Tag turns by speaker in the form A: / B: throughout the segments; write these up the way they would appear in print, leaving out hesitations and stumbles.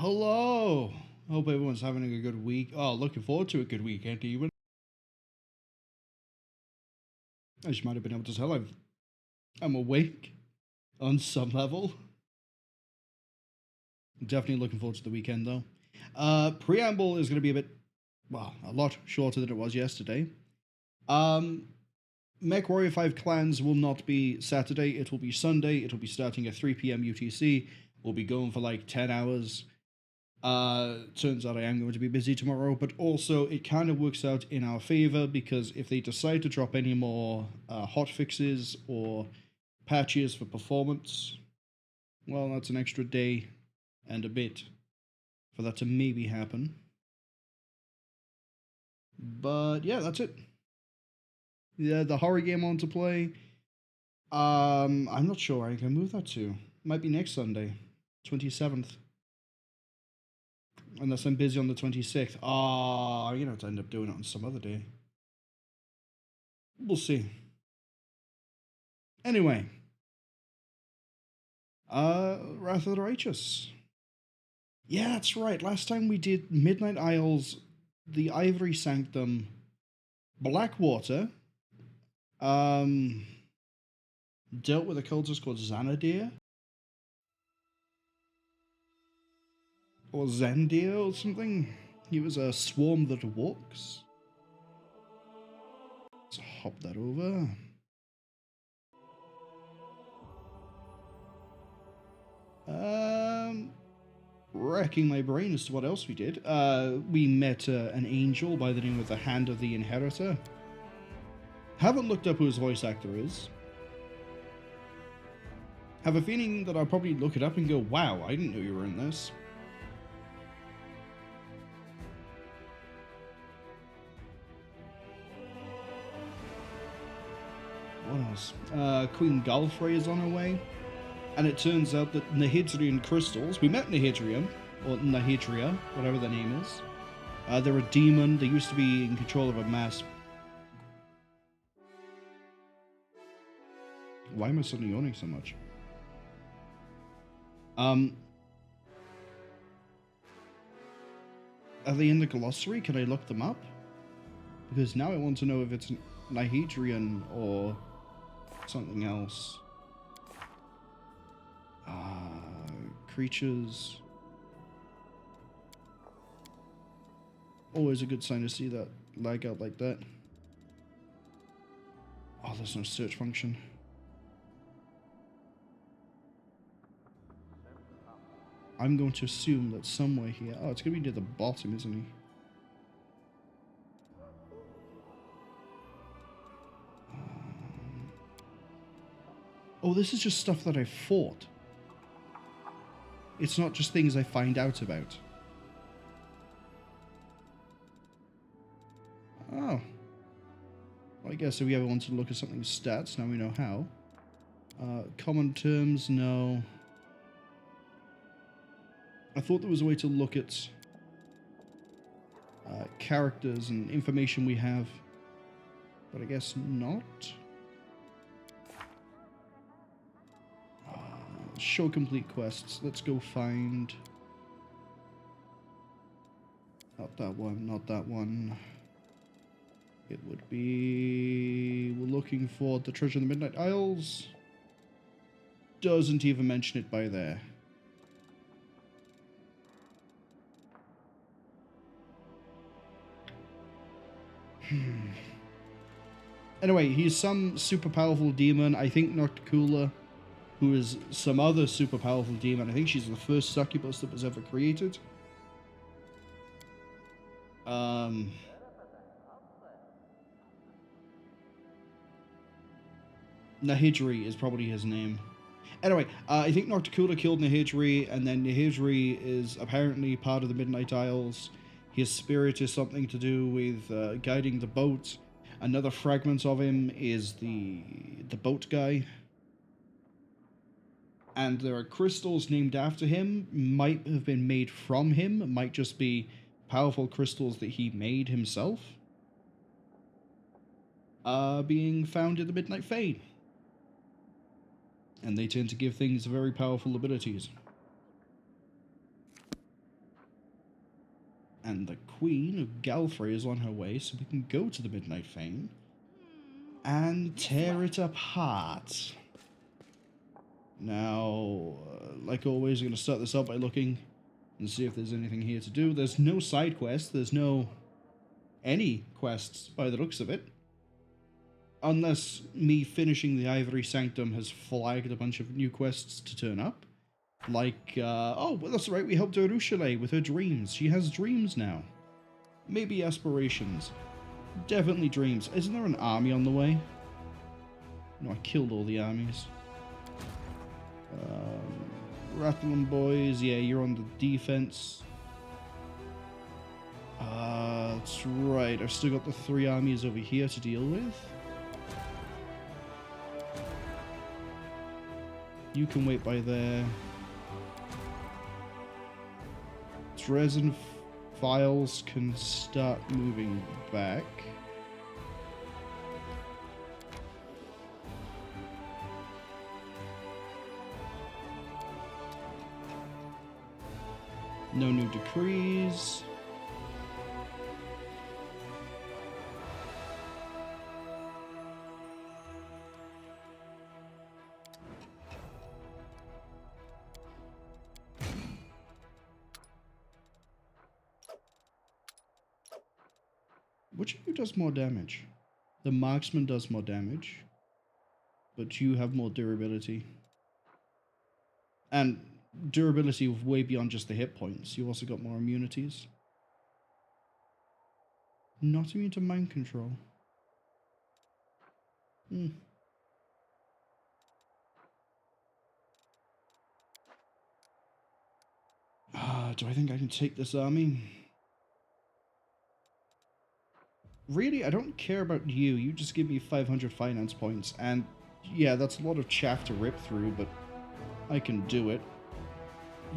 A: Hello! Hope everyone's having a good week. Oh, looking forward to a good weekend even. As you might have been able to tell, I'm awake on some level. Definitely looking forward to the weekend though. Preamble is going to be a lot shorter than it was yesterday. Mech Warrior 5 Clans will not be Saturday, it will be Sunday. It will be starting at 3 p.m. UTC. We'll be going for like 10 hours. Turns out I am going to be busy tomorrow, but also it kind of works out in our favor because if they decide to drop any more hotfixes or patches for performance, well, that's an extra day and a bit for that to maybe happen. But yeah, that's it. Yeah, the horror game I want to play. I'm not sure I can move that to. Might be next Sunday, 27th. Unless I'm busy on the 26th. I'm going to have to end up doing it on some other day. We'll see. Anyway. Wrath of the Righteous. Yeah, that's right. Last time we did Midnight Isles, the Ivory Sanctum, Blackwater. Dealt with a cultist called Xanadir. Or Zandir or something. He was a swarm that walks. Let's hop that over. Wrecking my brain as to what else we did. We met an angel by the name of the Hand of the Inheritor. Haven't looked up who his voice actor is. Have a feeling that I'll probably look it up and go, wow, I didn't know you were in this. What else? Queen Galfrey is on her way. And it turns out that Nahidrian crystals, we met Nahidrian, or Nahidria, whatever the name is. They're a demon. They used to be in control of a mass. Why am I suddenly yawning so much? Are they in the glossary? Can I look them up? Because now I want to know if it's Nahidrian or something else. Creatures. Always a good sign to see that lag out like that. Oh, there's no search function. I'm going to assume that somewhere here... Oh, it's going to be near the bottom, isn't he? Oh, this is just stuff that I fought. It's not just things I find out about. Oh. Well, I guess if we ever want to look at something's stats, now we know how. Common terms, no. I thought there was a way to look at characters and information we have, but I guess not. Show complete quests. Let's go find... Not that one, not that one. It would be... We're looking for the Treasure in the Midnight Isles. Doesn't even mention it by there. Anyway, he's some super powerful demon. I think Nocticula, who is some other super powerful demon. I think she's the first succubus that was ever created. Nahidri is probably his name. Anyway, I think Nocticula killed Nahidri, and then Nahidri is apparently part of the Midnight Isles. His spirit is something to do with guiding the boat. Another fragment of him is the boat guy. And there are crystals named after him, might have been made from him, might just be powerful crystals that he made himself. Being found in the Midnight Fane. And they tend to give things very powerful abilities. And the Queen of Galfrey is on her way, so we can go to the Midnight Fane and tear it apart. Now, like always, I'm going to start this out by looking and see if there's anything here to do. There's no side quests. There's no any quests by the looks of it. Unless me finishing the Ivory Sanctum has flagged a bunch of new quests to turn up. Like, oh, well, that's right, we helped Alushinyrra with her dreams. She has dreams now. Maybe aspirations. Definitely dreams. Isn't there an army on the way? No, I killed all the armies. Rattlin boys, yeah, you're on the defense. That's right, I've still got the 3 armies over here to deal with. You can wait by there. Darazzand files can start moving back. No new decrees. Which of you does more damage? The marksman does more damage, but you have more durability. And durability way beyond just the hit points. You also got more immunities. Not immune to mind control. Do I think I can take this army? Really, I don't care about you. You just give me 500 finance points. And yeah, that's a lot of chaff to rip through, but I can do it.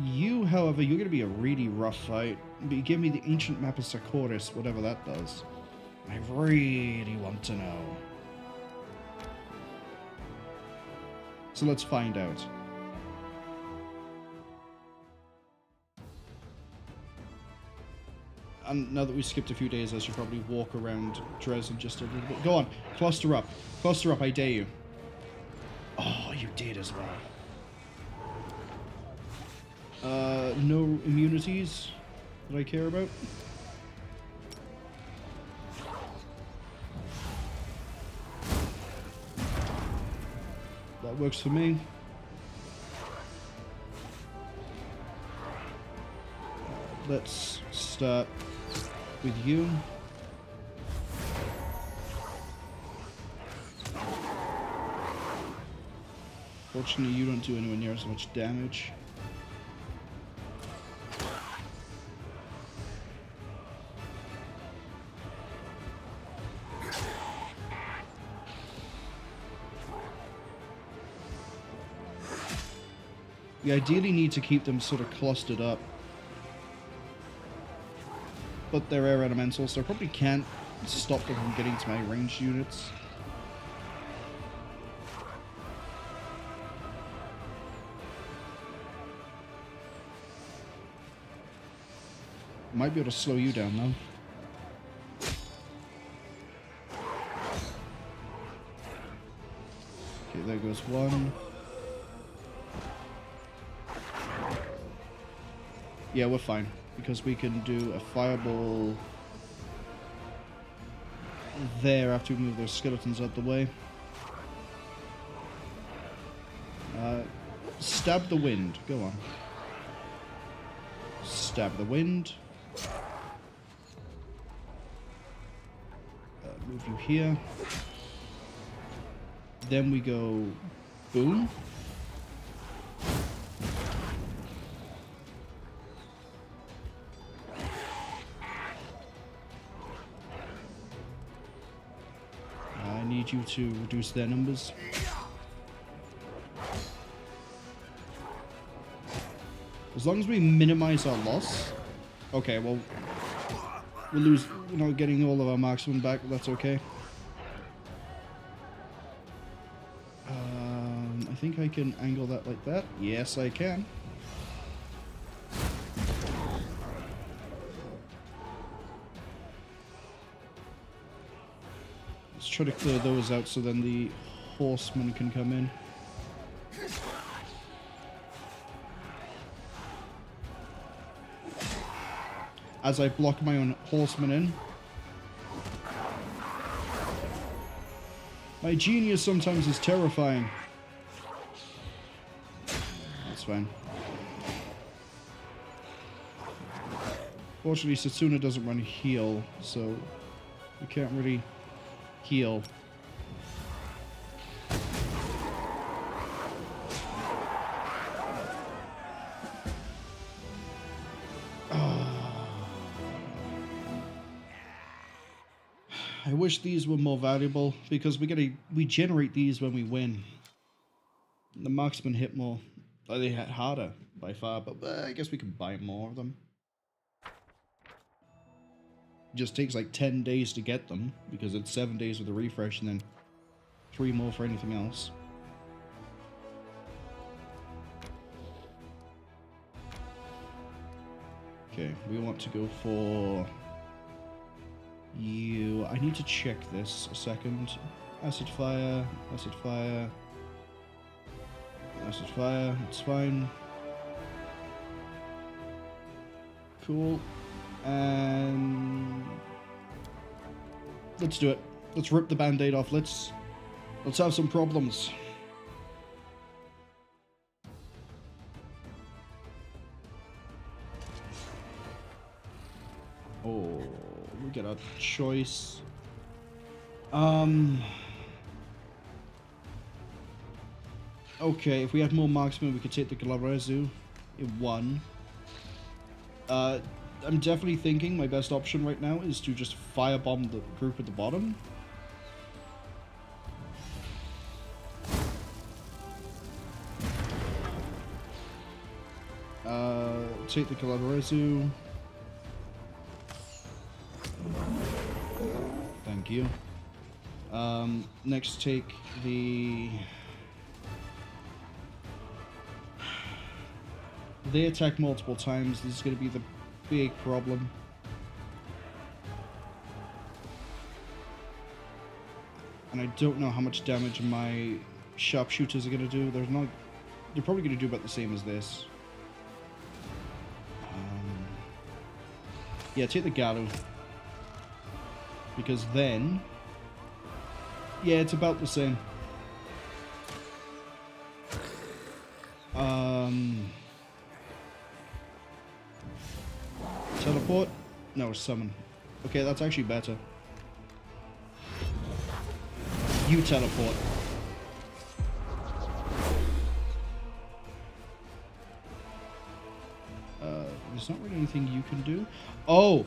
A: You, however, you're going to be a really rough fight. But you give me the ancient map of Sarkoris, whatever that does. I really want to know. So let's find out. And now that we skipped a few days, I should probably walk around Darazzand just a little bit. Go on, cluster up. Cluster up, I dare you. Oh, you did as well. No immunities that I care about. That works for me. Let's start with you. Fortunately, you don't do anywhere near as much damage. We ideally need to keep them sort of clustered up. But they're air elementals, so I probably can't stop them from getting to my ranged units. Might be able to slow you down though. Okay, there goes one. Yeah, we're fine. Because we can do a fireball there after we move those skeletons out the way. Stab the wind. Go on. Stab the wind. Move you here. Then we go boom. You to reduce their numbers. As long as we minimize our loss. Okay, well, we'll lose, you know, getting all of our marksmen back, but that's okay. I think I can angle that like that. Yes, I can. try to clear those out so then the horsemen can come in. As I block my own horsemen in. My genius sometimes is terrifying. That's fine. Fortunately, Setsuna doesn't run heal, so we can't really heal. I wish these were more valuable because we generate these when we win. The marksmen hit more. They hit harder by far, but I guess we can buy more of them. It just takes like 10 days to get them because it's 7 days with the refresh and then 3 more for anything else. Okay, we want to go for you. I need to check this a second. Acid fire, acid fire, acid fire. It's fine. Cool. And let's do it. Let's rip the band-aid off. Let's have some problems. Oh, we get a choice. Okay, if we had more marksmen, we could take the Galfrey in 1. I'm definitely thinking my best option right now is to just firebomb the group at the bottom. Take the Galfrey. Thank you. Next take the... They attack multiple times. This is going to be the big problem. And I don't know how much damage my sharpshooters are going to do. They're probably going to do about the same as this. Yeah, take the Galu. Because then... Yeah, it's about the same. Teleport? No, summon. Okay, that's actually better. You teleport. There's not really anything you can do. Oh!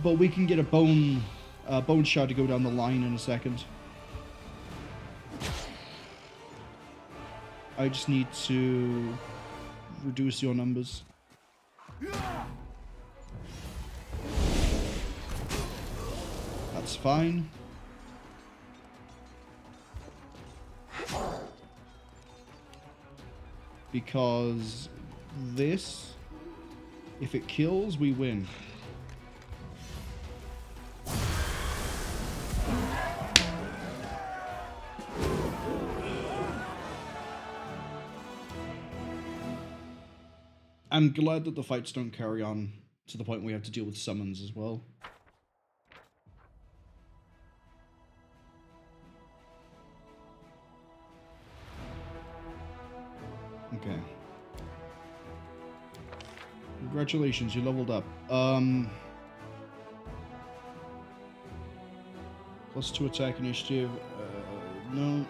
A: But we can get a bone shard to go down the line in a second. I just need to reduce your numbers. That's fine. Because this, if it kills, we win. I'm glad that the fights don't carry on to the point where we have to deal with summons as well. Okay. Congratulations, you leveled up. +2 attack initiative. No.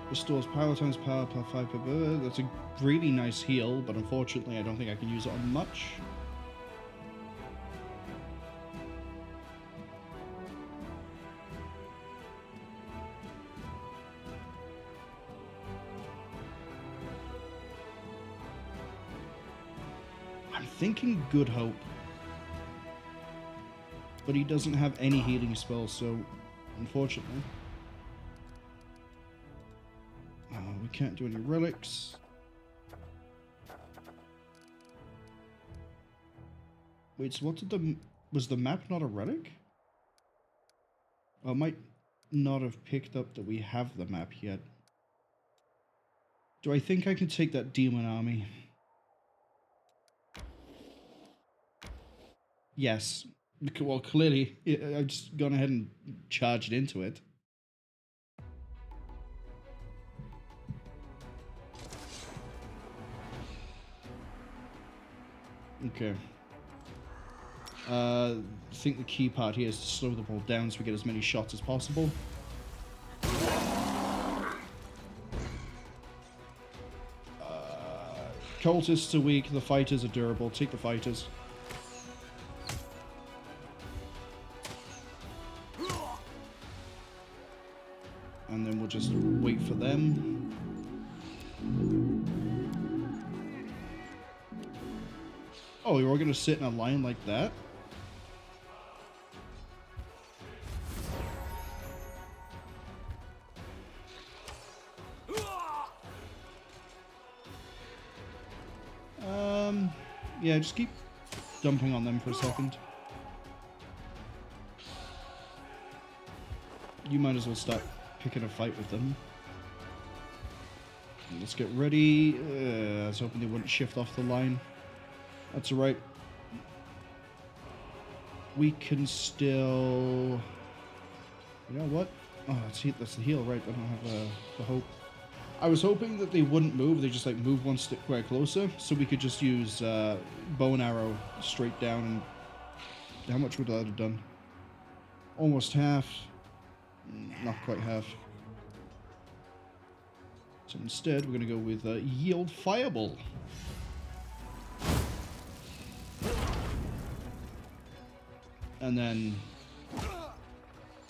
A: Restores power times power +5 per bird. That's a really nice heal, but unfortunately I don't think I can use it on much. I'm thinking Good Hope. But he doesn't have any healing spells, so unfortunately. We can't do any relics. Wait, so what did was the map not a relic? I might not have picked up that we have the map yet. Do I think I can take that demon army? Yes. Well, clearly, I've just gone ahead and charged into it. Okay. I think the key part here is to slow the ball down so we get as many shots as possible. Cultists are weak, the fighters are durable. Take the fighters. And then we'll just wait for them. Oh, you're all going to sit in a line like that? Yeah, just keep dumping on them for a second. You might as well start picking a fight with them. Let's get ready. I was hoping they wouldn't shift off the line. That's alright. We can still... You know what? Oh, that's the heal, right? I don't have the hope. I was hoping that they wouldn't move. They just like move one square closer, so we could just use bow and arrow straight down. And how much would that have done? Almost half. Not quite half. So instead, we're going to go with Yield Fireball. And then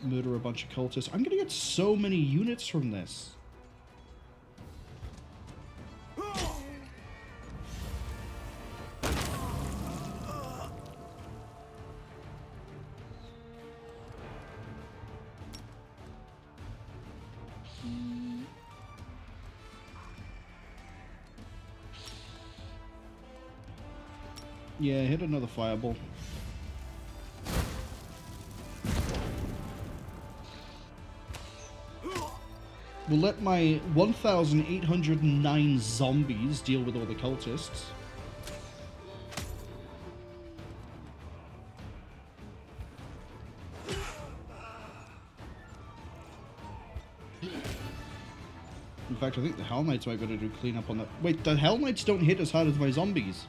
A: murder a bunch of cultists. I'm going to get so many units from this. Yeah, hit another fireball. We'll let my 1,809 zombies deal with all the cultists. In fact, I think the Hell Knights might be able to do cleanup on that. Wait, the Hell Knights don't hit as hard as my zombies.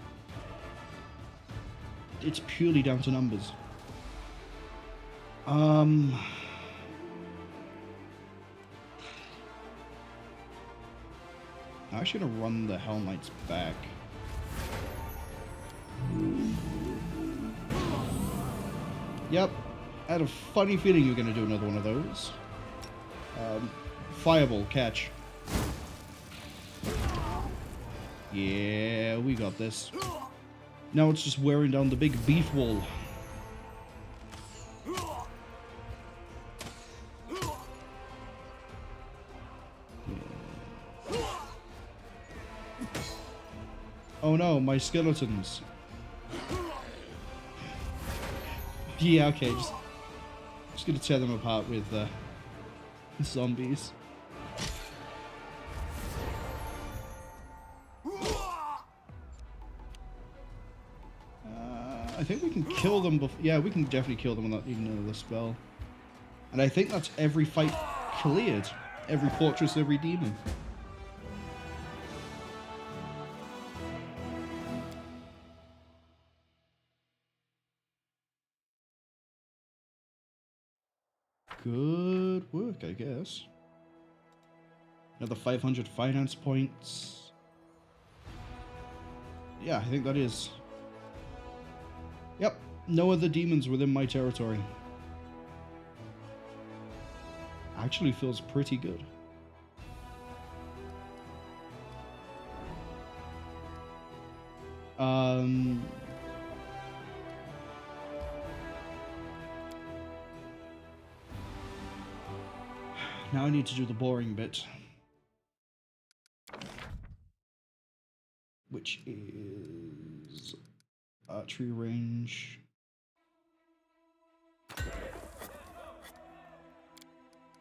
A: It's purely down to numbers. I'm actually gonna run the Hell Knights back. Yep, I had a funny feeling you were gonna do another one of those. Fireball, catch. Yeah, we got this. Now it's just wearing down the big beef wall. Oh no, my skeletons. Yeah, okay, just gonna tear them apart with zombies. I think we can kill them before. Yeah, we can definitely kill them without even another spell. And I think that's every fight cleared. Every fortress, every demon. Good work, I guess. Another 500 finance points. Yeah, I think that is. Yep, no other demons within my territory. Actually feels pretty good. Now I need to do the boring bit. Which is archery range.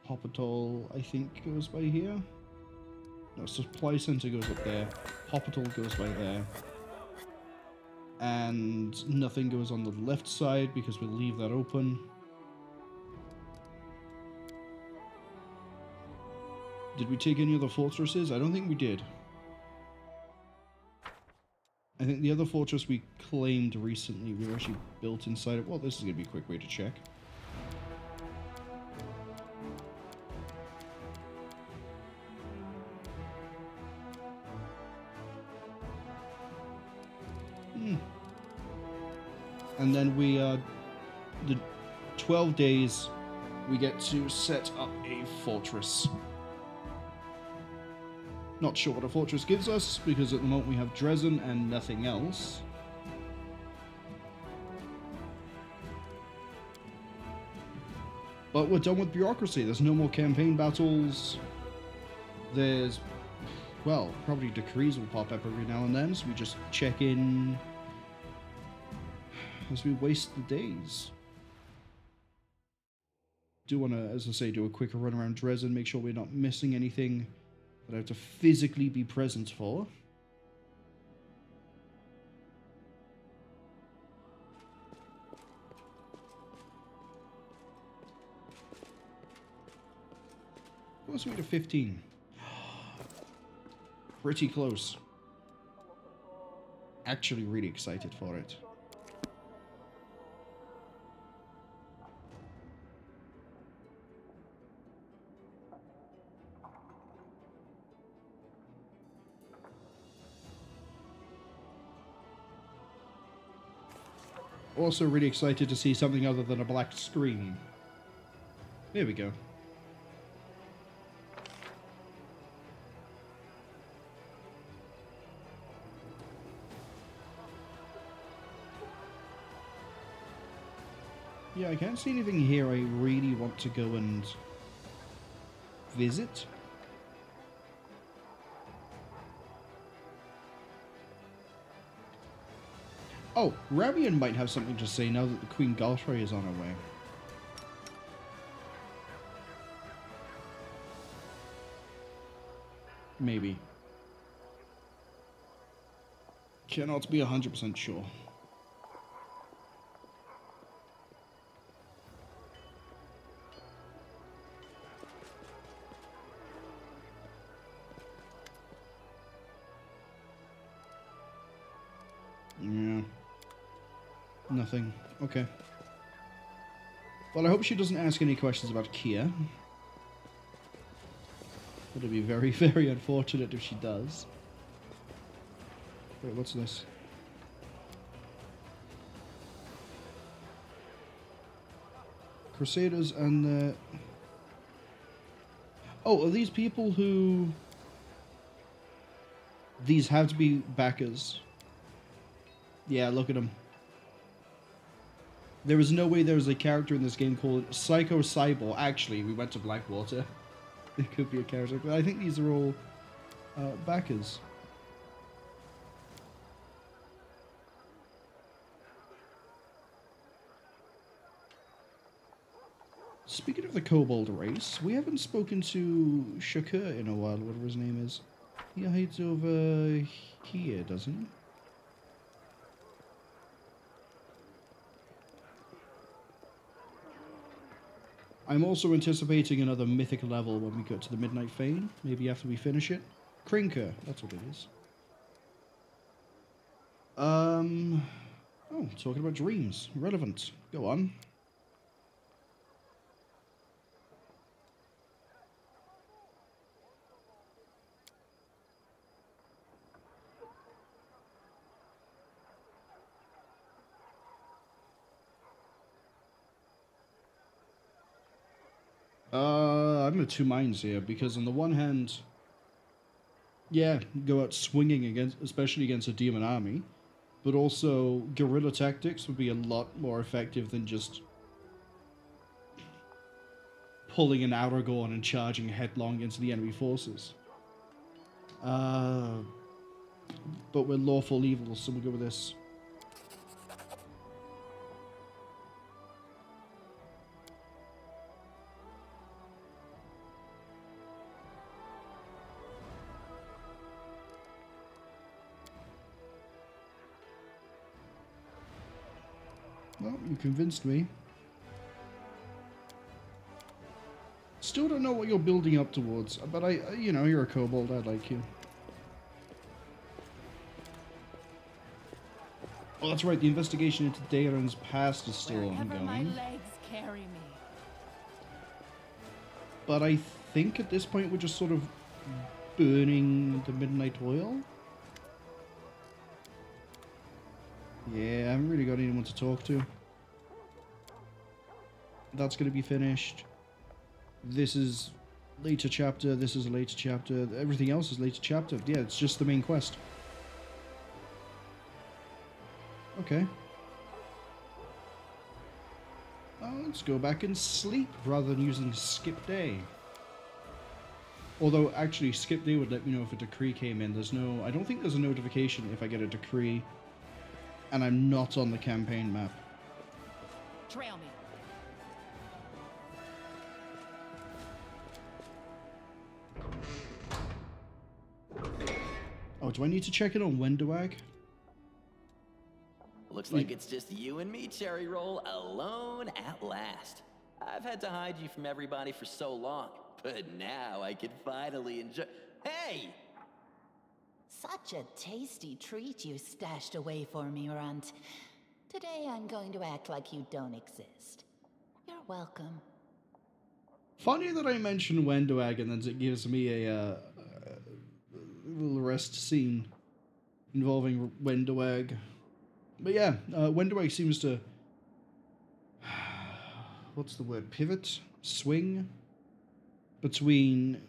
A: Hoppatol, I think, goes by here. No, Supply Center goes up there. Hoppatol goes by there. And nothing goes on the left side because we'll leave that open. Did we take any other fortresses? I don't think we did. I think the other fortress we claimed recently, we were actually built inside it. Well, this is going to be a quick way to check. And then we, the 12 days, we get to set up a fortress. Not sure what a fortress gives us, because at the moment we have Darazzand and nothing else. But we're done with bureaucracy. There's no more campaign battles. There's, well, probably decrees will pop up every now and then, so we just check in as we waste the days. Do want to, as I say, do a quick run around Darazzand, make sure we're not missing anything that I have to physically be present for. What's we to 15? Pretty close. Actually really excited for it. Also really excited to see something other than a black screen. There we go. Yeah, I can't see anything here I really want to go and visit. Oh, Ramian might have something to say now that the Queen Galfrey is on her way. Maybe. Cannot be 100% sure. Yeah. Nothing. Okay. Well, I hope she doesn't ask any questions about Kia. It'll be very, very unfortunate if she does. Wait, what's this? Crusaders and the... Oh, are these people who... These have to be backers. Yeah, look at them. There is no way there's a character in this game called Psycho Cyborg. Actually, we went to Blackwater. There could be a character, but I think these are all backers. Speaking of the Kobold race, we haven't spoken to Shakur in a while, whatever his name is. He hides over here, doesn't he? I'm also anticipating another mythic level when we get to the Midnight Fane, maybe after we finish it. Crinker, that's what it is. Oh, talking about dreams. Relevant. Go on. I'm of two minds here, because on the one hand, yeah, go out swinging against, especially against a demon army, but also guerrilla tactics would be a lot more effective than just pulling an Aragorn and charging headlong into the enemy forces. But we're lawful evil, so we'll go with this. Well, you convinced me. Still don't know what you're building up towards, but you know, you're a kobold, I like you. Oh, that's right, the investigation into Darazzand's past is still ongoing.
B: My legs carry me.
A: But I think at this point we're just sort of burning the midnight oil. Yeah, I haven't really got anyone to talk to. That's going to be finished. This is later chapter, this is a later chapter, everything else is later chapter. Yeah, it's just the main quest. Okay. Let's go back and sleep rather than using skip day. Although, actually, skip day would let me know if a decree came in. There's no... I don't think there's a notification if I get a decree and I'm not on the campaign map.
B: Trail me.
A: Oh, do I need to check in on Wenduag?
C: Looks like it's just you and me, Cherry Roll, alone at last. I've had to hide you from everybody for so long, but now I can finally enjoy... Hey!
D: Such a tasty treat you stashed away for me, Runt. Today I'm going to act like you don't exist. You're welcome.
A: Funny that I mentioned Wenduag and then it gives me a little rest scene involving Wenduag. But yeah, Wenduag seems to... what's the word? Pivot? Swing? Between...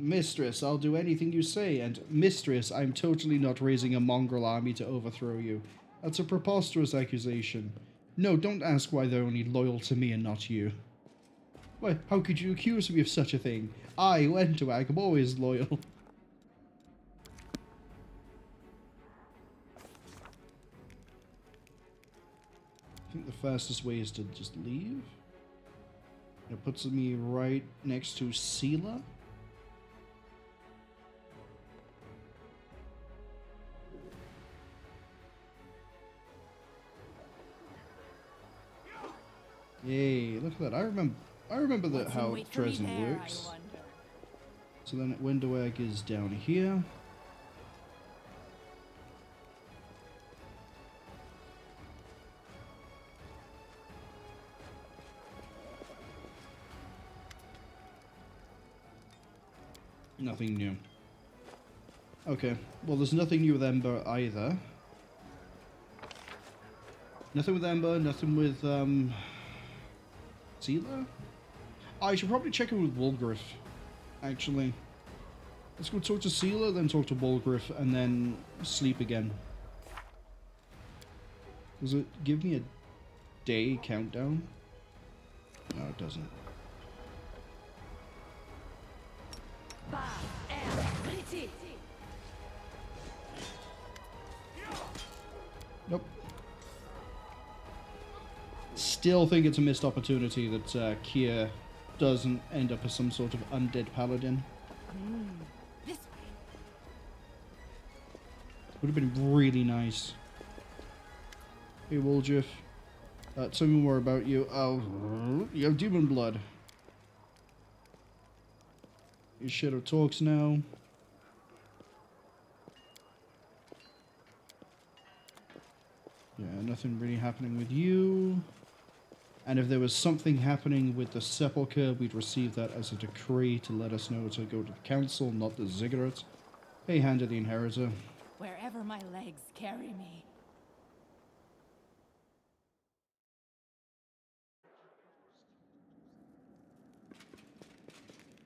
A: Mistress, I'll do anything you say, and Mistress, I'm totally not raising a mongrel army to overthrow you. That's a preposterous accusation. No, don't ask why they're only loyal to me and not you. Why, how could you accuse me of such a thing? I, Wenduag, am always loyal. I think the fastest way is to just leave. It puts me right next to Sela. Yay, look at that. I remember that how Darazzand works. So then Wenduag is down here. Nothing new. Okay, well there's nothing new with Ember either. Nothing with Ember, nothing with Sela? I should probably check in with Wulgrif, actually. Let's go talk to Sela, then talk to Wulgrif, and then sleep again. Does it give me a day countdown? No, it doesn't. Nope. Still think it's a missed opportunity that Kier doesn't end up as some sort of undead paladin.
B: This way.
A: Would have been really nice. Hey, Wulgrif. Tell me more about you. Oh, you have demon blood. Your shadow talks now. Yeah, nothing really happening with you. And if there was something happening with the Sepulchre, we'd receive that as a decree to let us know to go to the council, not the Ziggurat. Hey, Hand of the Inheritor.
B: Wherever my legs carry me.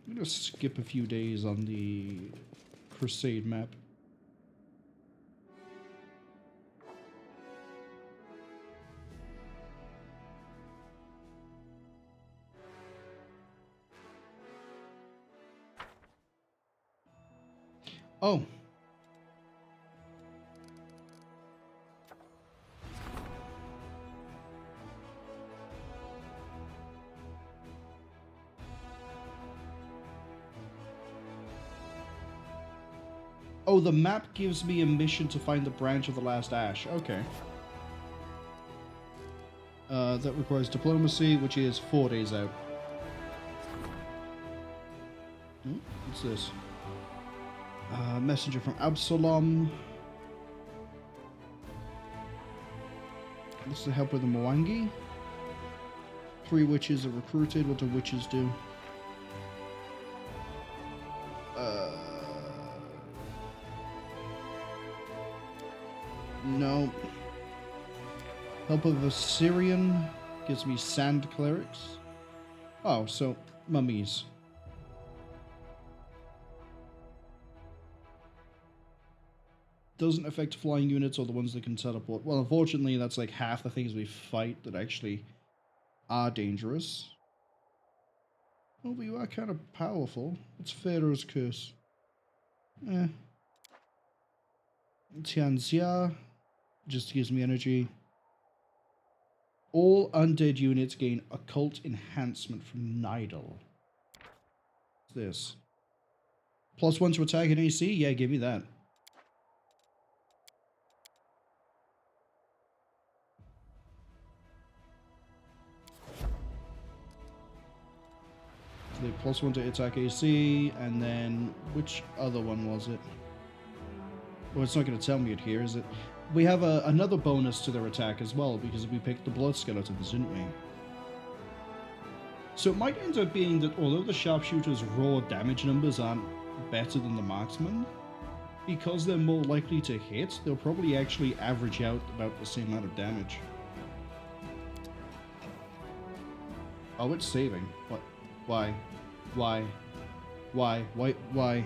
A: I'm going to skip a few days on the Crusade map. Oh. Oh, the map gives me a mission to find the branch of the last ash. Okay. That requires diplomacy, which is 4 days out. What's this? Messenger from Absalom. This is to help with the Mwangi. 3 witches are recruited. What do witches do? No. Help of Assyrian gives me sand clerics. Oh, so mummies. Doesn't affect flying units or the ones that can teleport. Well, unfortunately, that's like half the things we fight that actually are dangerous. Oh, but you are kind of powerful. What's Pharaoh's curse? Tianxia just gives me energy. All undead units gain occult enhancement from Nidal. What's this? +1 to attack and AC? Yeah, give me that. So they +1 to attack AC, and then which other one was it? Well, it's not going to tell me it here, is it? We have another bonus to their attack as well, because we picked the blood skeletons, didn't we? So it might end up being that although the sharpshooter's raw damage numbers aren't better than the marksman, because they're more likely to hit, they'll probably actually average out about the same amount of damage. Oh, it's saving. What? Why? Why? Why? Why? Why?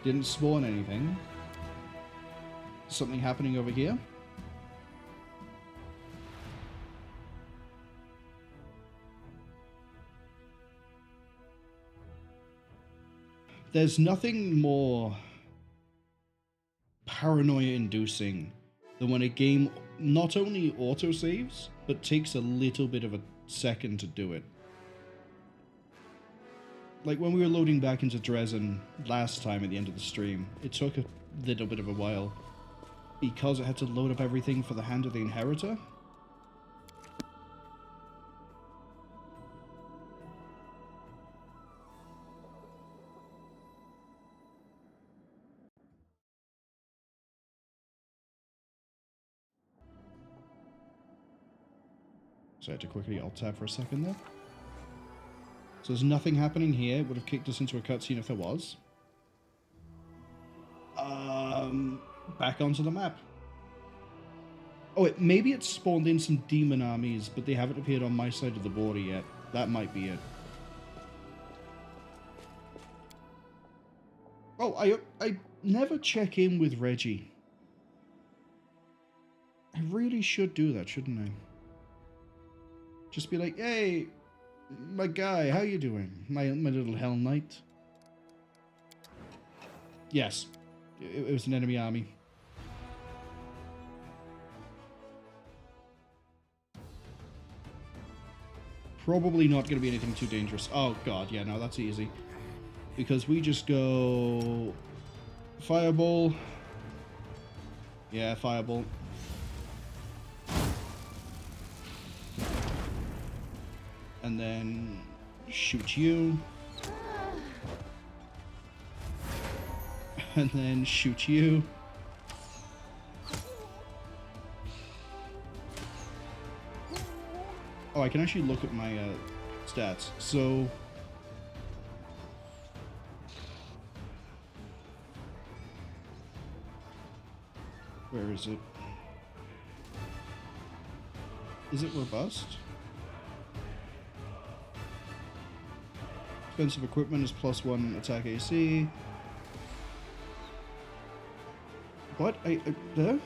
A: Didn't spawn anything. Something happening over here? There's nothing more paranoia-inducing than when a game not only autosaves, but takes a little bit of a second to do it. Like when we were loading back into Darazzand last time at the end of the stream, it took a little bit of a while because it had to load up everything for the Hand of the Inheritor. So I had to quickly alt-tab for a second there. So there's nothing happening here. It would have kicked us into a cutscene if there was. Back onto the map. Oh, maybe it's spawned in some demon armies, but they haven't appeared on my side of the border yet. That might be it. Oh, I never check in with Reggie. I really should do that, shouldn't I? Just be like, hey, my guy, how you doing? My little Hell Knight. Yes, it was an enemy army. Probably not going to be anything too dangerous. Oh god, yeah, no, that's easy. Because we just go... Fireball. Yeah, Fireball. And then shoot you. And then shoot you. Oh, I can actually look at my stats. So... Where is it? Is it robust? Expensive equipment is +1 attack AC. What? There?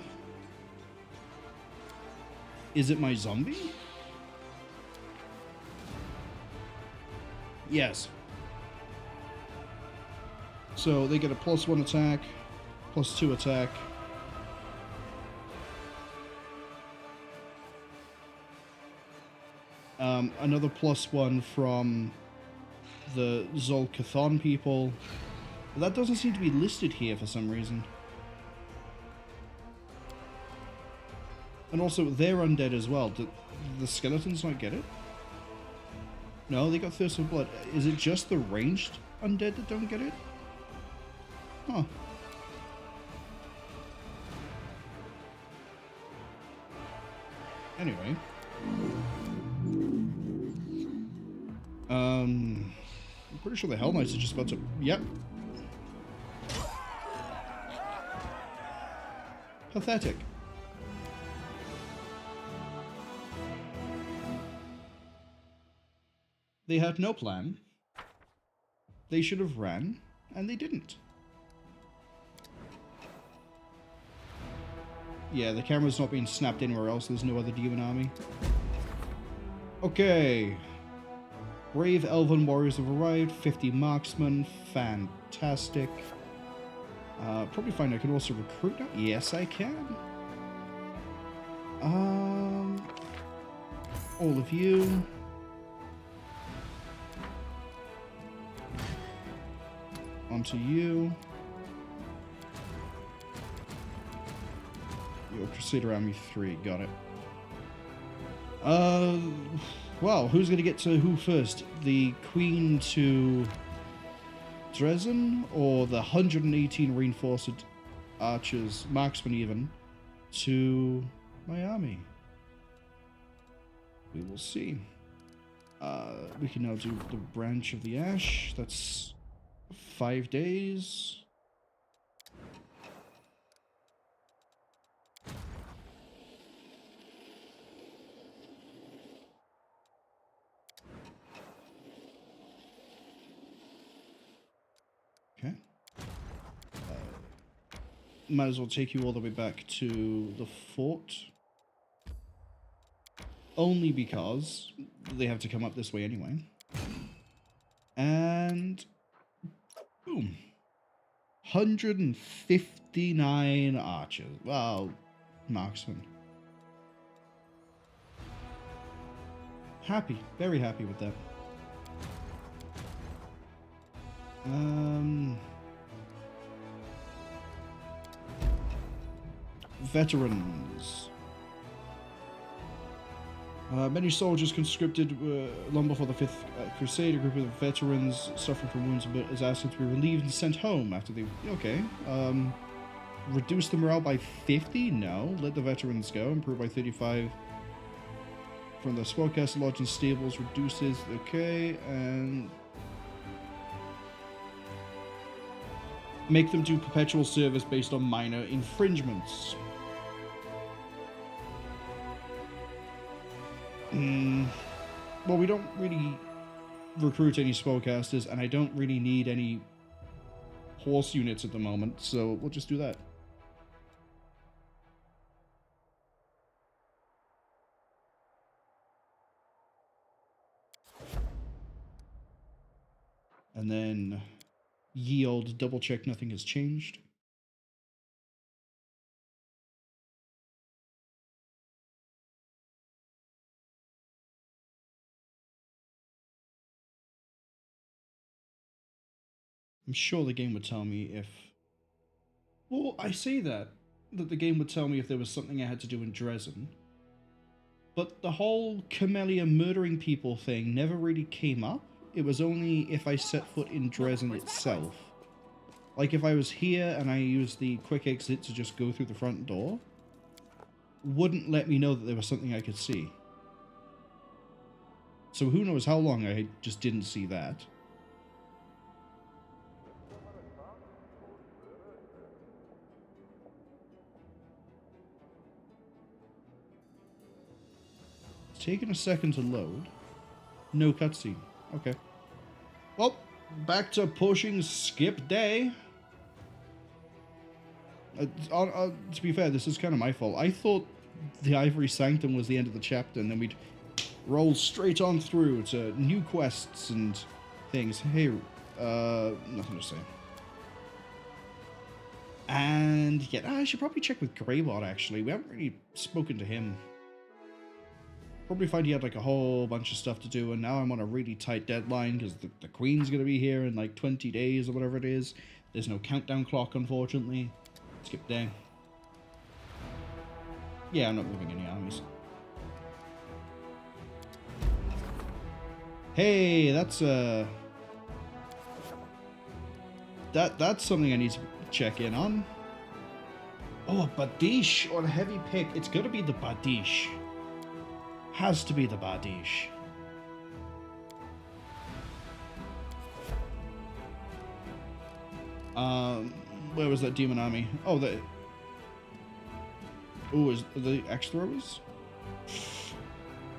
A: Is it my zombie? Yes. So they get a +1 attack, +2 attack. Another +1 from the Zol-Cathon people. But that doesn't seem to be listed here for some reason. And also, they're undead as well. Do the skeletons not get it? No, they got Thirst of Blood. Is it just the ranged undead that don't get it? Huh. Anyway. I'm pretty sure the Hell Knights are just about to... Yep. Pathetic. They had no plan. They should have ran, and they didn't. Yeah, the camera's not being snapped anywhere else. There's no other demon army. Okay. Brave Elven warriors have arrived. 50 marksmen. Fantastic. Probably find I can also recruit now. Yes, I can. All of you. Onto you. Your Crusader Army 3, got it. Well, who's gonna get to who first? The Queen to Darazzand, or the 118 reinforced archers, marksmen even, to my army? We will see. We can now do the Branch of the Ash. That's 5 days. Okay. Might as well take you all the way back to the fort. Only because they have to come up this way anyway. And... boom. 159 archers. Well, marksmen. Happy. Very happy with that. Veterans. Many soldiers conscripted long before the 5th Crusade. A group of veterans suffering from wounds is asked to be relieved and sent home after they... Okay. Reduce the morale by 50? No. Let the veterans go. Improve by 35 from the spellcaster lodge and stables. Reduces... Okay. And... make them do perpetual service based on minor infringements. Well, we don't really recruit any spellcasters, and I don't really need any horse units at the moment, so we'll just do that. And then yield, double check nothing has changed. I'm sure the game would tell me if... Well, I say that the game would tell me if there was something I had to do in Darazzand. But the whole Camellia murdering people thing never really came up. It was only if I set foot in Darazzand itself. Like if I was here and I used the quick exit to just go through the front door, wouldn't let me know that there was something I could see. So who knows how long I just didn't see that. It's taking a second to load. No cutscene. Okay. Well, back to pushing skip day. To be fair, this is kind of my fault. I thought the Ivory Sanctum was the end of the chapter, and then we'd roll straight on through to new quests and things. Hey, nothing to say. And yeah, I should probably check with Greybot, actually. We haven't really spoken to him. Probably find he had like a whole bunch of stuff to do, and now I'm on a really tight deadline because the Queen's going to be here in like 20 days or whatever it is. There's no countdown clock, unfortunately. Skip day. Yeah, I'm not moving any armies. Hey, that's that's something I need to check in on. Oh, a Badish on a heavy pick. It's gonna be the Badish. Has to be the Badish. Where was that demon army? Oh, the... Oh, is the axe throwers?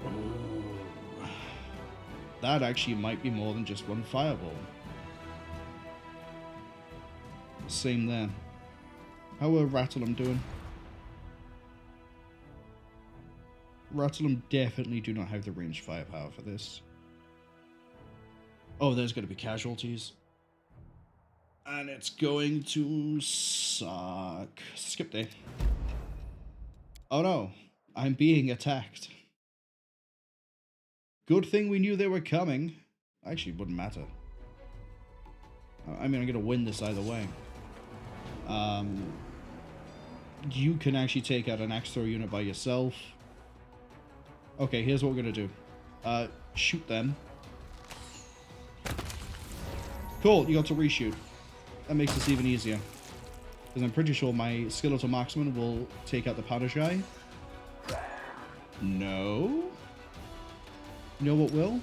A: Oh. That actually might be more than just one fireball. Same there. How are Rattlum doing? Rattlum definitely do not have the ranged firepower for this. Oh, there's going to be casualties. And it's going to suck. Skip day. Oh no, I'm being attacked. Good thing we knew they were coming. Actually, it wouldn't matter. I mean, I'm going to win this either way. You can actually take out an axe throw unit by yourself. Okay, here's what we're going to do. Shoot them. Cool, you got to reshoot. That makes this even easier. Because I'm pretty sure my skeletal marksman will take out the powder shy. No. You know what will?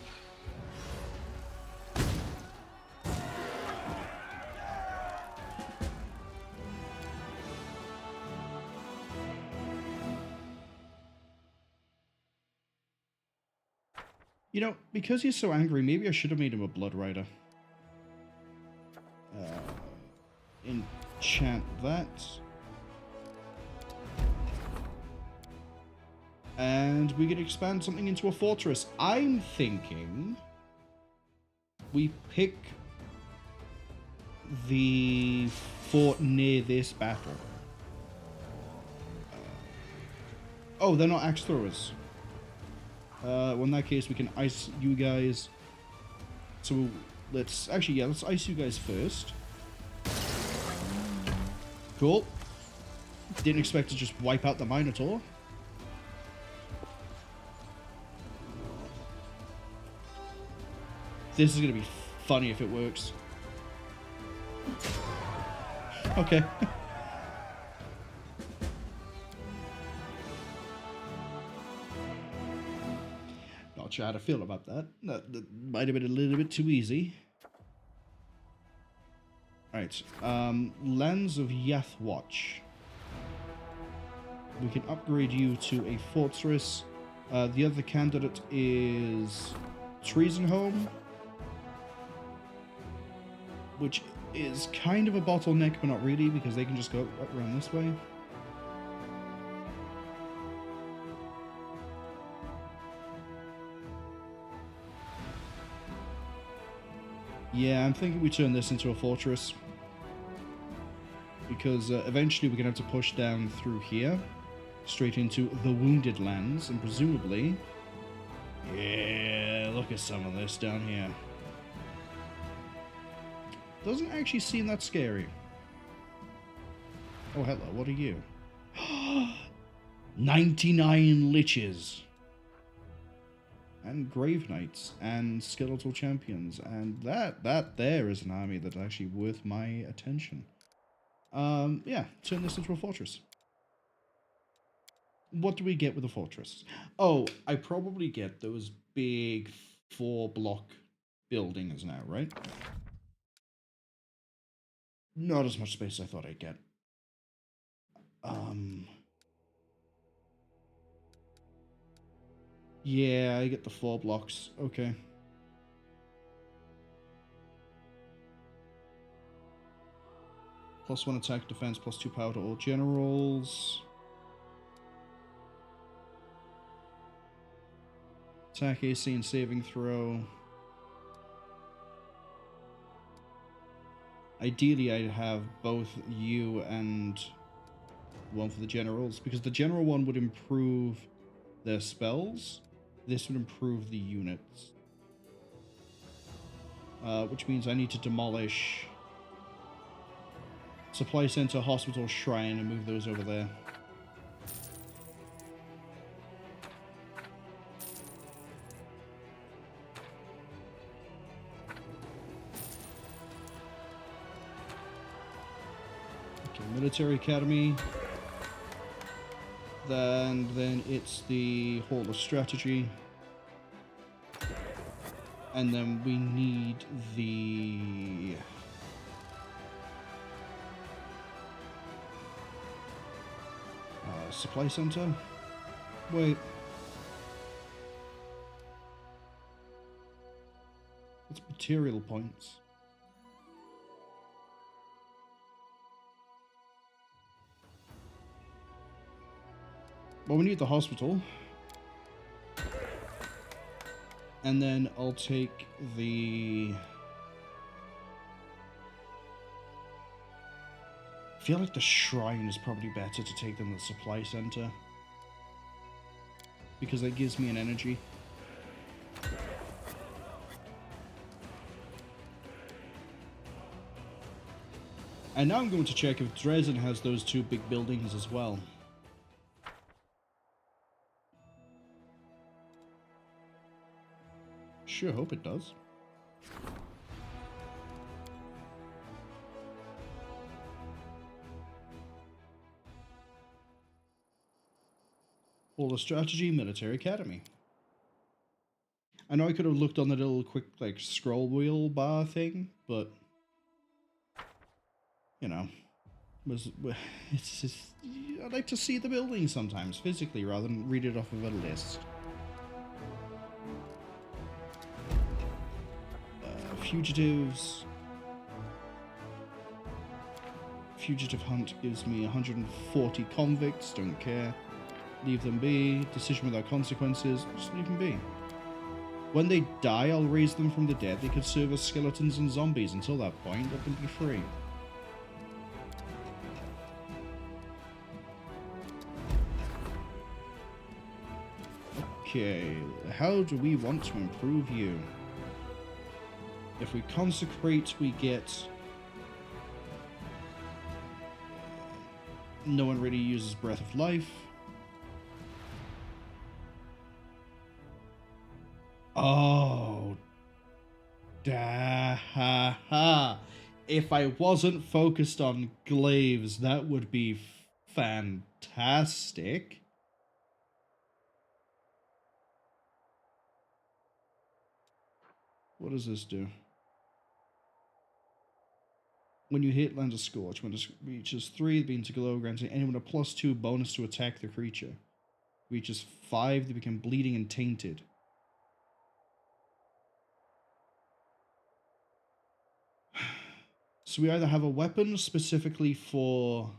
A: You know, because he's so angry, maybe I should have made him a Blood Rider. Enchant that. And we can expand something into a fortress. I'm thinking we pick the fort near this battle. Oh, they're not axe throwers. Well, in that case, we can ice you guys. So let's actually, yeah, let's ice you guys first. Cool. Didn't expect to just wipe out the Minotaur. This is going to be funny if it works. Okay. Not sure how to feel about that. That might have been a little bit too easy. Alright. Lands of Yathwatch. We can upgrade you to a fortress. The other candidate is Treasonholm, which is kind of a bottleneck, but not really, because they can just go around this way. Yeah, I'm thinking we turn this into a fortress, because eventually we're going to have to push down through here, straight into the Wounded Lands, and presumably... Yeah, look at some of this down here. Doesn't actually seem that scary. Oh, hello, what are you? 99 Liches. And Grave Knights, and Skeletal Champions, and that there is an army that's actually worth my attention. Yeah, turn this into a fortress. What do we get with a fortress? Oh, I probably get those big 4-block buildings now, right? Not as much space as I thought I'd get. Yeah, I get the 4 blocks. Okay. +1 attack, defense, +2 power to all generals. Attack AC and saving throw. Ideally, I'd have both you and one for the generals, because the general one would improve their spells. This would improve the units. Which means I need to demolish Supply Center, Hospital, Shrine, and move those over there. Military Academy. Then it's the Hall of Strategy. And then we need the... Supply Center? Wait. It's material points. Well, we need the hospital. And then I'll take the... I feel like the shrine is probably better to take than the supply center. Because that gives me an energy. And now I'm going to check if Darazzand has those two big buildings as well. Sure hope it does. Hall of Strategy, Military Academy. I know I could have looked on the little quick, like, scroll wheel bar thing, but... You know... It's just... I like to see the building sometimes, physically, rather than read it off of a list. Fugitives. Fugitive hunt gives me 140 convicts, don't care. Leave them be. Decision without consequences, just leave them be. When they die, I'll raise them from the dead. They could serve as skeletons and zombies. Until that point, let them be free. Okay, how do we want to improve you? If we consecrate, we get... No one really uses Breath of Life. Oh. Da ha ha. If I wasn't focused on glaives, that would be fantastic. What does this do? When you hit land a scorch, when it reaches 3, it begins to glow, granting anyone a +2 bonus to attack the creature. Reaches 5, they become bleeding and tainted. So we either have a weapon specifically for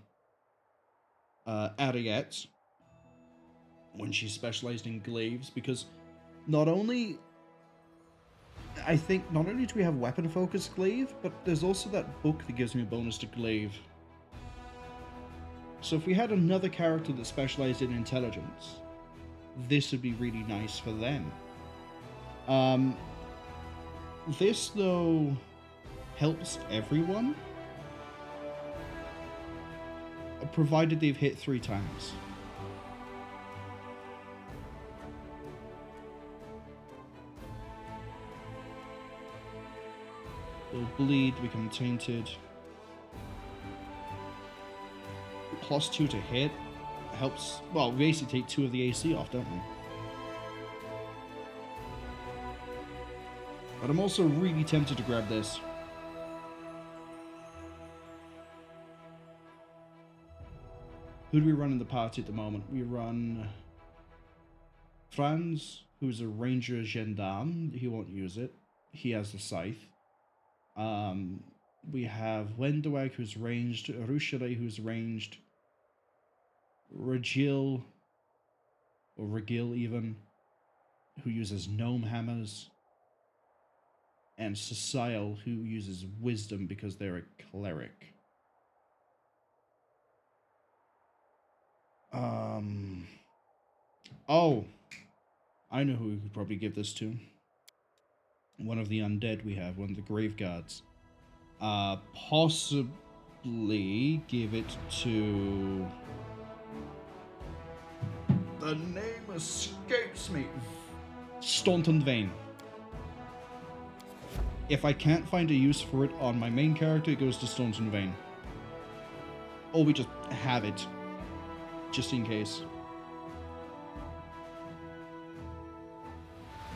A: Ariette, when she's specialized in glaives, because not only... I think not only do we have weapon focused glaive, but there's also that book that gives me a bonus to glaive. So if we had another character that specialized in intelligence, this would be really nice for them. This though helps everyone, provided they've hit 3 times. They'll bleed, become tainted. +2 to hit helps. Well, we basically take 2 of the AC off, don't we? But I'm also really tempted to grab this. Who do we run in the party at the moment? We run Franz, who's a ranger gendarme. He won't use it. He has the scythe. We have Wenduag, who's ranged, Alushinyrra, who's ranged, Regil, or Regil even, who uses gnome hammers, and Cecile, who uses wisdom because they're a cleric. Oh, I know who we could probably give this to. One of the undead we have, one of the grave guards. Possibly give it to... The name escapes me. Staunton Vane. If I can't find a use for it on my main character, it goes to Staunton Vane. Or we just have it, just in case.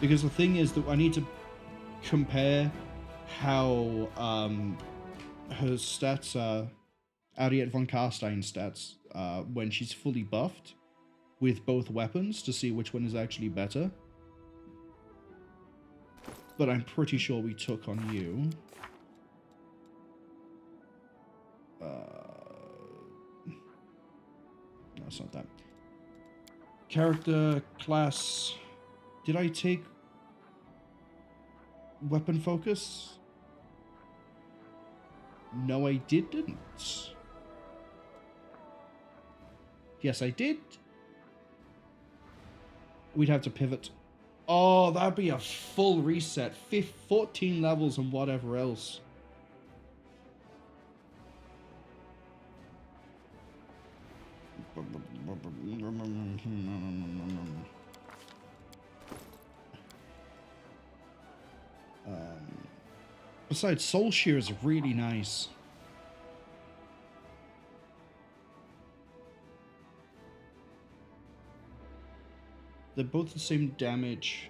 A: Because the thing is that I need to compare how her stats are, Ariette von Karstein's stats, when she's fully buffed with both weapons to see which one is actually better. But I'm pretty sure we took on you. No, it's not that. Character, class. Did I take weapon focus? No, I didn't. Yes, I did. We'd have to pivot. Oh, that'd be a full reset. 14 levels and whatever else. Besides, Soul Shear is really nice. They're both the same damage.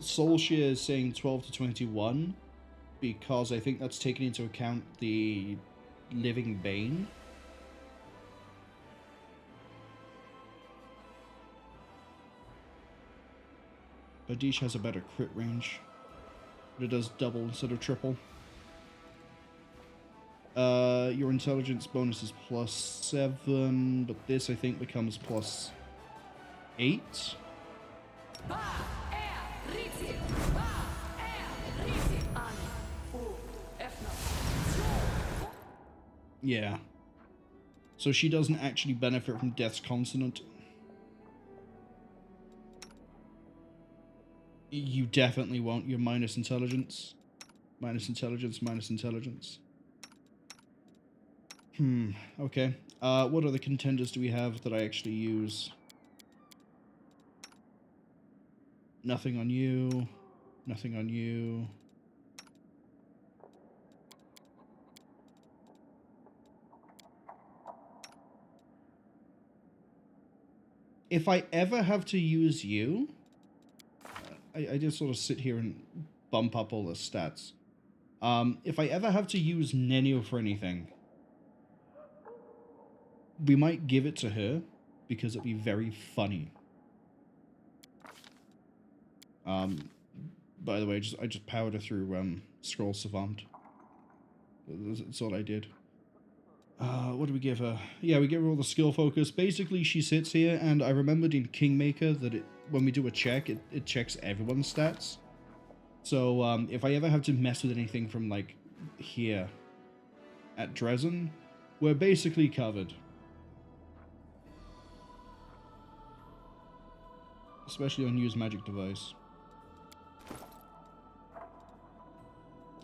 A: Soul Shear is saying 12 to 21 because I think that's taking into account the Living Bane. Badish has a better crit range, but it does double instead of triple. Your intelligence bonus is +7, but this I think becomes +8. Yeah. So she doesn't actually benefit from Death's Consonant. You definitely won't. You're minus intelligence. Minus intelligence, minus intelligence. Okay. What other contenders do we have that I actually use? Nothing on you. Nothing on you. If I ever have to use you... I just sort of sit here and bump up all the stats. If I ever have to use Nenio for anything, we might give it to her, because it'd be very funny. By the way, I just powered her through Scroll Savant. That's all I did. What do we give her? Yeah, we give her all the skill focus. Basically, she sits here, and I remembered in Kingmaker that when we do a check, it checks everyone's stats. So, if I ever have to mess with anything from, like, here at Darazzand, we're basically covered. Especially on Use Magic Device.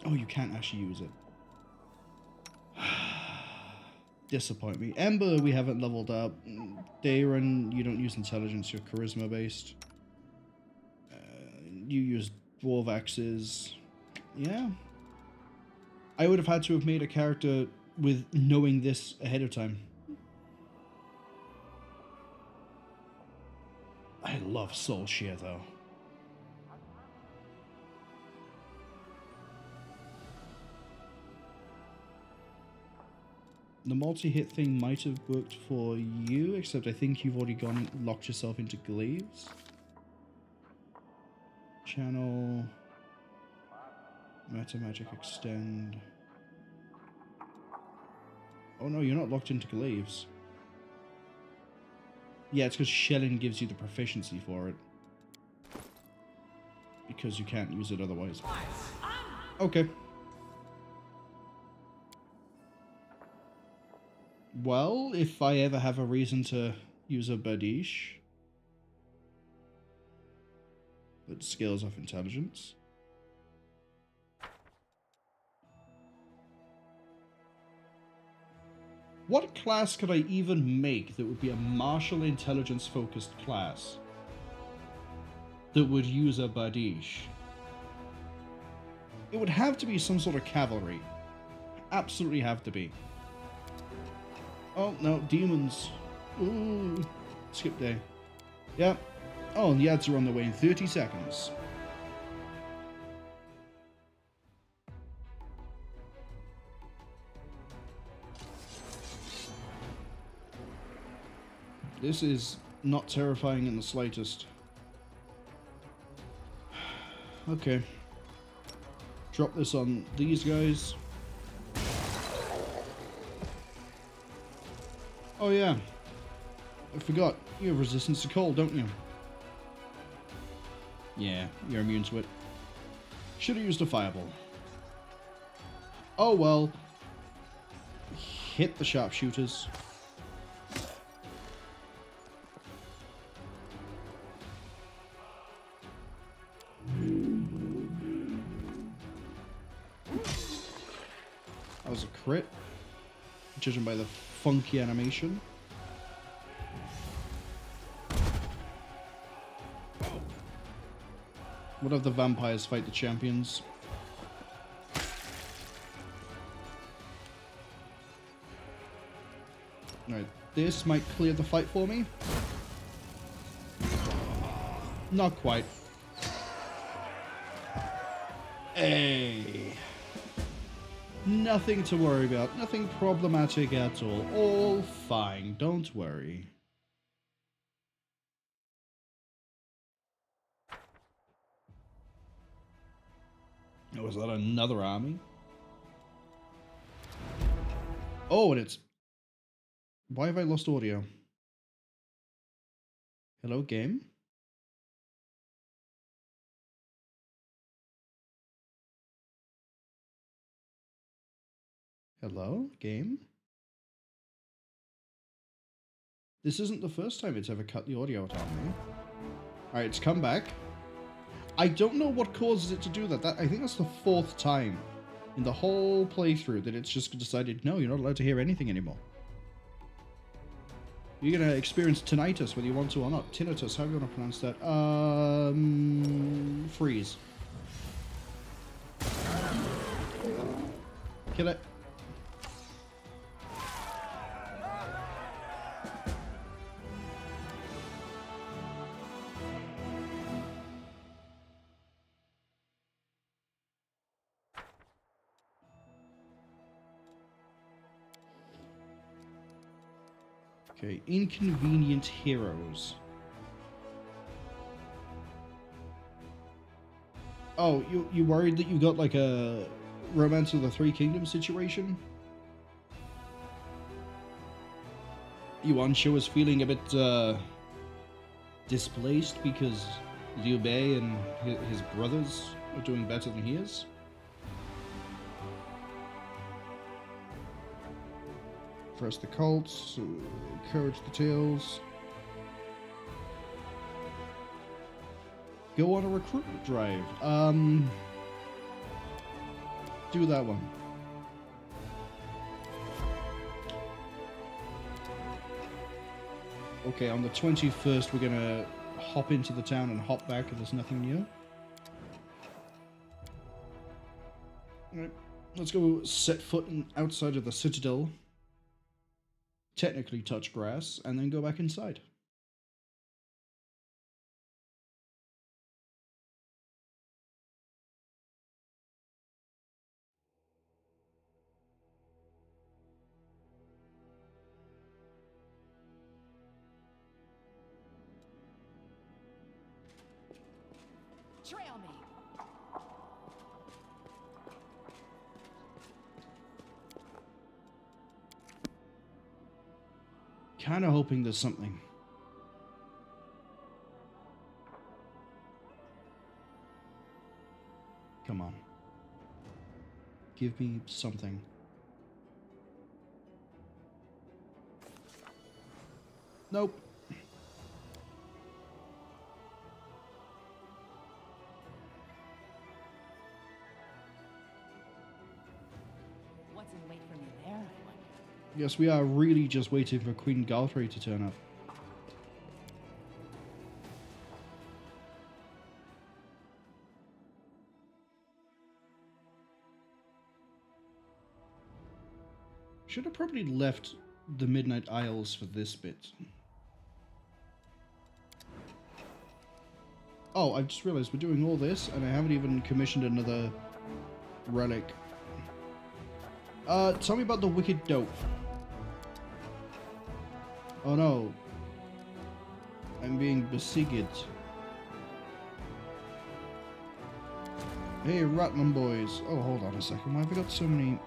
A: Oh, you can't actually use it. Disappoint me. Ember, we haven't leveled up. Darren, you don't use intelligence, you're charisma based. You use dwarf axes. Yeah. I would have had to have made a character with knowing this ahead of time. I love Soul Shear though. The multi-hit thing might have worked for you, except I think you've already gone and locked yourself into Glaives. Channel. Meta Magic Extend. Oh no, you're not locked into Glaives. Yeah, it's because Shelling gives you the proficiency for it. Because you can't use it otherwise. Okay. Well, if I ever have a reason to use a Badish that scales off intelligence. What class could I even make that would be a martial intelligence focused class that would use a Badish? It would have to be some sort of cavalry. Absolutely have to be. Oh, no, demons. Ooh. Skip day. Yep. Oh, and the ads are on the way in 30 seconds. This is not terrifying in the slightest. Okay. Drop this on these guys. Oh yeah. I forgot. You have resistance to cold, don't you? Yeah, you're immune to it. Should have used a fireball. Oh well. Hit the sharpshooters. That was a crit, judging by the funky animation. What if the vampires fight the champions? Alright, this might clear the fight for me. Not quite. Hey. Nothing to worry about. Nothing problematic at all. All fine. Don't worry. Oh, is that another army? Oh, and it's... Why have I lost audio? Hello, game? Hello, game? This isn't the first time it's ever cut the audio out on me. Alright, it's come back. I don't know what causes it to do that. I think that's the 4th time in the whole playthrough that it's just decided, no, you're not allowed to hear anything anymore. You're going to experience tinnitus whether you want to or not. Tinnitus, how do you want to pronounce that? Freeze. Kill it. Okay, inconvenient heroes. Oh, you worried that you got like a Romance of the Three Kingdoms situation? Yuanshu was feeling a bit displaced because Liu Bei and his brothers are doing better than he is? Press the cults, encourage the tails. Go on a recruitment drive. Do that one. Okay, on the 21st, we're gonna hop into the town and hop back if there's nothing new. Alright, let's go set foot outside of the citadel. Technically touch grass, and then go back inside.
B: Trail me.
A: Kind of hoping there's something. Come on. Give me something. Nope.
B: What's in wait for me there, I wonder?
A: Yes, we are really just waiting for Queen Galfrey to turn up. Should have probably left the Midnight Isles for this bit. Oh, I just realized we're doing all this, and I haven't even commissioned another relic. Tell me about the Wicked Dope. Oh no. I'm being besieged. Hey, Ratnam boys. Oh, hold on a second. Why have I got so many...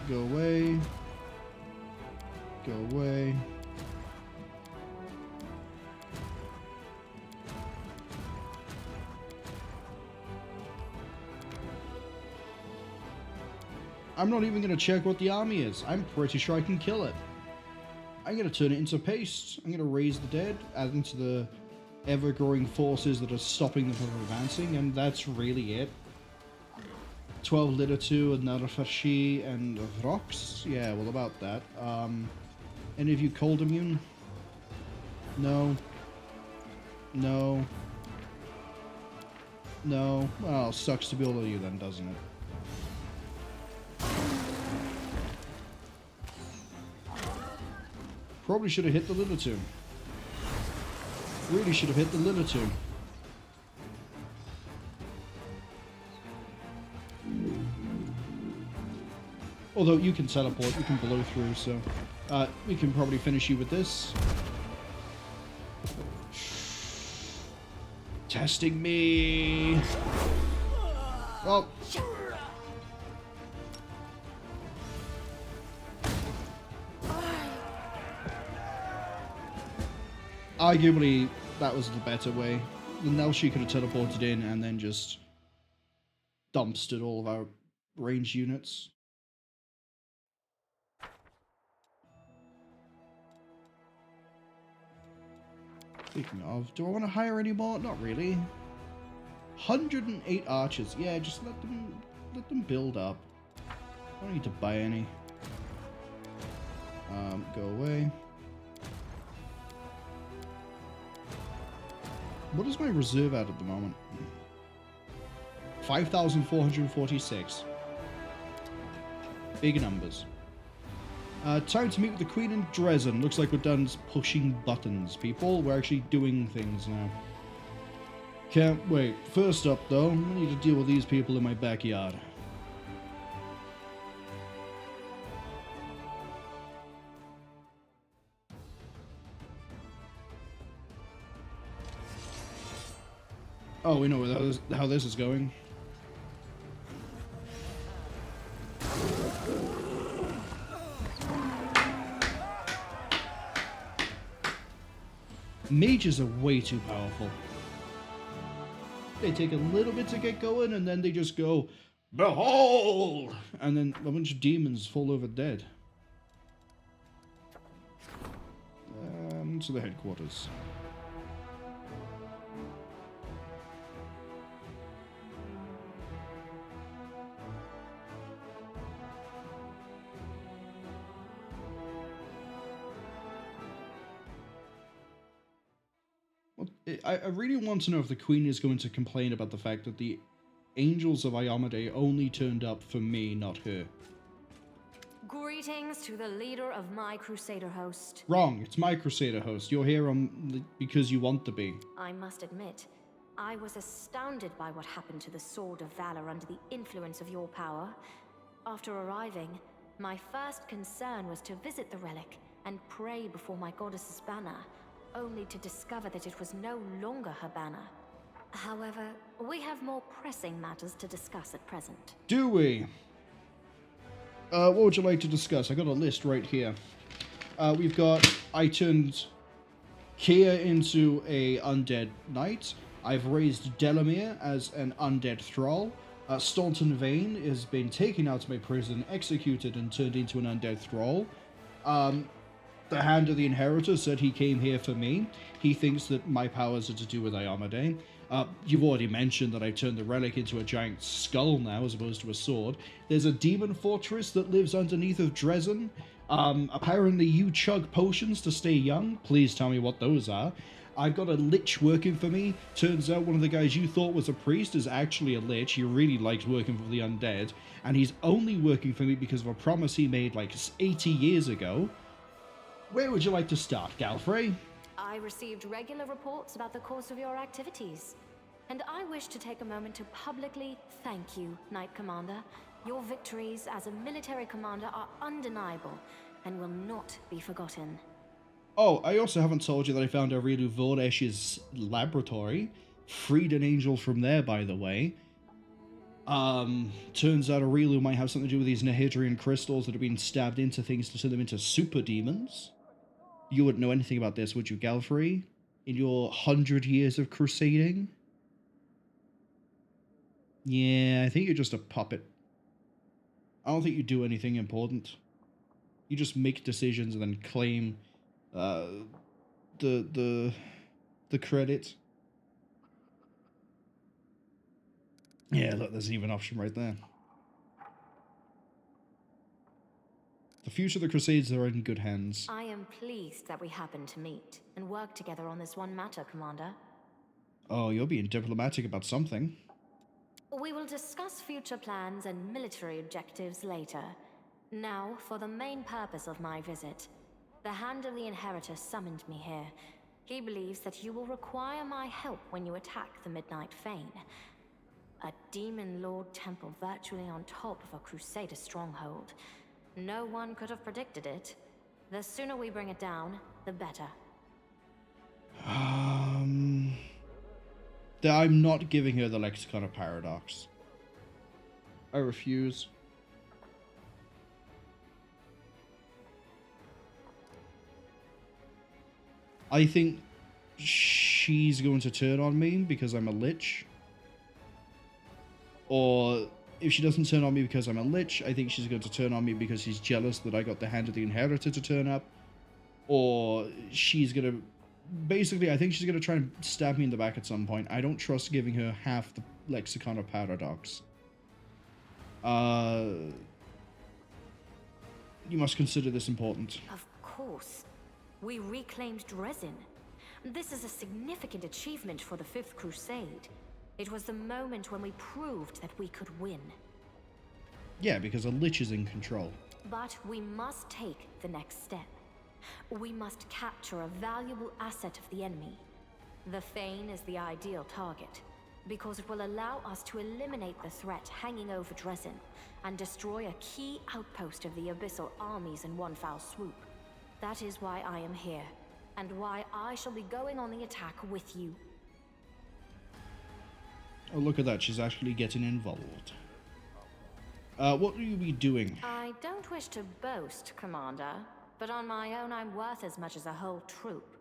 A: go away. Go away. I'm not even going to check what the army is. I'm pretty sure I can kill it. I'm going to turn it into paste. I'm going to raise the dead, add them to the ever-growing forces that are stopping them from advancing, and that's really it. 12 Litter 2, another Farshi, and Rocks. Yeah, well, about that. Any of you cold immune? No. No. No. Well, sucks to be all of you then, doesn't it? Probably should have hit the Litter 2. Really should have hit the Litter 2. Although you can teleport, you can blow through, so we can probably finish you with this. Testing me. Well. Arguably, that was the better way. And now she could have teleported in and then just dumpstered all of our range units. Speaking of, do I want to hire any more? Not really. 108 archers. Yeah, just let them build up. I don't need to buy any. Go away. What is my reserve at the moment? 5,446. Big numbers. Time to meet with the Queen in Darazzand. Looks like we're done pushing buttons, people. We're actually doing things now. Can't wait. First up, though, I need to deal with these people in my backyard. Oh, we know how this is going. Mages are way too powerful. They take a little bit to get going, and then they just go, behold! And then a bunch of demons fall over dead. To the headquarters. I really want to know if the Queen is going to complain about the fact that the Angels of Iomedae only turned up for me, not her.
E: Greetings to the leader of my Crusader host.
A: Wrong, it's my Crusader host. You're here because you want to be.
E: I must admit, I was astounded by what happened to the Sword of Valor under the influence of your power. After arriving, my first concern was to visit the relic and pray before my goddess's banner, only to discover that it was no longer her banner. However, we have more pressing matters to discuss at present.
A: Do we? What would you like to discuss? I got a list right here. We've got, I turned Kia into a undead knight. I've raised Delamere as an undead thrall. Staunton Vane has been taken out of my prison, executed, and turned into an undead thrall. The Hand of the Inheritor said he came here for me. He thinks that my powers are to do with Iomedae. You've already mentioned that I've turned the relic into a giant skull now as opposed to a sword. There's a demon fortress that lives underneath of Darazzand. Apparently you chug potions to stay young. Please tell me what those are. I've got a lich working for me. Turns out one of the guys you thought was a priest is actually a lich. He really likes working for the undead. And he's only working for me because of a promise he made like 80 years ago. Where would you like to start, Galfrey?
E: I received regular reports about the course of your activities, and I wish to take a moment to publicly thank you, Knight Commander. Your victories as a military commander are undeniable and will not be forgotten.
A: Oh, I also haven't told you that I found Aureliu Vordesh's laboratory. Freed an angel from there, by the way. Turns out Aureliu might have something to do with these Nahidrian crystals that have been stabbed into things to turn them into super demons. You wouldn't know anything about this, would you, Galfrey? In your 100 years of crusading? Yeah, I think you're just a puppet. I don't think you do anything important. You just make decisions and then claim the credit. Yeah, look, there's even an option right there. The future of the Crusades are in good hands.
E: I am pleased that we happened to meet and work together on this one matter, Commander.
A: Oh, you're being diplomatic about something.
E: We will discuss future plans and military objectives later. Now, for the main purpose of my visit. The Hand of the Inheritor summoned me here. He believes that you will require my help when you attack the Midnight Fane. A Demon Lord temple virtually on top of a Crusader stronghold. No one could have predicted it. The sooner we bring it down, the better.
A: I'm not giving her the Lexicon of Paradox. I refuse. I think she's going to turn on me because I'm a lich. Or if she doesn't turn on me because I'm a lich, I think she's going to turn on me because she's jealous that I got the Hand of the Inheritor to turn up. Or she's going to... Basically, I think she's going to try and stab me in the back at some point. I don't trust giving her half the Lexicon of Paradox. You must consider this important.
E: Of course. We reclaimed Darazzand. This is a significant achievement for the Fifth Crusade. It was the moment when we proved that we could win.
A: Yeah, because a lich is in control.
E: But we must take the next step. We must capture a valuable asset of the enemy. The Fane is the ideal target, because it will allow us to eliminate the threat hanging over Darazzand and destroy a key outpost of the Abyssal armies in one foul swoop. That is why I am here, and why I shall be going on the attack with you.
A: Oh, look at that. She's actually getting involved. What will you be doing?
E: I don't wish to boast, Commander, but on my own I'm worth as much as a whole troop.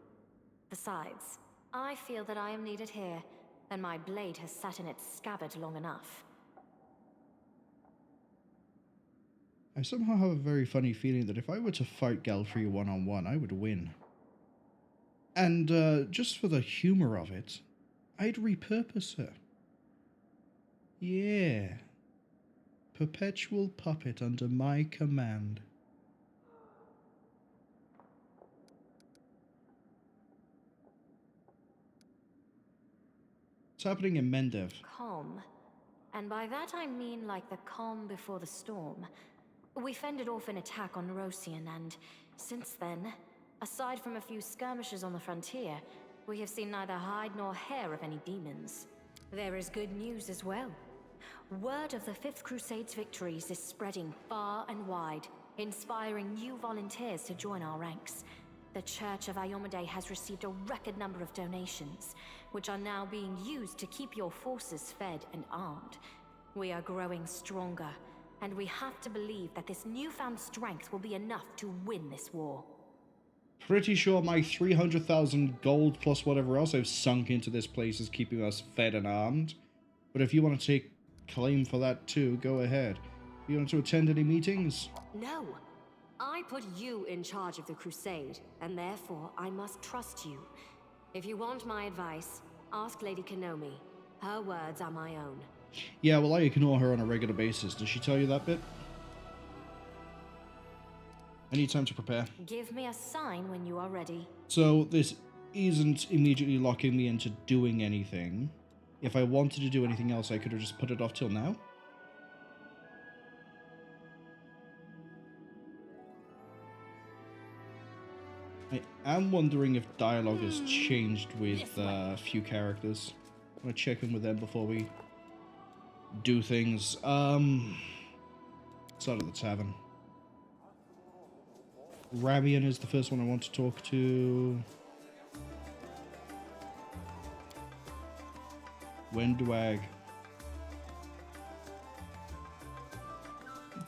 E: Besides, I feel that I am needed here, and my blade has sat in its scabbard long enough.
A: I somehow have a very funny feeling that if I were to fight Galfrey one-on-one, I would win. And just for the humor of it, I'd repurpose her. Yeah. Perpetual puppet under my command. What's happening in Mendev?
E: Calm. And by that I mean like the calm before the storm. We fended off an attack on Rosian, and since then, aside from a few skirmishes on the frontier, we have seen neither hide nor hair of any demons. There is good news as well. Word of the Fifth Crusade's victories is spreading far and wide, inspiring new volunteers to join our ranks. The Church of Iomedae has received a record number of donations, which are now being used to keep your forces fed and armed. We are growing stronger, and we have to believe that this newfound strength will be enough to win this war.
A: Pretty sure my 300,000 gold plus whatever else I've sunk into this place is keeping us fed and armed. But if you want to take claim for that too, go ahead. You want to attend any meetings?
E: No. I put you in charge of the crusade, and therefore I must trust you. If you want my advice, ask Lady Kenomi. Her words are my own.
A: Yeah, well, I ignore her on a regular basis. Does she tell you that bit? I need time to prepare.
E: Give me a sign when you are ready.
A: So, this isn't immediately locking me into doing anything. If I wanted to do anything else, I could have just put it off till now. I am wondering if dialogue has changed with a few characters. I'm gonna check in with them before we do things. Start at the tavern. Rabian is the first one I want to talk to. Wenduag.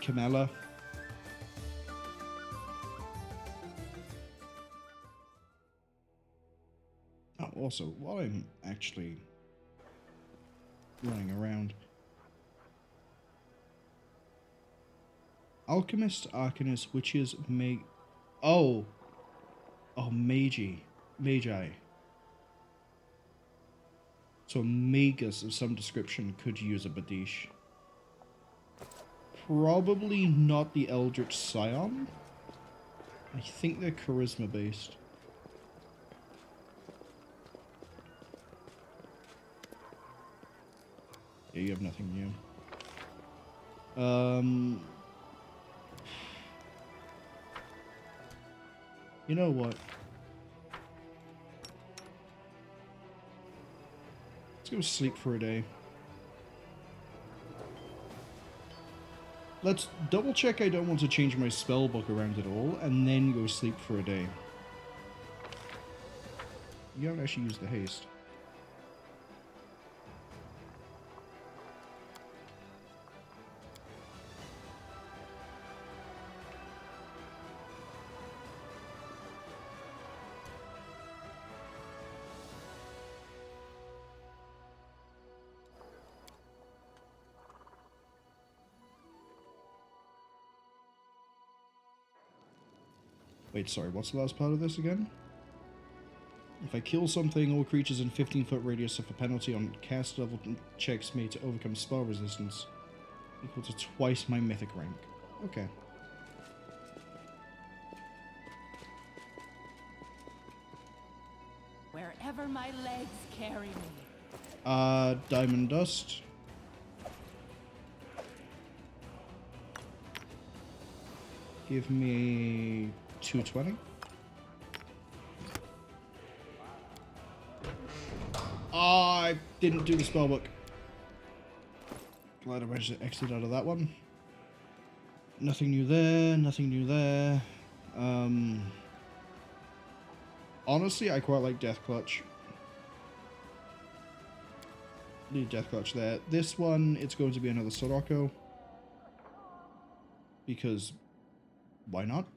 A: Camilla. Oh, also, while I'm actually running around, Alchemist, Arcanist, Witches, Oh, Magi. So a Magus of some description could use a Badish. Probably not the Eldritch Scion. I think they're charisma based. Yeah, you have nothing new. You know what? Let's go sleep for a day. Let's double check I don't want to change my spell book around at all, and then go sleep for a day. You haven't actually used the haste. Wait, sorry, what's the last part of this again? If I kill something, all creatures in 15-foot radius suffer penalty on cast level checks made to overcome spell resistance, equal to twice my mythic rank. Okay.
B: Wherever my legs carry me.
A: Diamond Dust. Give me 220. I didn't do the spellbook. Glad I managed to exit out of that one. Nothing new there, nothing new there. Honestly, I quite like Death Clutch. Need Death Clutch there. This one, it's going to be another Sirocco. Because, why not?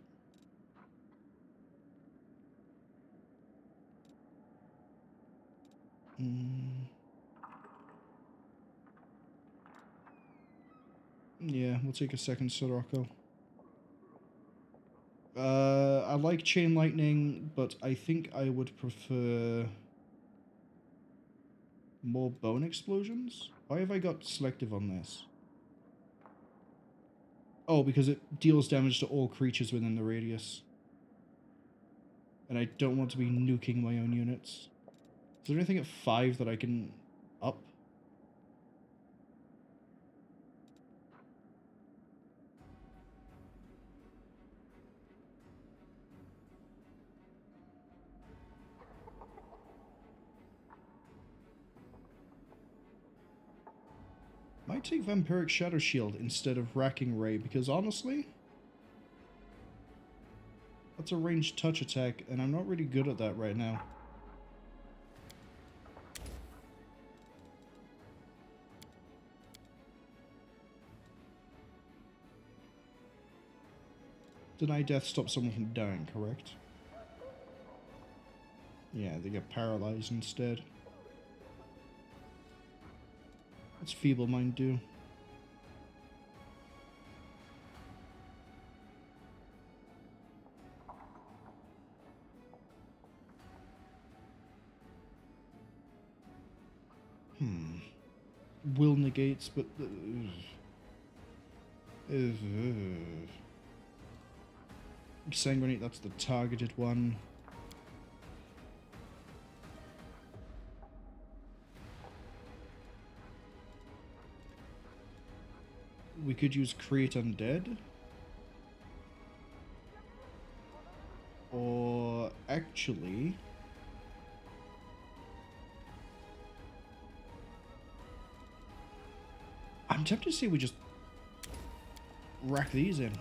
A: Yeah, we'll take a second Sirocco. I like Chain Lightning, but I think I would prefer more Bone Explosions. Why have I got selective on this? Oh, because it deals damage to all creatures within the radius. And I don't want to be nuking my own units. Is there anything at 5 that I can up? Might take Vampiric Shadow Shield instead of Racking Ray, because honestly, that's a ranged touch attack, and I'm not really good at that right now. Deny death stops someone from dying, correct? Yeah, they get paralyzed instead. What's Feeble Mind do? Will negates, but... Sanguinate, that's the targeted one. We could use Create Undead. Or actually... I'm tempted to say we just rack these in.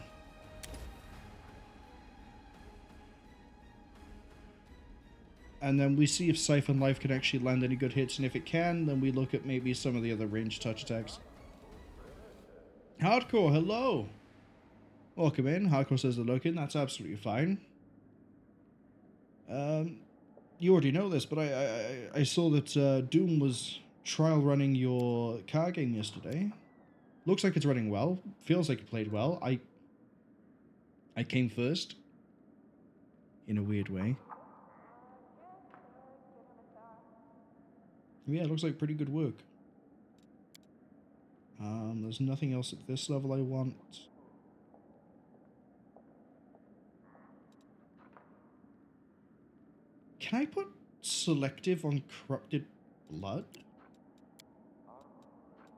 A: And then we see if Siphon Life can actually land any good hits, and if it can, then we look at maybe some of the other ranged touch attacks. Hardcore, hello! Welcome in. Hardcore says they're looking. That's absolutely fine. You already know this, but I saw that Doom was trial running your car game yesterday. Looks like it's running well. Feels like it played well. I came first. In a weird way. Yeah, it looks like pretty good work. There's nothing else at this level I want. Can I put selective on corrupted blood?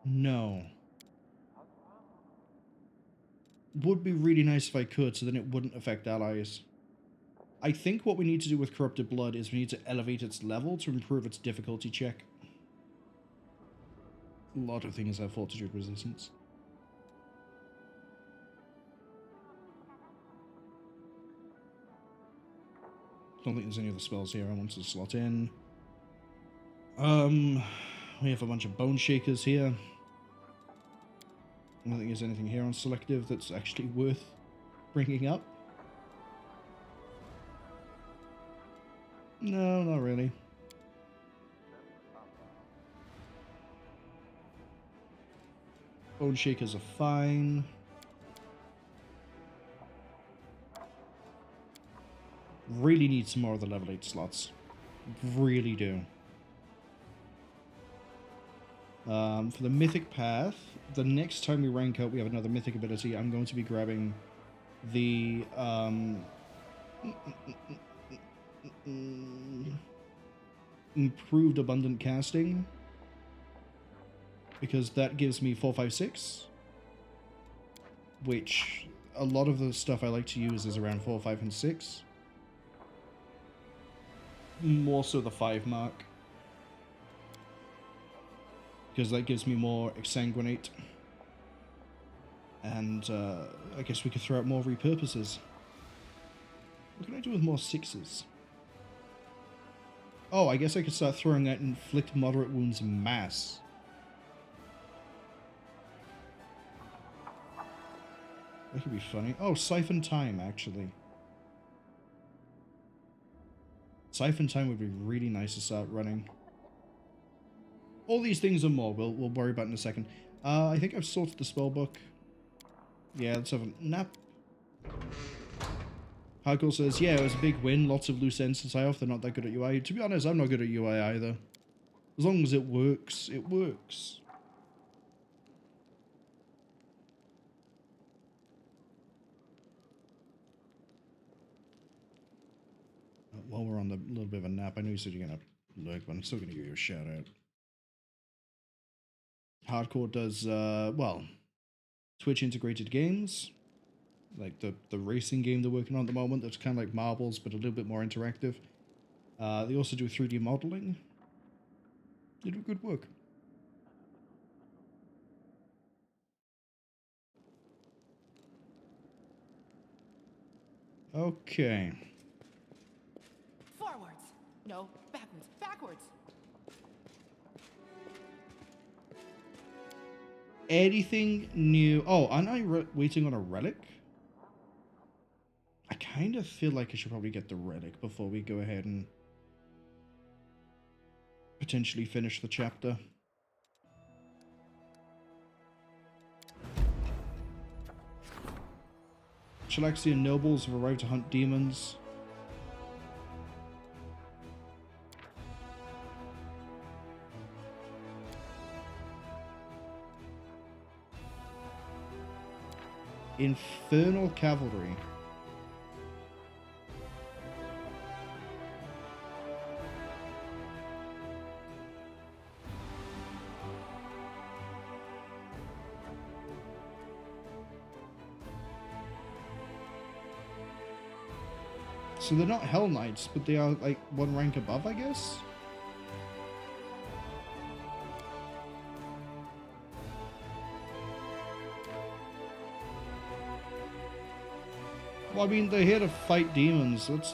A: No. Would be really nice if I could, so then it wouldn't affect allies. I think what we need to do with corrupted blood is we need to elevate its level to improve its difficulty check. A lot of things have fortitude resistance. Don't think there's any other spells here I want to slot in. We have a bunch of bone shakers here. I don't think there's anything here on selective that's actually worth bringing up. No, not really. Bone shakers are fine. Really need some more of the level 8 slots. Really do. For the mythic path, the next time we rank up, we have another mythic ability. I'm going to be grabbing the improved abundant casting, because that gives me 4, 5, 6, which a lot of the stuff I like to use is around 4, 5, and 6. More so the 5 mark, because that gives me more exsanguinate, and I guess we could throw out more repurposes. What can I do with more 6s? Oh, I guess I could start throwing out inflict moderate wounds en masse. That could be funny. Oh, Siphon Time, actually. Siphon Time would be really nice to start running. All these things and more we'll worry about in a second. I think I've sorted the spell book. Yeah, let's have a nap. Hardcore says, yeah, it was a big win. Lots of loose ends to tie off. They're not that good at UI. To be honest, I'm not good at UI either. As long as it works, it works. While we're on the little bit of a nap, I know you said you're going to lurk, but I'm still going to give you a shout out. Hardcore does, well, Twitch integrated games, like the racing game they're working on at the moment. That's kind of like Marbles, but a little bit more interactive. They also do 3D modeling. They do good work. Okay.
B: Forwards. No, backwards. Backwards.
A: Anything new? Oh, aren't I waiting on a relic? I kind of feel like I should probably get the relic before we go ahead and potentially finish the chapter. Chilaxian nobles have arrived to hunt demons. Infernal Cavalry. So they're not Hell Knights, but they are like one rank above, I guess? Well, I mean, they're here to fight demons. Let's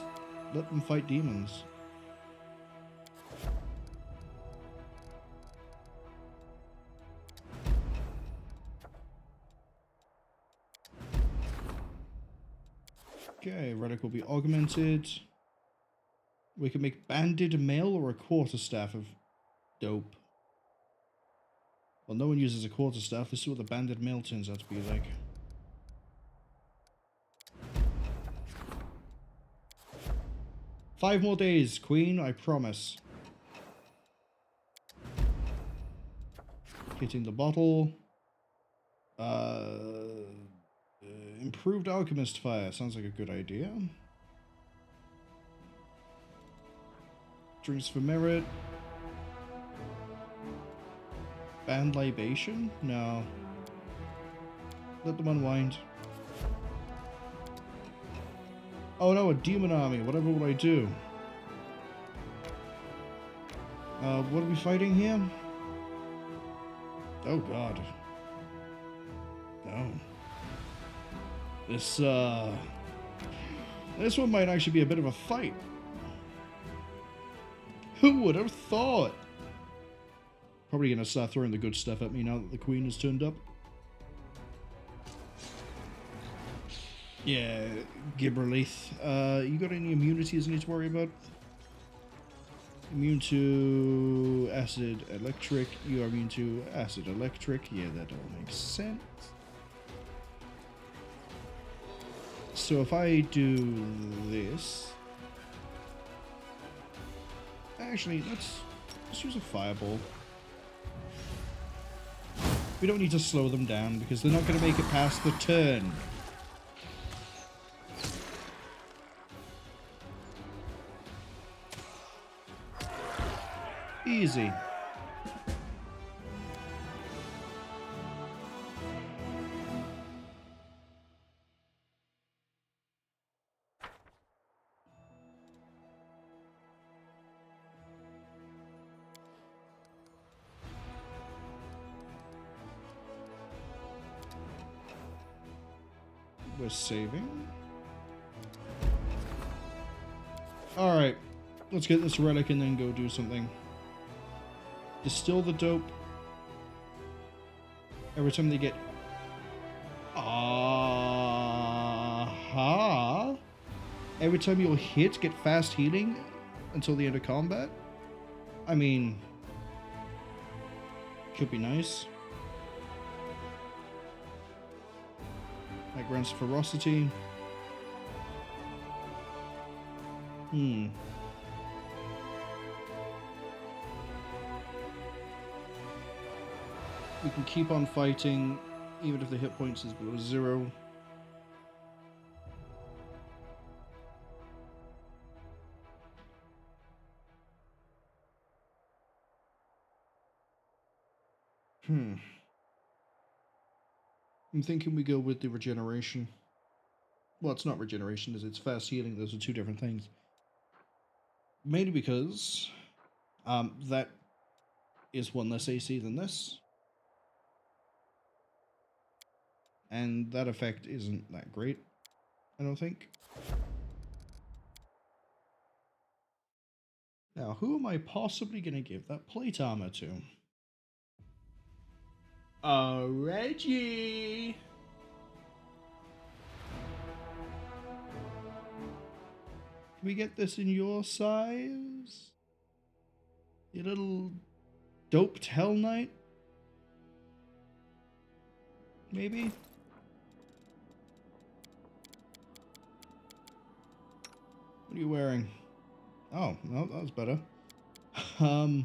A: let them fight demons. Okay, relic will be augmented. We can make banded mail or a quarterstaff of dope. Well, no one uses a quarterstaff. This is what the banded mail turns out to be like. Five more days, Queen, I promise. Hitting the bottle. Improved alchemist fire. Sounds like a good idea. Drinks for merit. Banned libation? No. Let them unwind. Oh no, a demon army. Whatever would I do? What are we fighting here? Oh god. No. This one might actually be a bit of a fight. Who would have thought? Probably gonna start throwing the good stuff at me now that the queen has turned up. Yeah, Gibberleith. You got any immunities I need to worry about? Immune to acid electric. You are immune to acid electric. Yeah, that all makes sense. So if I do this... Actually, let's use a fireball. We don't need to slow them down because they're not going to make it past the turn. Easy. We're saving. Alright. Let's get this relic and then go do something. Distill the dope. Every time they get... Aha! Every time you'll hit, get fast healing until the end of combat? I mean... Could be nice. That grants ferocity. We can keep on fighting even if the hit points is below 0. I'm thinking we go with the regeneration. Well, it's not regeneration, it's fast healing. Those are two different things. Mainly because that is one less AC than this. And that effect isn't that great, I don't think. Now, who am I possibly going to give that plate armor to? Reggie! Can we get this in your size? You little doped Hell Knight? Maybe? What are you wearing? Oh, no, that was better. Yeah,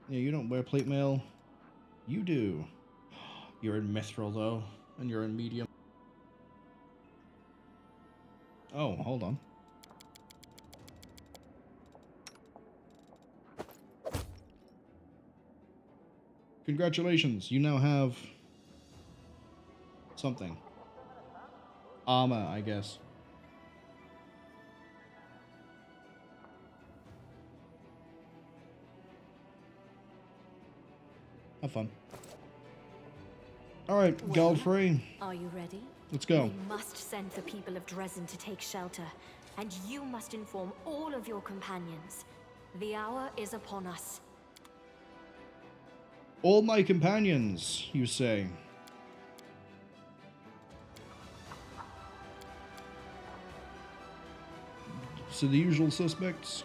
A: you don't wear plate mail. You do. You're in Mithril, though, and you're in medium. Oh, hold on. Congratulations, you now have something. Armor, I guess. Have fun. Alright, Galfrey.
E: Are you ready?
A: Let's go.
E: We must send the people of Darazzand to take shelter, and you must inform all of your companions. The hour is upon us.
A: All my companions, you say? So the usual suspects?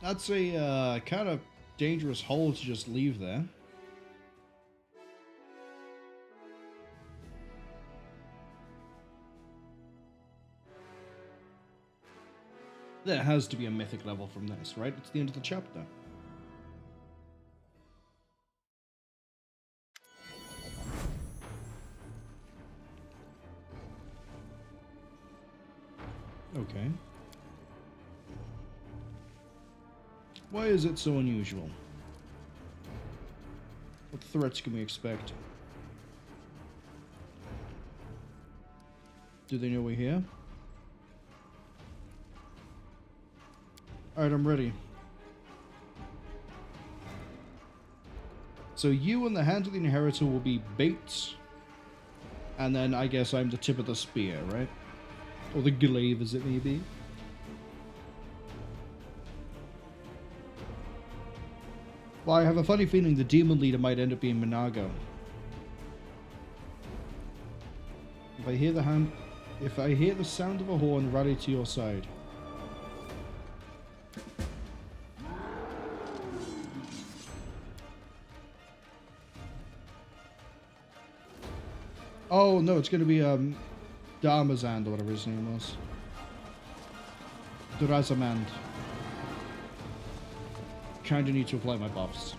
A: That's a kind of dangerous hole to just leave there. There has to be a mythic level from this, right? It's the end of the chapter. Okay. Why is it so unusual? What threats can we expect? Do they know we're here? Alright, I'm ready. So you and the Hand of the Inheritor will be bait. And then I guess I'm the tip of the spear, right? Or the glaive as it may be. Well, I have a funny feeling the demon leader might end up being Minagho. If I hear the sound of a horn, rally to your side. Oh no, it's gonna be Darazzand or whatever his name was. Darazzand. Kinda need to apply my buffs.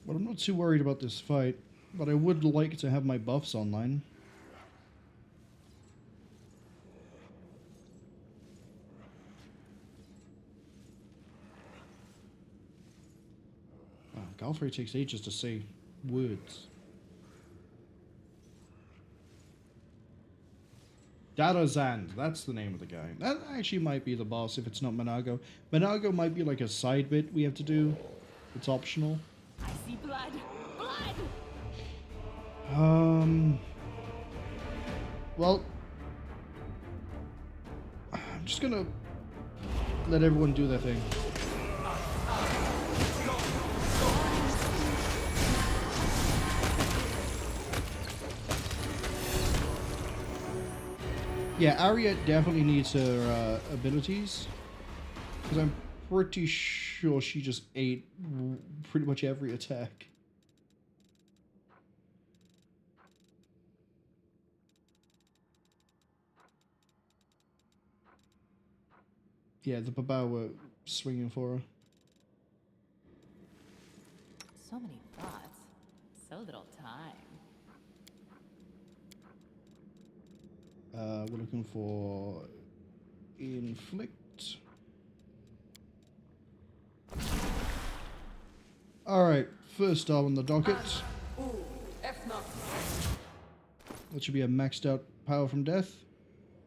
A: But I'm not too worried about this fight, but I would like to have my buffs online. Wow, Galfrey takes ages to say words. Darazzand, that's the name of the guy. That actually might be the boss if it's not Minagho. Minagho might be like a side bit we have to do. It's optional.
B: I see blood! Blood!
A: Well, I'm just gonna let everyone do their thing. Yeah, Ariette definitely needs her abilities, because I'm pretty sure she just ate pretty much every attack. Yeah, the Babao were swinging for her.
B: So many thoughts. So little time.
A: We're looking for inflict. Alright, first star on the docket. That should be a maxed out power from death.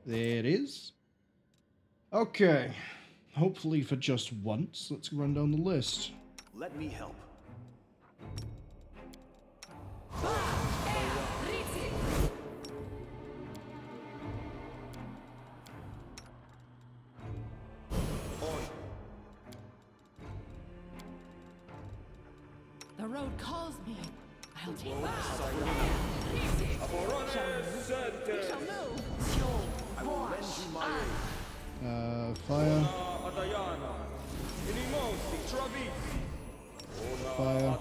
A: There it is. Okay, hopefully for just once, let's run down the list.
F: Let me help.
B: The road calls me. I'll take
A: Fire. Fire.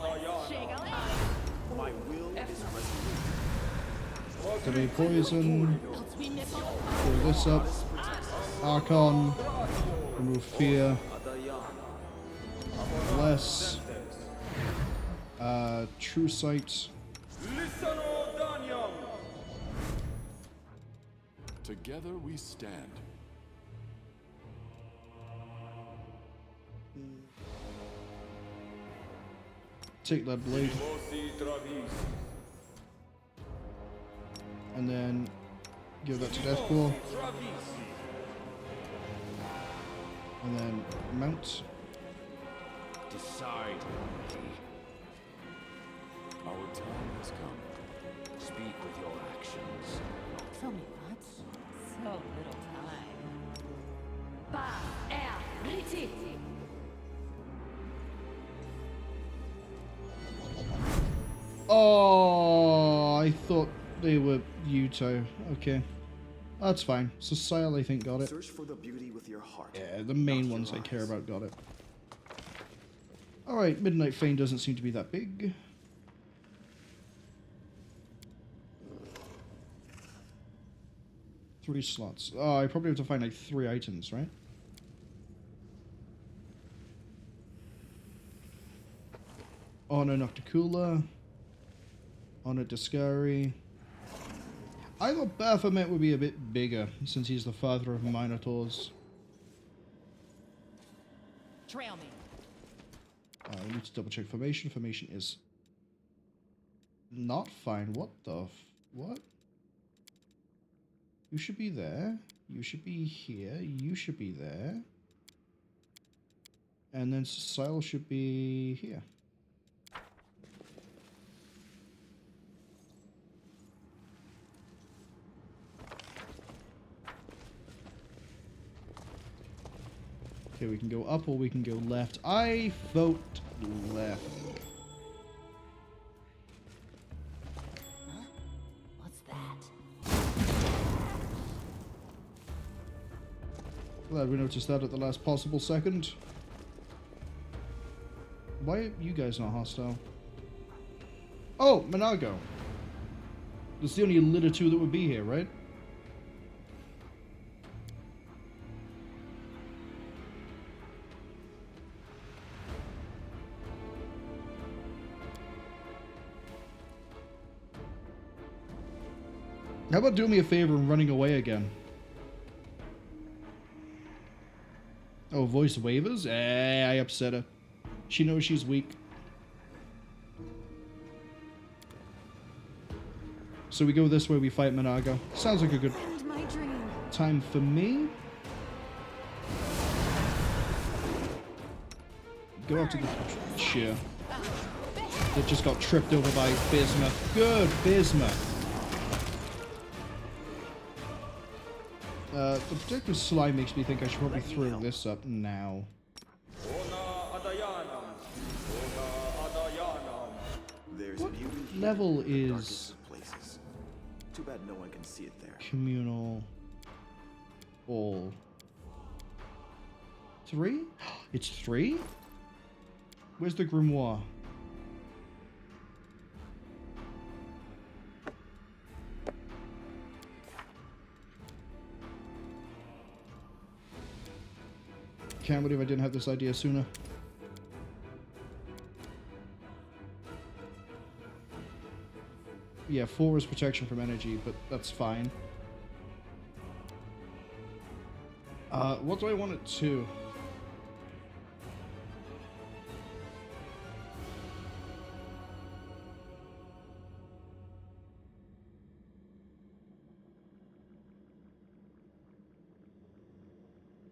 A: Activate poison. Pull this up. Archon. Remove fear. Bless. True sight.
F: Together we stand.
A: Take that blade. And then give that to Deathclaw. And then mount.
F: Decide. Our time has come. Speak with your actions.
B: so many thoughts. So little time.
A: Oh, I thought they were Yuto. Okay. That's fine. Society, I think, got it.
G: Search for the beauty with your heart.
A: Yeah, the main ones I care about got it. Alright, Midnight Fane doesn't seem to be that big. Three slots. Oh, I probably have to find like 3 items, right? Honor Nocticula. Honor Discari. I thought Baphomet would be a bit bigger, since he's the father of Minotaurs.
B: Trail me.
A: We need to double check formation. Formation is not fine. What the what? You should be there. You should be here. You should be there. And then Cecile should be here. Okay, we can go up or we can go left. I vote left.
D: Huh? What's that?
A: Glad we noticed that at the last possible second. Why are you guys not hostile? Oh, Minagho. That's the only litter 2 that would be here, right? How about doing me a favor and running away again? Oh, voice waivers? I upset her. She knows she's weak. So we go this way, we fight Minagho. Sounds like a good time for me. Go out to the sheer. That just got tripped over by Bismuth. Good, Bismuth. The protective slime makes me think I should probably throw this up now. What level is
G: places. Too bad no one can see it there.
A: communal all? 3? It's 3? Where's the grimoire? Can't believe I didn't have this idea sooner. Yeah, 4 is protection from energy, but that's fine. What do I want it to?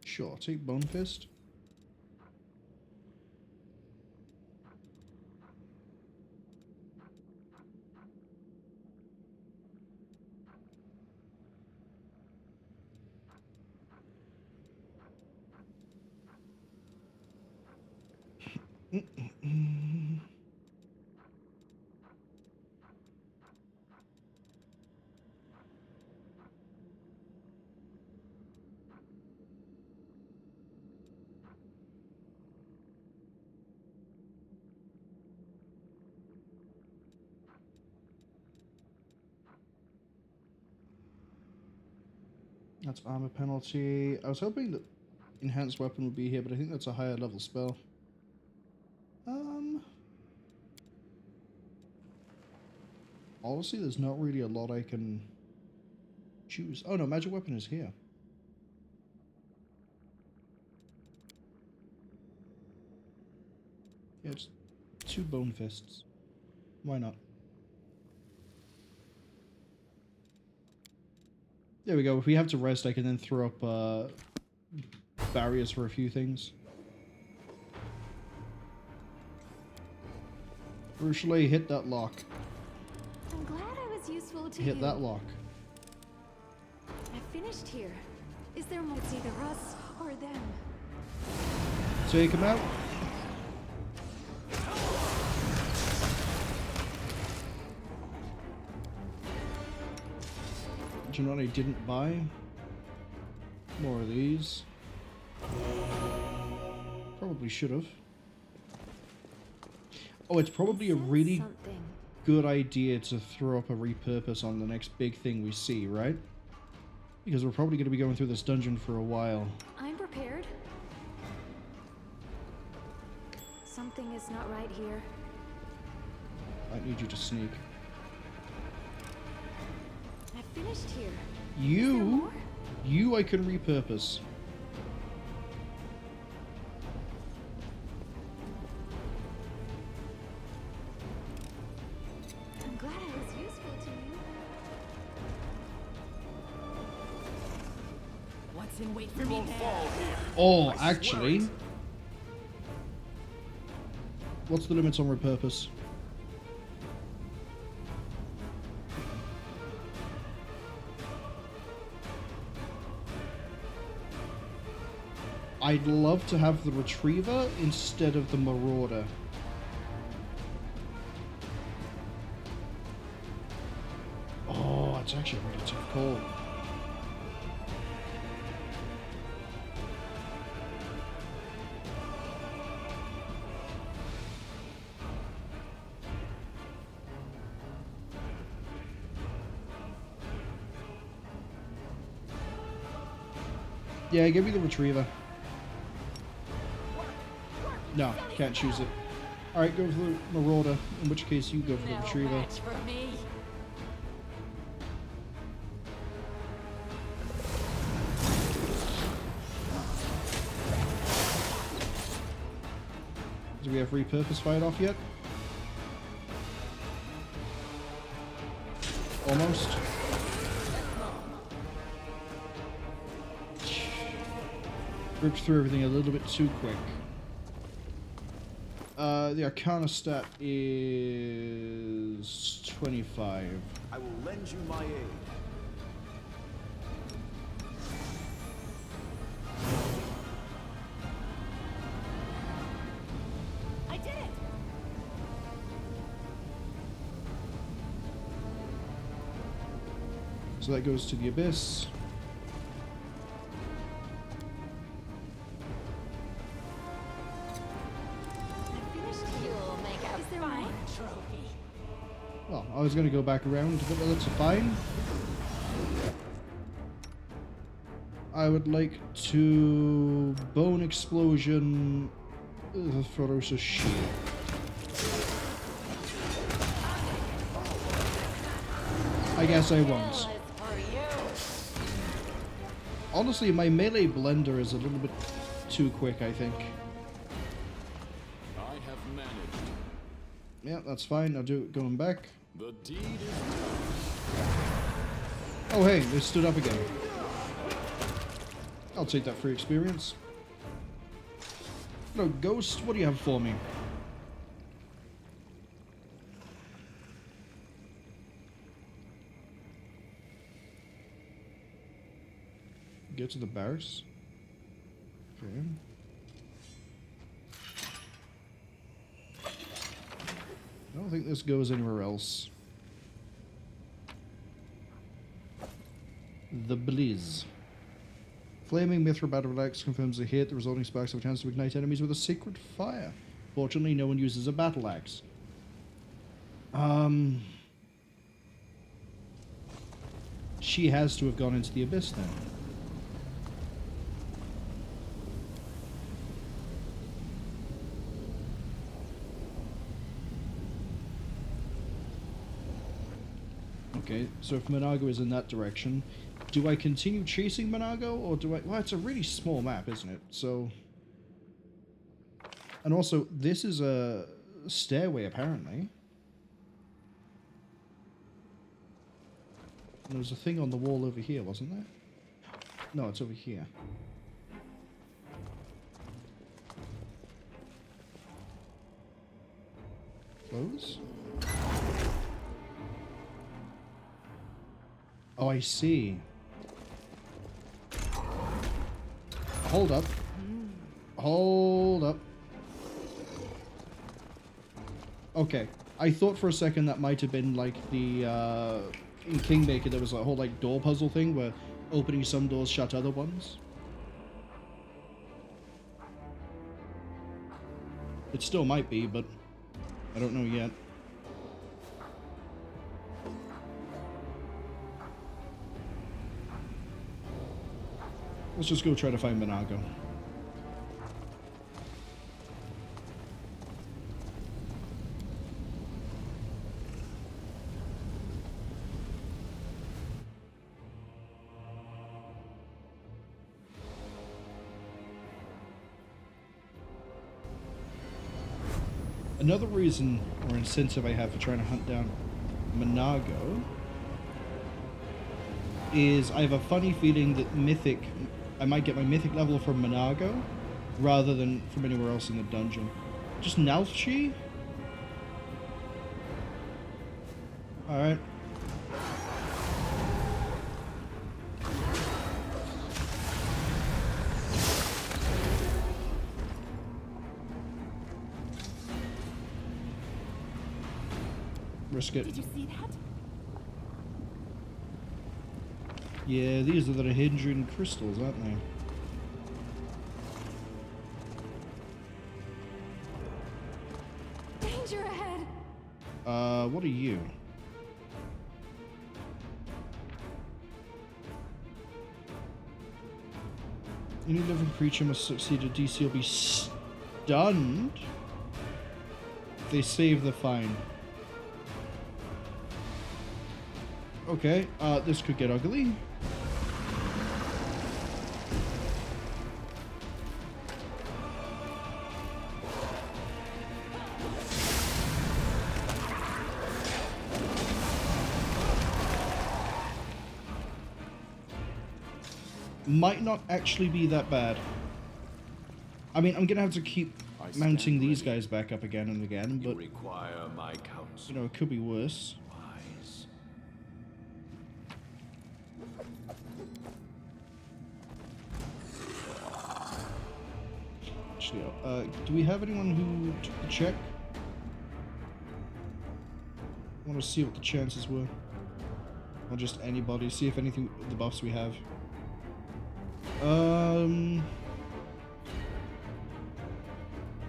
A: Sure, take Bone Fist. That's armor penalty. I was hoping that enhanced weapon would be here, but I think that's a higher level spell. Honestly, there's not really a lot I can choose. Oh no, magic weapon is here. Yeah, it's 2 bone fists. Why not? There we go. If we have to rest, I can then throw up barriers for a few things. Crucially, hit that lock.
H: I'm glad I was useful to you.
A: Hit that lock.
H: I finished here. Is there more? It's either us or them.
A: Take him out. Do you know what I didn't buy? More of these. Probably should have. Oh, it's probably a really good idea to throw up a repurpose on the next big thing we see, right? Because we're probably going to be going through this dungeon for a while.
H: I'm prepared. Something is not right here.
A: I need you to sneak.
H: I finished here.
A: You I can repurpose.
H: I'm glad I was useful to you.
B: What's in wait for me there?
A: Oh, actually. What's the limits on repurpose? I'd love to have the Retriever instead of the Marauder. Oh, it's actually a really tough call. Yeah, give me the Retriever. No, can't choose it. Alright, go for the Marauder, in which case you go for the Retriever.
B: Match for me.
A: Do we have repurpose fired off yet? Almost. Ripped through everything a little bit too quick. The Arcana stat is 25.
G: I will lend you my aid.
B: I did it.
A: So that goes to the Abyss. Well, I was going to go back around, but that's fine. I would like to Bone Explosion the Ferocious Shield. I guess I won't. Honestly, my melee blender is a little bit too quick, I think.
F: I have managed.
A: Yeah, that's fine. I'll do it going back.
F: The deed is done.
A: Oh hey, they stood up again. I'll take that free experience. Hello, Ghost. What do you have for me? Get to the barracks. Okay. I don't think this goes anywhere else. The Blizz. Flaming Mithra Battle Axe confirms a hit. The resulting sparks have a chance to ignite enemies with a sacred fire. Fortunately, no one uses a battle axe. She has to have gone into the Abyss then. Okay, so if Minagho is in that direction, do I continue chasing Minagho, or do I... Well, it's a really small map, isn't it? So... And also, this is a stairway, apparently. There was a thing on the wall over here, wasn't there? No, it's over here. Close? Oh, I see. Hold up. Hold up. Okay. I thought for a second that might have been like the, in Kingmaker there was a whole like door puzzle thing where opening some doors shut other ones. It still might be, but I don't know yet. Let's just go try to find Minagho. Another reason or incentive I have for trying to hunt down Minagho is I have a funny feeling that I might get my mythic level from Minagho rather than from anywhere else in the dungeon. Just Nalfchi? Alright. Risk it.
B: Did you see that?
A: Yeah, these are the hidden crystals, aren't they?
H: Danger ahead!
A: What are you? Any living creature must succeed a DC or be stunned if they save the Fane. Okay, this could get ugly. Might not actually be that bad. I mean, I'm gonna have to keep mounting these guys back up again and again, but
F: require my counsel.
A: you know, it could be worse.
F: Wise.
A: Actually, do we have anyone who took the check? I want to see what the chances were. Or just anybody, see if anything, the buffs we have.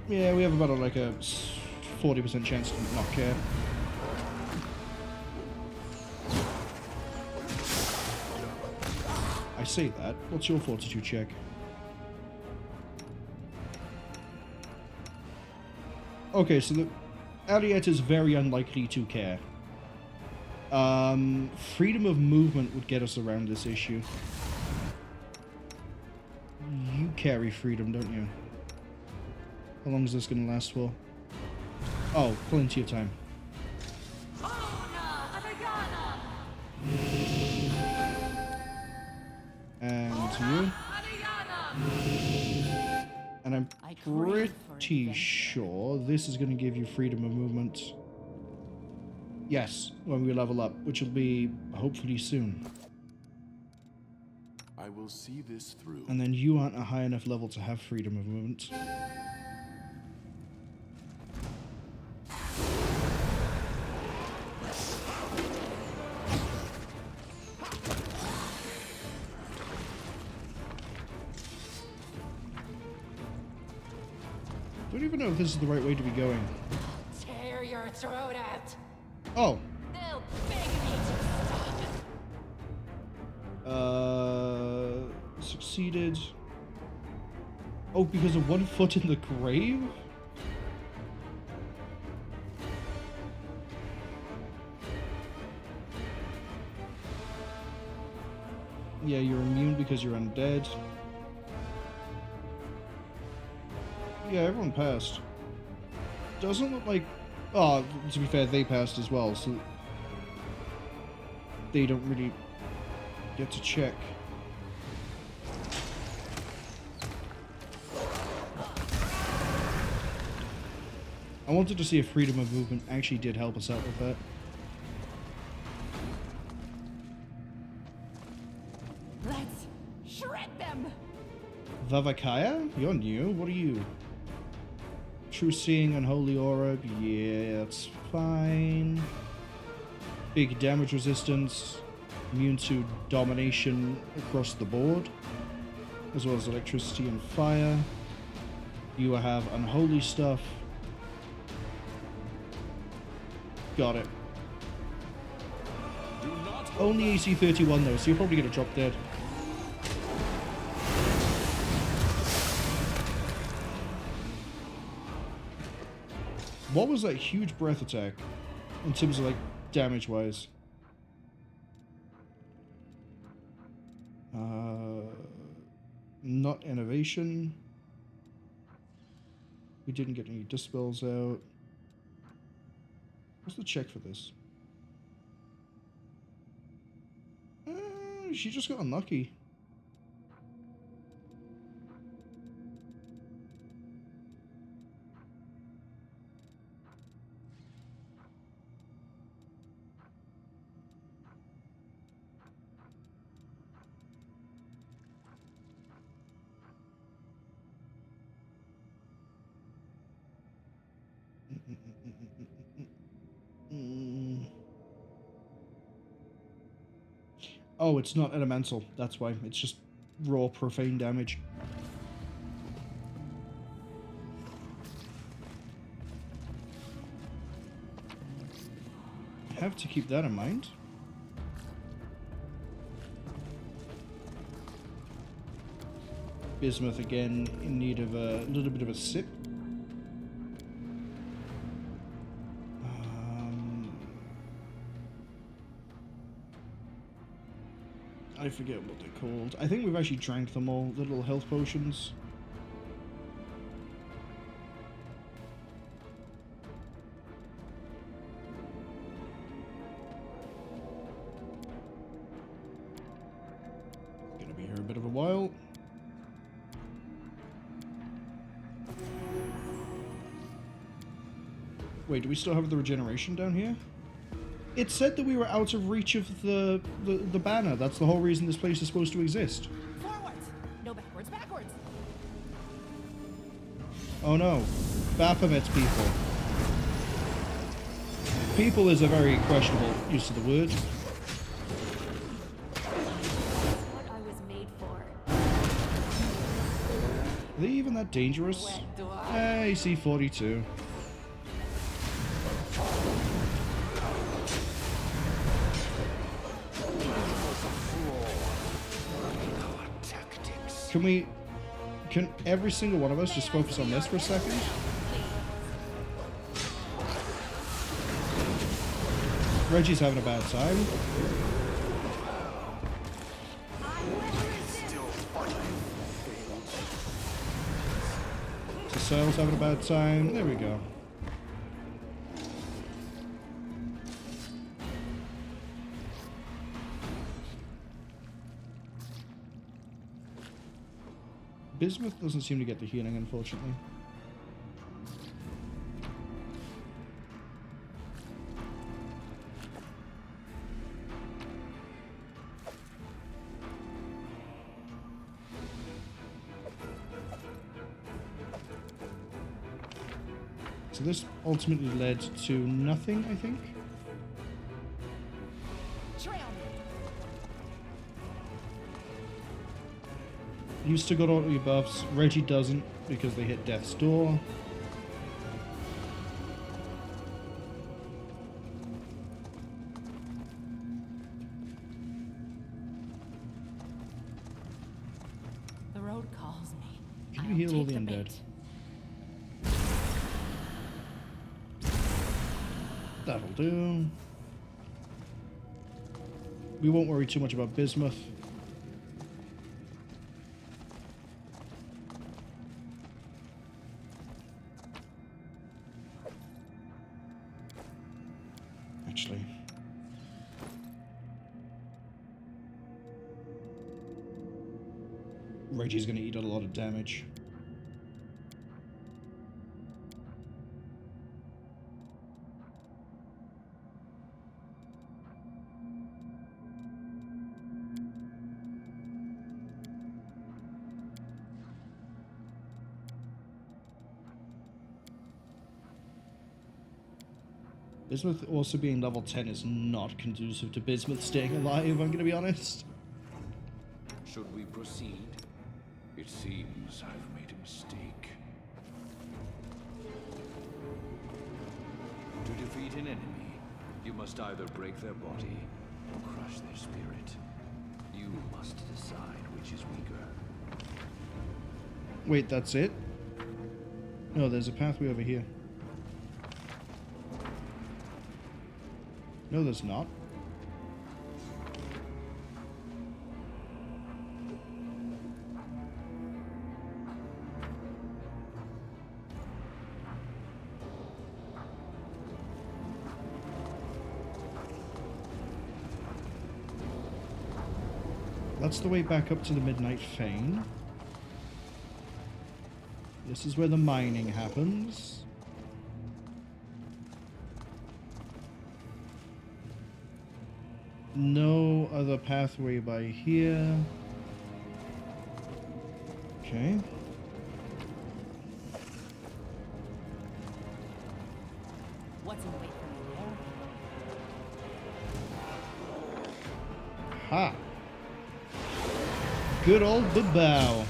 A: Yeah, we have about like a 40% chance to not care. I say that. What's your fortitude check? Okay, so the Ariette is very unlikely to care. Freedom of movement would get us around this issue. You carry freedom, don't you? How long is this going to last for? Oh, plenty of time. And you. And I'm pretty sure this is going to give you freedom of movement. Yes, when we level up, which will be hopefully soon.
G: I will see this through.
A: And then you aren't a high enough level to have freedom of movement. I don't even know if this is the right way to be going.
D: Tear your throat out.
A: Oh.
D: They'll beg me to stop.
A: Succeeded. Oh, because of 1 foot in the grave? Yeah, you're immune because you're undead. Yeah, everyone passed. Doesn't look like... Oh, to be fair, they passed as well, so... They don't really get to check. I wanted to see if freedom of movement actually did help us out with that.
B: Let's shred them!
A: Vavakaya? You're new. What are you? True Seeing, Unholy Aura. Yeah, that's fine. Big damage resistance. Immune to domination across the board. As well as electricity and fire. You have unholy stuff. Got it. Only AC 31 though, so you're probably going to drop dead. What was that huge breath attack in terms of like damage wise? Not innovation. We didn't get any dispels out. What's the check for this? She just got unlucky. Oh, it's not elemental. That's why. It's just raw profane damage. Have to keep that in mind. Bismuth again in need of a little bit of a sip. I forget what they're called. I think we've actually drank them all, the little health potions. Gonna be here a bit of a while. Wait, do we still have the regeneration down here? It said that we were out of reach of the banner. That's the whole reason this place is supposed to exist.
B: Forwards! No backwards, backwards!
A: Oh no. Baphomet's people. People is a very questionable use of the word.
E: What I was made for.
A: Are they even that dangerous? AC 42. Can every single one of us just focus on this for a second? Reggie's having a bad time. So Sail's having a bad time. There we go. Bismuth doesn't seem to get the healing, unfortunately. So this ultimately led to nothing, I think. You still got all your buffs. Reggie doesn't because they hit Death's Door.
B: The road calls me.
A: Can you heal all the undead? That'll do. We won't worry too much about Bismuth. actually. Reggie's gonna eat a lot of damage. Bismuth also being level 10 is not conducive to Bismuth staying alive, I'm gonna be honest.
F: Should we proceed? It seems I've made a mistake. To defeat an enemy, you must either break their body or crush their spirit. You must decide which is weaker.
A: Wait, that's it? No, there's a pathway over here. No, there's not. That's the way back up to the Midnight Fane. This is where the mining happens. No other pathway by here. Okay.
B: What's in wait for me there?
A: Ha! Good old Babao.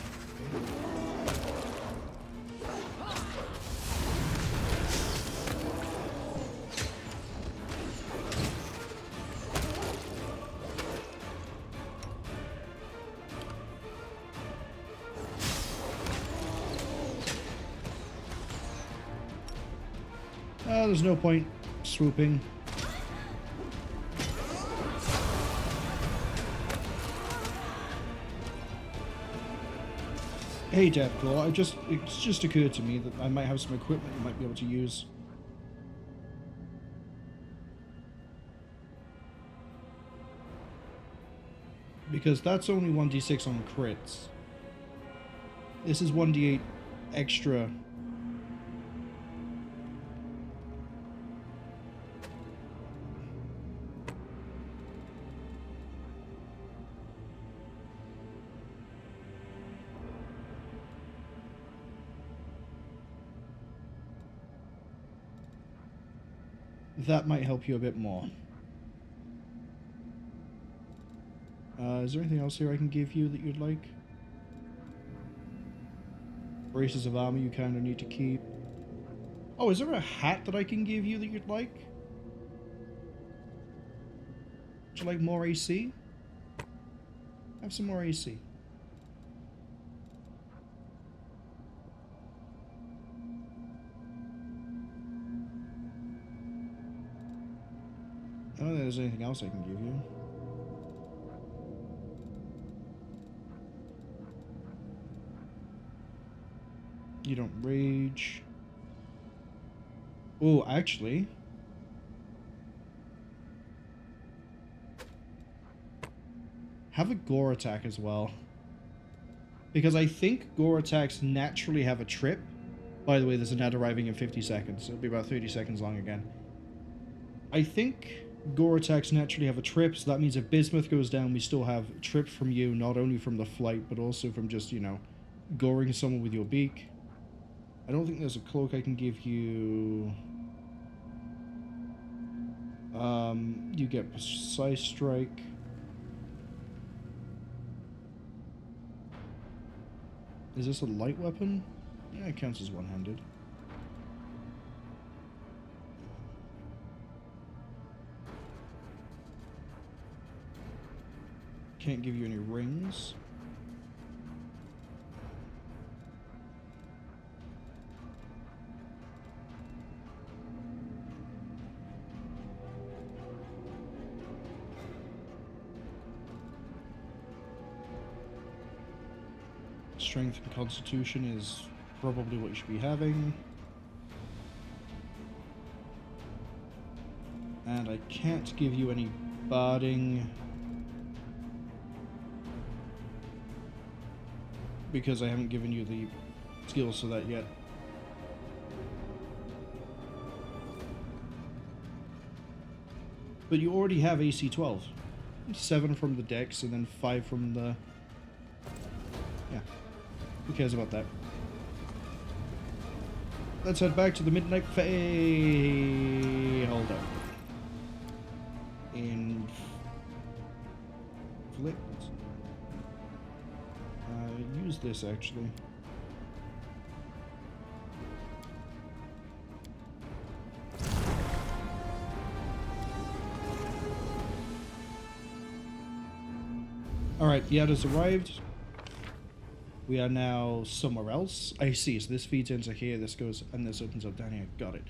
A: There's no point swooping. Hey Deathclaw, it's just occurred to me that I might have some equipment you might be able to use. Because that's only 1d6 on crits. This is 1d8 extra. That might help you a bit more. Is there anything else here I can give you that you'd like? Braces of armor you kind of need to keep. Oh, is there a hat that I can give you that you'd like? Would you like more AC? Have some more AC. I don't think there's anything else I can give you. You don't rage. Oh, actually. Have a gore attack as well. Because I think gore attacks naturally have a trip. By the way, there's an ad arriving in 50 seconds. It'll be about 30 seconds long again. I think gore attacks naturally have a trip, so that means if Bismuth goes down, we still have trip from you, not only from the flight, but also from just, you know, goring someone with your beak. I don't think there's a cloak I can give you. You get Precise Strike. Is this a light weapon? Yeah, it counts as one-handed. Can't give you any rings. Strength and Constitution is probably what you should be having. And I can't give you any barding because I haven't given you the skills for that yet. But you already have AC 12. 7 from the dex and then 5 from the... Yeah. Who cares about that? Let's head back to the Midnight Hold up. Inflict. Use this actually. Alright, the adder's arrived. We are now somewhere else. I see, so this feeds into here, this goes, and this opens up down here. Got it.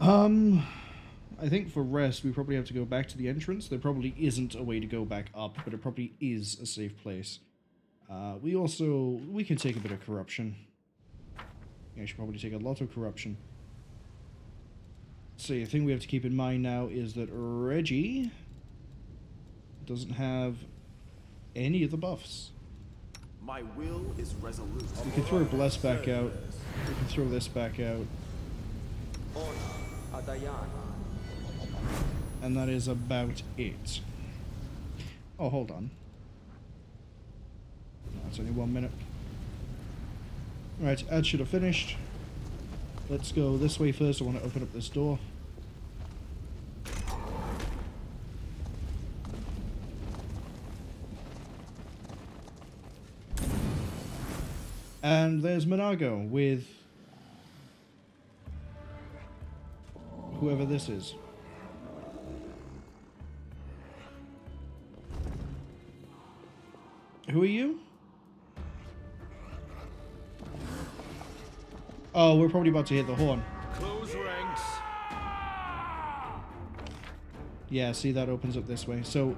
A: I think for rest, we probably have to go back to the entrance. There probably isn't a way to go back up, but it probably is a safe place. We can take a bit of corruption. Yeah, I should probably take a lot of corruption. So the thing we have to keep in mind now is that Reggie doesn't have any of the buffs.
G: My will is resolute.
A: We can throw Bless back out. We can throw this back out. And that is about it. Oh, hold on. That's only 1 minute. Right, ad should have finished. Let's go this way first. I want to open up this door. And there's Minagho with whoever this is. Who are you? Oh, we're probably about to hit the horn.
F: Close ranks.
A: Yeah, see, that opens up this way. So,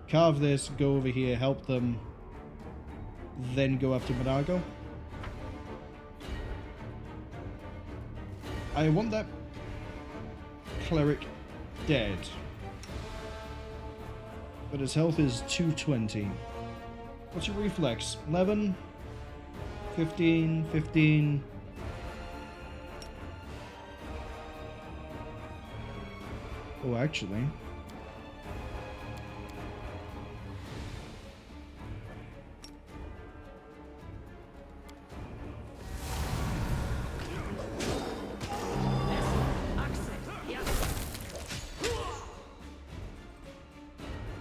A: carve this, go over here, help them, then go after Minagho. I want that cleric dead. But his health is 220. What's your reflex? 11? 15? 15? Oh, actually.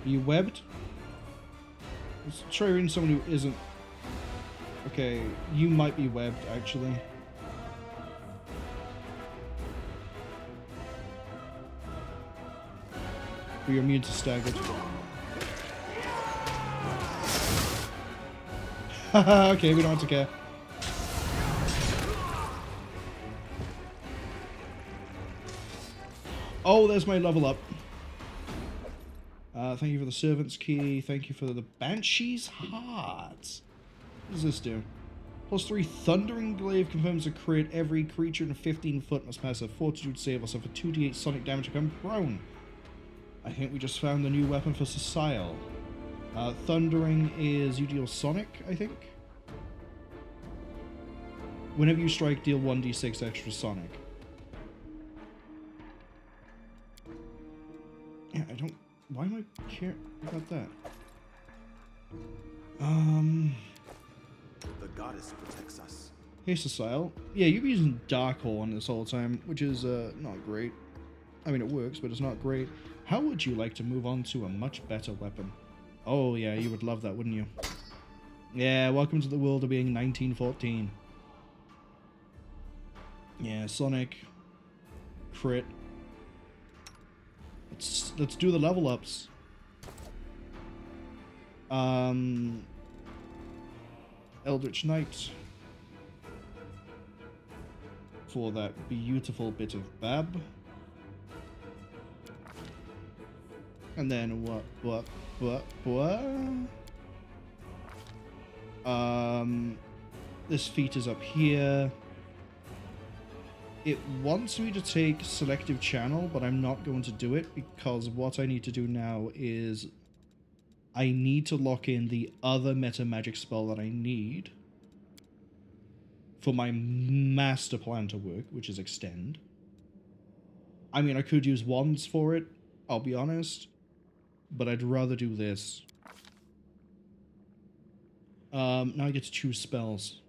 A: Are you webbed? Let's try reading someone who isn't. Okay, you might be webbed, actually. But you're immune to staggered. Haha, okay, we don't have to care. Oh, there's my level up. Thank you for the servant's key. Thank you for the Banshee's Heart. What does this do? +3 Thundering Glaive confirms a crit. Every creature in 15 foot must pass a Fortitude save or suffer 2d8 sonic damage to become prone. I think we just found the new weapon for Cecile. Thundering is you deal sonic, I think. Whenever you strike, deal 1d6 extra sonic. Yeah, I don't... Why am I care about that?
G: The goddess protects us.
A: Hey, Cecile. Yeah, you've been using Darkhorn this whole time, which is not great. I mean, it works, but it's not great. How would you like to move on to a much better weapon? Oh, yeah, you would love that, wouldn't you? Yeah, welcome to the world of being 1914. Yeah, Sonic. Crit. Let's do the level ups. Eldritch Knight. For that beautiful bit of Bab. And then what? This feat is up here. It wants me to take Selective Channel, but I'm not going to do it because what I need to do now is I need to lock in the other meta magic spell that I need for my master plan to work, which is Extend. I mean, I could use Wands for it, I'll be honest, but I'd rather do this. Now I get to choose spells.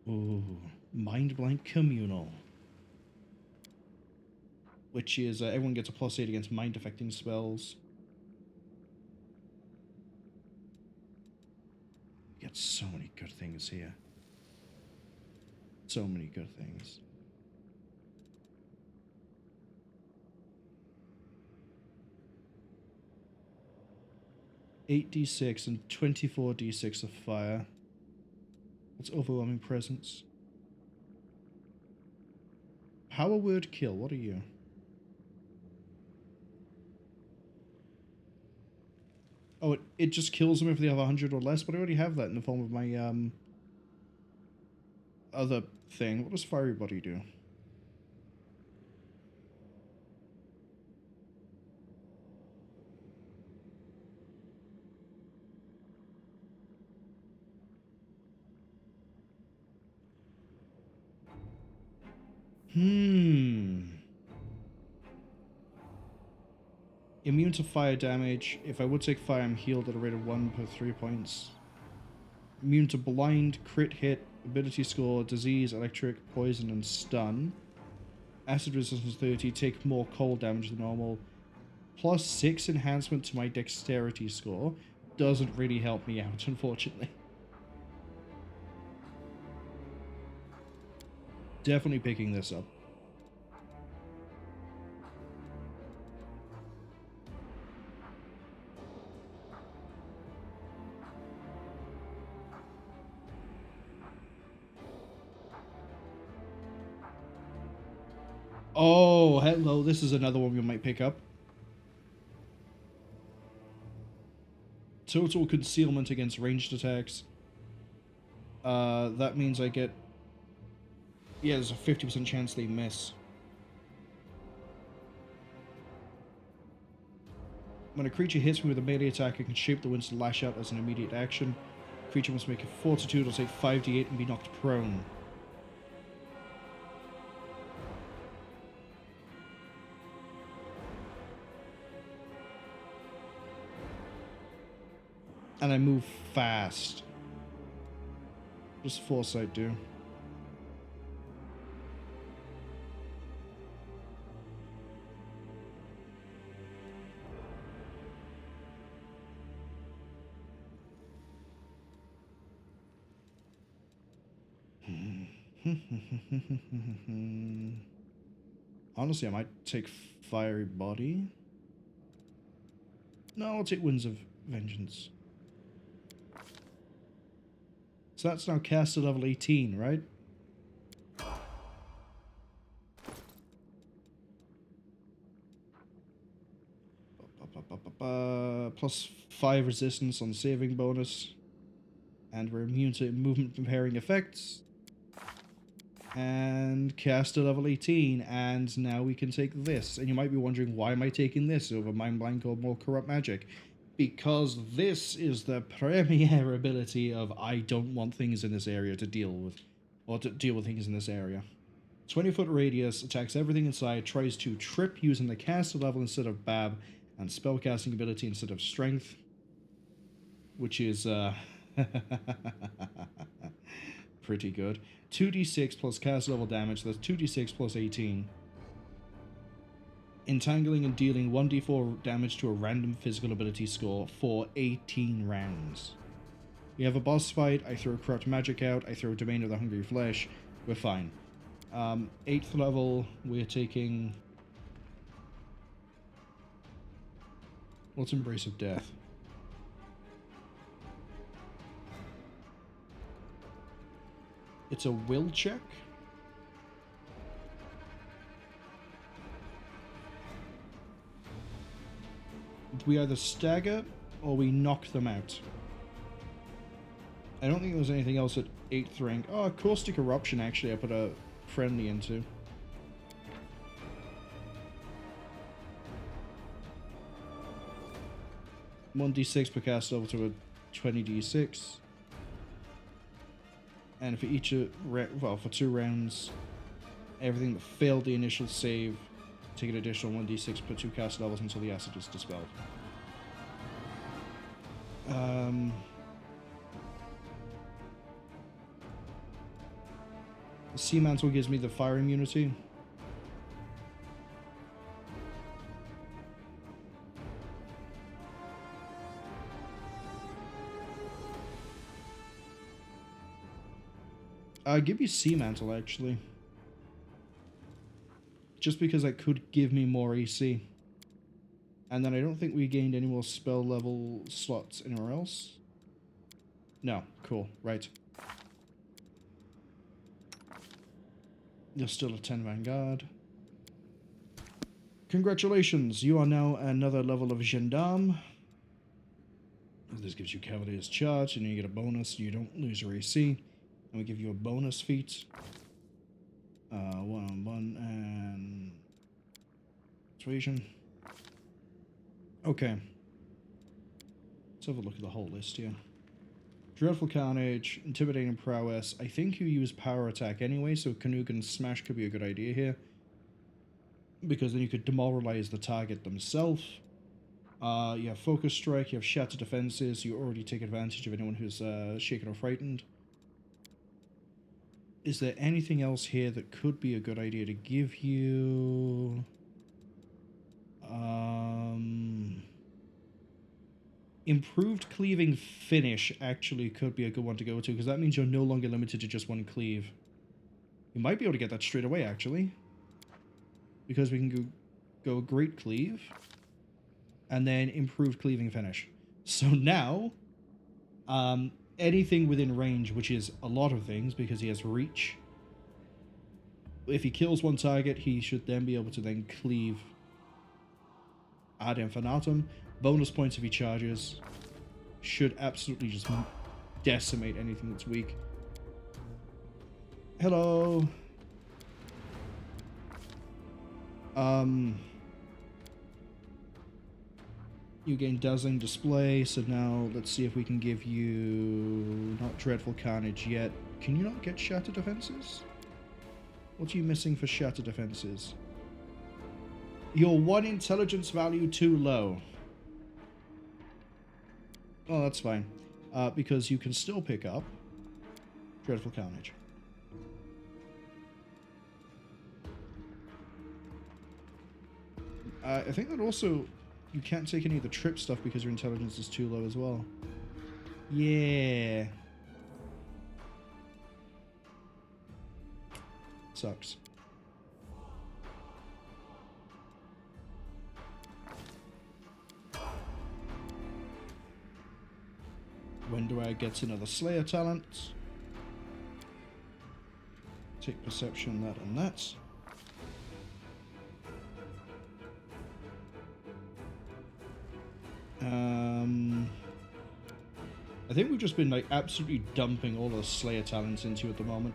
A: Ooh, Mind Blank Communal. Which is, everyone gets a +8 against mind-affecting spells. You get so many good things here. So many good things. $8d6 and 24d6 of fire. That's overwhelming presence. Power word kill, what are you? Oh, it just kills them if they have 100 or less, but I already have that in the form of my other thing. What does Fiery Body do? Immune to fire damage. If I would take fire, I'm healed at a rate of 1 per 3 points. Immune to blind, crit hit, ability score, disease, electric, poison, and stun. Acid resistance 30, take more cold damage than normal. +6 enhancement to my dexterity score. Doesn't really help me out, unfortunately. Definitely picking this up. Oh, hello. This is another one we might pick up. Total concealment against ranged attacks. That means I get... Yeah, there's a 50% chance they miss. When a creature hits me with a melee attack, I can shape the winds to lash out as an immediate action. Creature must make a fortitude or take 5d8 and be knocked prone. And I move fast. What does Foresight do? Honestly, I might take Fiery Body. No, I'll take Winds of Vengeance. So that's now cast at level 18, right? +5 resistance on saving bonus. And we're immune to movement impairing effects. And cast at level 18. And now we can take this. And you might be wondering, why am I taking this over Mind Blank or more Corrupt Magic? Because this is the premier ability of I don't want things in this area to deal with. Or to deal with things in this area. 20-foot radius, attacks everything inside, tries to trip using the caster level instead of Bab, and spellcasting ability instead of Strength. Which is, pretty good. 2d6 plus caster level damage, that's 2d6 plus 18. Entangling and dealing 1d4 damage to a random physical ability score for 18 rounds. We have a boss fight, I throw Corrupt Magic out, I throw Domain of the Hungry Flesh, we're fine. 8th level, we're taking... What's Embrace of Death? It's a will check? We either stagger or we knock them out. I don't think there was anything else at 8th rank. Oh, Caustic Eruption, actually. I put a friendly into. One d6 per cast level to a 20d6. And for each for 2 rounds, everything that failed the initial save, take an additional 1d6 per 2 cast levels until the acid is dispelled. The Sea Mantle gives me the fire immunity. Give me Sea Mantle, actually. Just because that could give me more AC. And then I don't think we gained any more spell level slots anywhere else. No, cool, right. You're still a 10 Vanguard. Congratulations, you are now another level of Gendarme. This gives you Cavalier's Charge, and you get a bonus, you don't lose your AC. And we give you a bonus feat. 1-on-1 and persuasion. Okay. Let's have a look at the whole list here. Dreadful Carnage, Intimidating Prowess. I think you use Power Attack anyway, so Cwningen Smash could be a good idea here. Because then you could demoralize the target themselves. You have Focus Strike, you have Shattered Defenses, you already take advantage of anyone who's shaken or frightened. Is there anything else here that could be a good idea to give you? Improved Cleaving Finish actually could be a good one to go to, because that means you're no longer limited to just one cleave. You might be able to get that straight away, actually. Because we can go Great Cleave, and then Improved Cleaving Finish. So now, anything within range, which is a lot of things, because he has reach. If he kills one target, he should then be able to then cleave ad infinitum. Bonus points if he charges. Should absolutely just decimate anything that's weak. Hello. You gain Dazzling Display, so now let's see if we can give you... Not Dreadful Carnage yet. Can you not get Shattered Defenses? What are you missing for Shattered Defenses? Your 1 intelligence value too low. Oh, that's fine. Because you can still pick up Dreadful Carnage. I think that also... You can't take any of the trip stuff because your intelligence is too low as well. Yeah. Sucks. Wenduag gets another Slayer talent. Take Perception, that and that. I think we've just been like absolutely dumping all those Slayer talents into you at the moment.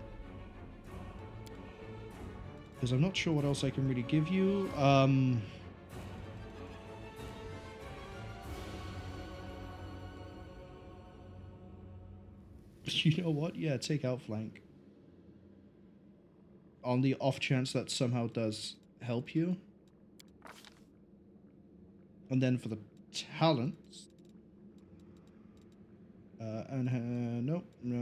A: Because I'm not sure what else I can really give you. You know what? Yeah, take Outflank. On the off chance that somehow does help you. And then for the talents. Nope. No.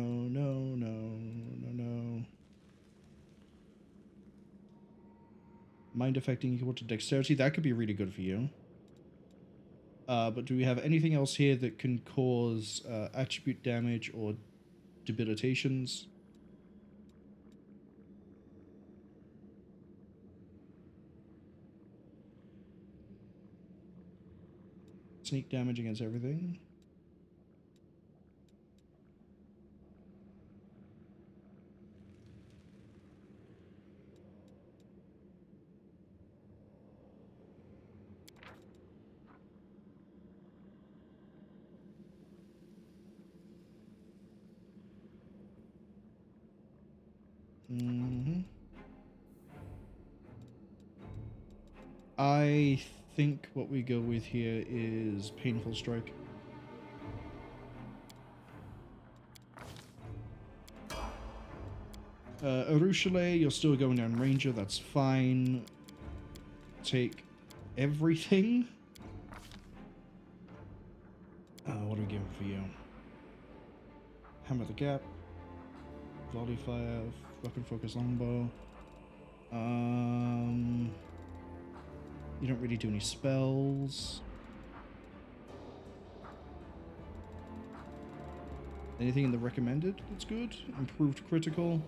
A: Mind affecting equal to dexterity. That could be really good for you. But do we have anything else here that can cause attribute damage or debilitations? Sneak damage against everything. Mm-hmm. I think what we go with here is Painful Strike. Arushale, you're still going down Ranger, that's fine. Take everything. What are we giving for you? Hammer the Gap. Volley Fire, fucking Focus Longbow. You don't really do any spells. Anything in the recommended that's good? Improved critical.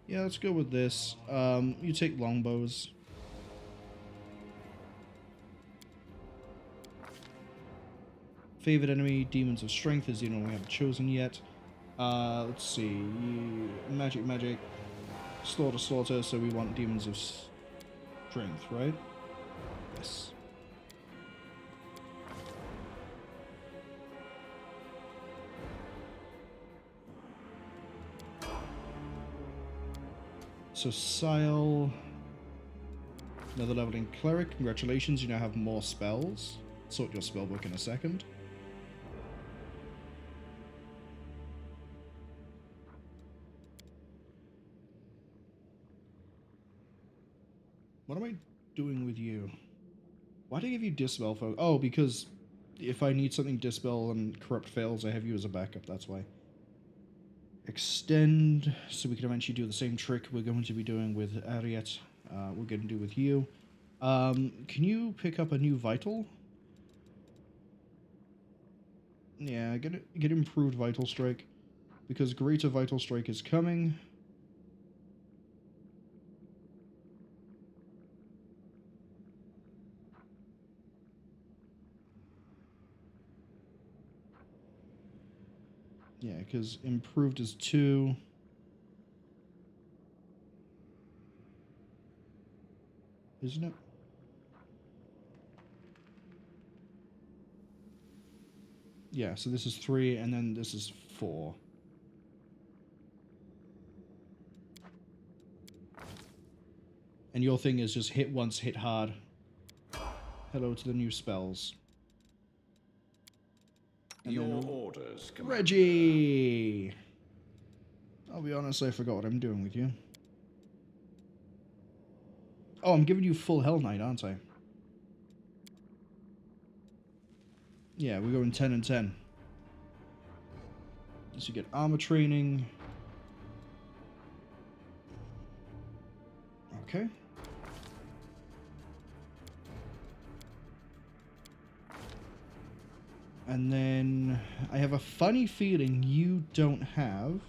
A: Yeah, let's go with this. You take longbows. Favored enemy, Demons of Strength is the only one we haven't chosen yet. Let's see. Magic. Slaughter. So we want Demons of Strength, right? Yes. So Sile, another level in Cleric. Congratulations, you now have more spells. Sort your spellbook in a second. What am I doing with you? Why do I give you Dispel, folks? Oh, because if I need something Dispel and Corrupt fails, I have you as a backup, that's why. Extend, so we can eventually do the same trick we're going to be doing with Ariet. We're going to do with you. Can you pick up a new Vital? Yeah, get improved Vital Strike, because Greater Vital Strike is coming. Yeah, because improved is 2. Isn't it? Yeah, so this is 3, and then this is 4. And your thing is just hit once, hit hard. Hello to the new spells. And
F: your orders, Commander.
A: Reggie! I'll be honest, I forgot what I'm doing with you. Oh, I'm giving you full Hell Knight, aren't I? Yeah, we're going 10 and 10. So you get armor training. Okay. And then I have a funny feeling you don't have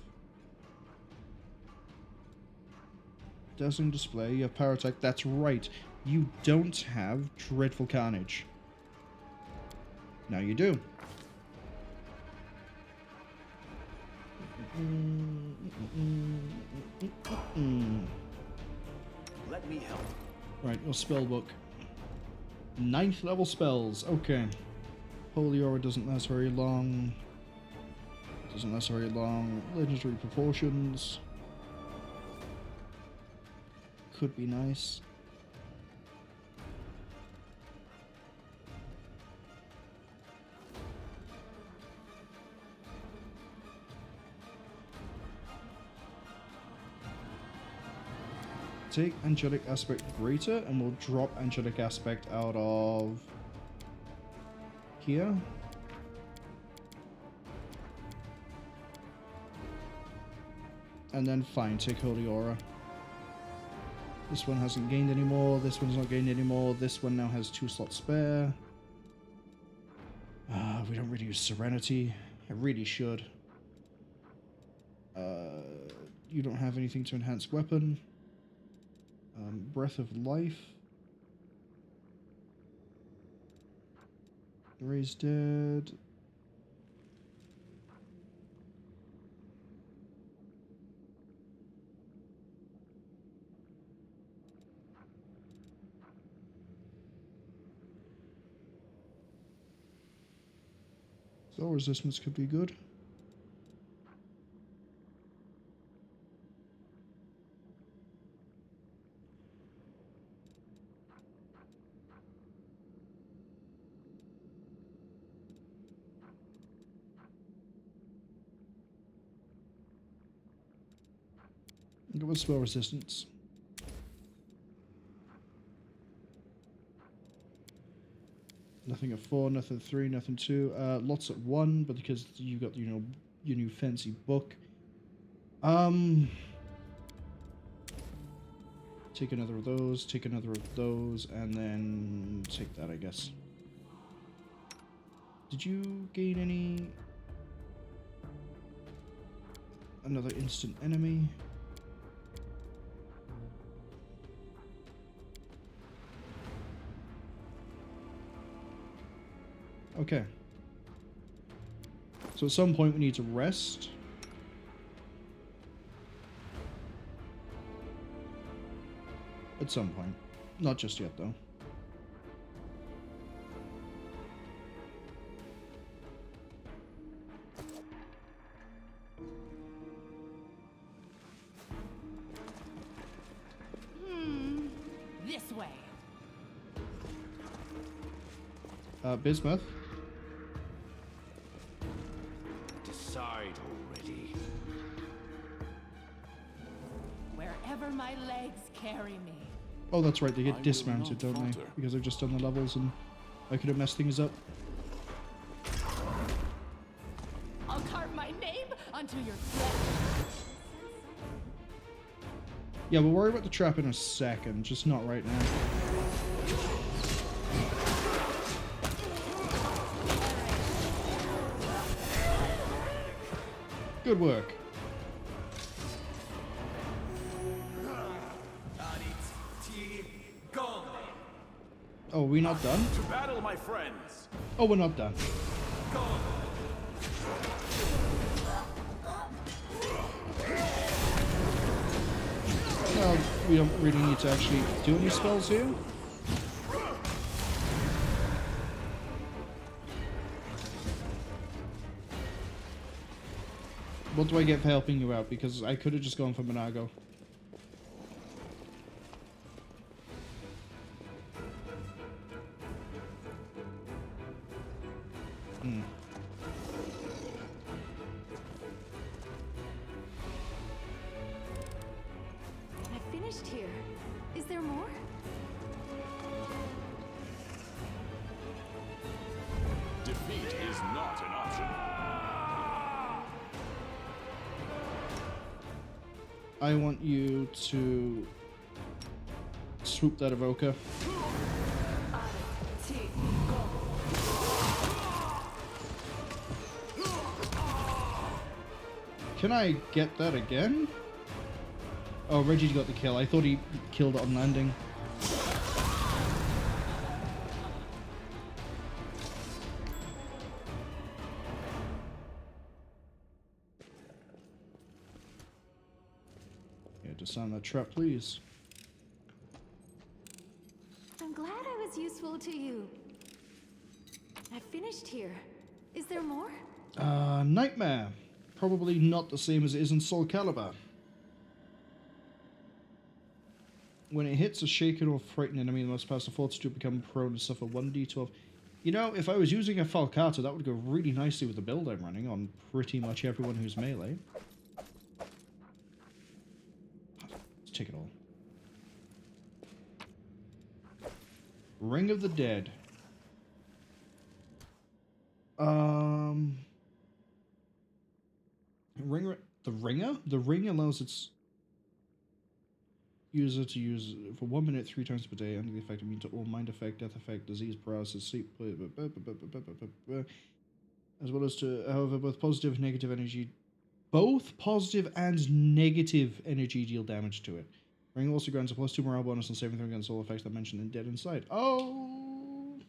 A: Dazzling Display, you have Power Attack. That's right. You don't have Dreadful Carnage. Now you do.
G: Let me help.
A: Right, your spell book. 9th level spells. Okay. Holy Aura doesn't last very long. Doesn't last very long. Legendary Proportions. Could be nice. Take Angelic Aspect Greater, and we'll drop Angelic Aspect out of here. And then fine, take Holy Aura. This one hasn't gained any more, this one's not gained any more, this one now has 2 slots spare. We don't really use Serenity. I really should. You don't have anything to enhance weapon. Breath of Life. Raise Dead. Spell resistance could be good. Go with spell resistance. Nothing at 4, nothing at 3, nothing 2. Lots at 1, but because you got, you know, your new fancy book. Take another of those, take another of those, and then take that, I guess. Did you gain any... Another instant enemy? Okay. So at some point we need to rest. At some point. Not just yet, though.
B: This way.
A: Bismuth.
F: Decide already.
B: Wherever my legs carry me.
A: Oh, that's right, they
G: I
A: get
G: will
A: dismounted,
G: not
A: don't they?
G: falter.
A: Because I've just done the levels and I could have messed things up.
B: I'll carve my name onto your flesh.
A: Yeah, we'll worry about the trap in a second, just not right now. Good work. Oh, are we not done?
G: To battle, my friends!
A: Oh, we're not done. Well, we don't really need to actually do any spells here. What do I get for helping you out? Because I could have just gone for Minagho.
H: I finished here. Is there more?
G: Defeat is not an option.
A: I want you to swoop that evoker. Can I get that again? Oh, Reggie got the kill. I thought he killed it on landing. Yeah, disarm that trap, please.
H: I'm glad I was useful to you. I finished here. Is there more?
A: Nightmare. Probably not the same as it is in Soul Calibur. When it hits a shaken or frightened enemy, the most powerful fortitude become prone to suffer 1d12. You know, if I was using a Falcato, that would go really nicely with the build I'm running on pretty much everyone who's melee. Let's take it all. Ring of the Dead. The ring allows its user to use for 1 minute 3 times per day under the effect immune to all mind effect, death effect, disease, paralysis, sleep, as well as to, however, both positive and negative energy deal damage to it. Ring also grants a +2 morale bonus on saving throw against all effects that mentioned in Dead Inside. Oh!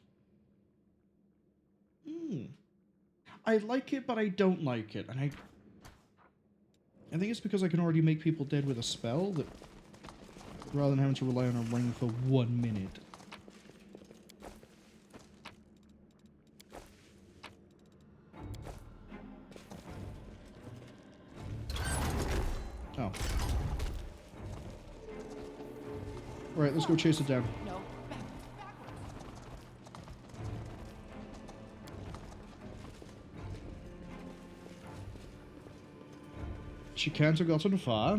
A: I like it, but I don't like it, and I think it's because I can already make people dead with a spell that, rather than having to rely on a ring for 1 minute. Right, let's go chase it down.
B: No.
A: She can't have gotten far.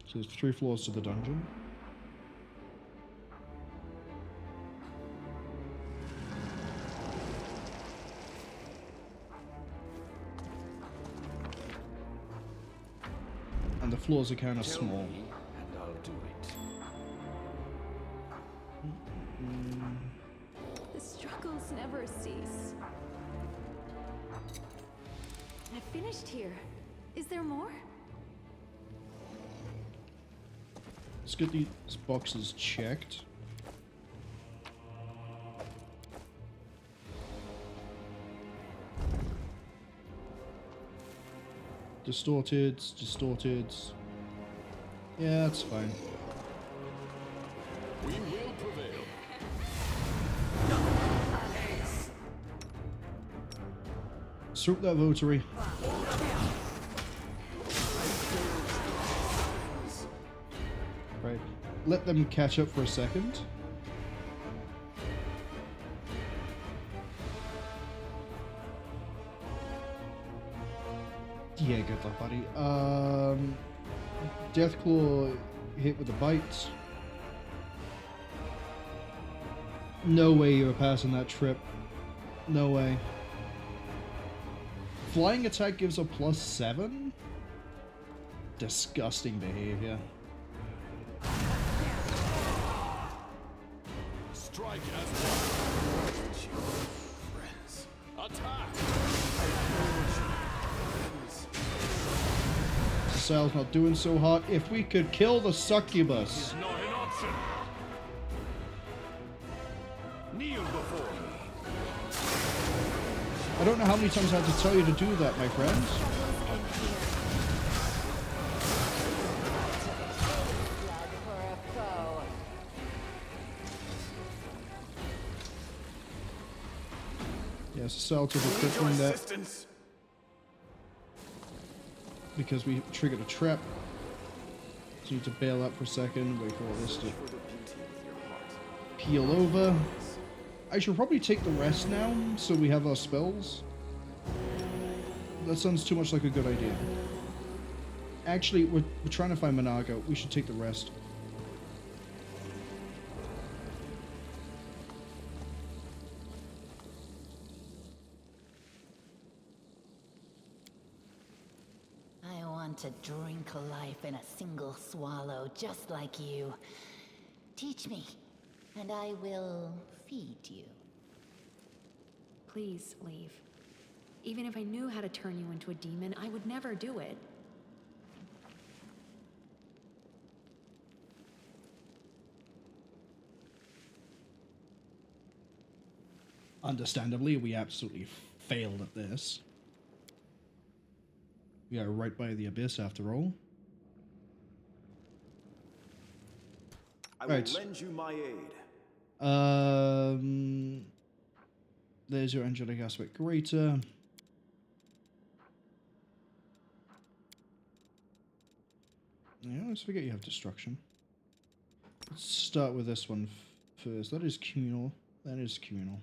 A: So there's 3 floors to the dungeon. And the floors are kind of
F: Tell
A: small.
F: me, and I'll do it.
H: The struggles never cease. I finished here. Is there more?
A: Let's get these boxes checked. Distorted. Yeah, that's fine.
G: We will prevail.
A: Swoop that votary. Right. Let them catch up for a second. Yeah, good luck, buddy. Deathclaw hit with the bite. No way you were passing that trip. No way. Flying attack gives a +7? Disgusting behavior.
G: Strike as one. Friends. Attack!
A: Sal's not doing so hot. If we could kill the succubus.
G: Not an option. Kneel before me.
A: I don't know how many times I have to tell you to do that, my friend.
D: Blood for a foe.
A: Yes, Sal took a
G: Need
A: quick
G: your
A: one there
G: assistance.
A: because we triggered a trap. So you need to bail out for a second, wait for all this to peel over. I should probably take the rest now, so we have our spells. That sounds too much like a good idea. Actually, we're trying to find Minagho. We should take the rest.
D: I want to drink life in a single swallow, just like you. Teach me, and I will feed you.
H: Please leave. Even if I knew how to turn you into a demon, I would never do it.
A: Understandably, we absolutely failed at this. We are right by the abyss after all.
G: I will
A: Right.
G: lend you my aid.
A: There's your angelic aspect greater. Yeah, let's forget you have destruction. Let's start with this one first. That is communal. That is communal.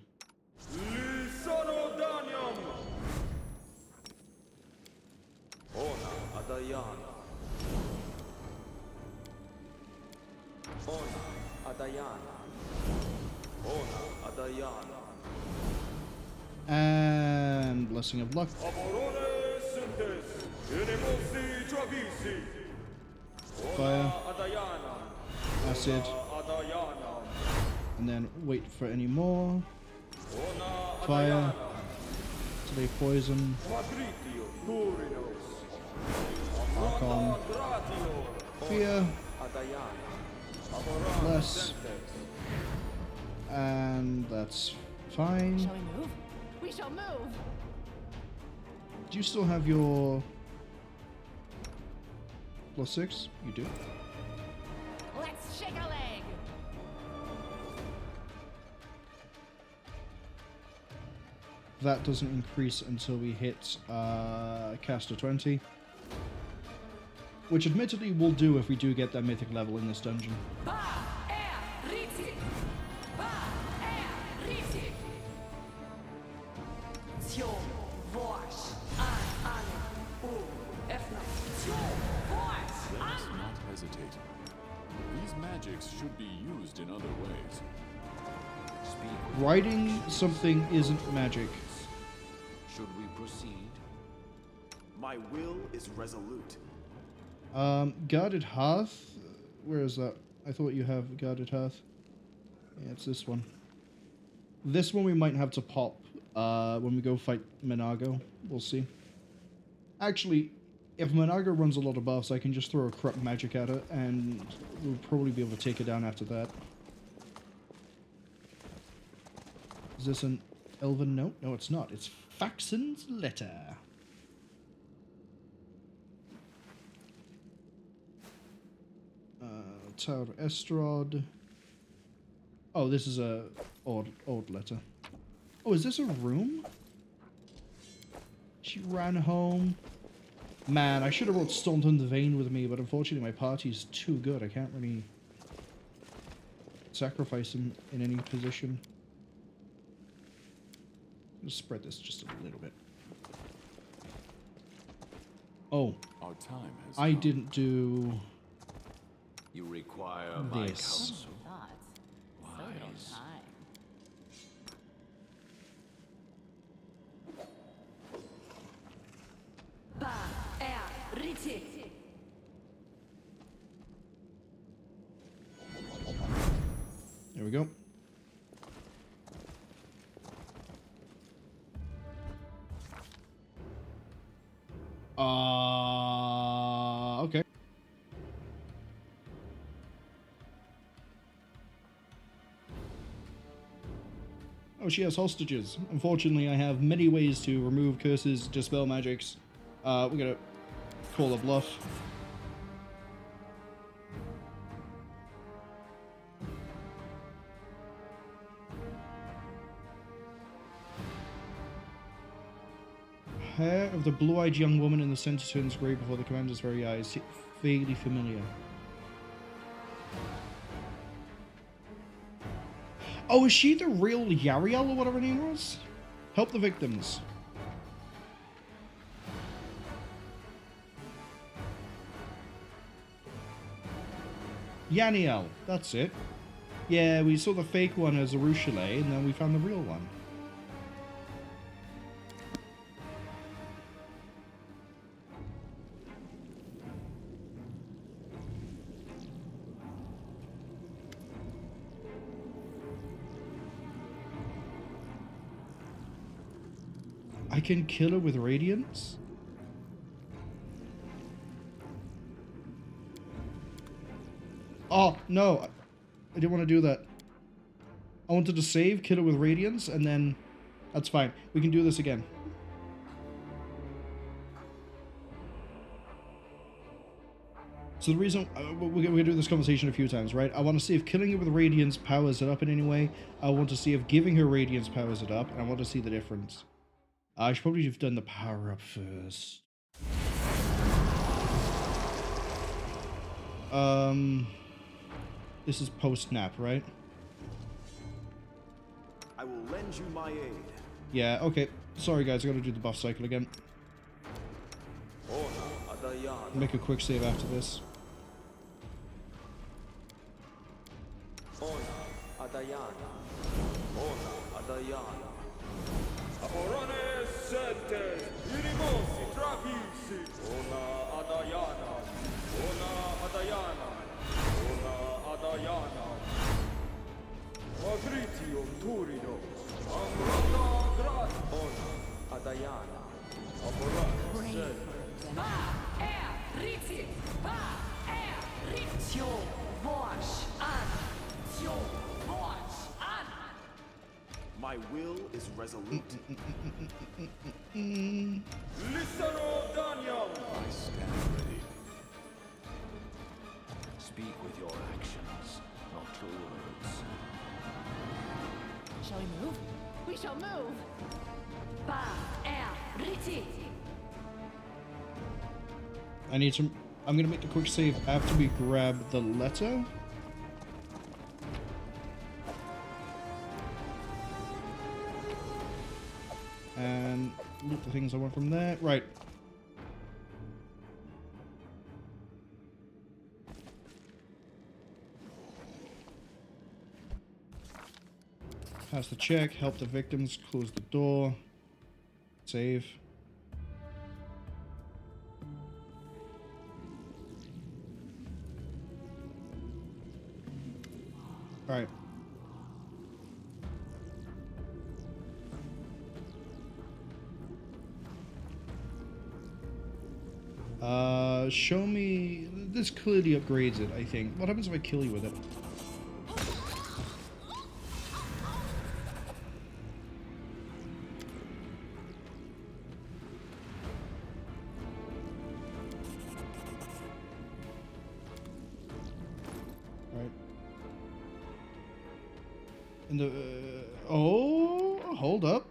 A: And blessing of luck. Fire. Acid. And then wait for any more. Fire. Today poison. Archon. Fear. Bless. And that's fine.
B: Shall we move? We shall move!
A: Do you still have your +6? You do.
B: Let's shake a leg!
A: That doesn't increase until we hit caster 20. which admittedly we'll do if we do get that mythic level in this dungeon.
G: Let's not hesitate. These magics should be used in other ways.
A: Writing something isn't magic.
F: Should we proceed?
G: My will is resolute.
A: Guarded Hearth? Where is that? I thought you have Guarded Hearth. Yeah, it's this one. This one we might have to pop when we go fight Minagho. We'll see. Actually, if Minagho runs a lot of buffs, I can just throw a corrupt magic at it, and we'll probably be able to take it down after that. Is this an elven note? No, it's not. It's Faxon's letter. Tower of Estrad. Oh, this is a odd letter. Oh, is this a room? She ran home. Man, I should have brought Staunton the Vein with me, but unfortunately my party's too good. I can't really sacrifice him in any position. Let's spread this just a little bit. Oh,
G: Our time has
A: I
G: come.
A: didn't do
F: You require my
A: this.
F: counsel.
B: Thoughts. So
F: Wise.
B: time.
A: There we go. Okay. Oh, she has hostages. Unfortunately, I have many ways to remove curses, dispel magics. We're gonna call a bluff. Hair of the blue-eyed young woman in the center turns grey before the commander's very eyes. Vaguely familiar. Oh, is she the real Yariel or whatever her name was? Help the victims. Yaniel, that's it. Yeah, we saw the fake one as a Ruchelet, and then we found the real one. I can kill her with radiance? Oh, no. I didn't want to do that. I wanted to save, kill her with radiance, and then... That's fine. We can do this again. So the reason... we're going to do this conversation a few times, right? I want to see if killing her with radiance powers it up in any way. I want to see if giving her radiance powers it up, and I want to see the difference. I should probably have done the power up first. This is post-nap, right?
G: I will lend you my aid.
A: Yeah, okay. Sorry guys, I gotta do the buff cycle again. Make a quick save after this.
G: My will is resolute. I stand ready.
F: Speak with your actions, not your words.
B: Shall we move? We shall move!
A: I need some I'm going to make the quick save after we grab the letter. And loot the things I want from there. Right. Pass the check, help the victims, close the door, save. Alright. Show me... This clearly upgrades it, I think. What happens if I kill you with it? Right. And the... oh, hold up.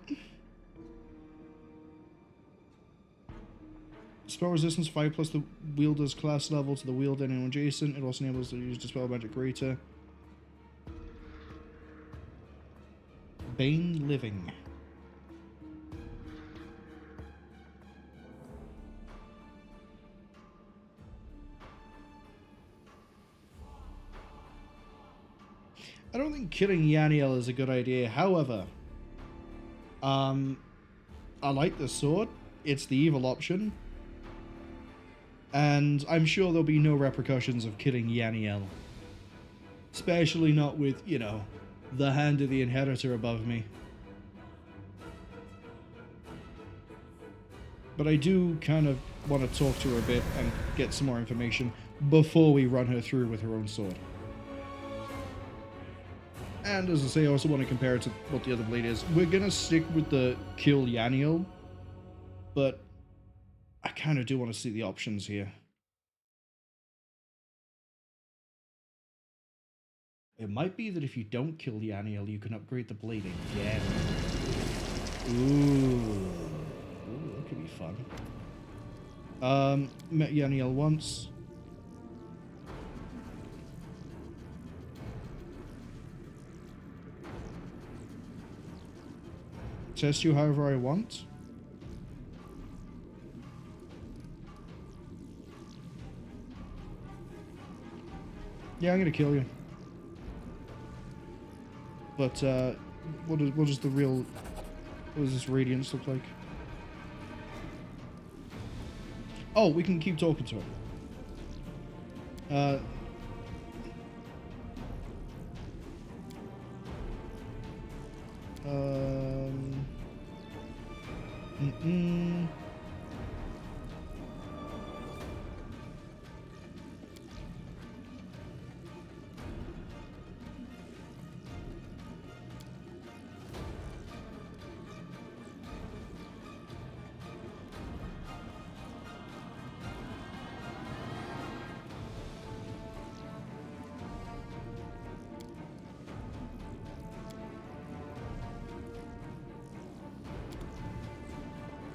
A: Spell resistance 5 plus the wielder's class level to the wielder and anyone adjacent. It also enables to use Dispel Magic greater. Bane Living. I don't think killing Yaniel is a good idea. However, I like the sword. It's the evil option. And I'm sure there'll be no repercussions of killing Yaniel. Especially not with, you know, the hand of the Inheritor above me. But I do kind of want to talk to her a bit and get some more information before we run her through with her own sword. And as I say, I also want to compare it to what the other blade is. We're going to stick with the kill Yaniel, but I kind of do want to see the options here. It might be that if you don't kill Yaniel, you can upgrade the blade again. Ooh, that could be fun. Met Yaniel once. Test you however I want. Yeah, I'm gonna kill you. But what does the real, what does this radiance look like? Oh, we can keep talking to her.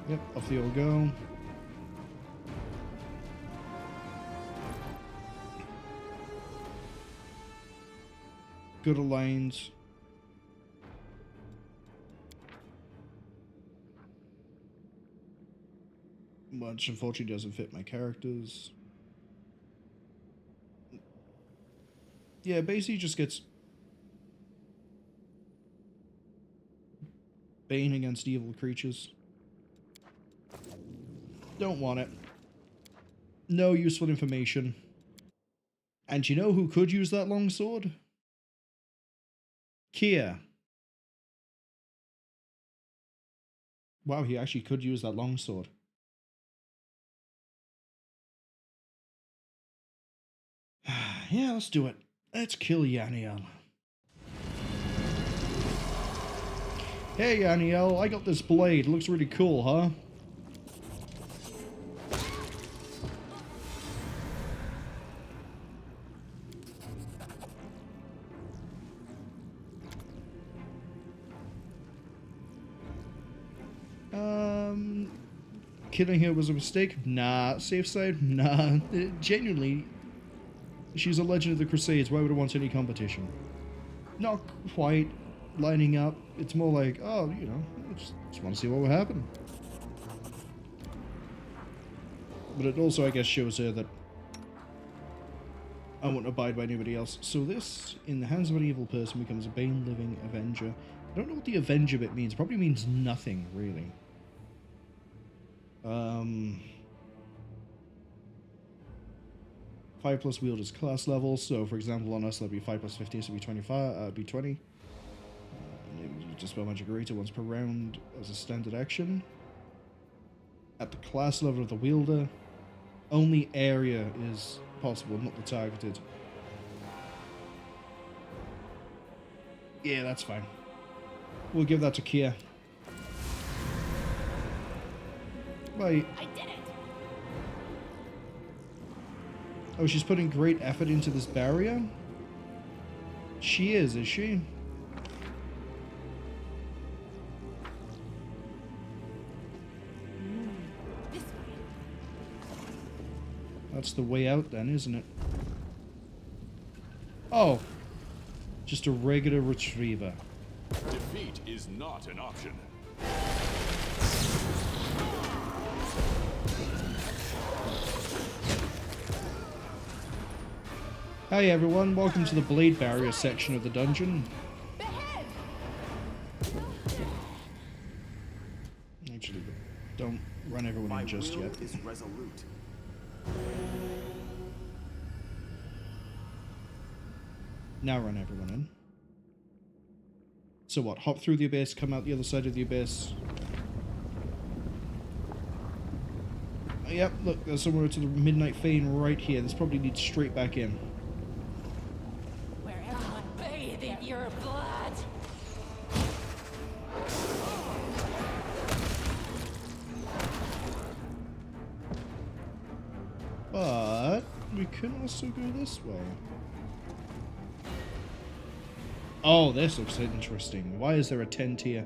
A: Yep, off the old go. Good aligned. Which unfortunately doesn't fit my characters. Yeah, basically just gets Bane against evil creatures. Don't want it. No useful information. And you know who could use that longsword? Kia. Wow, he actually could use that longsword. Yeah, let's do it. Let's kill Yaniel. Hey Yaniel, I got this blade. Looks really cool, huh? killing her was a mistake? Nah. Safe side? Nah. Genuinely, she's a legend of the Crusades. Why would I want any competition? Not quite lining up. It's more like, oh, you know, I just want to see what would happen. But it also, I guess, shows her that I won't abide by anybody else. So this, in the hands of an evil person, becomes a Bane living Avenger. I don't know what the Avenger bit means. It probably means nothing, really. 5+ wielders class level. So, for example, on us, that'd be 5 + 15, so it'd be 25, be 20. You dispel magic greater once per round as a standard action. At the class level of the wielder, only area is possible, not the targeted. Yeah, that's fine. We'll give that to Kia. Bye.
B: I did it!
A: Oh, she's putting great effort into this barrier? She is she?
B: This way.
A: That's the way out then, isn't it? Oh. Just a regular retriever.
G: Defeat is not an option.
A: Hi everyone, welcome to the blade barrier section of the dungeon. Actually, don't run everyone in just yet.
I: Is resolute.
A: Now run everyone in. So what, hop through the abyss, come out the other side of the abyss. Yep, look, there's somewhere to the Midnight Fane right here. This probably leads straight back in.
B: Where everyone bathed in your blood.
A: But we can also go this way. Oh, this looks interesting. Why is there a tent here?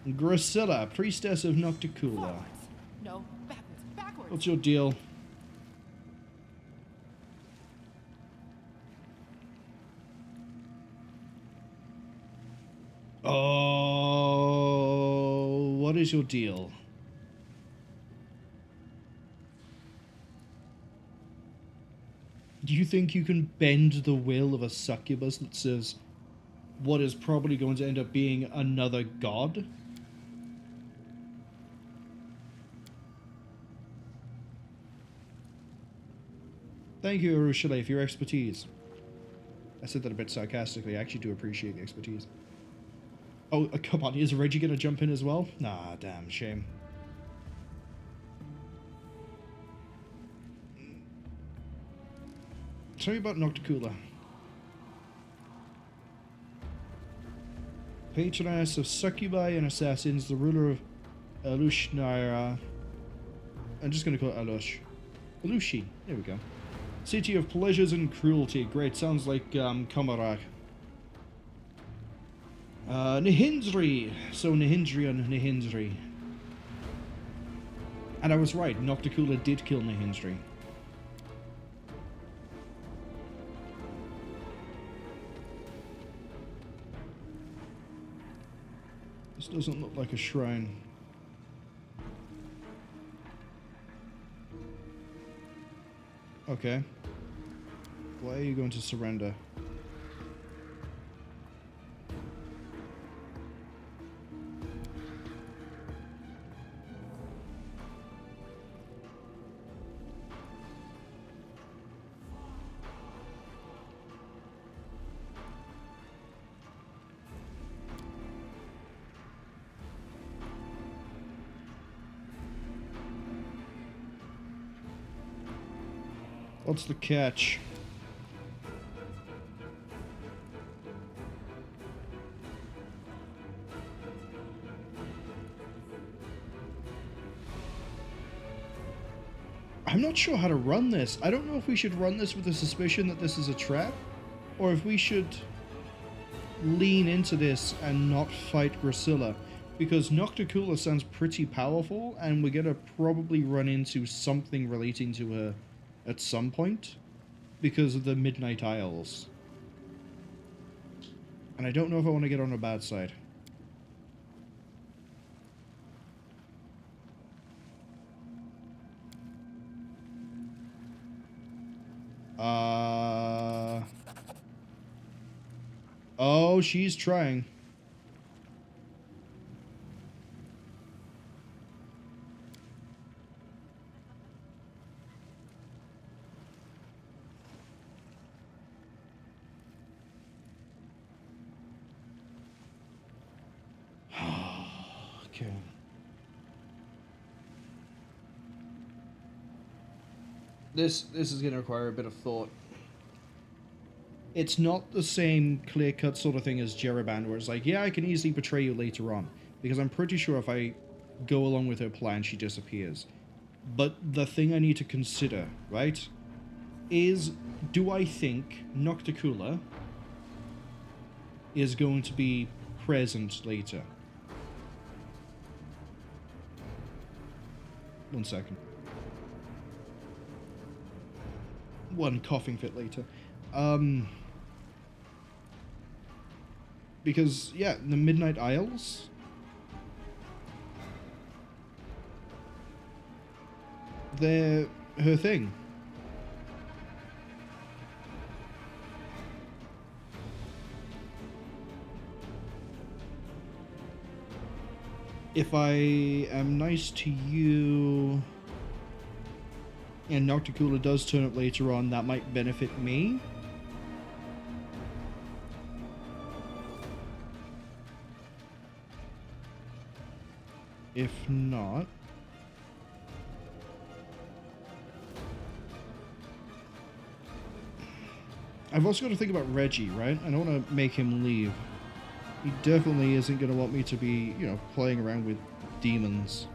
A: Gresilla, priestess of Nocticula.
B: Forwards. No, backwards, backwards.
A: What's your deal? Oh, what is your deal? Do you think you can bend the will of a succubus that serves what is probably going to end up being another god? Thank you, Alushinyrra, for your expertise. I said that a bit sarcastically. I actually do appreciate the expertise. Oh, come on. Is Reggie going to jump in as well? Nah, damn shame. Tell me about Nocticula. Patroness of succubi and assassins, the ruler of Alushinyrra. I'm just going to call it Alush. Alushi. There we go. City of pleasures and cruelty. Great. Sounds like Kamarak. Nihindri. So Nihindrian Nihindri. And I was right. Nocticula did kill Nihindri. This doesn't look like a shrine. Okay. Why are you going to surrender? What's the catch? I'm not sure how to run this. I don't know if we should run this with the suspicion that this is a trap, or if we should lean into this and not fight Gresilla, because Nocticula sounds pretty powerful, and we're gonna probably run into something relating to her at some point because of the Midnight Isles. And I don't know if I want to get on her bad side. Oh, she's trying. Okay. This is going to require a bit of thought. It's not the same clear-cut sort of thing as Jeriband, where it's like, yeah, I can easily betray you later on, because I'm pretty sure if I go along with her plan, she disappears. But the thing I need to consider, right, is, do I think Nocticula is going to be present later? One second. One coughing fit later. Because, yeah, the Midnight Isles, they're her thing. If I am nice to you and Nocticula does turn up later on, that might benefit me. If not, I've also got to think about Reggie, right? I don't want to make him leave. He definitely isn't going to want me to be, you know, playing around with demons.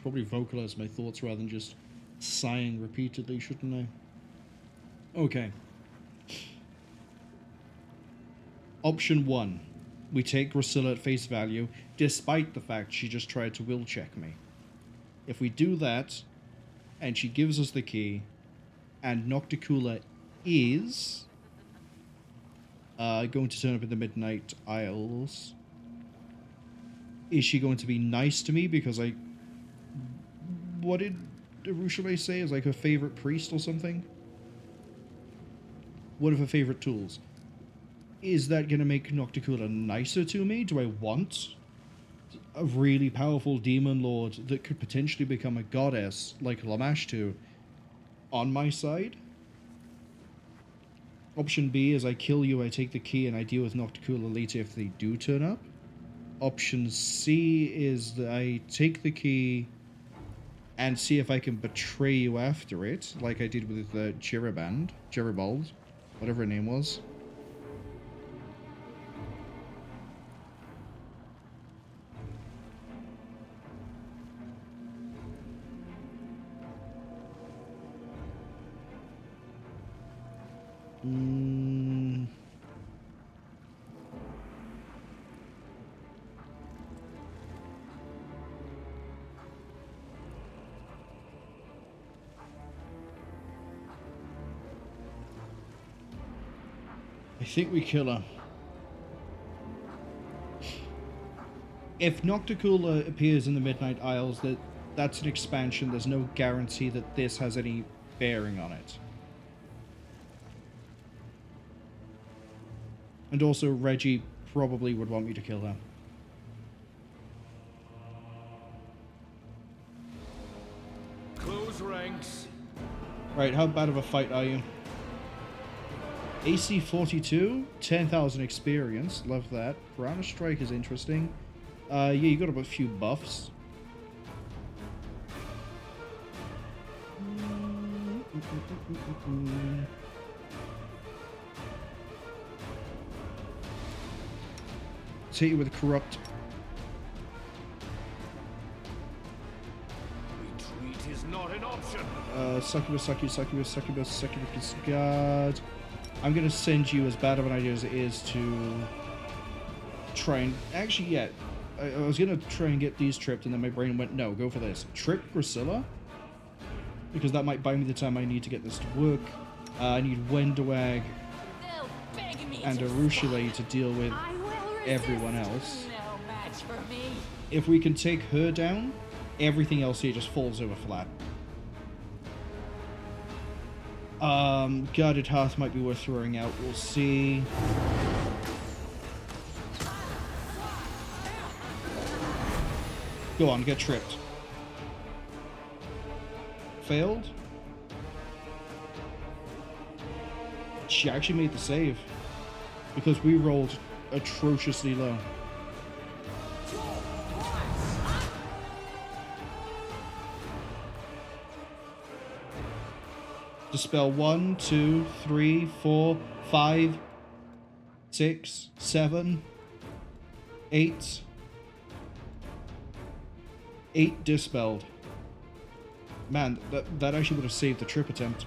A: Probably vocalize my thoughts rather than just sighing repeatedly, shouldn't I? Okay. Option 1. We take Gresilla at face value, despite the fact she just tried to will check me. If we do that, and she gives us the key, and Nocticula is going to turn up in the Midnight Isles, is she going to be nice to me because I... What did Alushinyrra say is like her favorite priest or something? One of her favorite tools. Is that going to make Nocticula nicer to me? Do I want a really powerful demon lord that could potentially become a goddess like Lamashtu on my side? Option B is I kill you, I take the key, and I deal with Nocticula later if they do turn up. Option C is that I take the key and see if I can betray you after it, like I did with the Jeribald, whatever her name was. I think we kill her. If Nocticula appears in the Midnight Isles, that's an expansion. There's no guarantee that this has any bearing on it. And also, Reggie probably would want me to kill her.
F: Close ranks.
A: Right, how bad of a fight are you? AC 42, 10,000 experience, love that. Piranha Strike is interesting. Yeah, you got a few buffs. Let's hit you with Corrupt.
F: Retreat is not an option.
A: Succubus Guard. I'm gonna send you as bad of an idea as it is to try and... Actually, yeah. I was gonna try and get these tripped, and then my brain went, no, go for this. Trip Gresilla? Because that might buy me the time I need to get this to work. I need Wenduag and Alushinyrra to deal with everyone else.
B: No match for me.
A: If we can take her down, everything else here just falls over flat. Guarded Hearth might be worth throwing out. We'll see. Go on, get tripped. Failed? She actually made the save. Because we rolled atrociously low. Dispel 1, 2, 3, 4, 5, 6, 7, 8. 8 dispelled. Man, that actually would have saved the trip attempt.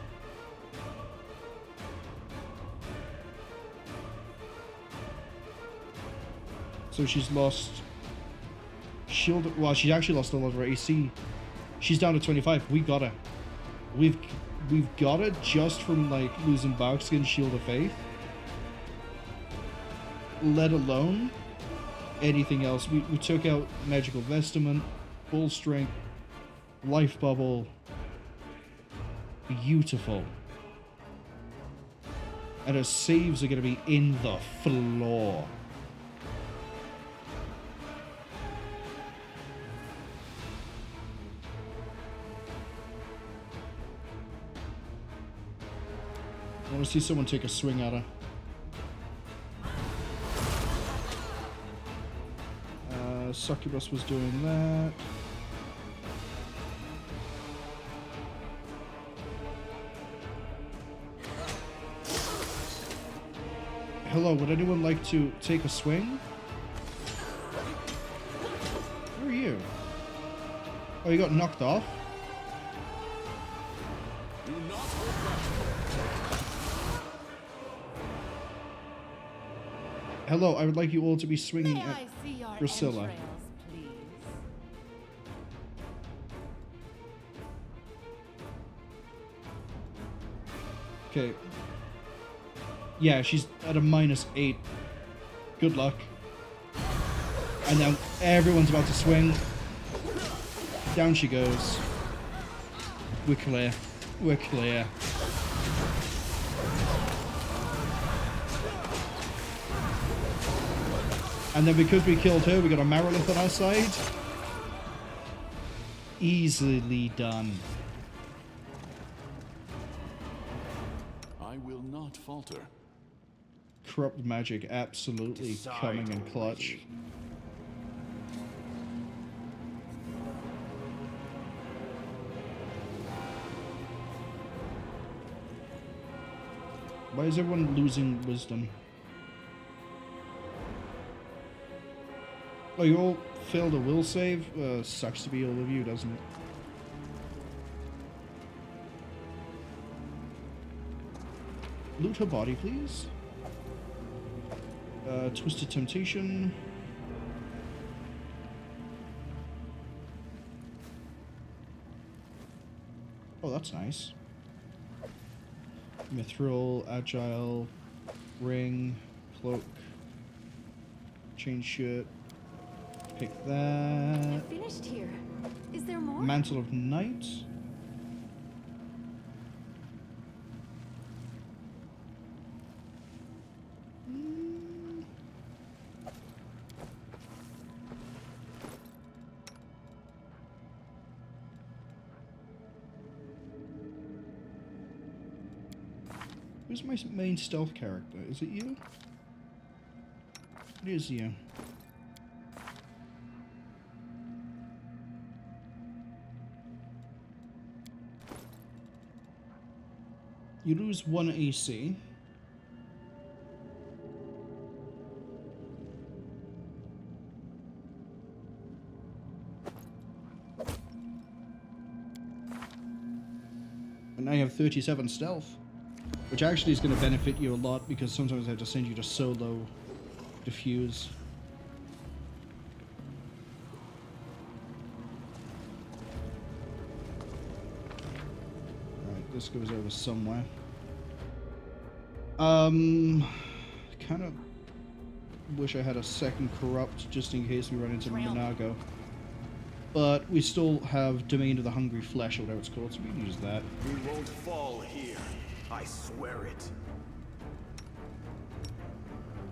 A: So she's lost shield. Well, she actually lost a lot of her AC. She's down to 25. We got her. We've got her just from like losing Barkskin, Shield of Faith. Let alone anything else. We took out Magical Vestment, Bull Strength, Life Bubble. Beautiful. And her saves are going to be in the floor. I want to see someone take a swing at her. Succubus was doing that. Hello, would anyone like to take a swing? Who are you? Oh, you got knocked off?
G: Do not hold back.
A: Hello, I would like you all to be swinging
B: May
A: at
B: I see your
A: Gresilla.
B: entrails, please?
A: Okay. Yeah, she's at a -8. Good luck. And now everyone's about to swing. Down she goes. We're clear. We're clear. And then because we killed her, we got a Marwol on our side. Easily done.
G: I will not falter.
A: Corrupt magic absolutely coming in clutch. Why is everyone losing wisdom? Oh, you all failed a will save? Sucks to be all of you, doesn't it? Loot her body, please. Twisted Temptation. Oh, that's nice. Mithril, Agile, Ring, Cloak, Chain Shirt. Pick that.
H: I finished here. Is there more?
A: Mantle of Night. Who's my main stealth character? Is it you? It is you. You lose 1 AC. And now you have 37 stealth, which actually is going to benefit you a lot because sometimes I have to send you to solo diffuse. Alright, this goes over somewhere. Kind of wish I had a second corrupt just in case we run into Minagho. But we still have Domain of the Hungry Flesh, or whatever it's called, so we can use that.
I: We won't fall here. I swear it.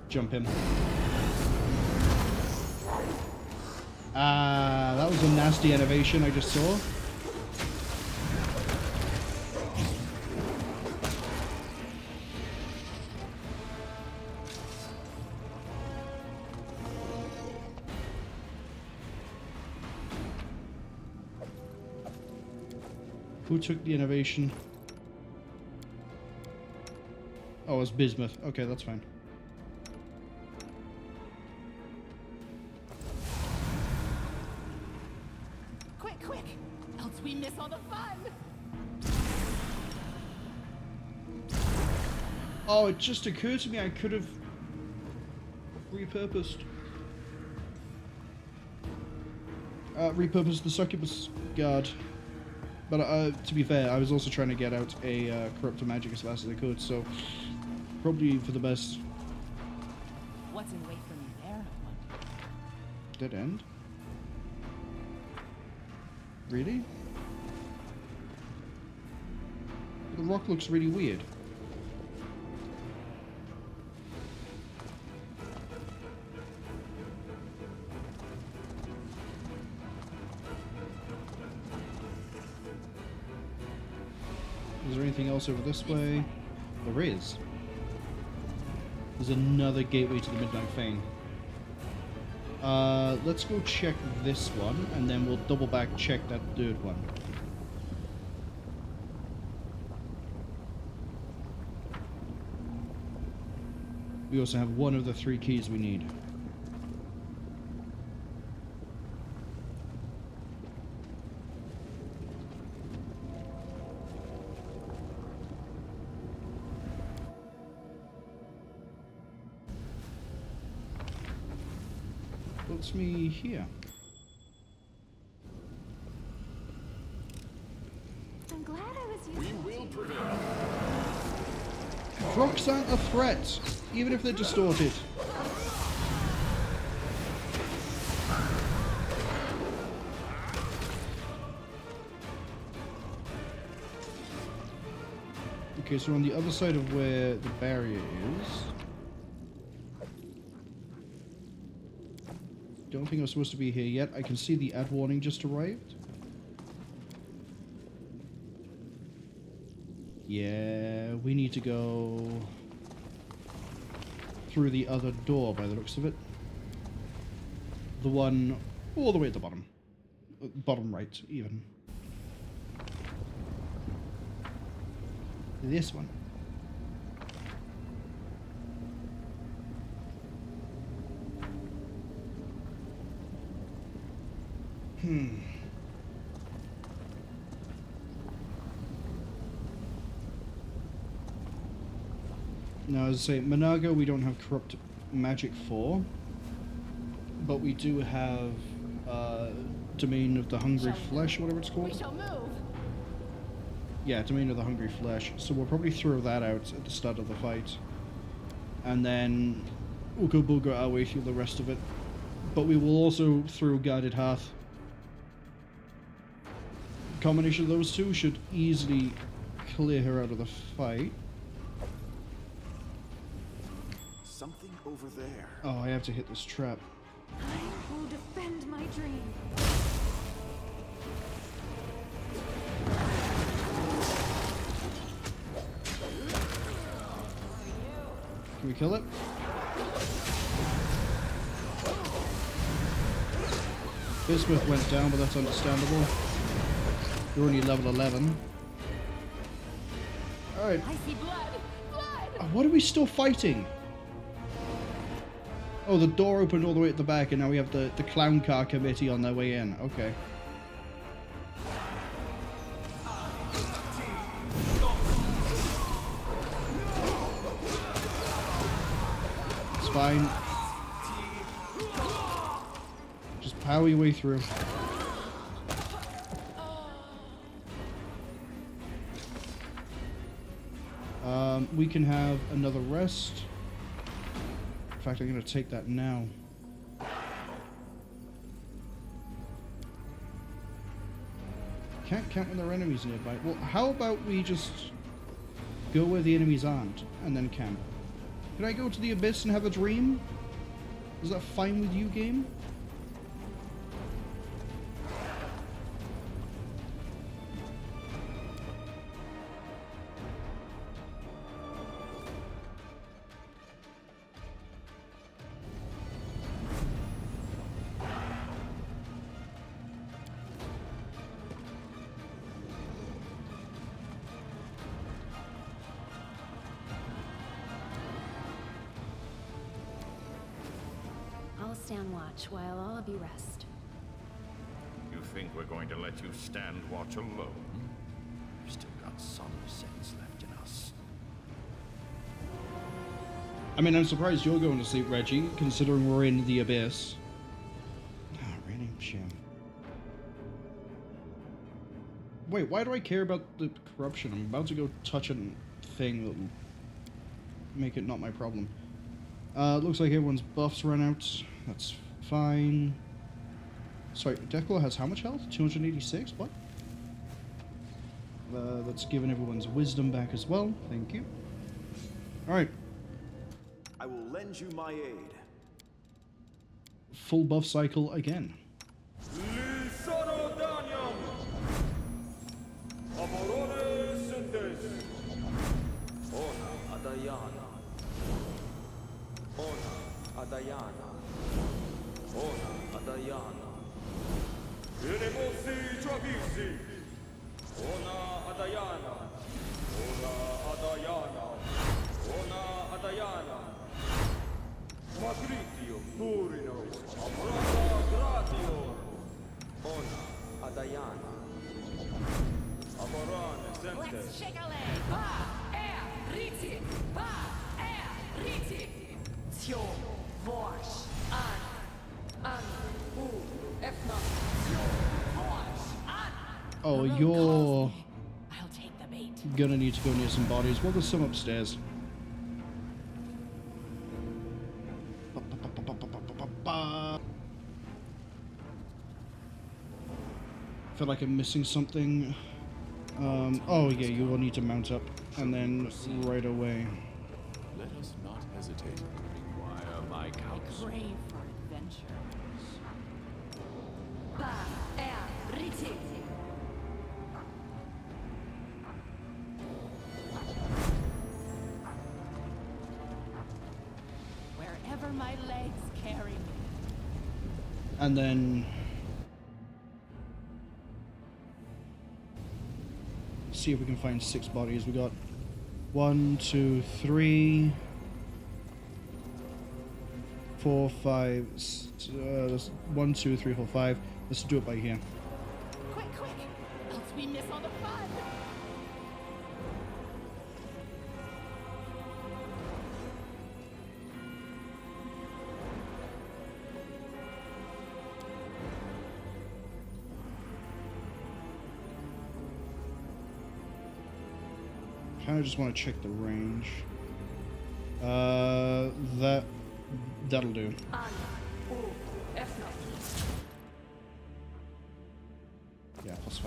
A: Jump him. Ah, that was a nasty innovation I just saw. Who took the innovation? Oh, it's Bismuth. Okay, that's fine.
B: Quick, quick! Else we miss all the fun!
A: Oh, it just occurred to me I could have repurposed the succubus guard. But to be fair, I was also trying to get out a corrupted magic as fast as I could, so probably for the best.
B: What's in wait for me there, I wonder?
A: Dead end? Really? The rock looks really weird. Is there anything else over this way? There is. There's another gateway to the Midnight Fane. Let's go check this one, and then we'll double back check that third one. We also have one of the 3 keys we need. Puts me here.
H: I'm glad I was
G: We
H: useful.
G: will prevail.
A: Rocks aren't a threat, even if they're distorted. Okay, so on the other side of where the barrier is. Don't think I'm supposed to be here yet. I can see the ad warning just arrived. Yeah, we need to go through the other door by the looks of it. The one all the way at the bottom. Bottom right, even. This one. Now, as I say, Minagho we don't have corrupt magic for, but we do have Domain of the Hungry Flesh, whatever it's called.
B: We shall move!
A: Yeah, Domain of the Hungry Flesh. So we'll probably throw that out at the start of the fight, and then we'll go booger our way through the rest of it. But we will also throw Guarded Hearth. Combination of those two should easily clear her out of the fight.
I: Something over there.
A: Oh, I have to hit this trap.
H: I will defend my dream.
A: Can we kill it? Bismuth went down, but that's understandable. You're only level 11. Alright.
B: I see blood! Blood!
A: What are we still fighting? Oh, the door opened all the way at the back, and now we have the clown car committee on their way in. Okay. It's fine. Just power your way through. We can have another rest. In fact, I'm going to take that now. Can't count when there are enemies nearby. Well, how about we just go where the enemies aren't and then camp? Can I go to the abyss and have a dream? Is that fine with you, game?
H: Stand watch while all of you rest.
J: You think we're going to let you stand watch alone? We've still got some sense left in us.
A: I mean, I'm surprised you're going to sleep, Reggie, considering we're in the abyss. Ah, really? Shame. Wait, why do I care about the corruption? I'm about to go touch a thing that'll make it not my problem. Looks like everyone's buffs run out. That's fine. Sorry, Decla has how much health? 286? What? That's given everyone's wisdom back as well. Thank you. Alright.
I: I will lend you my aid.
A: Full buff cycle again.
I: Adayana. Ona Adayana. Elemosi Travisi. Ona Adayana. Ona Adayana. Ona Adayana. Magritio Purino. Amrata Gratio. Ona Adayana. Amorane Zentes.
B: Let's shake a leg! Pa! Riti! Pa! Riti! Tio! Vosh! An! U! Efna! Tio! Vosh! An!
A: Oh, you're
B: I'll take the bait.
A: gonna need to go near some bodies. Well, there's some upstairs. I feel like I'm missing something. Oh yeah, you will need to mount up, and then right away.
G: Let us not hesitate.
F: Require my counsel.
B: Brave for adventure.
H: Pa! Riti!
B: Wherever my legs carry me.
A: And then see if we can find 6 bodies. We got 1, 2, 3, 4, 5. That's 1, 2, 3, 4, 5. Let's do it by here.
B: Quick, else we miss all the fun.
A: Kind of just want to check the range. That'll do. Yeah, +5.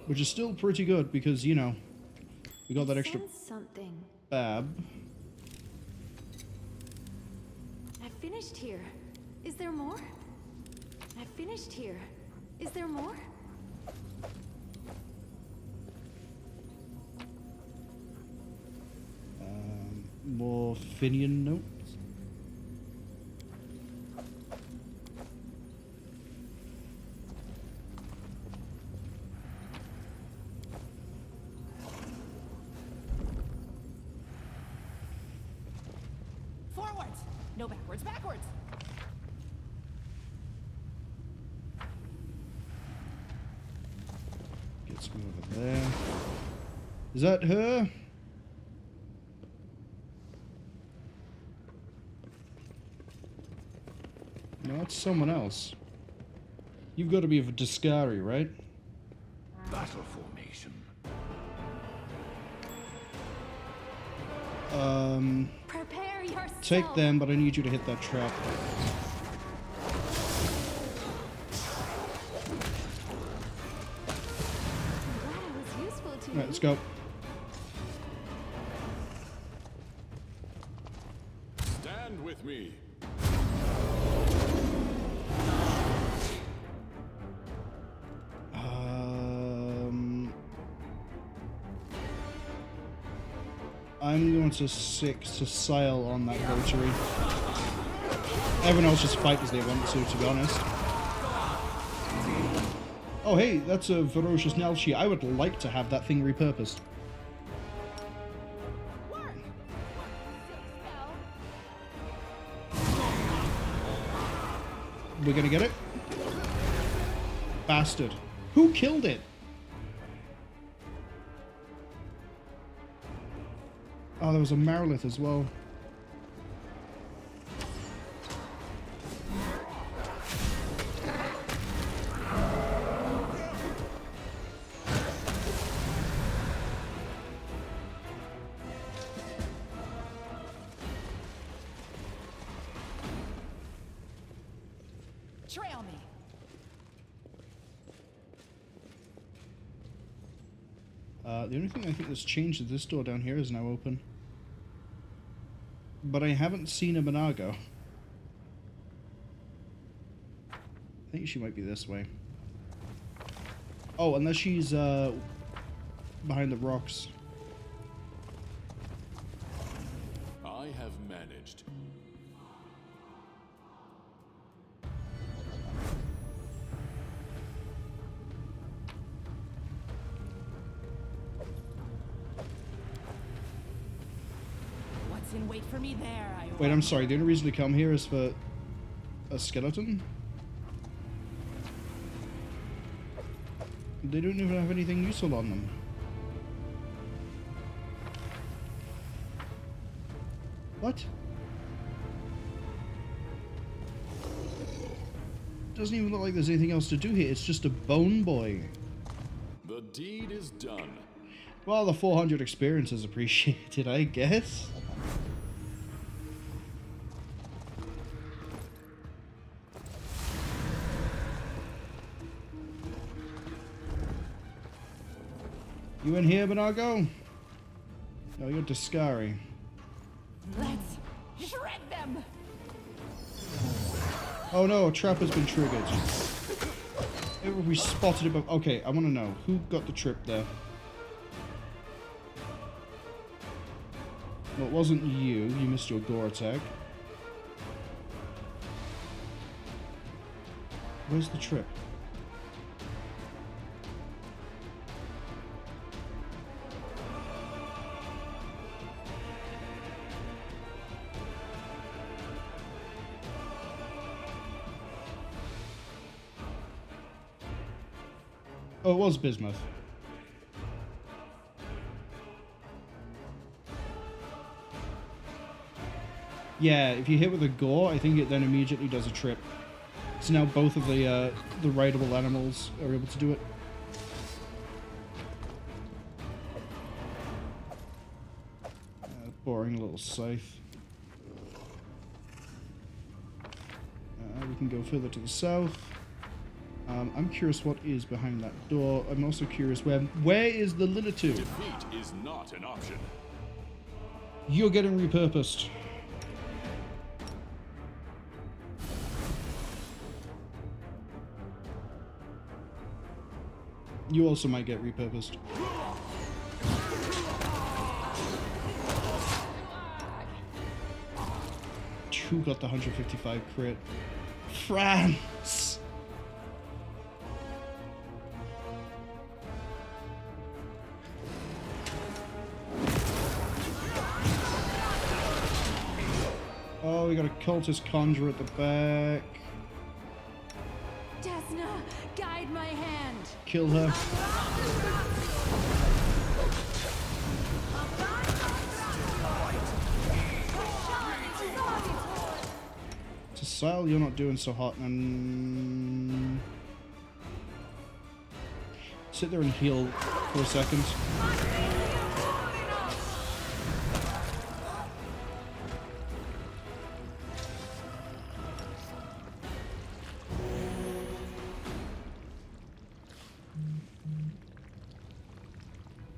A: Which is still pretty good because, you know, we got that extra
H: Something.
A: bab.
H: I finished here. Is there more? I finished here. Is there more?
A: Finian notes.
B: Forwards! No backwards, backwards!
A: Gets me over there. Is that her? No, that's someone else. You've got to be of Discari, right?
F: Battle formation.
H: Prepare yourself.
A: Take them, but I need you to hit that trap.
H: Glad I was useful to
A: Right,
H: you.
A: let's go.
G: Stand with me.
A: I'm going to 6 to sail on that votary. Everyone else just fight as they want to be honest. Oh hey, that's a ferocious Nelshi. I would like to have that thing repurposed. We're gonna get it? Bastard. Who killed it? Oh, there was a Marilith as well.
B: Trail me!
A: The only thing I think that's changed is this door down here is now open. But I haven't seen a Minagho. I think she might be this way. Oh, unless she's behind the rocks.
G: I have managed.
B: What's in wait for me there?
A: Wait, I'm sorry. The only reason to come here is for a skeleton? They don't even have anything useful on them. What? Doesn't even look like there's anything else to do here. It's just a bone boy.
G: The deed is done.
A: Well, the 400 experience is appreciated, I guess. You in here, Minagho? No, you're Discari.
B: Let's shred them!
A: Oh no, a trap has been triggered. We spotted it, but okay, I want to know who got the trip there. Well, it wasn't you. You missed your gore attack. Where's the trip? Oh, it was bismuth. Yeah, if you hit with a gore, I think it then immediately does a trip. So now both of the rideable animals are able to do it. Boring little scythe. We can go further to the south. I'm curious what is behind that door. I'm also curious where is the Lilitu?
G: Defeat is not an option.
A: You're getting repurposed. You also might get repurposed. Who got the 155 crit? France! Oh, we got a cultist conjure at the back.
H: Desna, guide my hand.
A: Kill her. Tasile, you're not doing so hot, and sit there and heal for a second.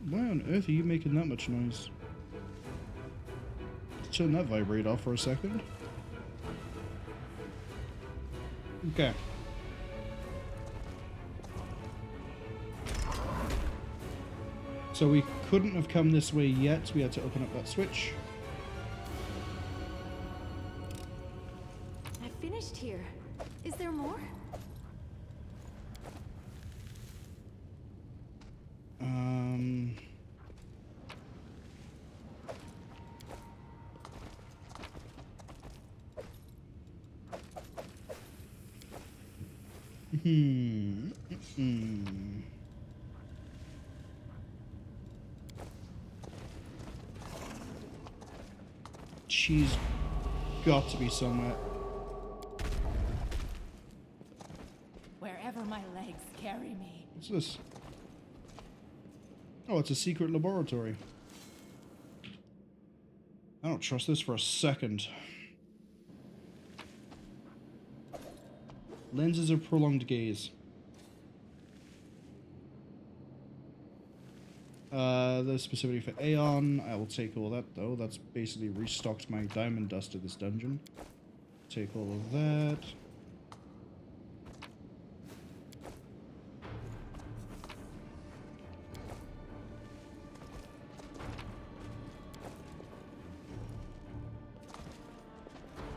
A: Why on earth are you making that much noise? Let's turn that vibrate off for a second. Okay. So we couldn't have come this way yet. We had to open up that switch.
H: I finished here. Is there more?
A: She's got to be somewhere.
B: Wherever my legs carry me.
A: What's this? Oh, it's a secret laboratory. I don't trust this for a second. Lenses of prolonged gaze. They're specifically for Aeon. I will take all that though. That's basically restocked my diamond dust to this dungeon. Take all of that.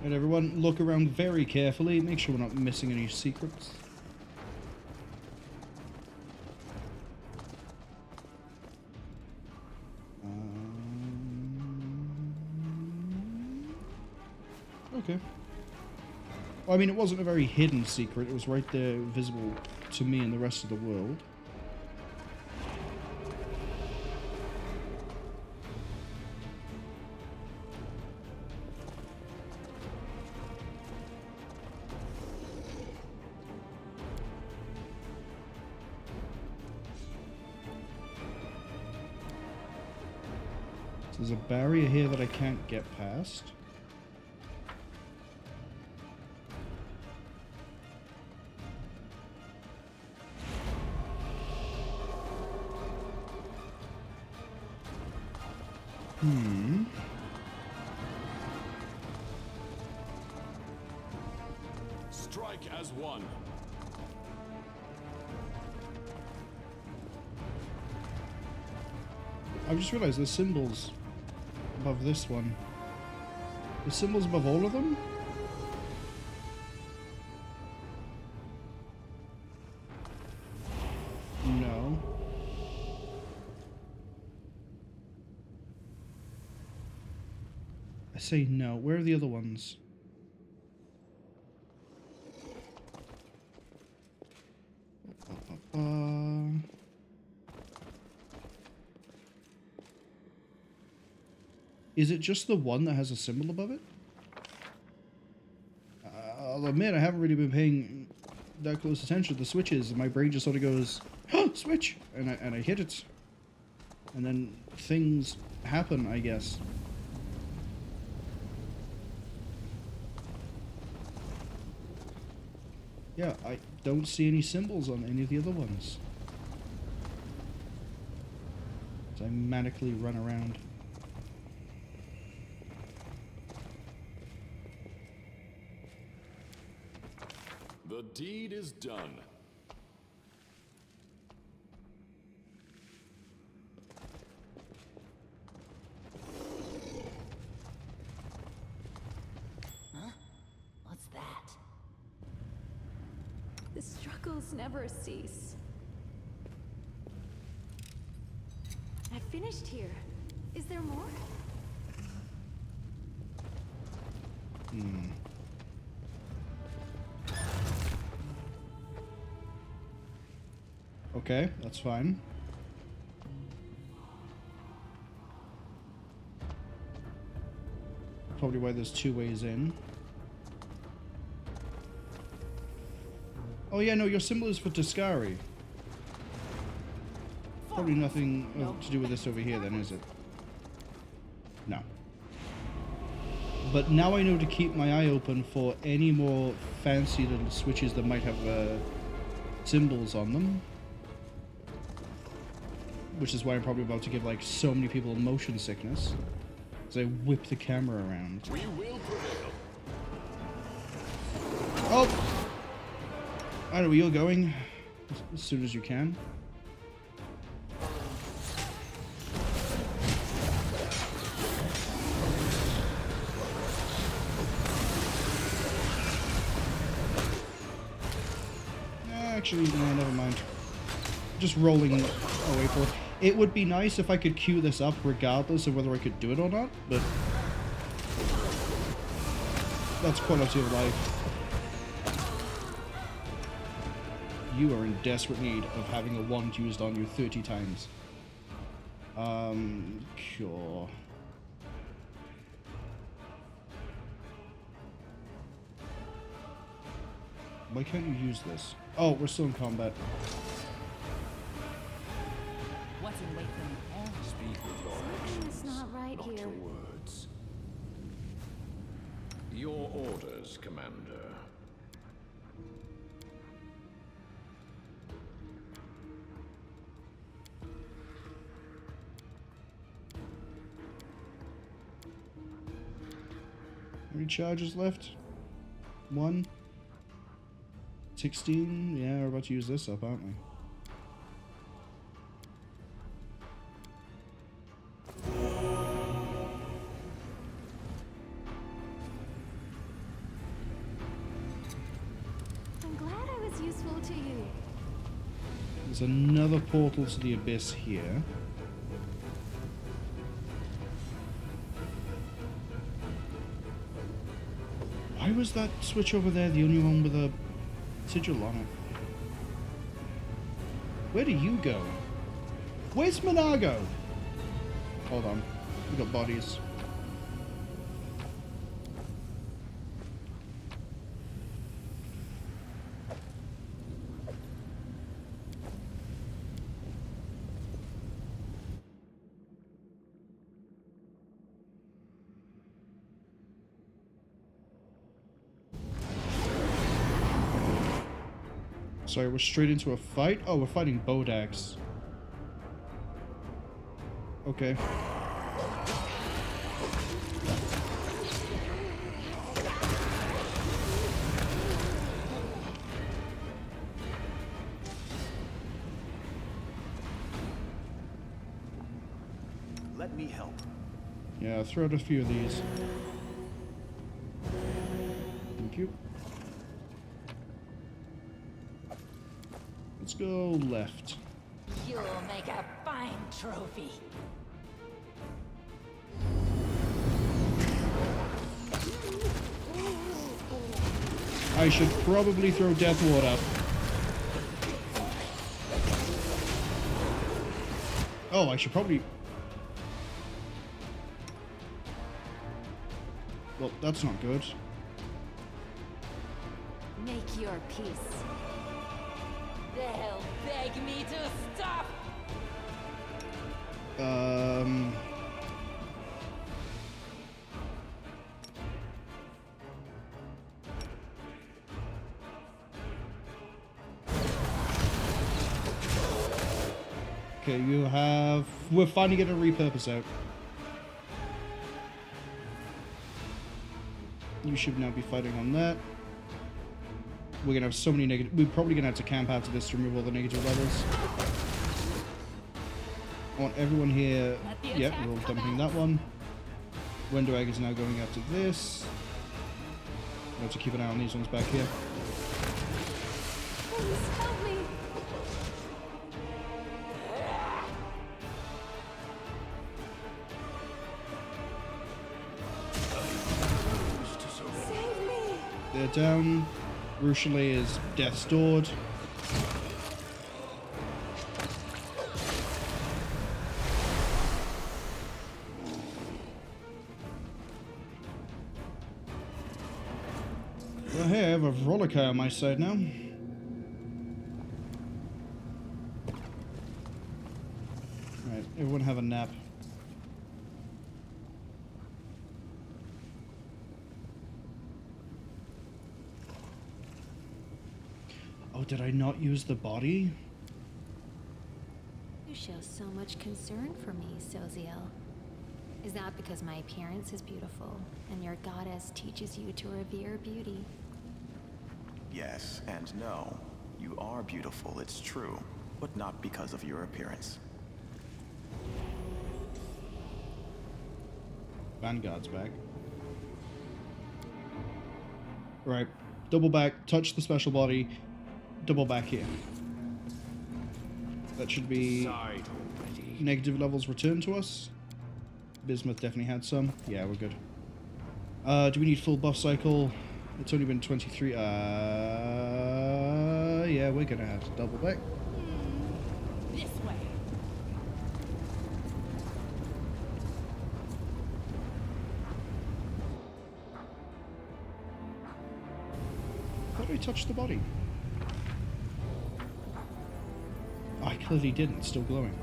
A: Right, everyone, look around very carefully. Make sure we're not missing any secrets. Okay. Well, I mean, it wasn't a very hidden secret. It was right there, visible to me and the rest of the world. There's a barrier here that I can't get past.
G: Strike as one.
A: I've just realized there's symbols above this one. There's symbols above all of them? No. I say no. Where are the other ones? Is it just the one that has a symbol above it? I'll admit, I haven't really been paying that close attention to the switches. My brain just sort of goes, oh, switch! And I hit it. And then things happen, I guess. Yeah, I don't see any symbols on any of the other ones. As I manically run around.
G: The deed is done.
H: The struggles never cease. I finished here. Is there more?
A: Okay, that's fine. Probably why there's two ways in. Oh yeah, no, your symbol is for Tiscari. Probably nothing to do with this over here then, is it? No. But now I know to keep my eye open for any more fancy little switches that might have symbols on them. Which is why I'm probably about to give like so many people motion sickness. As I whip the camera around.
G: We will prevail.
A: Oh! I know where you're going. As soon as you can. Actually, no, never mind. Just rolling away for it. It would be nice if I could queue this up regardless of whether I could do it or not, but that's quality of life. You are in desperate need of having a wand used on you 30 times. Sure. Why can't you use this? Oh, we're still in combat.
B: What's in wait for me there?
F: Speak with your
H: Something's
F: actions,
H: not right
F: not
H: here.
F: your words. Your orders, Commander.
A: How many charges left? 1. 16? Yeah, we're about to use this up, aren't we?
H: I'm glad I was useful to you.
A: There's another portal to the abyss here. Why was that switch over there the only one with a sigil on it? Where do you go? Where's Minagho? Hold on. We got bodies. Sorry, we're straight into a fight? Oh, we're fighting Bodax. Okay.
I: Let me help.
A: Yeah, throw out a few of these. Thank you. Let's go left.
D: You'll make a fine trophy.
A: I should probably throw Death Ward up. Oh, I should probably... Well, that's not good.
H: Make your peace.
D: They'll beg me to stop.
A: Okay, you have... We're finally getting a repurpose out. You should now be fighting on that. We're gonna have so many negative... We're probably gonna have to camp after this to remove all the negative levels. I want everyone here... Yep, we're all dumping that one. Wenduag is now going after this. We have to keep an eye on these ones back here.
H: Please help me. Save me.
A: They're down. Ruchelet is death stored. Well, hey, I have a Vrolikai on my side now. Alright, everyone have a nap. Oh, did I not use the body?
H: You show so much concern for me, Soziel. Is that because my appearance is beautiful, and your goddess teaches you to revere beauty?
I: Yes and no. You are beautiful, it's true, but not because of your appearance.
A: Vanguard's back. Right, double back, touch the special body, double back here. That should be negative levels returned to us. Bismuth definitely had some. Yeah, we're good. Do we need full buff cycle? It's only been 23. Yeah, we're gonna have to double back.
B: This way.
A: How do we touch the body? Oh, I clearly didn't. It's still glowing.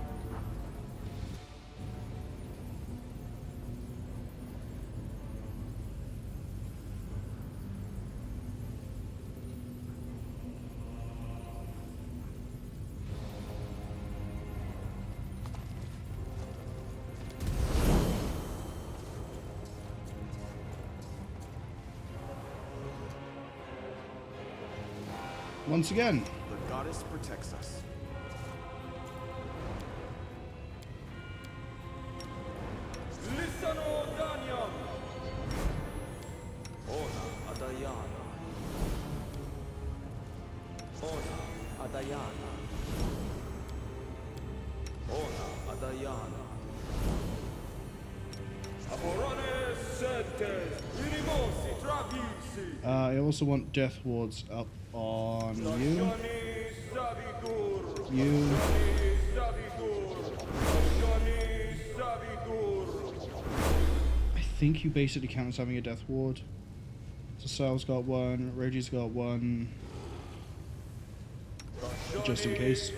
A: Once again.
I: The goddess protects us.
A: I also want death wards up on you. You. I think you basically count as having a death ward. So Sal's got one, Reggie's got one. Just in case.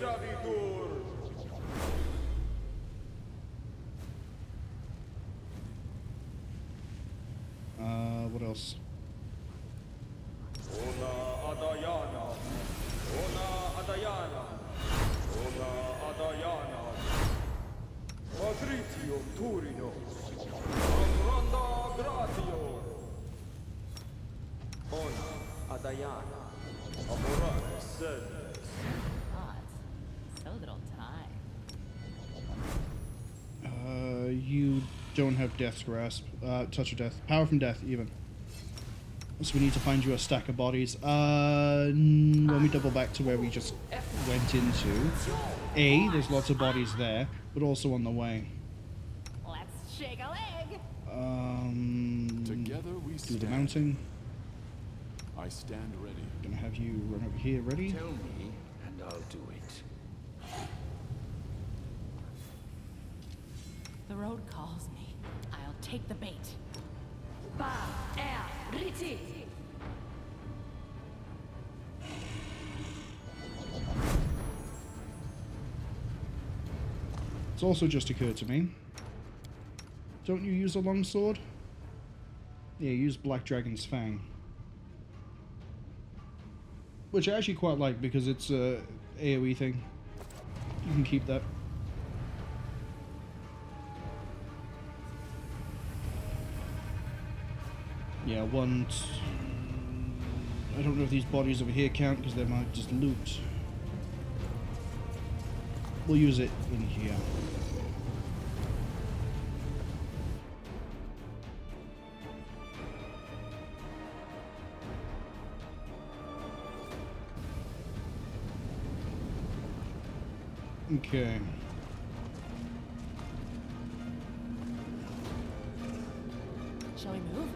A: What else?
B: So little time.
A: You don't have Death's Grasp. Touch of Death. Power from Death, even. So we need to find you a stack of bodies. When we double back to where we just went into. There's lots of bodies there, but also on the way.
B: Let's shake a leg.
G: Together we
A: Do
G: stand.
A: the mounting.
G: I stand ready.
A: Gonna have you run over here, ready?
F: Tell me, and I'll do it.
B: The road calls me. I'll take the bait.
A: It's also just occurred to me. Don't you use a longsword? Yeah, use Black Dragon's Fang. Which I actually quite like because it's a AoE thing. You can keep that. Yeah, I don't know if these bodies over here count because they might just loot. We'll use it in here. Okay.
B: Shall we move?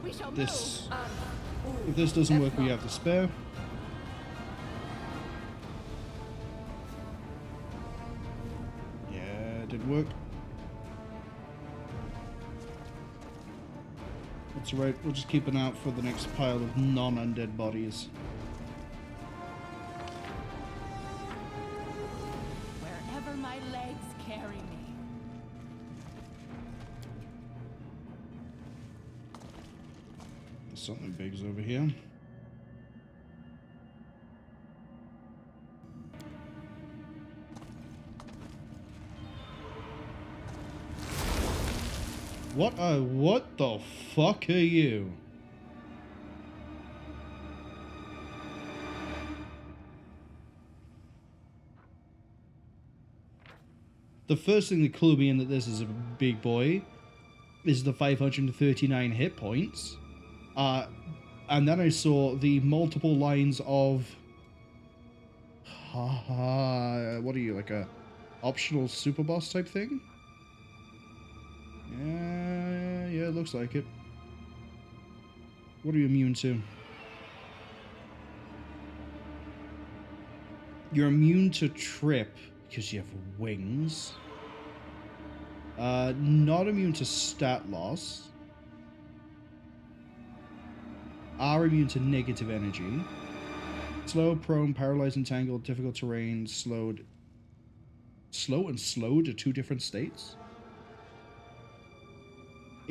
B: We shall
A: This.
B: move.
A: If this doesn't work, we have the spare. Yeah, it did work. That's right, we'll just keep an eye out for the next pile of non-undead bodies.
B: Wherever my legs carry me.
A: Something big's over here. What the fuck are you? The first thing that clued me in that this is a big boy is the 539 hit points. And then I saw the multiple lines of... what are you, like a optional super boss type thing? Yeah, it looks like it. What are you immune to? You're immune to trip because you have wings. Not immune to stat loss. Are immune to negative energy. Slow, prone, paralyzed, entangled, difficult terrain, slowed. Slow and slowed are two different states.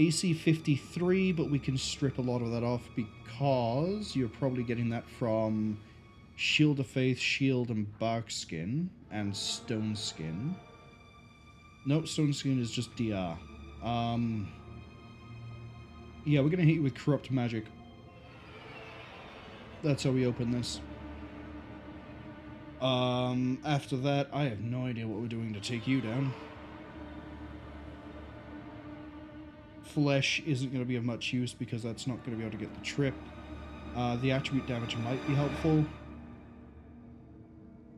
A: AC 53, but we can strip a lot of that off because you're probably getting that from Shield of Faith, Shield and Bark Skin, and Stone Skin. Nope, Stone Skin is just DR. Yeah, we're gonna hit you with Corrupt Magic. That's how we open this. After that, I have no idea what we're doing to take you down. Flesh isn't going to be of much use because that's not going to be able to get the trip. The attribute damage might be helpful.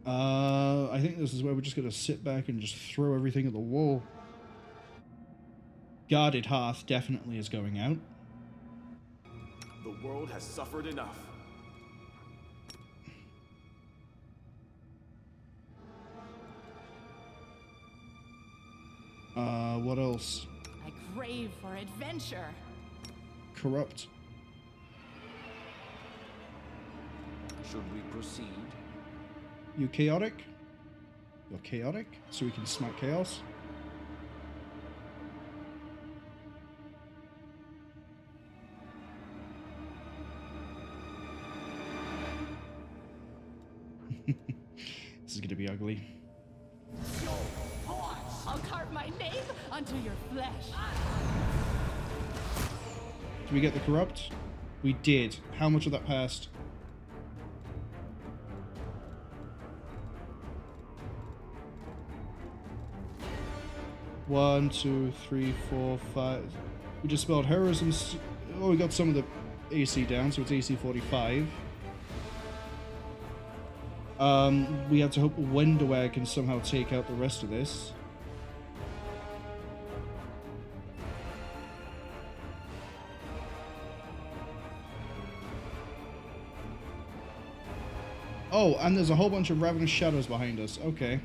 A: I think this is where we're just going to sit back and just throw everything at the wall. Guarded Hearth definitely is going out.
K: The world has suffered enough.
A: What else?
B: I crave for adventure.
A: Corrupt.
F: Should we proceed?
A: You chaotic? You're chaotic, so we can smite chaos. This is gonna be ugly.
B: I'll carve my name onto your flesh.
A: Did we get the corrupt? We did. How much of that passed? One, 2, 3, 4, 5. We just spelled heroism. Oh, we got some of the AC down, so it's AC 45. We have to hope Wenduag can somehow take out the rest of this. Oh, and there's a whole bunch of ravenous shadows behind us. Okay.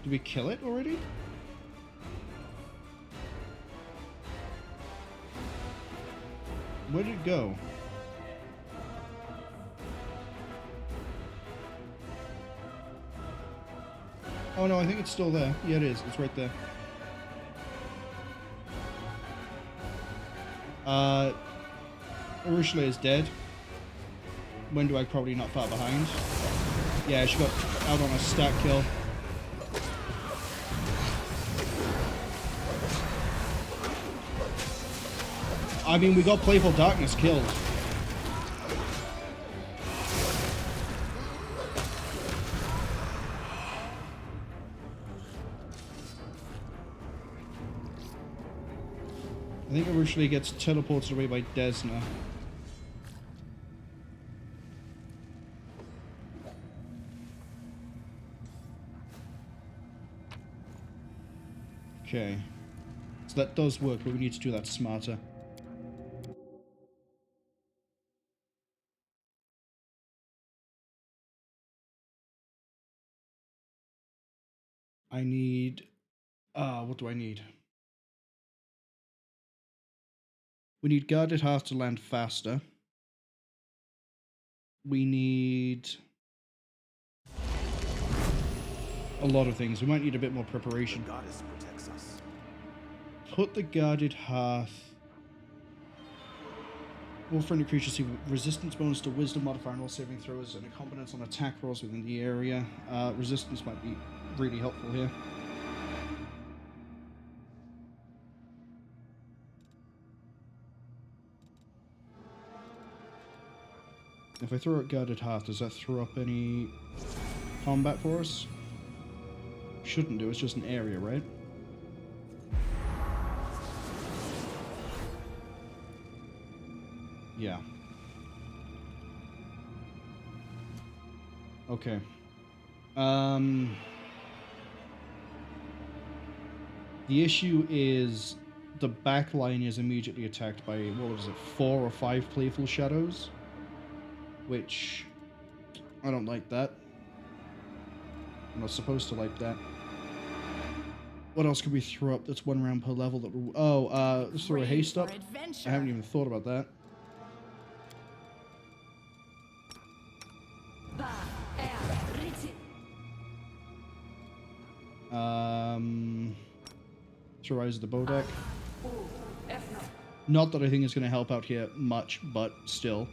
A: Did we kill it already? Where did it go? Oh no, I think it's still there. Yeah, it is. It's right there. Urushala is dead. Wenduag probably not far behind. Yeah, she got out on a stat kill. I mean, we got Playful Darkness killed. I think originally gets teleported away by Desna. Okay. So that does work, but we need to do that smarter. I need... what do I need? We need Guarded Hearth to land faster. We need... a lot of things. We might need a bit more preparation.
K: The goddess protects us.
A: Put the Guarded Hearth... All friendly creatures see resistance bonus to wisdom modifier and all saving throws and a competence on attack rolls within the area. Resistance might be really helpful here. If I throw out Guarded Hearth, does that throw up any combat for us? Shouldn't do, it's just an area, right? Yeah. Okay. The issue is the back line is immediately attacked by, what was it, 4 or 5 Playful Shadows? Which, I don't like that. I'm not supposed to like that. What else could we throw up that's 1 round per level that will... Oh, let's throw a haste up. I haven't even thought about that. Throw Eyes of the Bodeck. Not that I think it's going to help out here much, but still.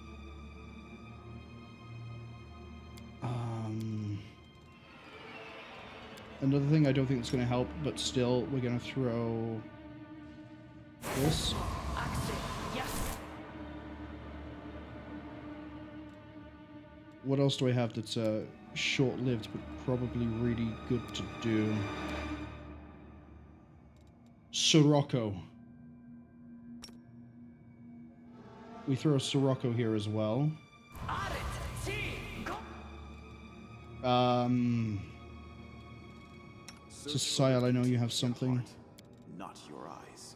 A: Another thing I don't think it's going to help, but still, we're going to throw this. What else do I have that's short-lived, but probably really good to do? Sirocco. We throw a Sirocco here as well. Social, I know you have something.
K: Not your eyes.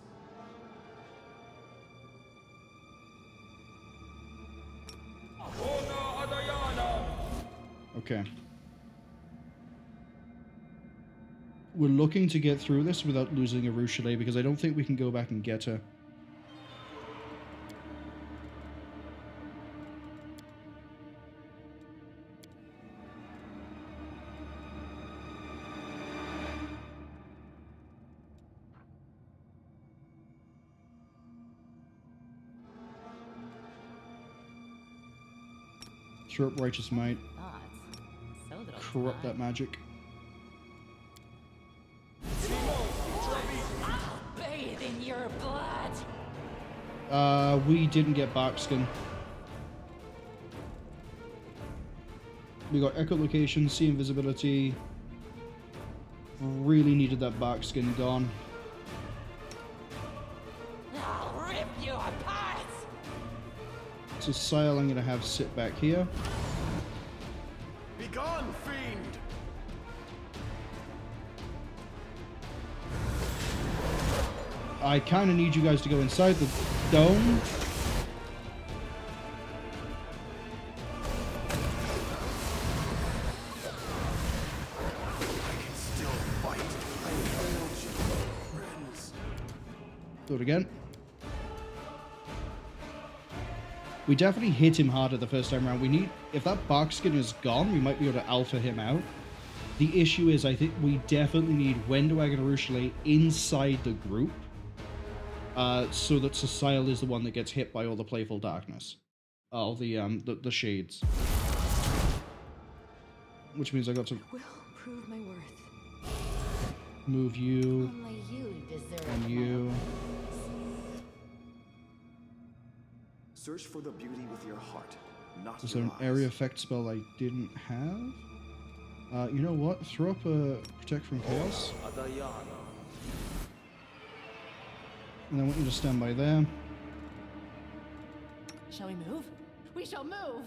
A: Okay. We're looking to get through this without losing a Ruchelet because I don't think we can go back and get her. Throw up Righteous Might. Corrupt that magic.
D: Bathe in your blood.
A: We didn't get Barkskin. We got Echolocation, See Invisibility. Really needed that Barkskin gone.
D: I'll rip you apart.
A: So Sile, I'm gonna have sit back here.
K: Be gone, fiend!
A: I kind of need you guys to go inside the dome.
K: I can still fight. I failed you, friends.
A: Do it again. We definitely hit him harder the first time around. We need, if that Barkskin is gone, we might be able to alpha him out. The issue is, I think we definitely need Wenduag and Ruchelet inside the group, so that Sociel is the one that gets hit by all the Playful Darkness, all the shades. Which means I got to
B: Will prove my worth.
A: move you
D: Only you deserve
A: and you.
K: Search for the beauty with your heart, not
A: Is
K: your
A: there an
K: eyes.
A: area effect spell I didn't have? You know what? Throw up a Protect from Chaos. And I want you to stand by there.
B: Shall we move? We shall move!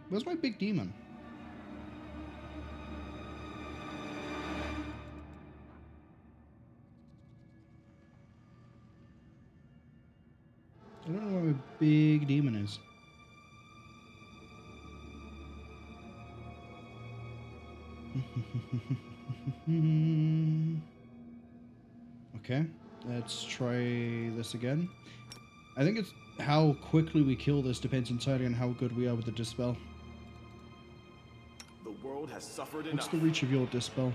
A: Where's my big demon? I don't know where my big demon is. Okay, let's try this again. I think it's how quickly we kill this depends entirely on how good we are with the dispel.
K: The world has suffered
A: What's
K: enough.
A: the reach of your dispel?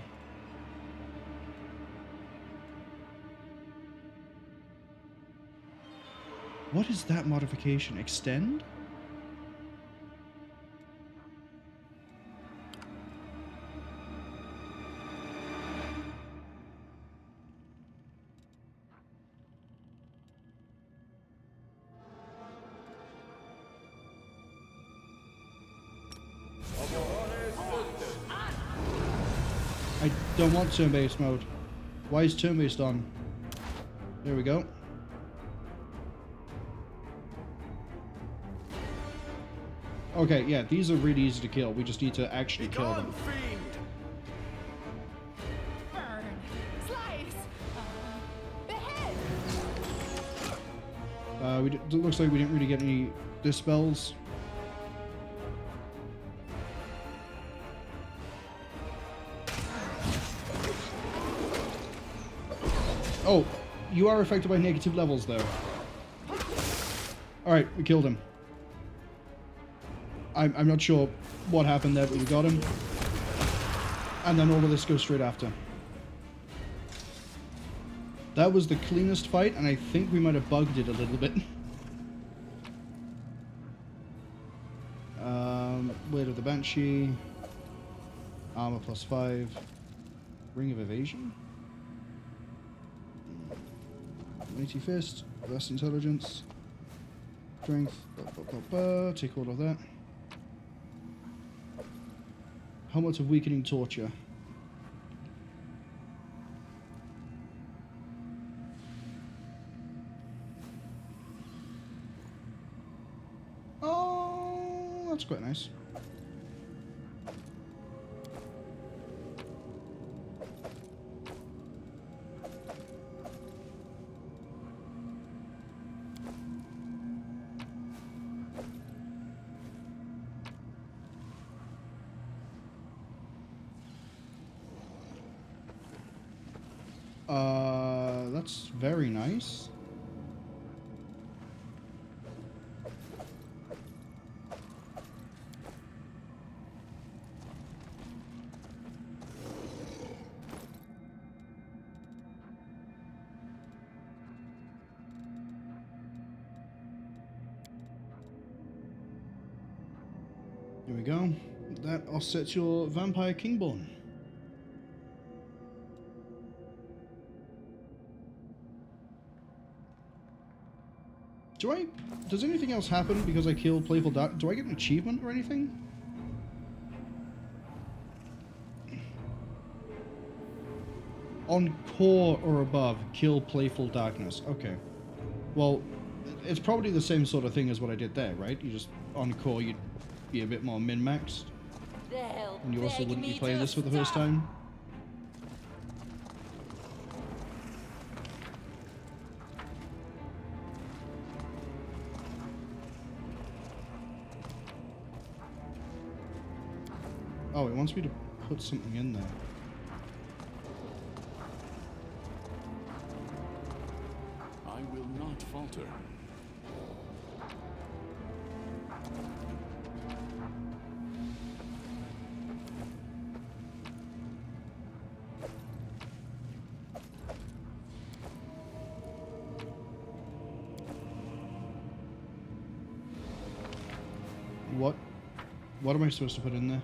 A: What is that modification? Extend? I don't want turn-based mode. Why is turn-based on? There we go. Okay, yeah, these are really easy to kill. We just need to actually kill them.
B: Burn! Slice! Behead!
A: It looks like we didn't really get any dispels. Oh, you are affected by negative levels, though. Alright, we killed him. I'm not sure what happened there, but we got him. And then all of this goes straight after. That was the cleanest fight, and I think we might have bugged it a little bit. Blade of the Banshee. Armor +5. Ring of Evasion. Mighty Fist. Best Intelligence. Strength. Take all of that. Helmet of Weakening Torture. Oh, that's quite nice. That's very nice. Here we go. That offsets your Vampire Kingborn. Does anything else happen because I killed Playful Darkness? Do I get an achievement or anything? On core or above, kill Playful Darkness. Okay. Well, it's probably the same sort of thing as what I did there, right? You just, on core, you'd be a bit more min-maxed. And you also wouldn't be playing this for the first time. Oh, it wants me to put something in there.
G: I will not falter.
A: What am I supposed to put in there?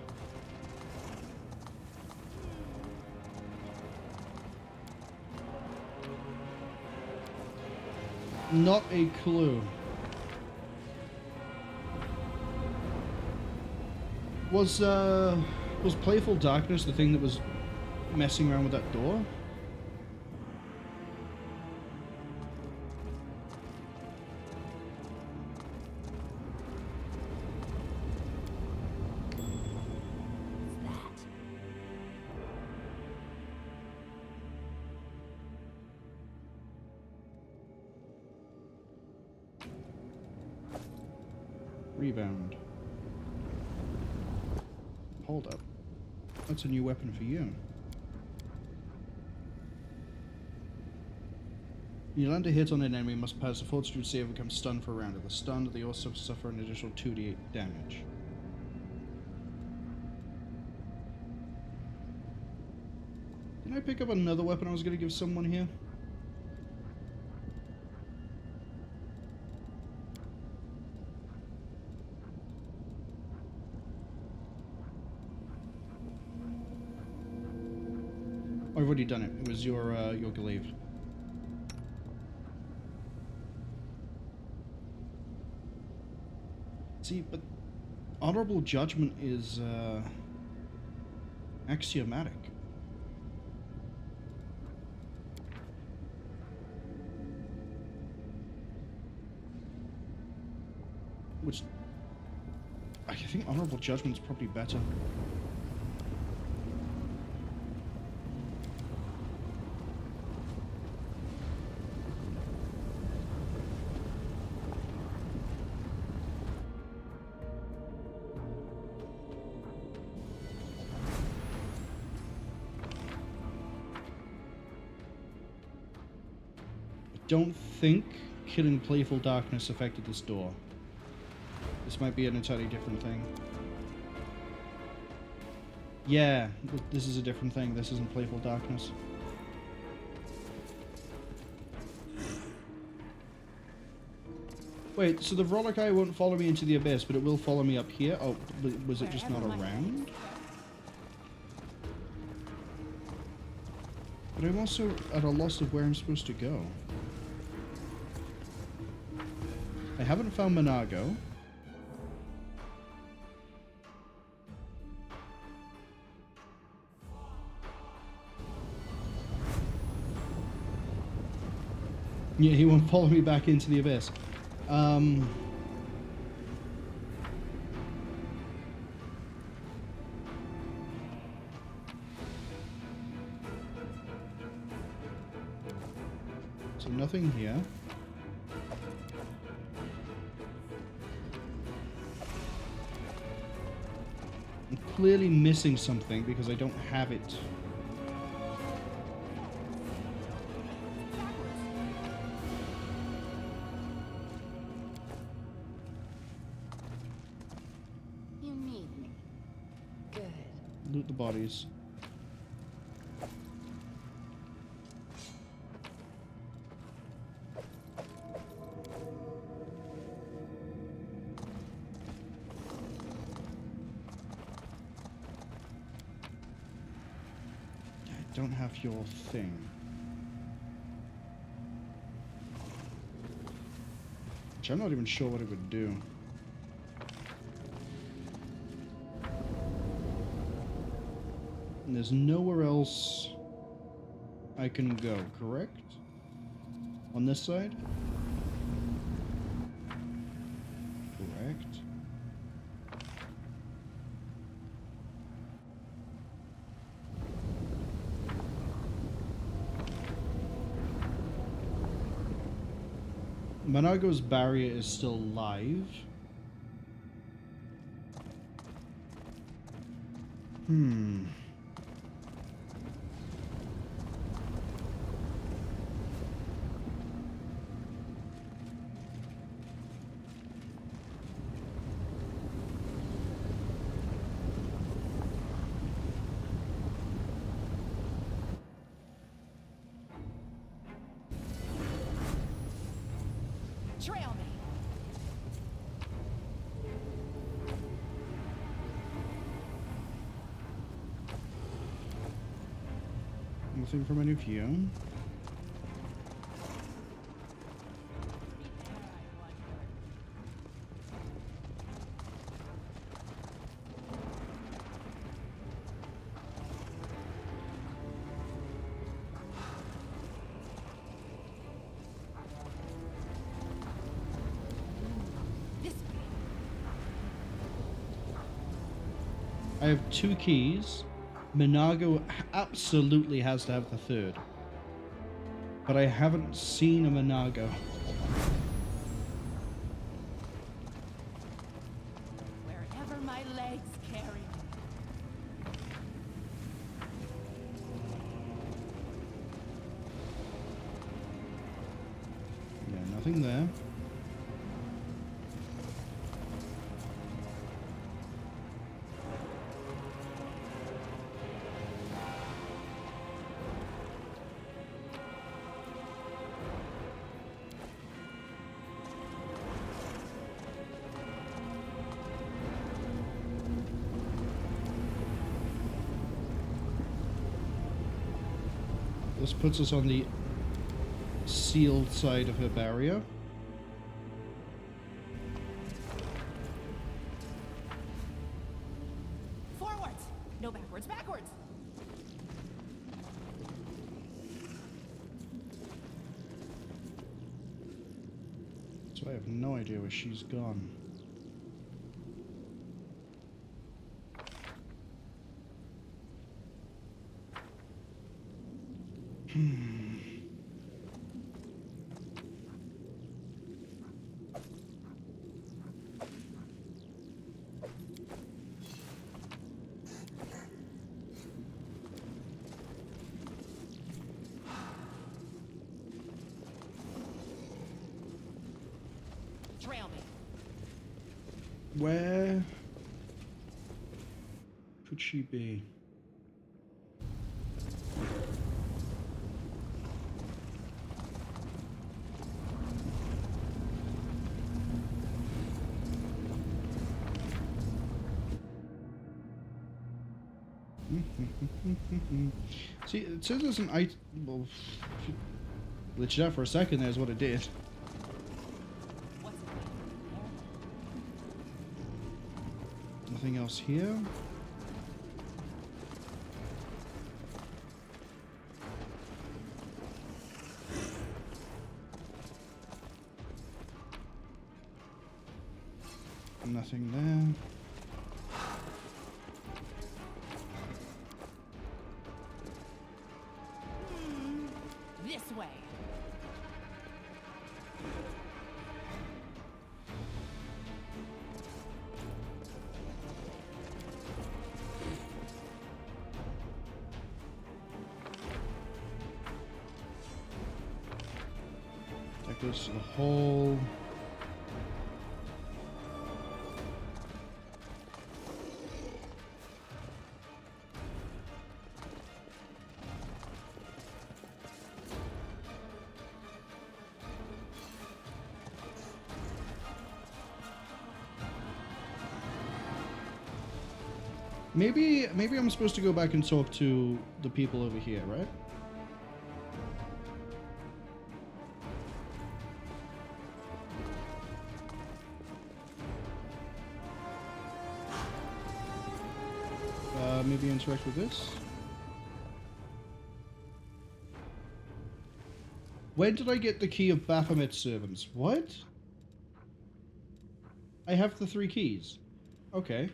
A: Not a clue. Was Playful Darkness the thing that was messing around with that door? Rebound. Hold up. That's a new weapon for you. You land a hit on an enemy, must pass a fortitude save and become stunned for a round. If they're stunned, they also suffer an additional 2d8 damage. Didn't I pick up another weapon I was going to give someone here? I've already done it. It was your glaive. See, but honorable judgment is axiomatic. Which I think honorable judgment is probably better. Don't think killing Playful Darkness affected this door. This might be an entirely different thing. Yeah, this is a different thing. This isn't Playful Darkness. Wait, so the Vrolok Eye won't follow me into the abyss, but it will follow me up here? Oh, was it just not around? But I'm also at a loss of where I'm supposed to go. I haven't found Minagho. Yeah, he won't follow me back into the abyss. So nothing here. I'm clearly missing something because I don't have it.
D: You need me. Good.
A: Loot the bodies. Don't have your thing. Which I'm not even sure what it would do. And there's nowhere else I can go, correct? On this side? Correct. Minagho's barrier is still live.
B: Trail me.
A: Nothing from any of you. I have 2 keys. Minagho absolutely has to have the 3rd. But I haven't seen a Minagho.
B: Wherever my legs carry me.
A: Yeah, nothing there. This puts us on the sealed side of her barrier.
B: Forwards! No backwards, backwards!
A: So I have no idea where she's gone.
B: Trail me.
A: Where could she be? See, it says there's an item. Well, if you glitched out for a second, there's what it did.
B: What's it?
A: Nothing else here. Nothing there.
B: This way.
A: That goes to the hole. Maybe I'm supposed to go back and talk to the people over here, right? Maybe interact with this. When did I get the key of Baphomet's servants? What? I have the 3 keys. Okay.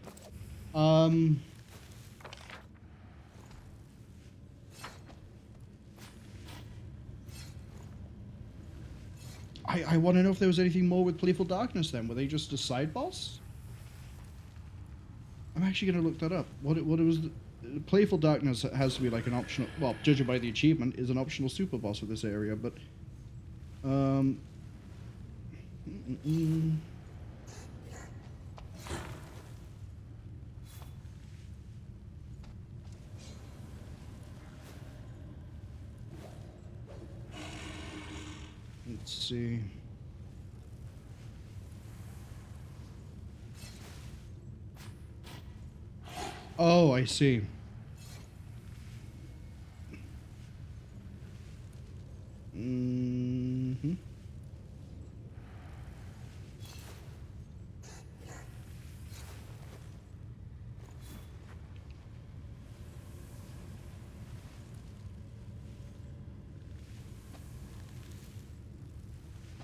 A: I want to know if there was anything more with Playful Darkness then. Were they just a side boss? I'm actually going to look that up. What it was... Playful Darkness has to be like an optional... Well, judging by the achievement, is an optional super boss for this area, but... Let's see. Oh, I see. Mm-hmm.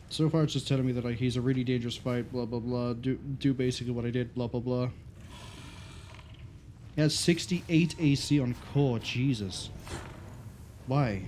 A: So far, it's just telling me that like he's a really dangerous fight. Blah blah blah. Do basically what I did. Blah blah blah. He has 68 AC on core. Jesus. Why?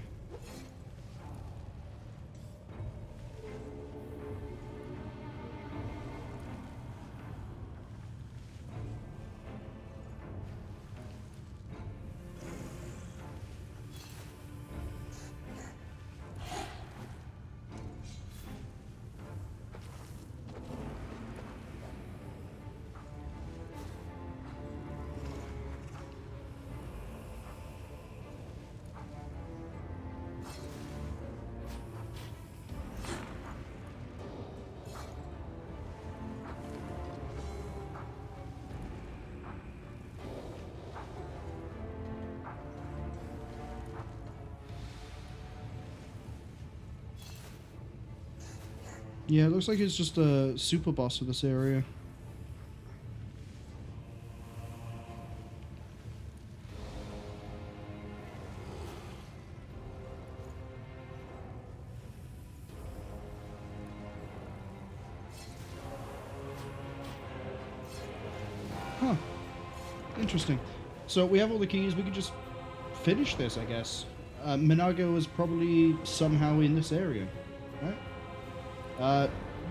A: Yeah, it looks like it's just a super boss of this area. Huh. Interesting. So we have all the keys, we could just finish this, I guess. Minagho is probably somehow in this area, right?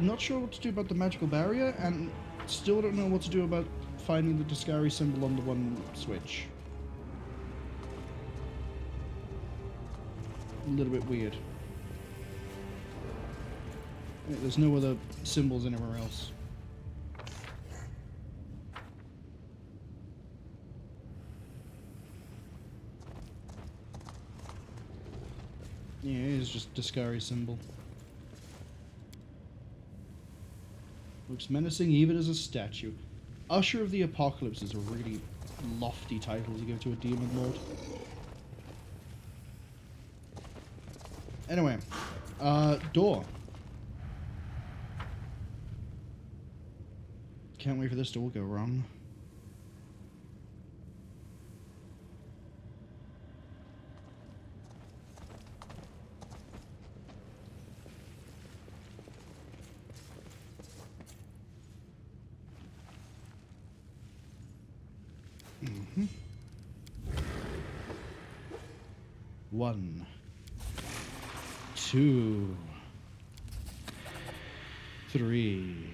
A: Not sure what to do about the magical barrier, and still don't know what to do about finding the Discari symbol on the one switch. A little bit weird. Yeah, there's no other symbols anywhere else. Yeah, it's just Discari symbol. Looks menacing even as a statue. Usher of the Apocalypse is a really lofty title to give to a demon lord. Anyway, door. Can't wait for this door to go wrong. Mm-hmm. 1, 2, 3.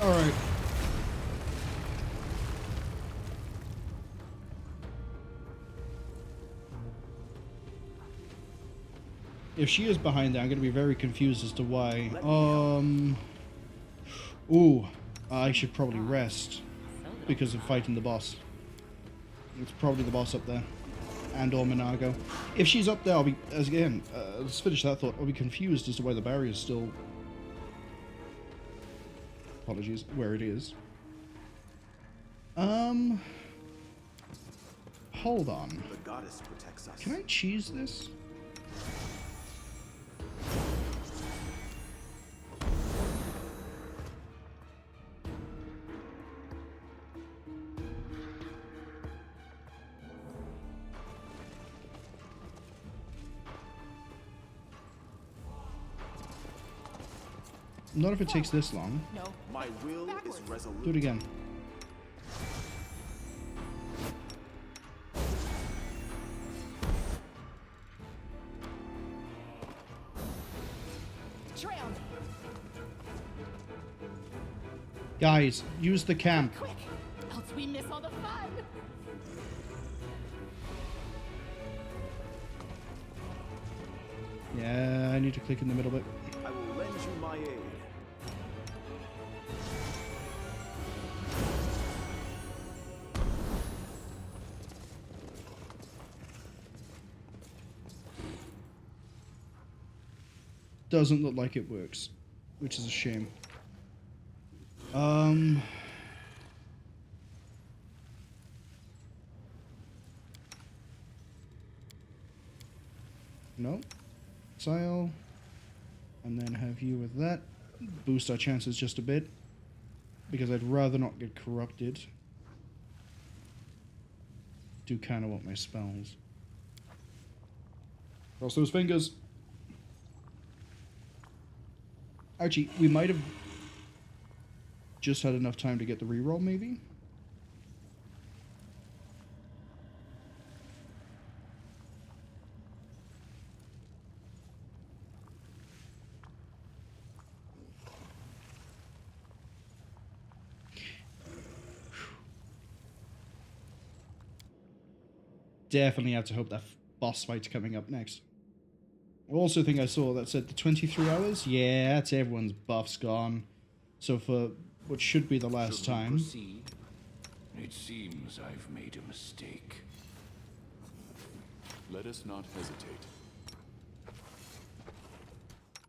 A: All right. If she is behind there, I'm going to be very confused as to why. Ooh, I should probably rest because of fighting the boss. It's probably the boss up there. And or Minagho. If she's up there, I'll be, as again, let's finish that thought. I'll be confused as to why the barrier is still, apologies, where it is. Hold on.
K: The goddess protects us.
A: Can I cheese this? Not if it takes this long.
K: No. My will is resolute.
A: Do it again.
B: Trail me.
A: Guys, use the camp.
B: Quick, else we miss all the fun.
A: Yeah, I need to click in the middle bit.
K: I will lend you my aid.
A: Doesn't look like it works, which is a shame. No. Exile. And then have you with that. Boost our chances just a bit. Because I'd rather not get corrupted. do kind of want my spells. Cross those fingers. Actually, we might have just had enough time to get the reroll, maybe? Definitely have to hope that boss fight's coming up next. I also think I saw that said the 23 hours. Yeah, that's everyone's buffs gone. So for what should be the last time.
F: Proceed? It seems I've made a mistake.
G: Let us not hesitate.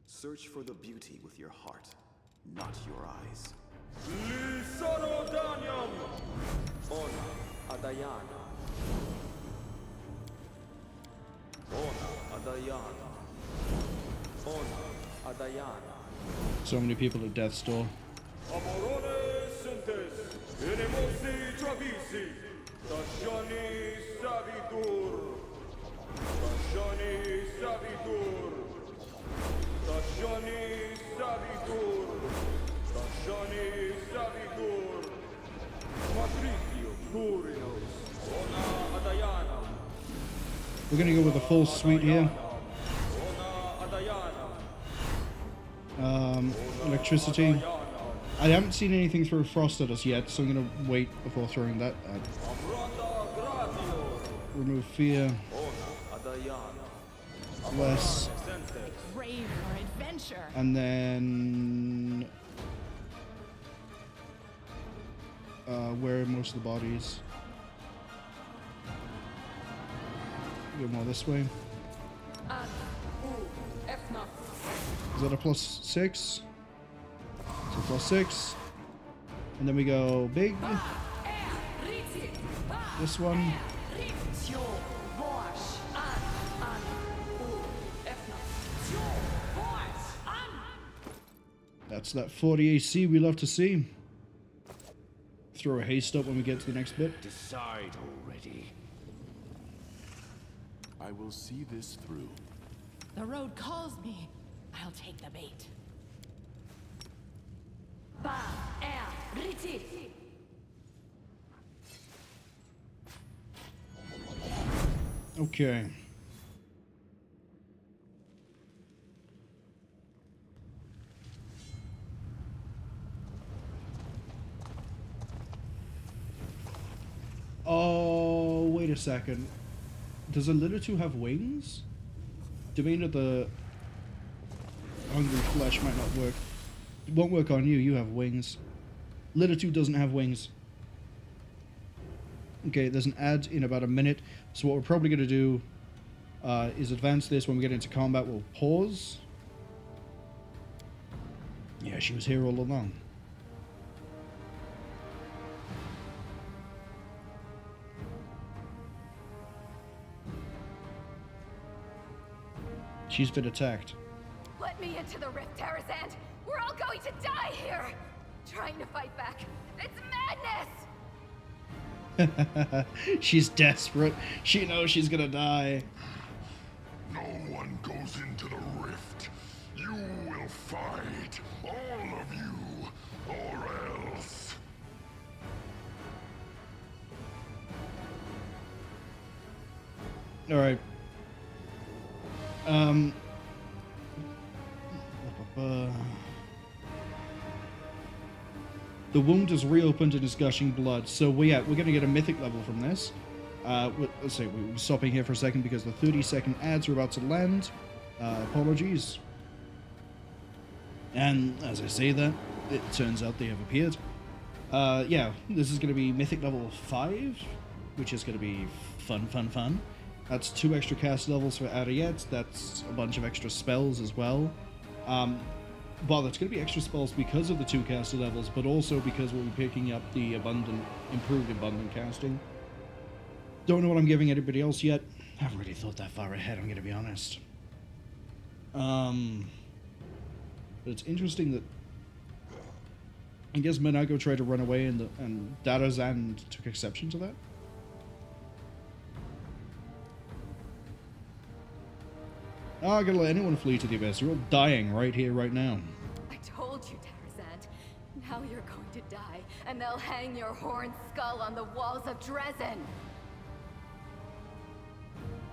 K: Search for the beauty with your heart, not your eyes.
A: So many people at death's door. We're gonna go with a full suite here. Electricity. I haven't seen anything throw frost at us yet, so I'm gonna wait before throwing that at. Remove fear. Less.
B: Brave for adventure.
A: And then where are most of the bodies? Go more this way. Is that a +6? So +6. And then we go big. This one. That's that 40 AC we love to see. Throw a haste up when we get to the next bit.
F: Decide already.
G: I will see this through.
B: The road calls me. I'll take the bait.
A: Okay. Oh, wait a second. Does a Lilitu have wings? Domain of the hungry flesh might not work. It won't work on you, you have wings. Lilitu doesn't have wings. Okay, there's an ad in about a minute. So what we're probably going to do is advance this. When we get into combat, we'll pause. Yeah, she was here all along. She's been attacked.
E: Let me into the rift, Darazzand! We're all going to die here! Trying to fight back. It's madness!
A: She's desperate. She knows she's gonna die.
L: No one goes into the rift. You will fight, all of you, or else.
A: All right. The wound is reopened and is gushing blood. So we're gonna get a mythic level from this. Let's say we're stopping here for a second because the 30-second ads are about to land. Apologies. And as I say that, it turns out they have appeared. Yeah, this is gonna be mythic level 5, which is gonna be fun. That's 2 extra cast levels for Ariette. That's a bunch of extra spells as well. Well, that's going to be extra spells because of the 2 caster levels, but also because we'll be picking up the improved abundant casting. Don't know what I'm giving anybody else yet. Haven't really thought that far ahead, I'm going to be honest. But it's interesting that I guess Minagho tried to run away and Darazzand took exception to that. I'm not gonna let anyone flee to the abyss. You're all dying right here, right now.
M: I told you, Darazzand. Now you're going to die, and they'll hang your horned skull on the walls of Dresden.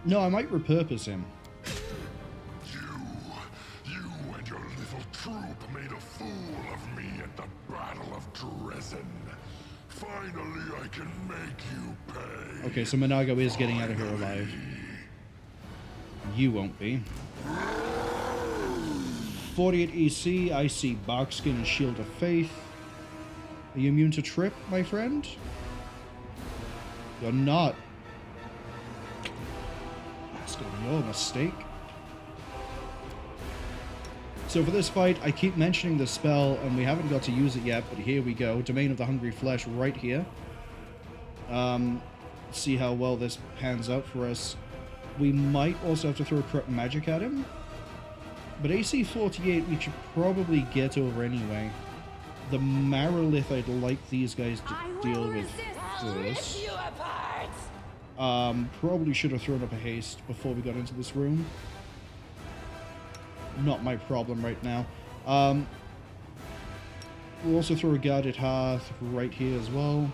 A: No, I might repurpose him.
L: You and your little troop made a fool of me at the Battle of Dresden. Finally, I can make you pay.
A: Okay, so Minagho is getting out of here alive. You won't be. 48 EC, I see Barkskin and Shield of Faith. Are you immune to trip, my friend? You're not. That's gonna be your mistake. So for this fight, I keep mentioning the spell, and we haven't got to use it yet, but here we go. Domain of the Hungry Flesh right here. See how well this pans out for us. We might also have to throw corrupt magic at him. But AC 48 we should probably get over anyway. The Marolith, I'd like these guys to deal with this. Probably should have thrown up a haste before we got into this room. Not my problem right now. We'll also throw a Guarded Hearth right here as well.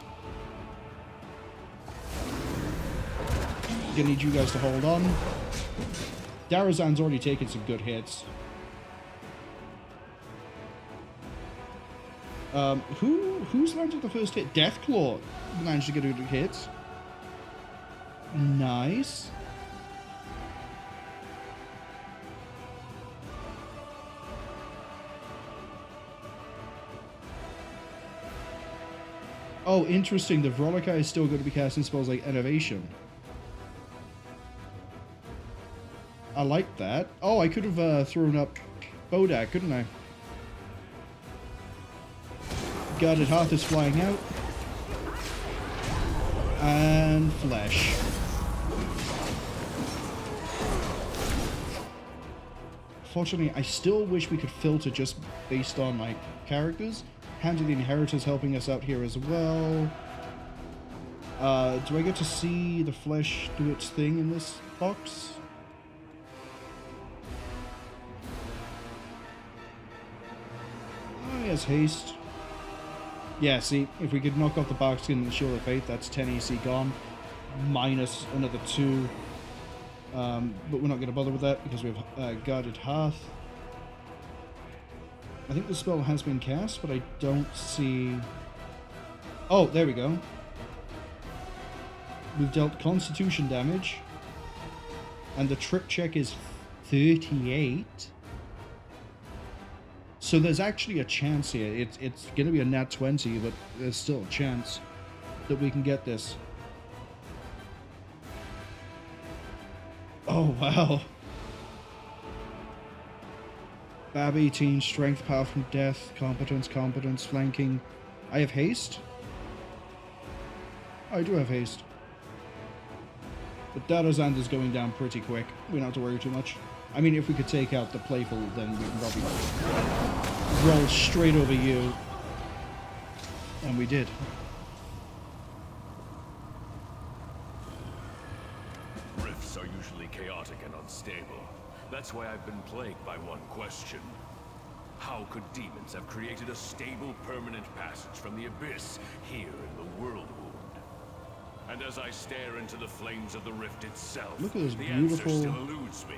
A: Gonna need you guys to hold on. Darazzand's already taken some good hits. Who's landed the first hit? Deathclaw managed to get a good hit. Nice. Oh, interesting. The Vrolika is still going to be casting spells like Innovation. I like that. Oh, I could have thrown up Bodak, couldn't I? Guarded Hearth is flying out. And Flesh. Fortunately, I still wish we could filter just based on my characters. Hand of the Inheritors helping us out here as well. Do I get to see the Flesh do its thing in this box? Oh, he has haste. Yeah, see, if we could knock off the Barkskin and the Shield of Faith, that's 10 AC gone. Minus another 2. But we're not going to bother with that because we have Guarded Hearth. I think the spell has been cast, but I don't see... Oh, there we go. We've dealt Constitution damage. And the trip check is 38. So there's actually a chance here. It's going to be a nat 20, but there's still a chance that we can get this. Oh, wow. Bab 18, Strength, Power from Death, Competence, Flanking. I have Haste? I do have Haste. But Darazzand is going down pretty quick. We don't have to worry too much. I mean, if we could take out the Playful, then we can probably roll straight over you. And we did.
F: Rifts are usually chaotic and unstable. That's why I've been plagued by one question. How could demons have created a stable, permanent passage from the abyss here in the World Wound? And as I stare into the flames of the rift itself,
A: look at this
F: the
A: beautiful
F: answer still eludes me.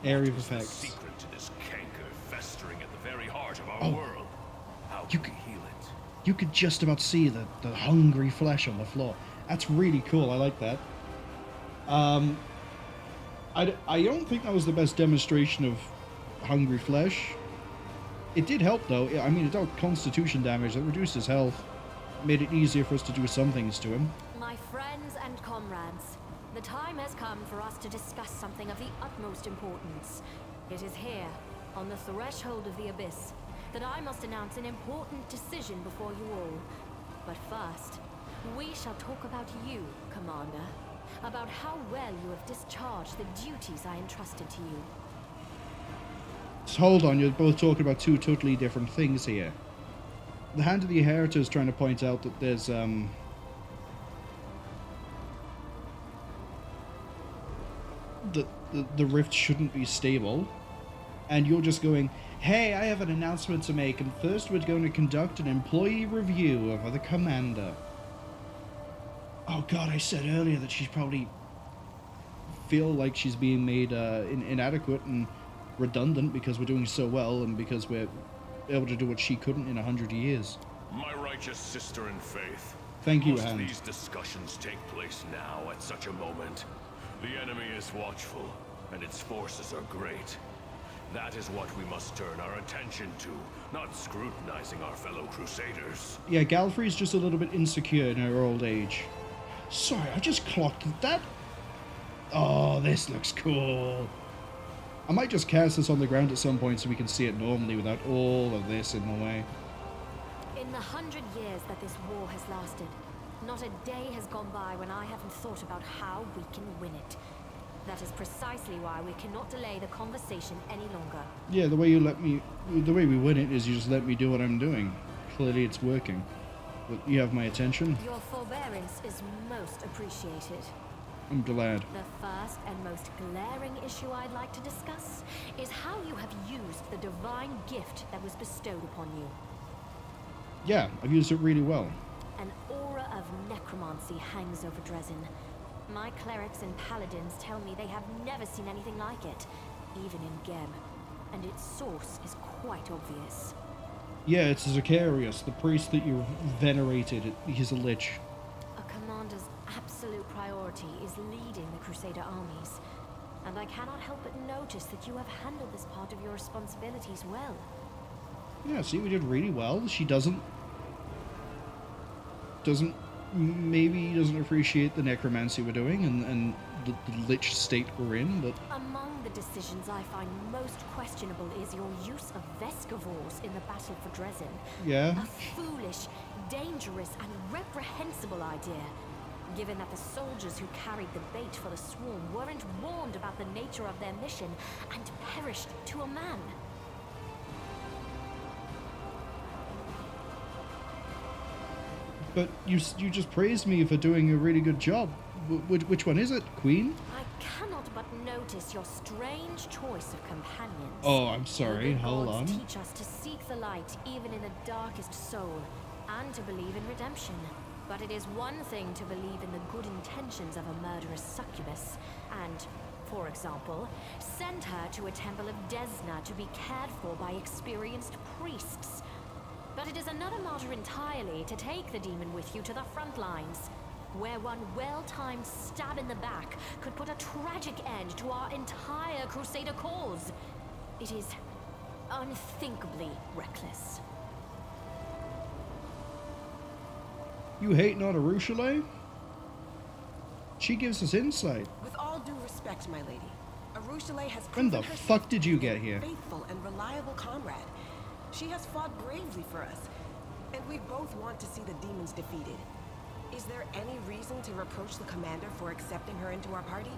A: area of
F: What is the
A: effects.
F: secret to this canker festering at the very heart of our world? How
A: You
F: can we heal it?
A: You could just about see the hungry flesh on the floor. That's really cool. I like that. I don't think that was the best demonstration of hungry flesh. It did help, though. I mean, it dealt constitution damage. It reduced his health. Made it easier for us to do some things to him.
E: My friends and comrades, the time has come for us to discuss something of the utmost importance. It is here, on the threshold of the abyss, that I must announce an important decision before you all. But first, we shall talk about you, Commander. About how well you have discharged the duties I entrusted to you.
A: So hold on, you're both talking about two totally different things here. The Hand of the Inheritor is trying to point out that there's, that the rift shouldn't be stable, and you're just going, hey, I have an announcement to make, and first we're going to conduct an employee review of the commander. Oh god, I said earlier that she's probably feel like she's being made inadequate and redundant because we're doing so well and because we're able to do what she couldn't in 100 years.
F: My righteous sister in faith.
A: Thank you,
F: Must
A: Hand.
F: these discussions take place now at such a moment? The enemy is watchful, and its forces are great. That is what we must turn our attention to, not scrutinizing our fellow crusaders.
A: Yeah, Galfrey's just a little bit insecure in her old age. Sorry, I just clocked that. Oh, this looks cool. I might just cast this on the ground at some point so we can see it normally without all of this in the way.
E: In the 100 years that this war has lasted, not a day has gone by when I haven't thought about how we can win it. That is precisely why we cannot delay the conversation any longer.
A: Yeah, the way we win it is you just let me do what I'm doing. Clearly it's working. But you have my attention.
E: Your forbearance is most appreciated.
A: I'm glad.
E: The first and most glaring issue I'd like to discuss is how you have used the divine gift that was bestowed upon you.
A: Yeah, I've used it really well.
E: An aura of necromancy hangs over Darazzand. My clerics and paladins tell me they have never seen anything like it, even in Gem, and its source is quite obvious.
A: Yeah, it's Zacharias, the priest that you venerated. He's a lich.
E: A commander's absolute priority is leading the Crusader armies, and I cannot help but notice that you have handled this part of your responsibilities well.
A: Yeah, see, we did really well. She doesn't appreciate the necromancy we're doing and the lich state we're in, but...
E: Among the decisions I find most questionable is your use of Vescivores in the battle for Darazzand.
A: Yeah.
E: A foolish, dangerous, and reprehensible idea, given that the soldiers who carried the bait for the swarm weren't warned about the nature of their mission and perished to a man.
A: But you just praised me for doing a really good job. Which one is it, Queen?
E: I cannot but notice your strange choice of companions.
A: Oh, I'm sorry. Hold on.
E: Teach us to seek the light even in the darkest soul, and to believe in redemption. But it is one thing to believe in the good intentions of a murderous succubus, and, for example, send her to a temple of Desna to be cared for by experienced priests. But it is another matter entirely to take the demon with you to the front lines, where one well-timed stab in the back could put a tragic end to our entire Crusader cause. It is unthinkably reckless.
A: You hating on Alushinyrra? She gives us insight.
N: With all due respect, my lady, Alushinyrra has
A: When
N: proven
A: the
N: herself
A: fuck did you
N: to be
A: get
N: a
A: here?
N: faithful and reliable comrade. She has fought bravely for us, and we both want to see the demons defeated. Is there any reason to reproach the commander for accepting her into our party?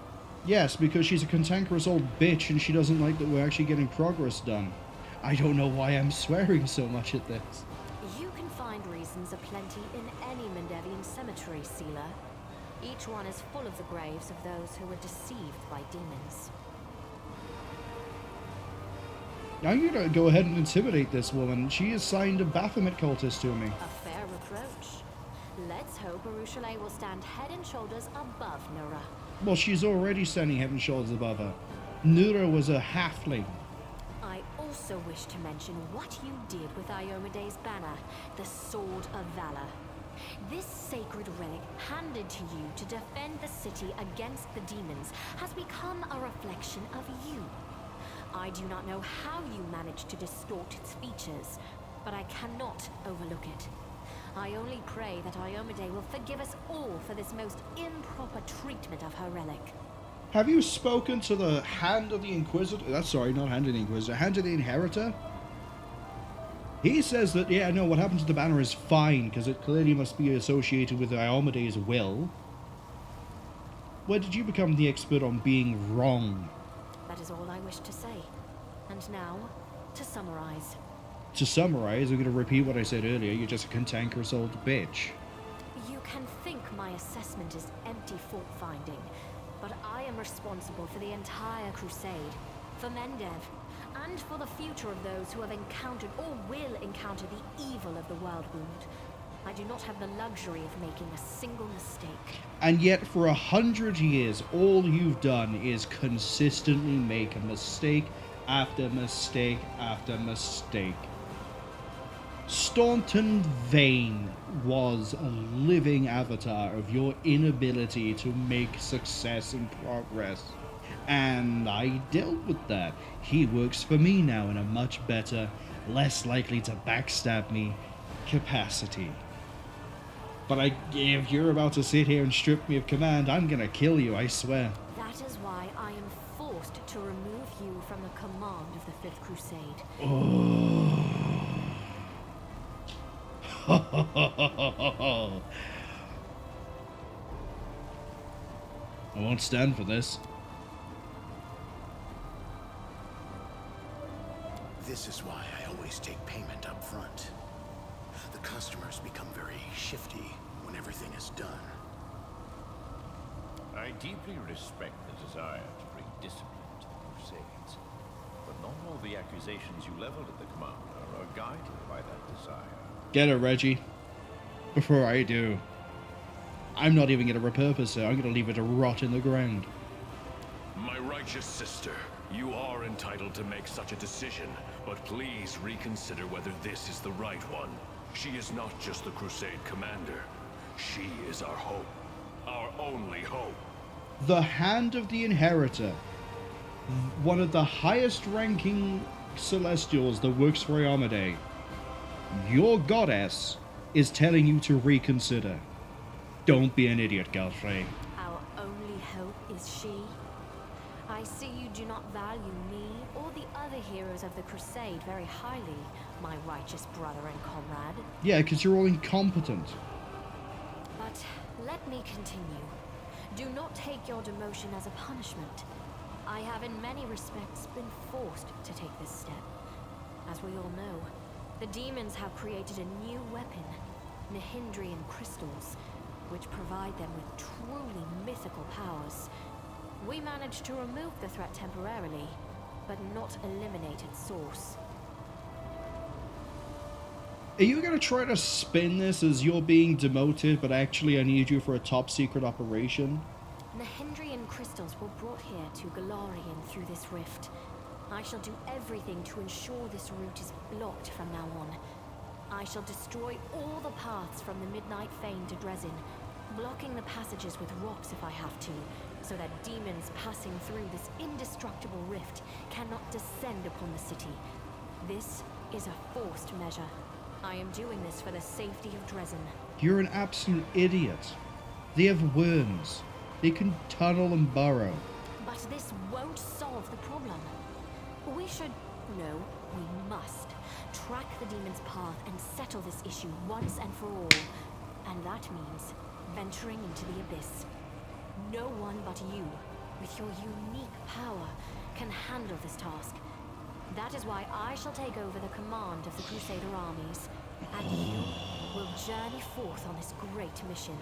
A: Yes, because she's a cantankerous old bitch and she doesn't like that we're actually getting progress done. I don't know why I'm swearing so much at this.
E: You can find reasons aplenty in any Mendevian cemetery, Sealer. Each one is full of the graves of those who were deceived by demons.
A: I'm gonna go ahead and intimidate this woman. She assigned a Baphomet cultist to me.
E: A fair reproach. Let's hope Alushinyrra will stand head and shoulders above Nura.
A: Well, she's already standing head and shoulders above her. Nura was a halfling.
E: I also wish to mention what you did with Iomede's banner, the Sword of Valor. This sacred relic, handed to you to defend the city against the demons, has become a reflection of you. I do not know how you managed to distort its features, but I cannot overlook it. I only pray that Iomade will forgive us all for this most improper treatment of her relic.
A: Have you spoken to the Hand of the Inquisitor? That's sorry, not Hand of the Inquisitor. Hand of the Inheritor? He says that, yeah, no, what happened to the banner is fine, because it clearly must be associated with Iomede's will. Where did you become the expert on being wrong?
E: That is all I wish to say. And now, to summarize.
A: To summarize, I'm going to repeat what I said earlier. You're just a cantankerous old bitch.
E: You can think my assessment is empty fault-finding, but I am responsible for the entire crusade, for Mendev, and for the future of those who have encountered or will encounter the evil of the World Wound. I do not have the luxury of making a single mistake.
A: And yet for 100 years, all you've done is consistently make a mistake after mistake after mistake. Staunton Vane was a living avatar of your inability to make success and progress. And I dealt with that. He works for me now in a much better, less likely to backstab me capacity. But if you're about to sit here and strip me of command, I'm gonna kill you, I swear.
E: That is why I am forced to remove you from the command of the Fifth Crusade.
A: I won't stand for this.
O: This is why I always take payment up front. The customers become very shifty when everything is done.
J: I deeply respect the desire to bring discipline to the Crusades, but not all the accusations you leveled at the Commander are guided by that desire.
A: Get it, Reggie. Before I do. I'm not even going to repurpose it. I'm going to leave it to rot in the ground.
F: My righteous sister, you are entitled to make such a decision, but please reconsider whether this is the right one. She is not just the Crusade commander. She is our hope. Our only hope.
A: The Hand of the Inheritor. One of the highest ranking Celestials that works for Iomedae. Your goddess is telling you to reconsider. Don't be an idiot, Galfrey.
E: Our only hope is she. I see you do not value me or the other heroes of the Crusade very highly, my righteous brother and comrade.
A: Yeah, because you're all incompetent.
E: But let me continue. Do not take your demotion as a punishment. I have in many respects been forced to take this step. As we all know, the demons have created a new weapon, Nihindrian crystals, which provide them with truly mythical powers. We managed to remove the threat temporarily, but not eliminate its source.
A: Are you going to try to spin this as you're being demoted, but actually I need you for a top secret operation?
E: Nihindrian crystals were brought here to Galarian through this rift. I shall do everything to ensure this route is blocked from now on. I shall destroy all the paths from the Midnight Fane to Darazzand, blocking the passages with rocks if I have to, so that demons passing through this indestructible rift cannot descend upon the city. This is a forced measure. I am doing this for the safety of Darazzand.
A: You're an absolute idiot. They have worms. They can tunnel and burrow.
E: But this won't solve the problem. We should... no, we must track the demon's path and settle this issue once and for all. And that means venturing into the abyss. No one but you, with your unique power, can handle this task. That is why I shall take over the command of the Crusader armies, and you will journey forth on this great mission.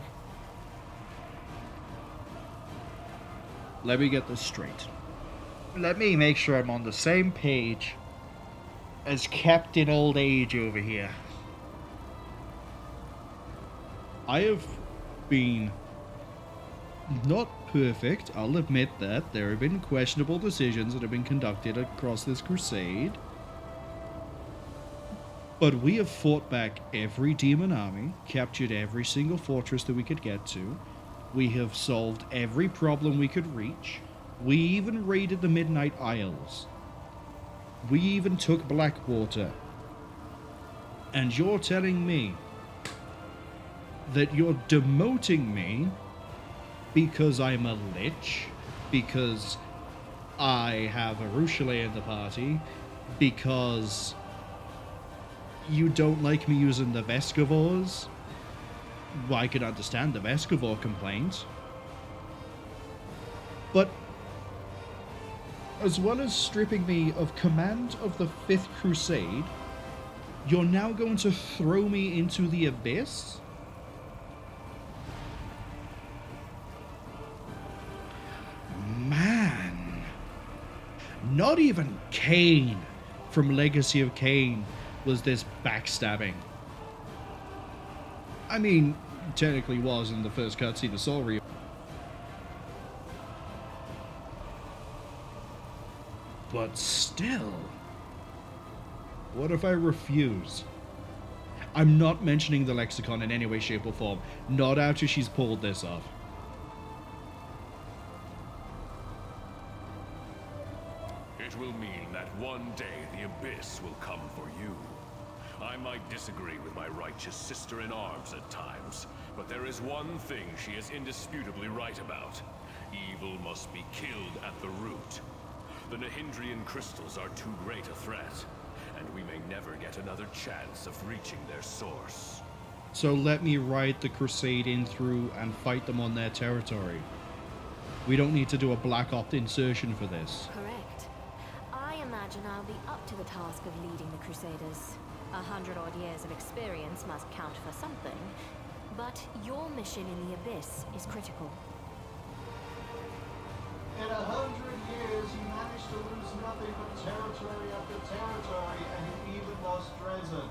A: Let me get this straight. Let me make sure I'm on the same page as Captain Old Age over here. I have been not perfect, I'll admit that. There have been questionable decisions that have been conducted across this crusade. But we have fought back every demon army, captured every single fortress that we could get to. We have solved every problem we could reach. We even raided the Midnight Isles. We even took Blackwater. And you're telling me that you're demoting me because I'm a lich, because I have a Rushale in the party, because you don't like me using the Vescavors? Well, I can understand the Vescavor complaint. But as well as stripping me of command of the Fifth Crusade, you're now going to throw me into the abyss? Not even Cain from Legacy of Cain was this backstabbing. I mean, technically was in the first cutscene of Soul Reaver. But still, what if I refuse? I'm not mentioning the lexicon in any way, shape, or form. Not after she's pulled this off.
F: It will mean that one day the Abyss will come for you. I might disagree with my righteous sister-in-arms at times, but there is one thing she is indisputably right about. Evil must be killed at the root. The Nahindrian crystals are too great a threat, and we may never get another chance of reaching their source.
A: So let me ride the crusade in through and fight them on their territory. We don't need to do a Black Ops insertion for this.
E: Correct. I imagine I'll be up to the task of leading the Crusaders. 100-odd years of experience must count for something, but your mission in the Abyss is critical.
A: In 100 years, you managed to lose nothing but territory after territory, and you even lost Darazzand.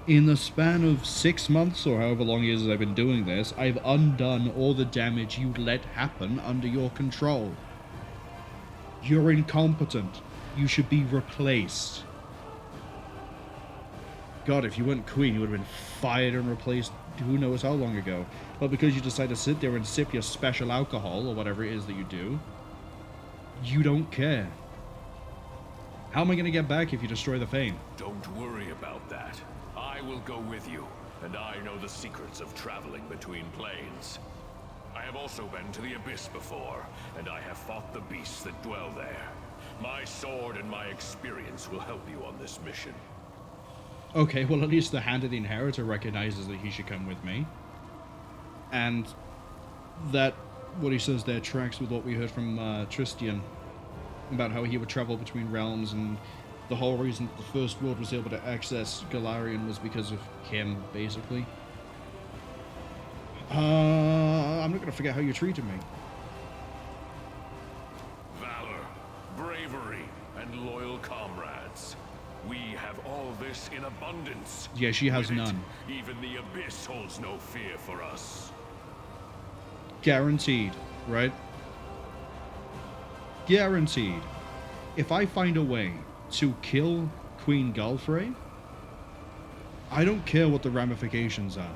A: In the span of 6 months, or however long it is I've been doing this, I've undone all the damage you let happen under your control. You're incompetent. You should be replaced. God, if you weren't queen, you would have been fired and replaced who knows how long ago. But because you decide to sit there and sip your special alcohol, or whatever it is that you do, you don't care. How am I going to get back if you destroy the Fane?
F: Don't worry about that. I will go with you, and I know the secrets of traveling between planes. I have also been to the Abyss before, and I have fought the beasts that dwell there. My sword and my experience will help you on this mission.
A: Okay, well at least the Hand of the Inheritor recognizes that he should come with me. And that, what he says there, tracks with what we heard from Tristian about how he would travel between realms, and the whole reason the First World was able to access Galarian was because of him, basically. I'm not going to forget how you treated me.
F: Valor, bravery, and loyal comrades. We have all this in abundance.
A: Yeah, she has
F: With it,
A: none.
F: even the Abyss holds no fear for us.
A: Guaranteed, right? Guaranteed. If I find a way to kill Queen Galfrey, I don't care what the ramifications are.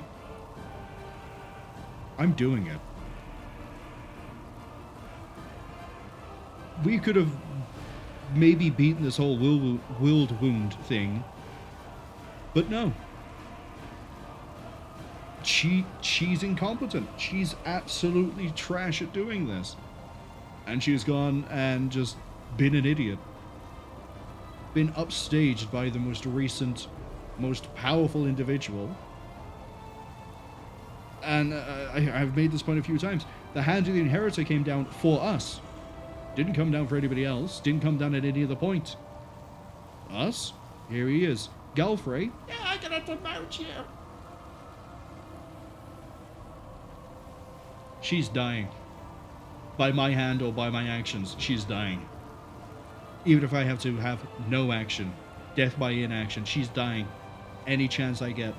A: I'm doing it. We could have maybe beaten this whole world wound thing, but no. She's incompetent. She's absolutely trash at doing this. And she's gone and just been an idiot. Been upstaged by the most recent, most powerful individual. And I've made this point a few times. The Hand of the Inheritor came down for us. Didn't come down for anybody else. Didn't come down at any other point. Us? Here he is. Galfrey? Yeah, I got to mount you. She's dying. By my hand or by my actions, she's dying. Even if I have to have no action. Death by inaction. She's dying. Any chance I get.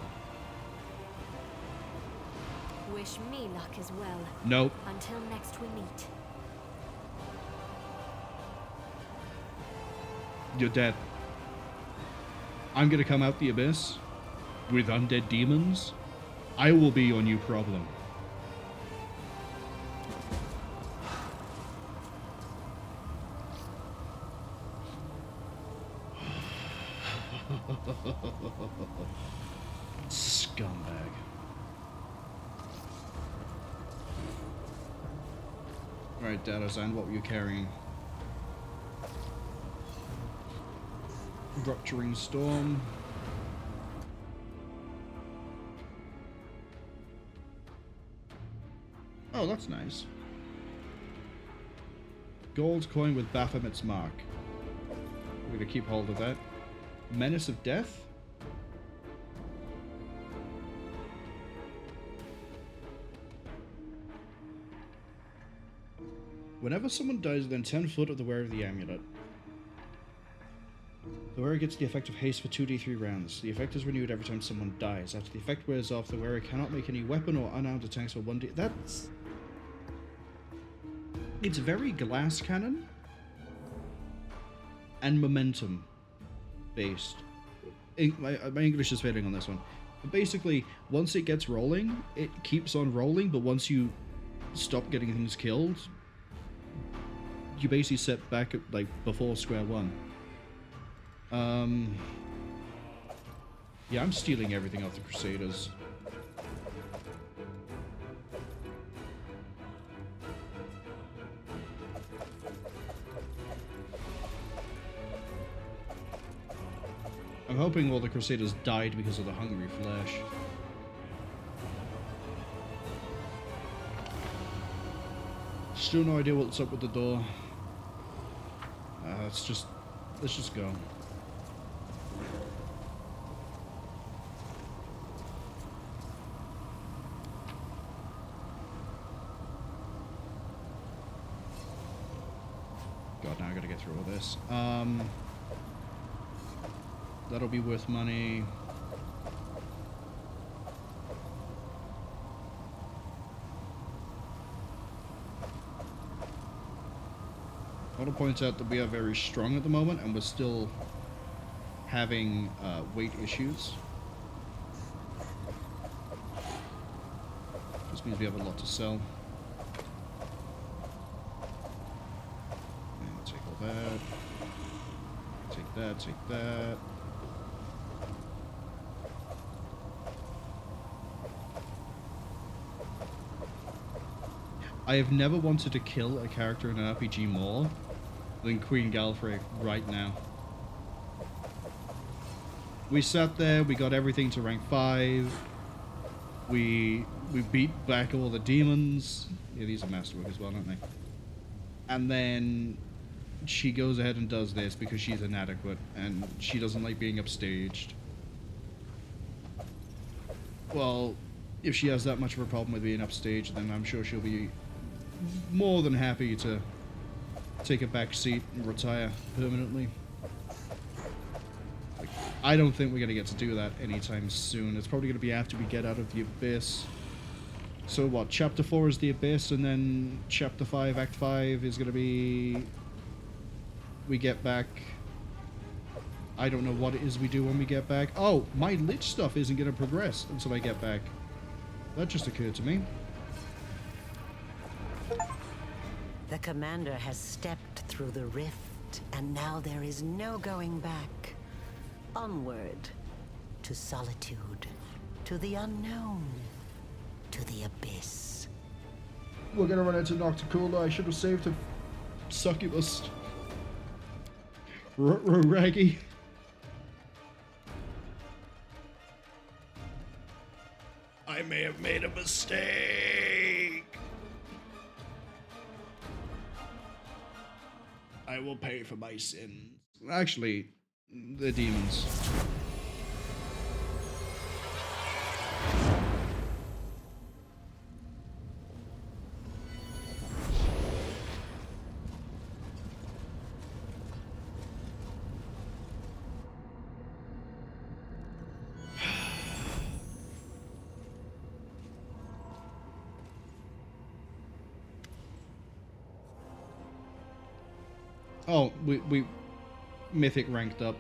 E: Wish me luck as well.
A: Nope.
E: Until next we meet.
A: You're dead. I'm gonna come out the Abyss with undead demons. I will be your new problem. Scumbag. Alright, Darazzand, what were you carrying? Rupturing Storm. Oh, that's nice. Gold coin with Baphomet's mark. We're gonna keep hold of that. Menace of Death? Whenever someone dies within 10 foot of the wearer of the amulet, the wearer gets the effect of haste for 2d3 rounds. The effect is renewed every time someone dies. After the effect wears off, the wearer cannot make any weapon or unarmed attacks for 1d. That's... It's very glass cannon and momentum based. My English is failing on this one. But basically, once it gets rolling, it keeps on rolling, but once you stop getting things killed, you basically set back at, like, before square one. Yeah, I'm stealing everything off the Crusaders. I'm hoping all the Crusaders died because of the hungry flesh. Still no idea what's up with the door. Let's just go. God, now I gotta get through all this. That'll be worth money. I want to point out that we are very strong at the moment, and we're still having weight issues. This means we have a lot to sell. And take all that. Take that, take that. I have never wanted to kill a character in an RPG more than Queen Galfrey right now. We sat there, we got everything to rank 5. We beat back all the demons. Yeah, these are masterwork as well, aren't they? And then she goes ahead and does this because she's inadequate and she doesn't like being upstaged. Well, if she has that much of a problem with being upstaged, then I'm sure she'll be more than happy to take a back seat and retire permanently. Like, I don't think we're going to get to do that anytime soon. It's probably going to be after we get out of the Abyss. So what, Chapter 4 is the Abyss, and then Chapter 5, Act 5 is going to be... we get back... I don't know what it is we do when we get back. Oh, my Lich stuff isn't going to progress until I get back. That just occurred to me.
P: The commander has stepped through the rift, and now there is no going back. Onward, to solitude, to the unknown, to the abyss.
A: We're gonna run into Nocticola. I should have saved a succubus. Raggy. I may have made a mistake. I will pay for my sins. Actually, the demons. Oh, we mythic ranked up.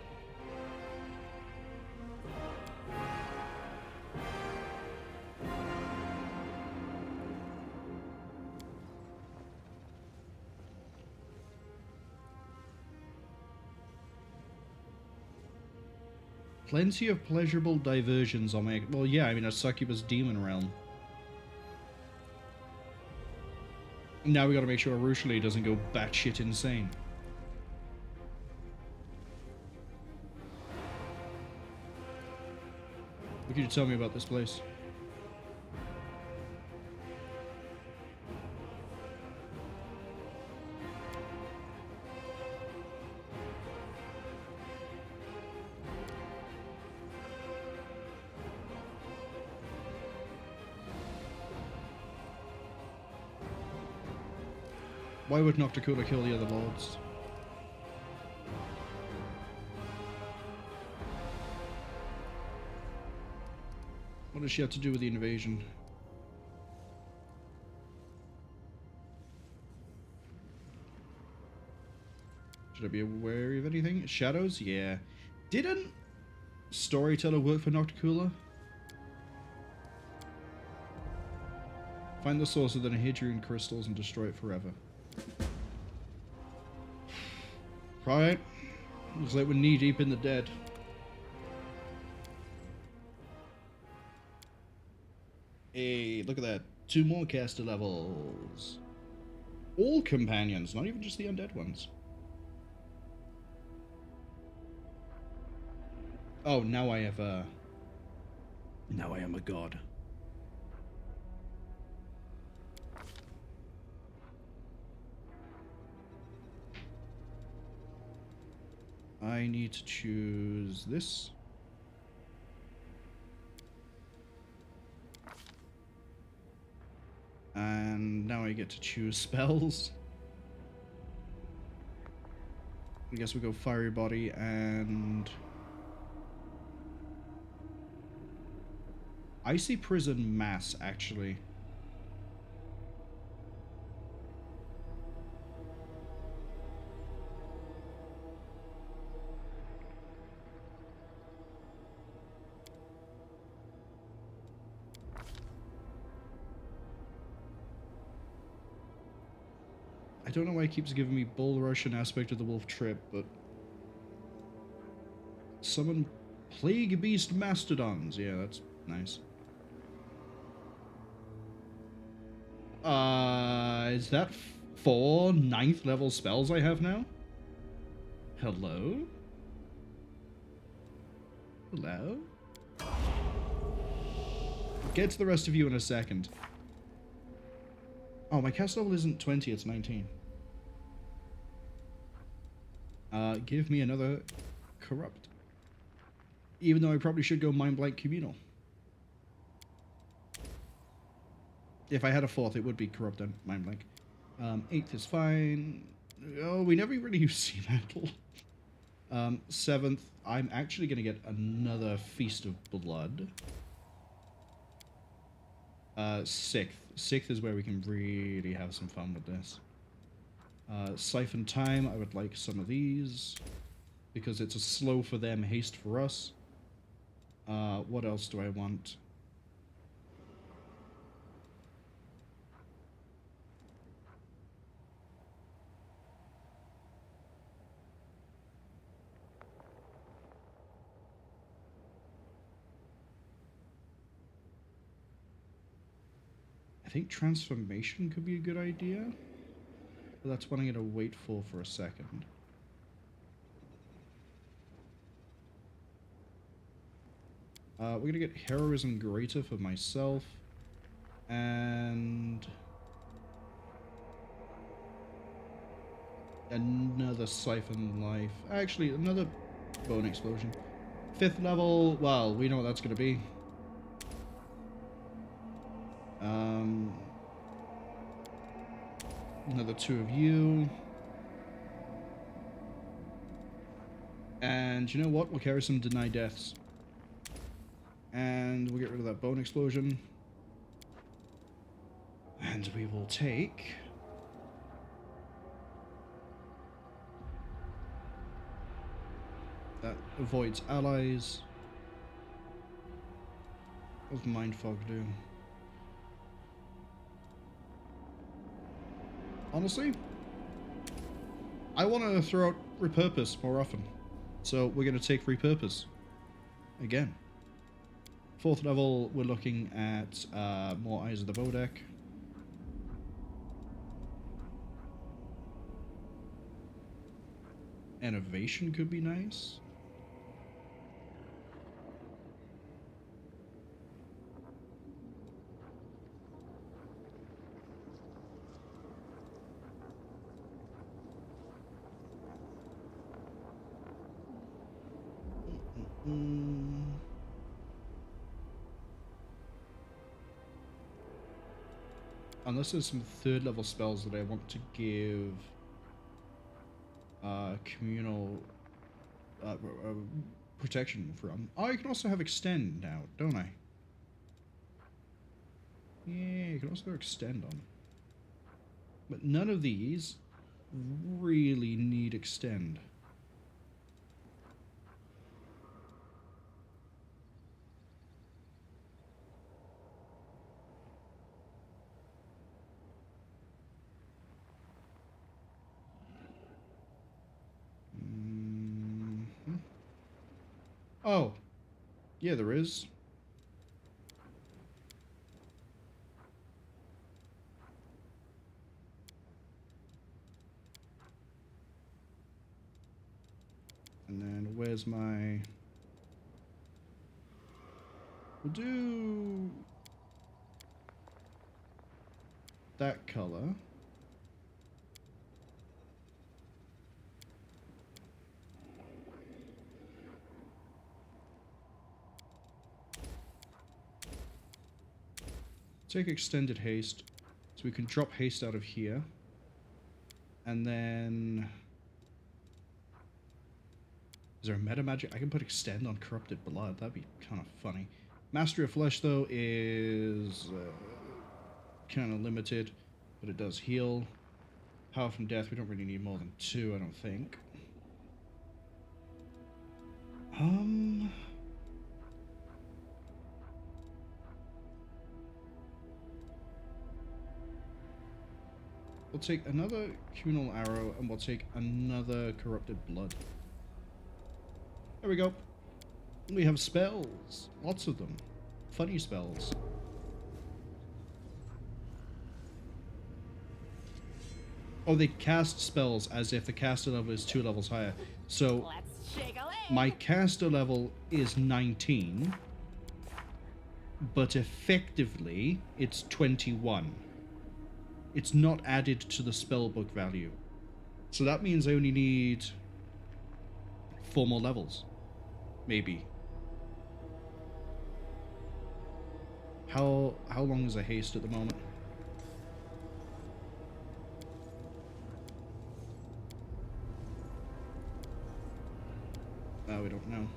A: Plenty of pleasurable diversions on my... Well, yeah, I mean, a succubus demon realm. Now we gotta make sure Arushali doesn't go batshit insane. What can you tell me about this place? Why would Nocticula kill the other lords? What does she have to do with the invasion? Should I be aware of anything? Shadows? Yeah. Didn't Storyteller work for Nocticula? Find the source of the Nihidrian crystals and destroy it forever. Right. Looks like we're knee deep in the dead. Hey, look at that. 2 more caster levels. All companions, not even just the undead ones. Oh, now I have now I am a god. I need to choose this. And now I get to choose spells. I guess we go Fiery Body and Icy Prison Mass, actually. I don't know why it keeps giving me Bull Rush and Aspect of the Wolf Trip, but summon Plague Beast Mastodons. Yeah, that's nice. Is that 4 9th level spells I have now? Hello? Hello? Get to the rest of you in a second. Oh, my cast level isn't 20, it's 19. Give me another Corrupt. Even though I probably should go Mind Blank Communal. If I had a 4th, it would be Corrupt and Mind Blank. 8th is fine. Oh, we never really use Sea Metal. 7th, I'm actually going to get another Feast of Blood. 6th. 6th is where we can really have some fun with this. Siphon Time, I would like some of these. Because it's a slow for them, haste for us. What else do I want? I think Transformation could be a good idea. But that's what I'm going to wait for a second. We're going to get Heroism Greater for myself. And another Siphon Life. Actually, another Bone Explosion. 5th level, well, we know what that's going to be. Another 2 of you. And you know what? We'll carry some Deny Deaths. And we'll get rid of that Bone Explosion. And we will take... that avoids allies. What does Mind Fog do? Honestly, I want to throw out Repurpose more often. So we're going to take Repurpose. Again. 4th level, we're looking at more Eyes of the Bodek. Innovation could be nice. Unless there's some 3rd level spells that I want to give communal protection from. Oh, you can also have extend now, don't I? Yeah, you can also extend on. But none of these really need extend. Oh, yeah, there is. And then where's my... We'll do that color. Take extended haste, so we can drop haste out of here. And then... Is there a meta magic? I can put extend on corrupted blood. That'd be kind of funny. Mastery of flesh, though, is kind of limited, but it does heal. Power from death, we don't really need more than 2, I don't think. We'll take another communal arrow, and we'll take another corrupted blood. There we go. We have spells. Lots of them. Funny spells. Oh, they cast spells as if the caster level is 2 levels higher. So, my caster level is 19, but effectively, it's 21. It's not added to the spellbook value. So that means I only need 4 more levels. Maybe. How long is a haste at the moment? We don't know.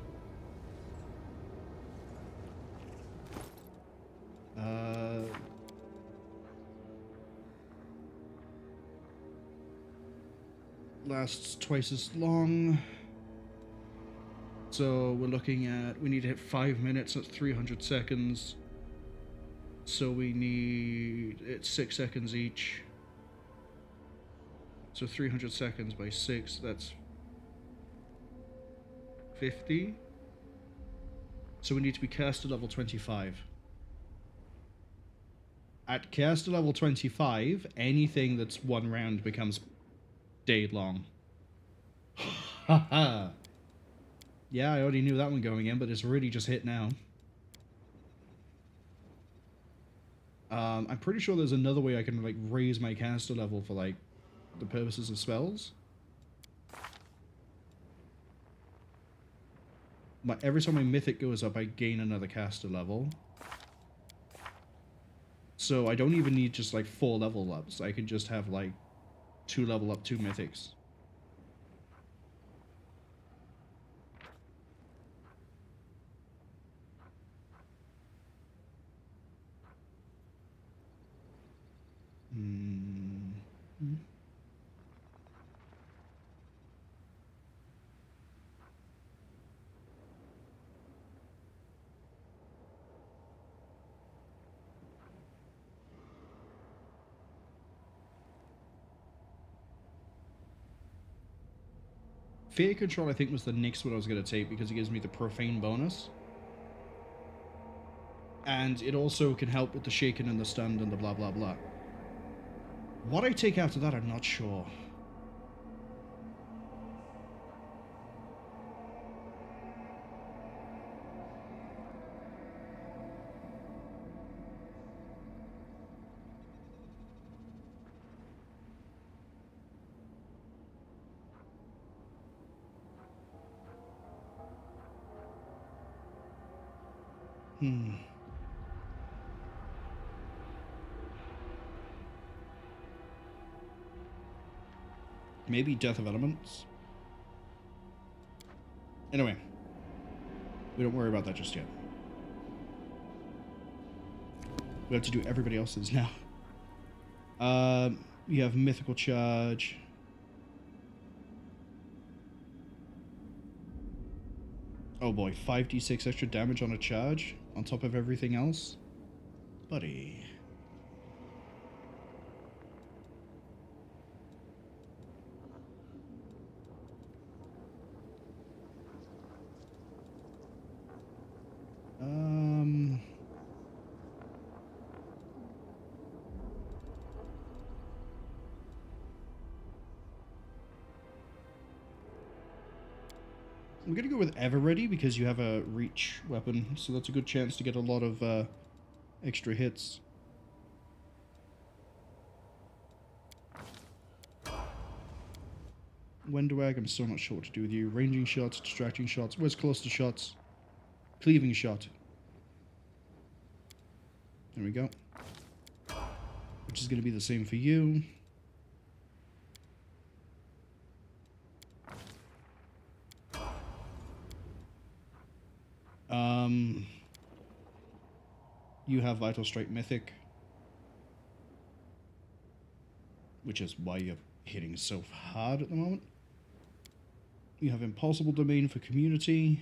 A: Lasts twice as long. So we're looking at, we need to hit 5 minutes at 300 seconds. So we need, it's 6 seconds each. So 300 seconds by 6, that's 50. So we need to be caster level 25. At caster level 25, anything that's 1 round becomes day long. Haha. Yeah, I already knew that one going in, but it's really just hit now. I'm pretty sure there's another way I can like raise my caster level for like the purposes of spells. Every time my mythic goes up, I gain another caster level. So I don't even need just like 4 level ups. I can just have like 2 level up 2 mythics. Fear Control, I think, was the next one I was going to take because it gives me the Profane bonus. And it also can help with the shaken and the stunned and the blah blah blah. What I take after that, I'm not sure. Maybe Death of Elements. Anyway, we don't worry about that just yet. We have to do everybody else's now. You have Mythical Charge. Oh boy, 5d6 extra damage on a charge on top of everything else? Buddy. I'm gonna go with Ever Ready because you have a reach weapon, so that's a good chance to get a lot of extra hits. Wenduag, I'm still not sure what to do with you. Ranging shots, distracting shots, where's cluster shots? Cleaving shot. There we go. Which is gonna be the same for you. You have Vital Strike Mythic, which is why you're hitting so hard at the moment. You have Impossible Domain for Community,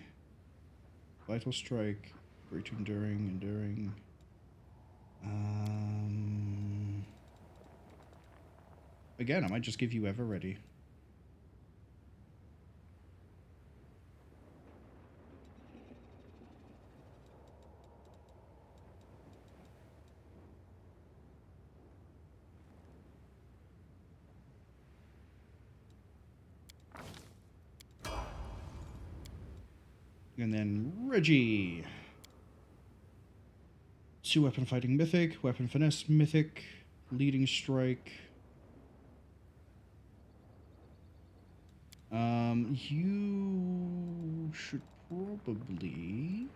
A: Vital Strike, Great Enduring. Again, I might just give you Ever Ready. And then Reggie. 2 Weapon Fighting Mythic, Weapon Finesse Mythic, Leading Strike. You should probably...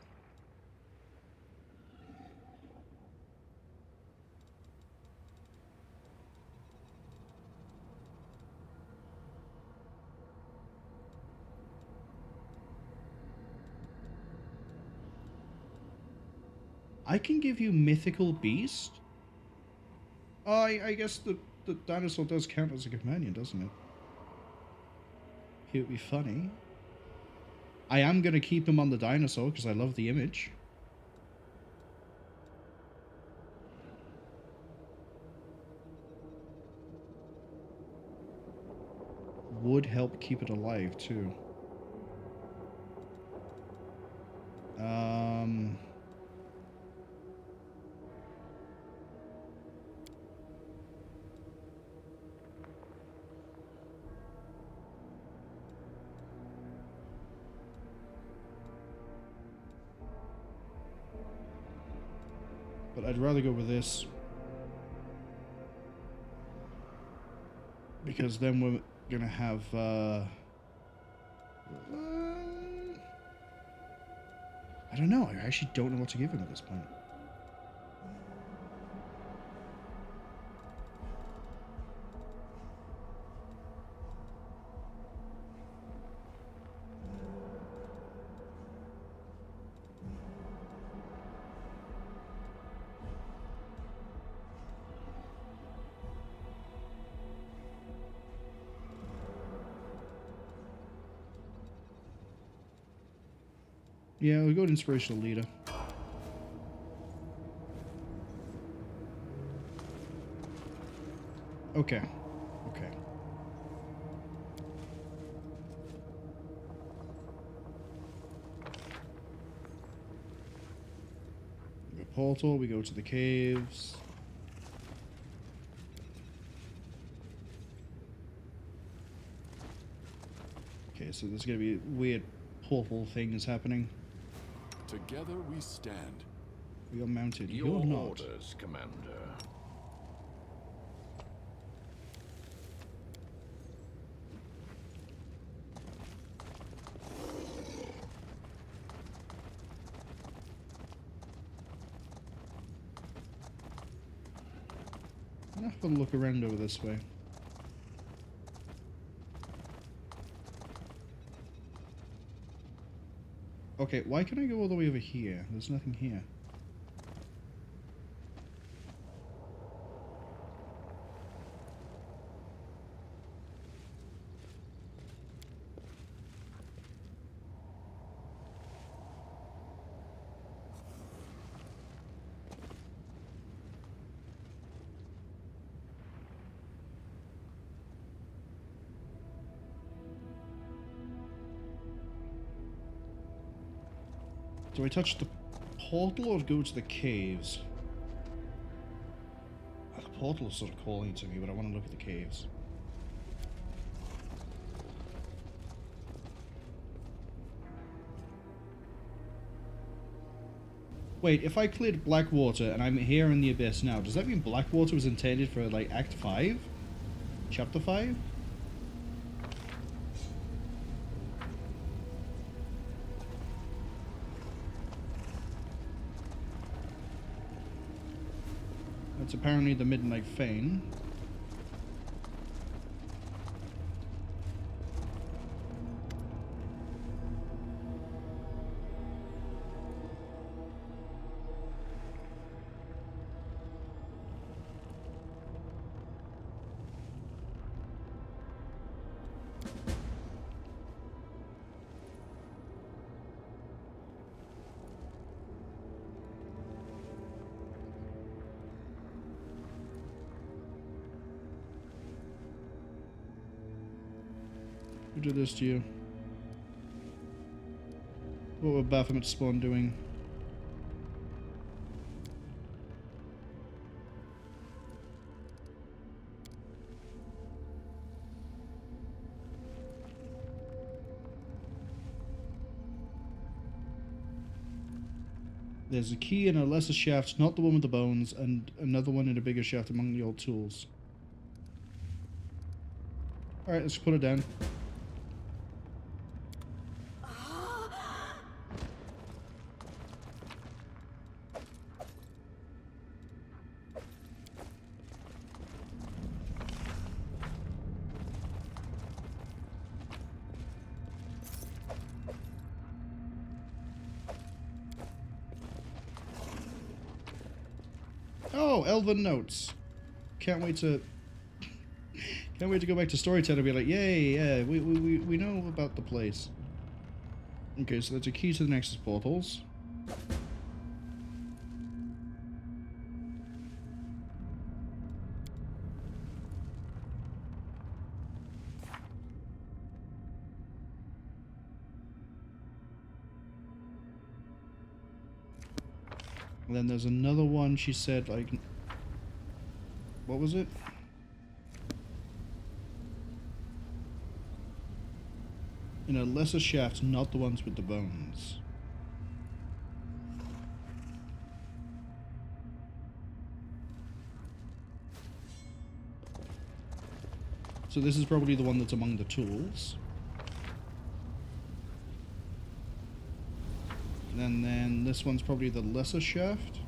A: I can give you Mythical Beast. Oh, I guess the dinosaur does count as a companion, doesn't it? He would be funny. I am going to keep him on the dinosaur because I love the image. Would help keep it alive too. But I'd rather go with this. Because then we're gonna have, I don't know. I actually don't know what to give him at this point. Yeah, we'll go with Inspirational Leader. Okay. Okay. We go portal, we go to the caves. Okay, so there's gonna be weird portal things happening.
G: Together we stand.
A: We are mounted.
J: Your
A: You're not.
J: orders, Commander.
A: I'll have a look around over this way. Okay, why can I go all the way over here? There's nothing here. Do I touch the portal or go to the caves? Oh, the portal is sort of calling to me, but I want to look at the caves. Wait, if I cleared Blackwater and I'm here in the Abyss now, does that mean Blackwater was intended for, like, Act 5? Chapter 5? It's apparently the Midnight Fane. Who did this to you? What were Baphomet's spawn doing? There's a key in a lesser shaft, not the one with the bones, and another one in a bigger shaft among the old tools. Alright, let's put it down. Oh, Elven notes. Can't wait to go back to Storyteller and be like, yay, yeah, we know about the place. Okay, so that's a key to the Nexus portals. And then there's another one, she said, like... What was it? In a lesser shaft, not the ones with the bones. So this is probably the one that's among the tools. And then this one's probably the lesser shaft.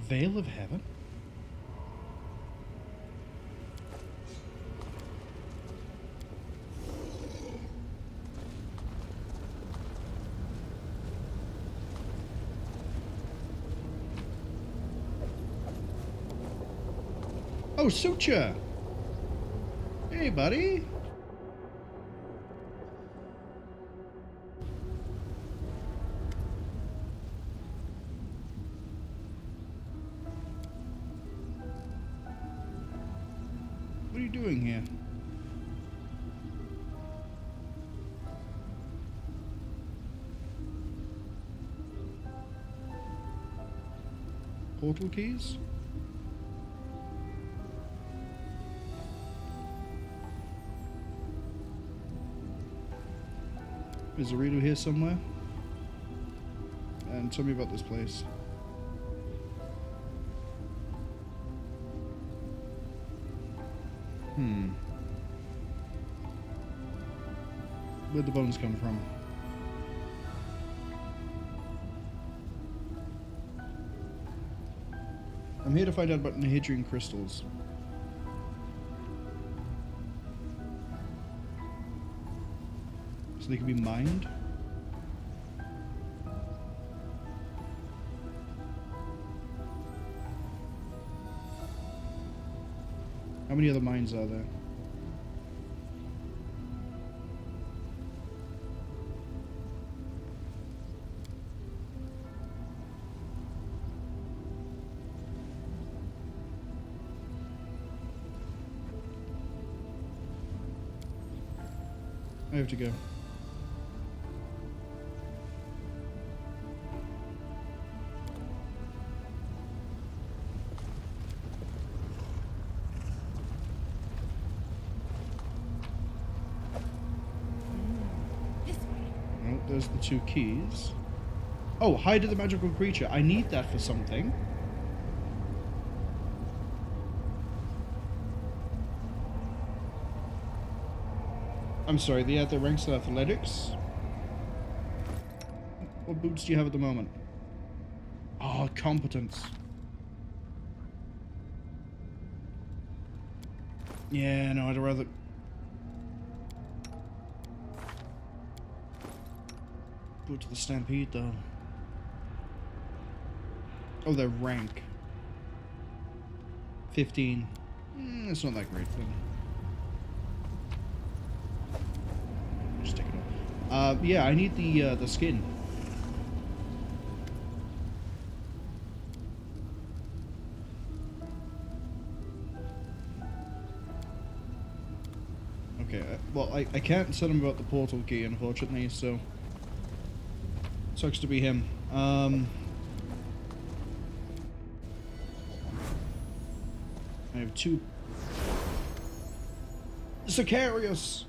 A: Veil of Heaven? Oh, Sucha! Hey, buddy! What are you doing here? Portal keys? Is Arito here somewhere? And tell me about this place. Where'd the bones come from? I'm here to find out about Nihidrian crystals. So they can be mined? How many other mines are there? I have to go. Oh, there's the 2 keys. Oh, hide the magical creature. I need that for something. I'm sorry, the other ranks of athletics. What boots do you have at the moment? Oh, competence. Yeah, no, I'd rather... go to the Stampede, though. Oh, they're rank. 15. It's not that great, then. Just take it off. Yeah, I need the skin. Okay, well, I can't tell him about the portal key, unfortunately, so... Sucks to be him. I have 2... Sicarius!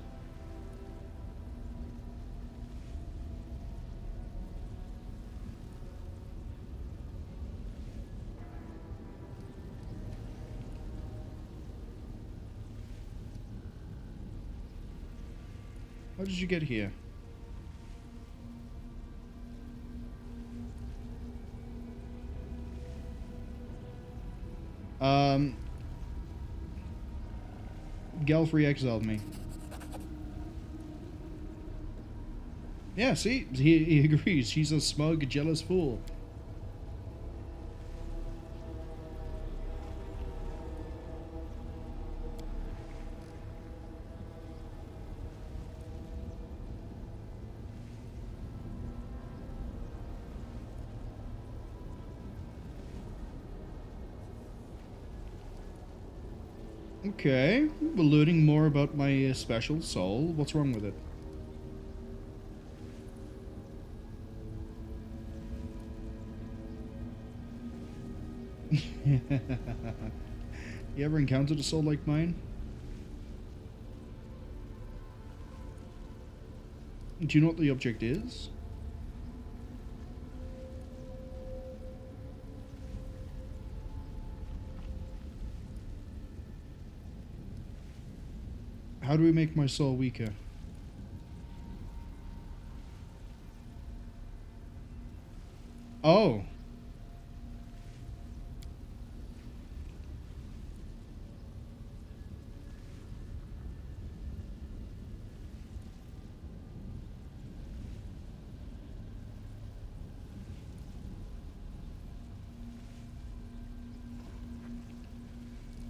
A: How did you get here? Galfrey exiled me. Yeah, see? He agrees. She's a smug, jealous fool. Okay, we're learning more about my special soul. What's wrong with it? You ever encountered a soul like mine? Do you know what the object is? How do we make my soul weaker? Oh.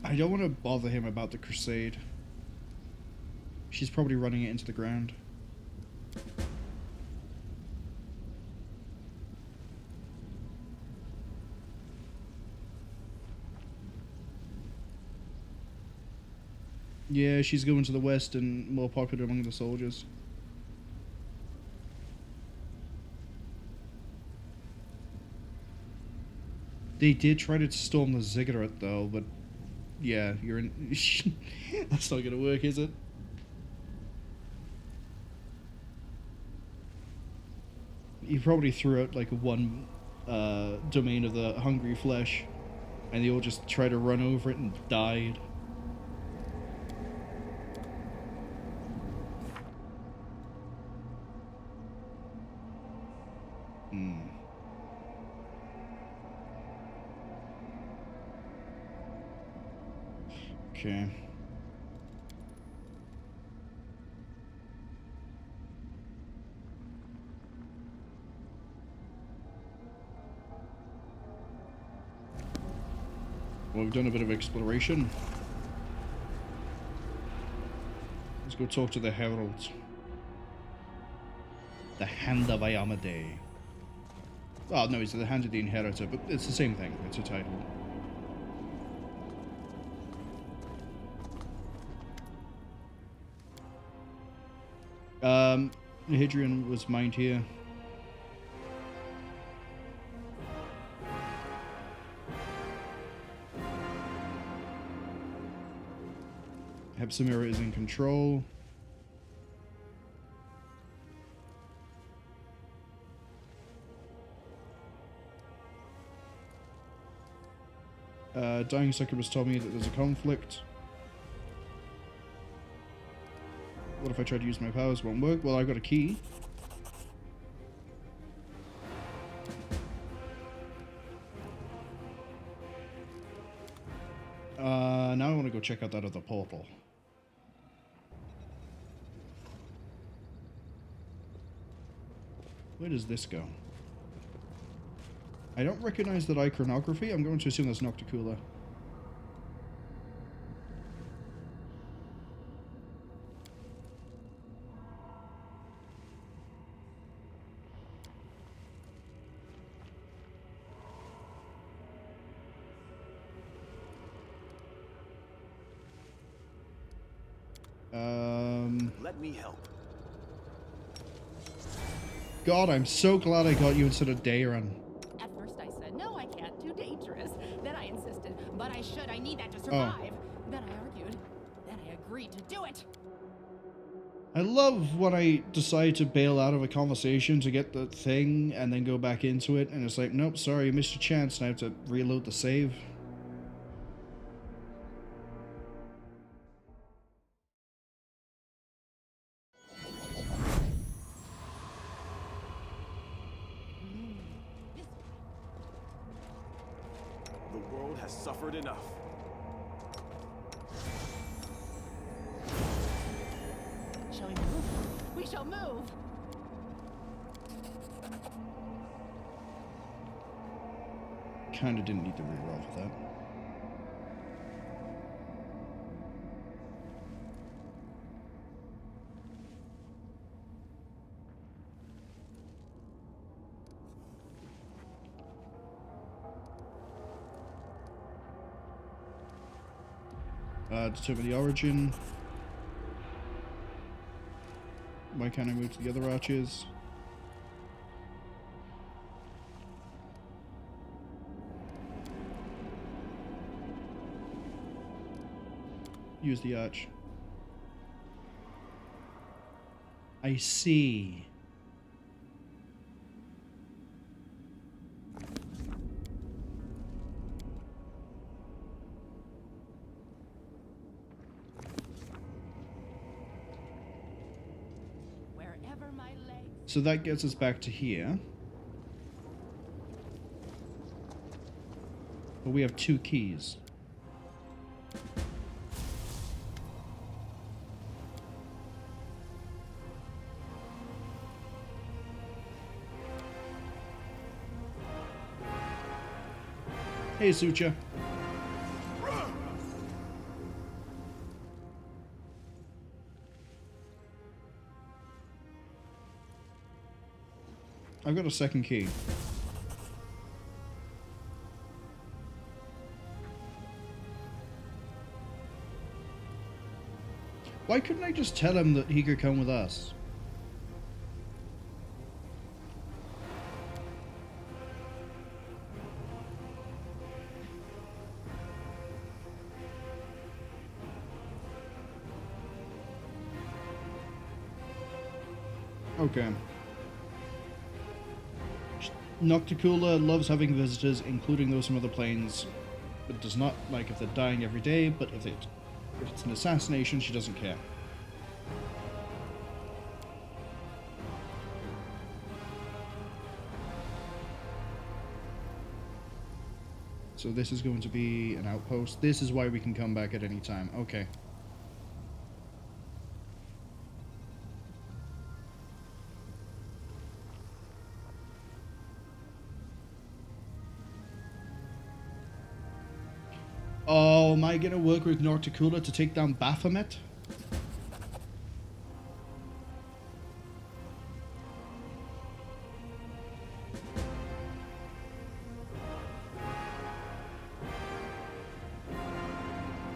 A: I don't want to bother him about the crusade. She's probably running it into the ground. Yeah, she's going to the west and more popular among the soldiers. They did try to storm the ziggurat though, but yeah, you're in... That's not gonna work, is it? He probably threw out like one domain of the hungry flesh, and they all just tried to run over it and died. Okay. Well, we've done a bit of exploration. Let's go talk to the Herald. The Hand of Iomedae. Well, no, it's the Hand of the Inheritor, but it's the same thing. It's a title. Hadrian was mined here. Hepsimira is in control. Dying Succubus told me that there's a conflict. What if I try to use my powers? Won't work. Well, I got a key. Now I want to go check out that other portal. Where does this go? I don't recognize that iconography. I'm going to assume that's Nocticula.
K: Let me help.
A: God, I'm so glad I got you instead of Darazzand.
B: At first I said, no, I can't, too dangerous. Then I insisted, but I should, I need that to survive. Then I argued. Then I agreed to do it.
A: I love when I decide to bail out of a conversation to get the thing and then go back into it, and it's like, nope, sorry, you missed your chance, and I have to reload the save.
K: The world has suffered enough.
B: Shall we move? We shall move!
A: Kinda didn't need to reroll for that. Determine the origin. Why can't I move to the other arches? Use the arch. I see. So that gets us back to here. But we have 2 keys. Hey, Sucha. I've got a second key. Why couldn't I just tell him that he could come with us? Okay. Nocticula loves having visitors, including those from other planes, but does not like if they're dying every day, but if it's an assassination, she doesn't care. So this is going to be an outpost. This is why we can come back at any time. Okay. Oh, am I gonna work with Norticula to take down Baphomet?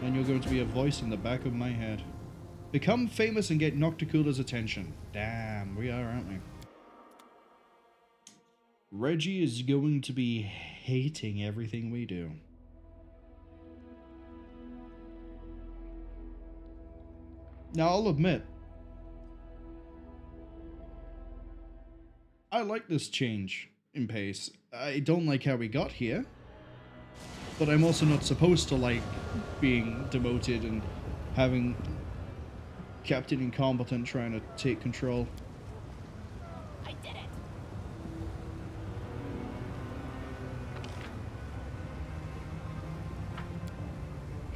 A: And you're going to be a voice in the back of my head. Become famous and get Nocticula's attention. Damn, we are, aren't we? Reggie is going to be hating everything we do. Now, I'll admit, I like this change in pace. I don't like how we got here, but I'm also not supposed to like being demoted and having Captain Incompetent trying to take control.
B: I did it.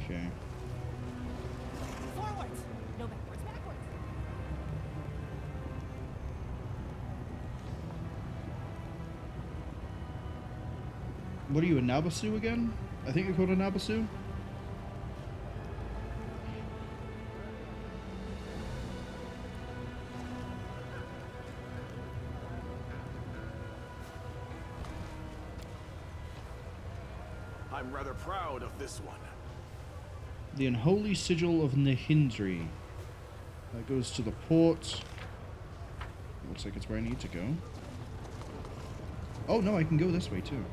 A: Okay.
B: Forwards. No backwards, backwards.
A: What are you, a Nabasu again? I think you're called a Nabasu?
O: I'm rather proud of this one.
A: The Unholy Sigil of Nihindri. That goes to the port. Looks like it's where I need to go. Oh, no, I can go this way, too.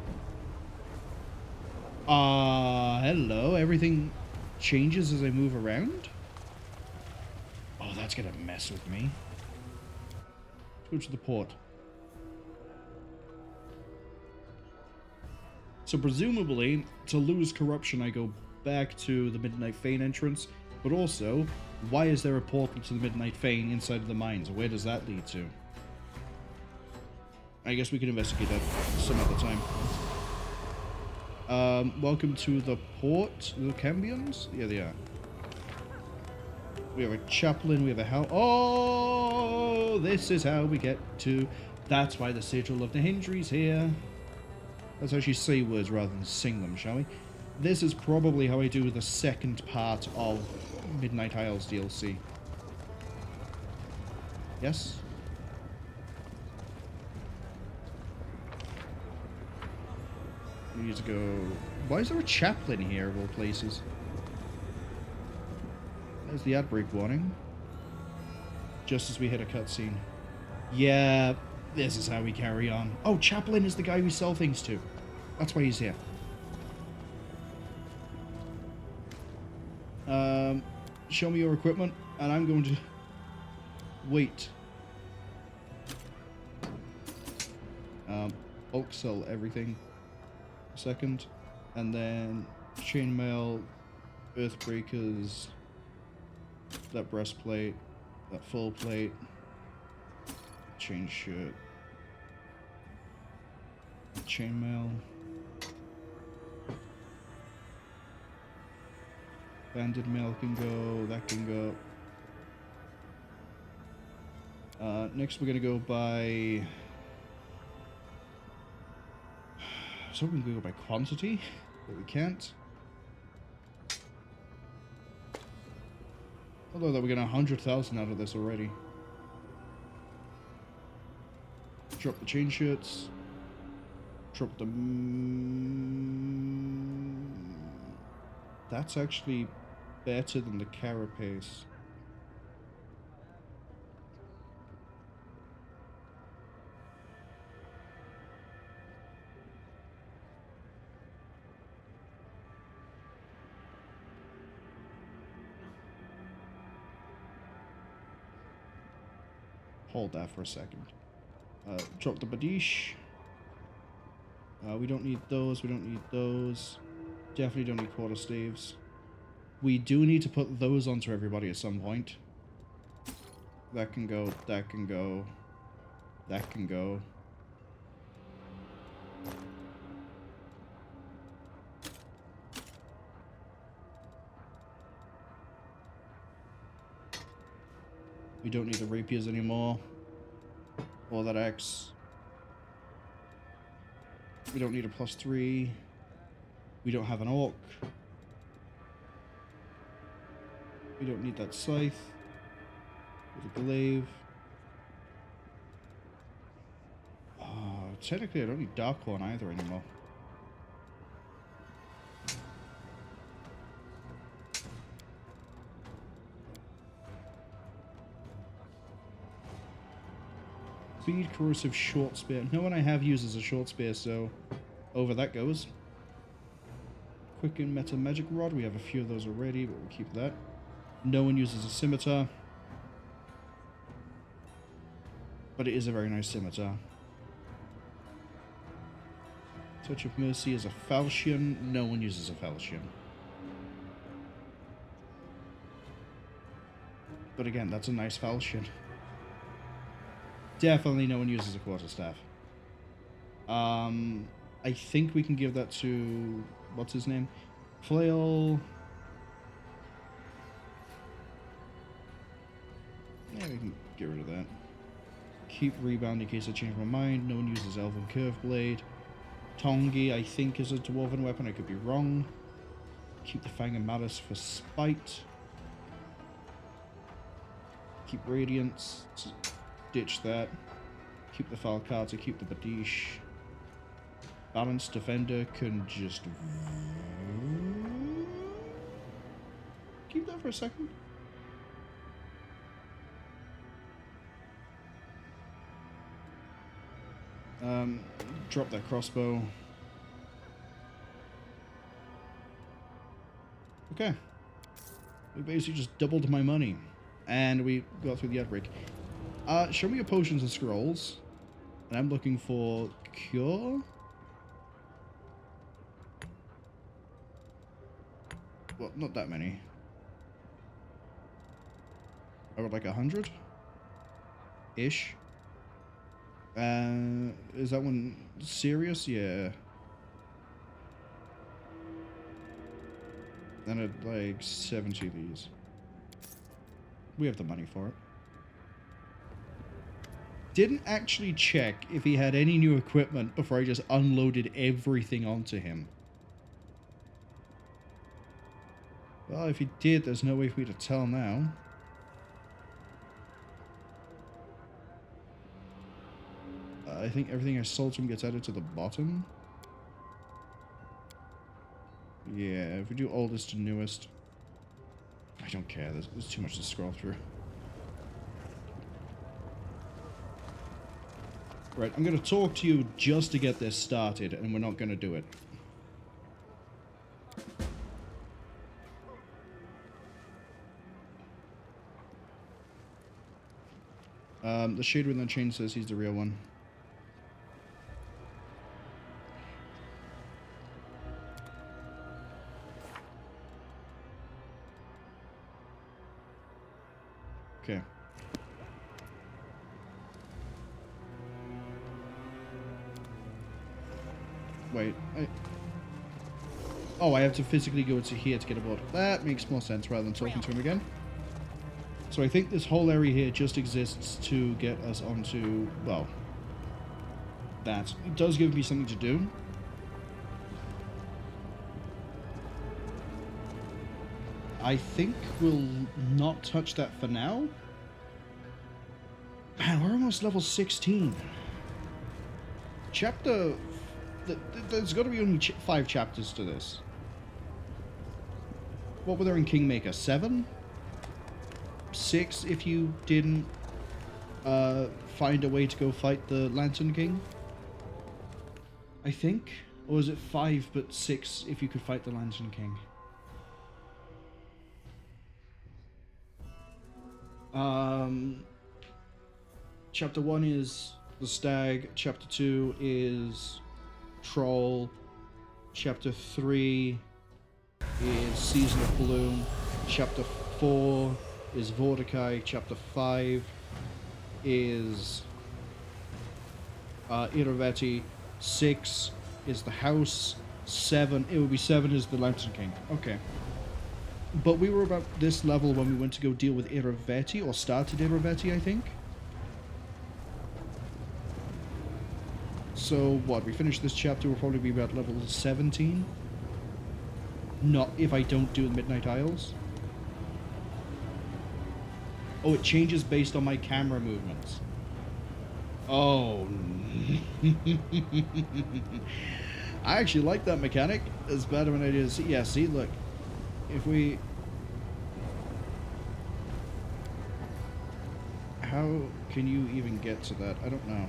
A: Hello. Everything changes as I move around? Oh, that's gonna mess with me. Let's go to the port. So presumably, to lose corruption, I go back to the Midnight Fane entrance. But also, why is there a portal to the Midnight Fane inside of the mines? Where does that lead to? I guess we can investigate that some other time. Welcome to the port. The Cambions? Yeah, they are. We have a chaplain, we have a how. Oh, this is how we get to. That's why the Sigil of the Nihindri's here. Let's actually say words rather than sing them, shall we? This is probably how I do the second part of Midnight Isles DLC. Yes? We need to go... Why is there a chaplain here of all places? There's the ad break warning. Just as we hit a cutscene. Yeah, this is how we carry on. Oh, chaplain is the guy we sell things to. That's why he's here. Show me your equipment, and I'm going to wait. Bulk sell everything. A second, and then chainmail, earthbreakers, that breastplate, that full plate, chain shirt, chainmail. Banded mail can go, that can go. Next we're gonna go by... So we can go by quantity, but we can't. Although that we're getting 100,000 out of this already. Drop the chain shirts. Drop the... That's actually better than the carapace. Hold that for a second. Drop the Badish. We don't need those. We don't need those. Definitely don't need quarter staves. We do need to put those onto everybody at some point. That can go. That can go. That can go. We don't need the rapiers anymore. Or that X. We don't need a +3. We don't have an orc. We don't need that scythe. With a glaive. Technically I don't need Darkhorn either anymore. Speed, corrosive, short spear. No one I have uses a short spear, so over that goes. Quicken, meta, magic rod. We have a few of those already, but we'll keep that. No one uses a scimitar. But it is a very nice scimitar. Touch of Mercy is a falchion. No one uses a falchion. But again, that's a nice falchion. Definitely no one uses a quarterstaff. I think we can give that to... what's his name? Flail... yeah, we can get rid of that. Keep Rebound in case I change my mind. No one uses Elven Curve Blade. Tongi, I think, is a dwarven weapon. I could be wrong. Keep the Fang and Malice for Spite. Keep Radiance. Ditch that. Keep the Falcata. Keep the Badish. Balanced Defender can just... keep that for a second. Drop that crossbow. Okay. We basically just doubled my money. And we got through the outbreak. Show me your potions and scrolls. And I'm looking for cure. Well, not that many. I would like 100. Ish. Is that one serious? Yeah. Then I'd like 70 of these. We have the money for it. Didn't actually check if he had any new equipment before I just unloaded everything onto him. Well, if he did, there's no way for me to tell now. I think everything I sold to him gets added to the bottom. Yeah, if we do oldest to newest. I don't care, there's too much to scroll through. Right, I'm going to talk to you just to get this started, and we're not going to do it. The Shade with the Chain says he's the real one. Okay. Wait, oh, I have to physically go to here to get a board. That makes more sense rather than talking to him again. So I think this whole area here just exists to get us onto, well, that. It does give me something to do. I think we'll not touch that for now. Man, we're almost level 16. Chapter... There's got to be only 5 chapters to this. What were there in Kingmaker? 7? 6 if you didn't find a way to go fight the Lantern King? I think? Or was it 5 but 6 if you could fight the Lantern King? Chapter 1 is the Stag. Chapter 2 is Troll. Chapter 3 is Season of Bloom. Chapter 4 is Vorticai. Chapter 5 is Irovetti. 6 is the House. 7, it would be 7 is the Lantern King. Okay. But we were about this level when we went to go deal with Iraveti, or started Iraveti, I think. So, what, we finish this chapter, we'll probably be about level 17? Not if I don't do the Midnight Isles. Oh, it changes based on my camera movements. Oh. I actually like that mechanic. It's better when I do see. Yeah, see, look. If we... How can you even get to that? I don't know.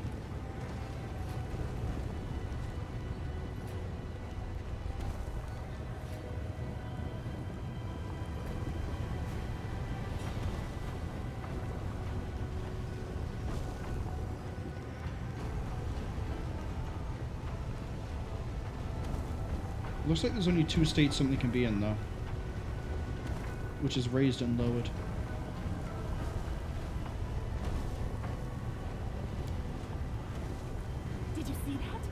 A: Looks like there's only 2 states something can be in, though. Which is raised and lowered.
B: Did you see that?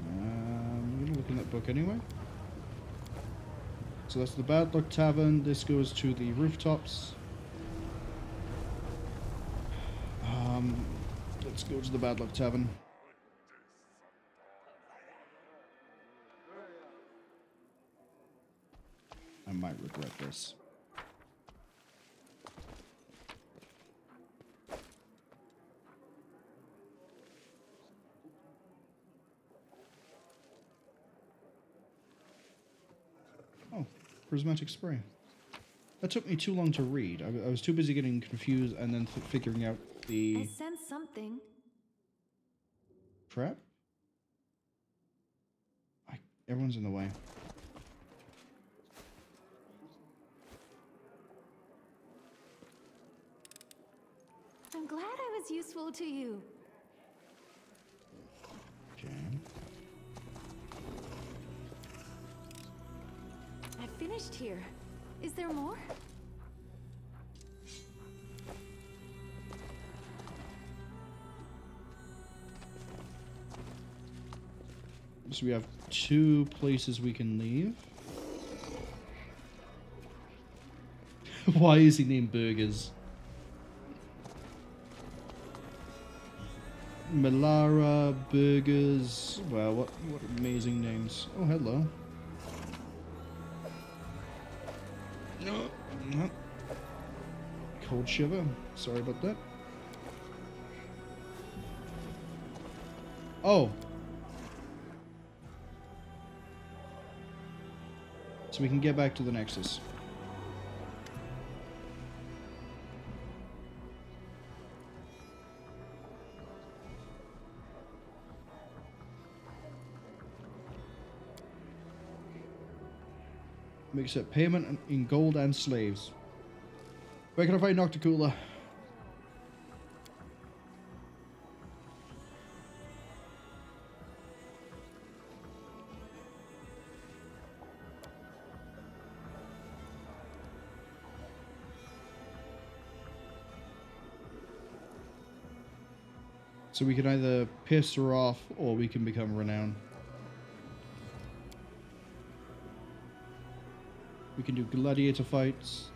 A: I'm gonna look in that book anyway. So that's the Bad Luck Tavern. This goes to the rooftops. Let's go to the Bad Luck Tavern. I might regret this. Oh, prismatic spray. That took me too long to read. I was too busy getting confused and then figuring out the
H: I sense something.
A: trap. Everyone's in the way.
H: I'm glad I was useful to you.
A: Okay.
H: I finished here. Is there more?
A: So we have 2 places we can leave. Why is he named Burgers? Melara, Burgers. Wow, what amazing names. Oh, hello. No. Cold shiver. Sorry about that. Oh. So we can get back to the Nexus. We accept payment in gold and slaves. Where can I find Nocticoola? So we can either piss her off or we can become renowned. We can do gladiator fights.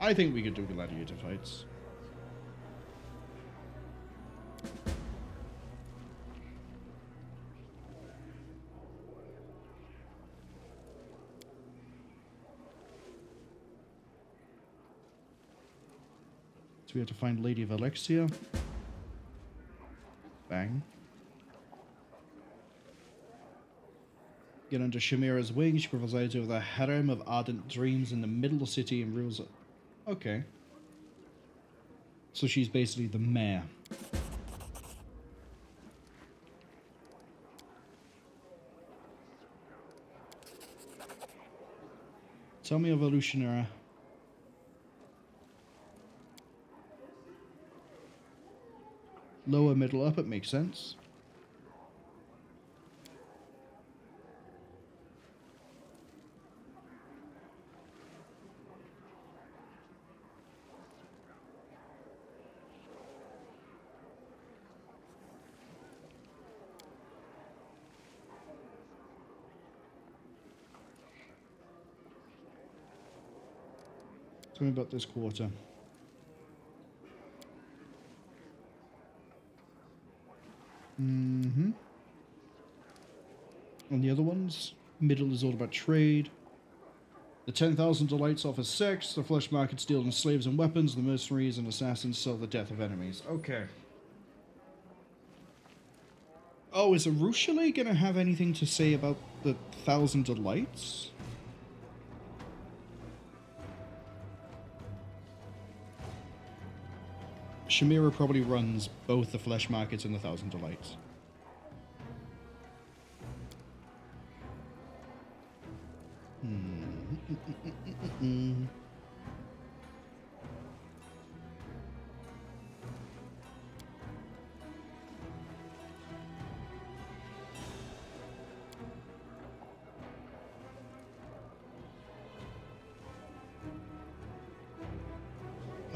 A: I think we could do gladiator fights. So we have to find Lady of Alexia. Bang. Get under Chimera's wing. She presides over the harem of ardent dreams in the middle of the city and rules it. Okay. So she's basically the mayor. Tell me of Alushinyrra. Lower, middle, up, it makes sense. Tell me about this quarter. Mm-hmm. And the other ones? Middle is all about trade. The 10,000 delights offer sex. The flesh markets deal in slaves and weapons. The mercenaries and assassins sell the death of enemies. Okay. Oh, is Arushale gonna have anything to say about the 1,000 delights? Shamira probably runs both the flesh markets and the 1,000 delights.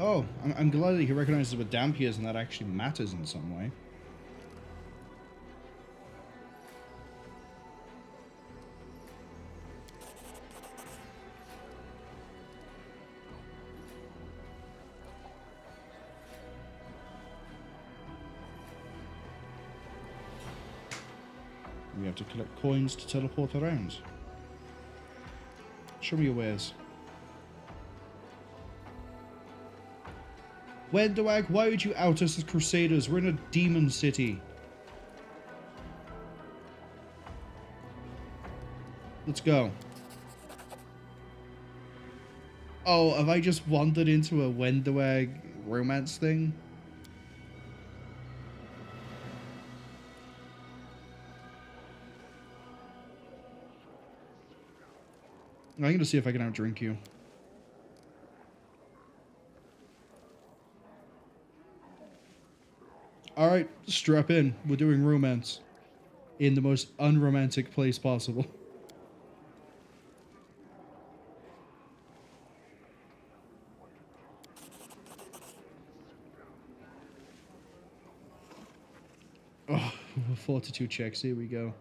A: Oh, I'm glad that he recognizes what damp he is and that actually matters in some way. We have to collect coins to teleport around. Show me your wares. Wenduag, why would you out us as crusaders? We're in a demon city. Let's go. Oh, have I just wandered into a Wenduag romance thing? I'm gonna see if I can outdrink you. Alright, strap in. We're doing romance. In the most unromantic place possible. Oh, fortitude checks. Here we go.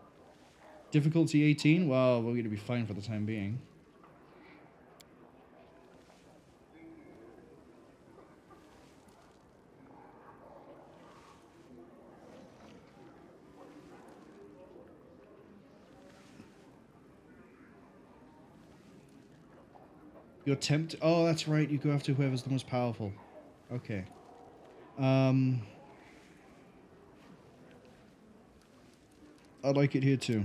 A: Difficulty 18? Well, we're going to be fine for the time being. You're tempted. Oh, that's right. You go after whoever's the most powerful. Okay. I like it here too.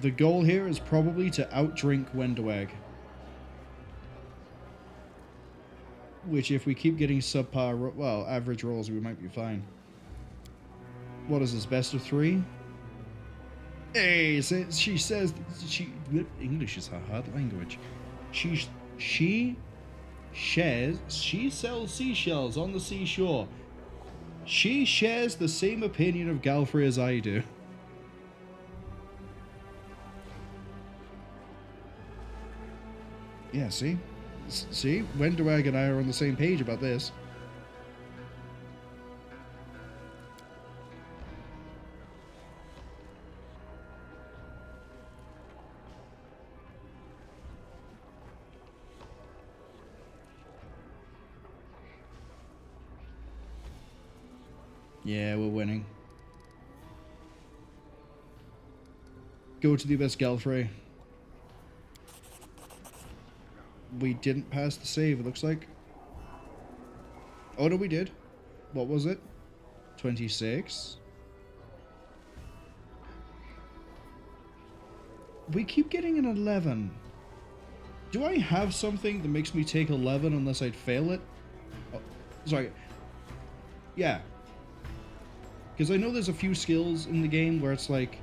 A: The goal here is probably to outdrink Wenduag. Which, if we keep getting subpar, well, average rolls, we might be fine. What is this, best of 3? Hey, she says English is her hard language. She sells seashells on the seashore. She shares the same opinion of Galfrey as I do. Yeah, see? See? Wenduag and I are on the same page about this. Yeah, we're winning. Go to the abyss, Galfrey. We didn't pass the save, it looks like. Oh, no, we did. What was it? 26? We keep getting an 11. Do I have something that makes me take 11 unless I'd fail it? Oh, sorry. Yeah. Because I know there's a few skills in the game where it's like,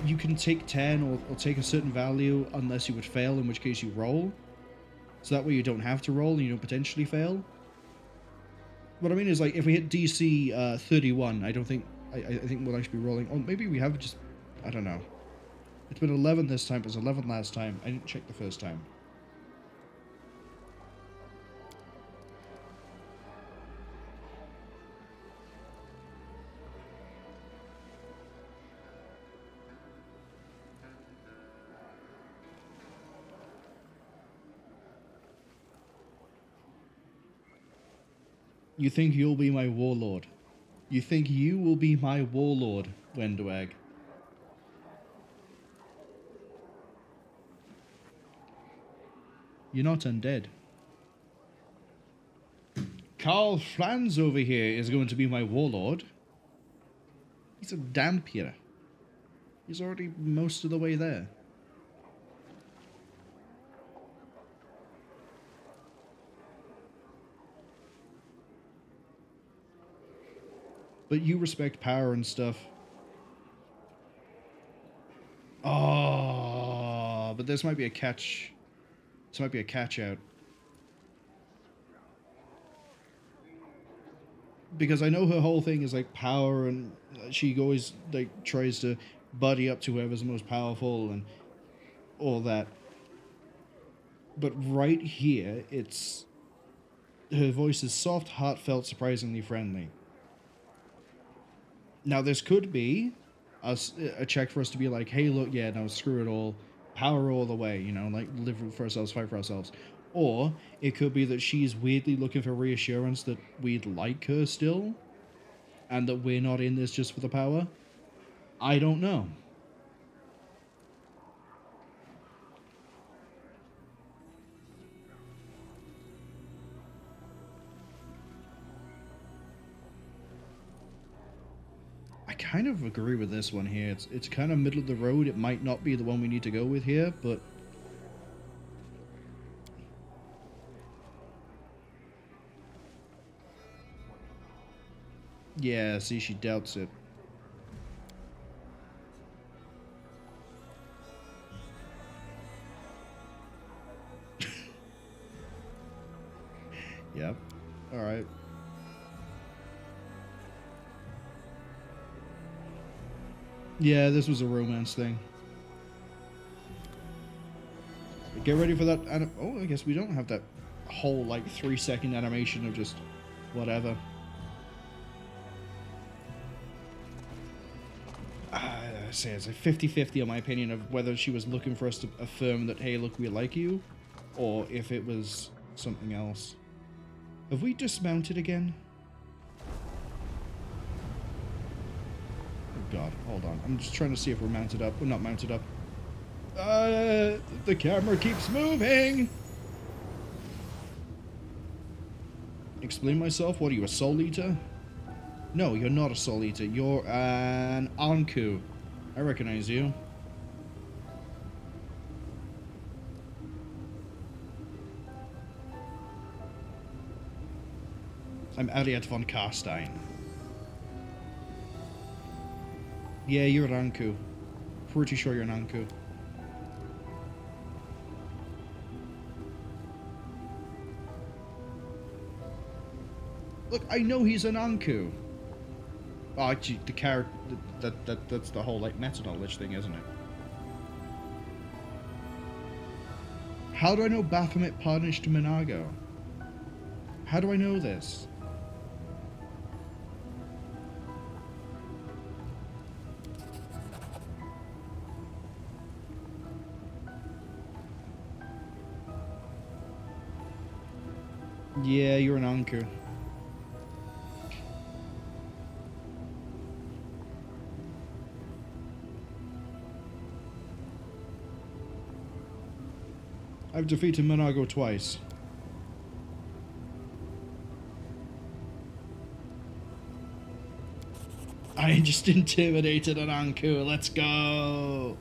A: you can take 10 or take a certain value unless you would fail, in which case you roll. So that way you don't have to roll and you don't potentially fail. What I mean is, like, if we hit DC 31, I don't think, I think we'll actually be rolling. Oh, maybe we have just, I don't know. It's been 11 this time, it was 11 last time. I didn't check the first time. You think you'll be my warlord? You think you will be my warlord, Wenduag? You're not undead. Carl Franz over here is going to be my warlord. He's a Dampier. He's already most of the way there. But you respect power and stuff. Oh, but this might be a catch. This might be a catch out. Because I know her whole thing is like power, and she always like tries to buddy up to whoever's the most powerful and all that. But right here, it's her voice is soft, heartfelt, surprisingly friendly. Now this could be a check for us to be like, hey, look, yeah, no, screw it all, power all the way, you know, like live for ourselves, fight for ourselves. Or it could be that she's weirdly looking for reassurance that we'd like her still, and that we're not in this just for the power. I don't know. I kind of agree with this one here. It's kind of middle of the road. It might not be the one we need to go with here, but yeah, see, she doubts it. Yep. Alright. Yeah, this was a romance thing. Get ready for that. Oh, I guess we don't have that whole, like, 3-second animation of just whatever. I say it's a 50-50 on my opinion of whether she was looking for us to affirm that, hey, look, we like you, or if it was something else. Have we dismounted again? Oh god, hold on. I'm just trying to see if we're mounted up. We're not mounted up. The camera keeps moving! Explain myself? What are you, a soul eater? No, you're not a soul eater. You're an Anku. I recognize you. I'm Ariat von Karstein. Yeah, you're an Anku. Pretty sure you're an Anku. Look, I know he's an Anku. Oh, actually, the character, that's the whole, like, meta knowledge thing, isn't it? How do I know Baphomet punished Minagho? How do I know this? Yeah, you're an Anku. I've defeated Minagho twice. I just intimidated an Anku. Let's go.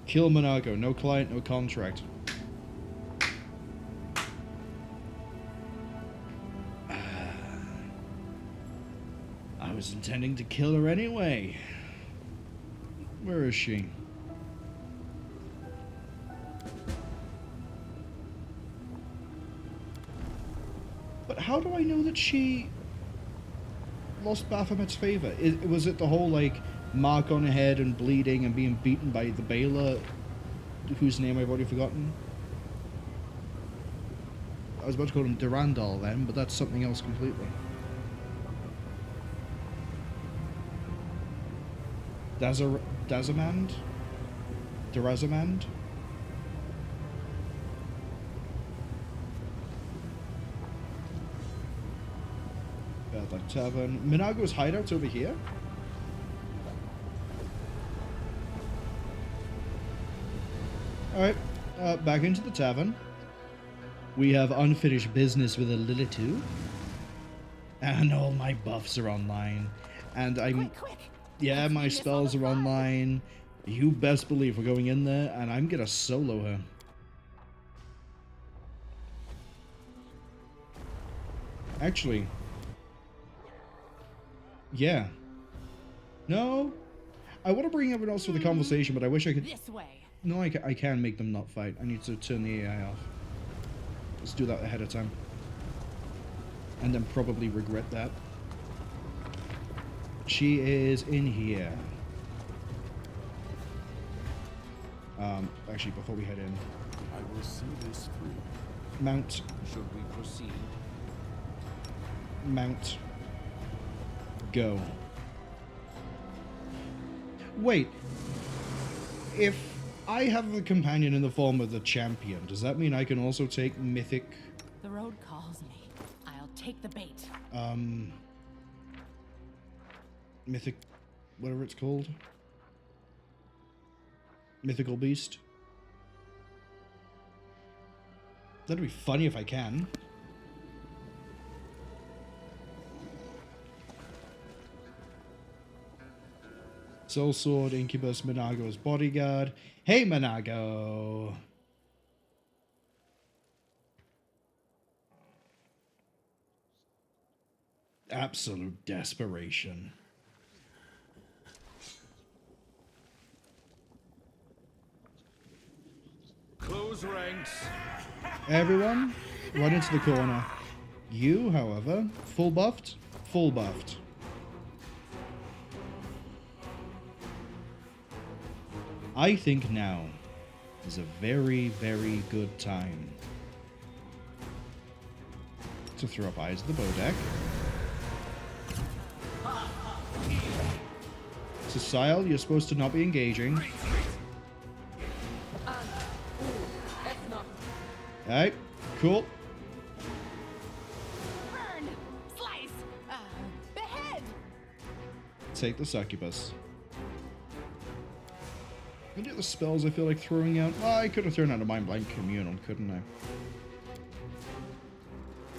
A: Kill Minagho. No client, no contract. I was intending to kill her anyway. Where is she? But how do I know that she lost Baphomet's favor? Was it the whole, like, mark on her head and bleeding and being beaten by the Baylor, whose name I've already forgotten? I was about to call him Durandal then, but that's something else completely. Darazzand? Darazzand? Bad Luck Tavern. Minagho's hideout's over here? Alright, back into the tavern. We have unfinished business with a Lilitu. And all my buffs are online. And I'm...
B: Quick.
A: Yeah, my spells are online. You best believe we're going in there, and I'm gonna solo her. Actually... Yeah. No? I want to bring everyone else to the conversation, but I wish I could...
B: This way.
A: No, I can make them not fight. I need to turn the AI off. Let's do that ahead of time. And then probably regret that. She is in here. Actually, before we head in...
G: I will see this through.
A: Mount.
J: Should we proceed?
A: Mount. Go. Wait. If I have the companion in the form of the champion, does that mean I can also take mythic...
B: The road calls me. I'll take the bait.
A: Mythic... whatever it's called? Mythical beast? That'd be funny if I can. Soul Sword, Incubus, Minagho's bodyguard. Hey, Minagho! Absolute desperation.
J: Close ranks.
A: Everyone, run into the corner. You, however, full buffed? Full buffed. I think now is a very, very good time to throw up Eyes of the Bodeck. So, Sile, you're supposed to not be engaging. Alright, cool.
B: Burn! Slice! Behead!
A: Take the Succubus. Any other spells I feel like throwing out? Well, I could have thrown out a Mind Blank Communal, couldn't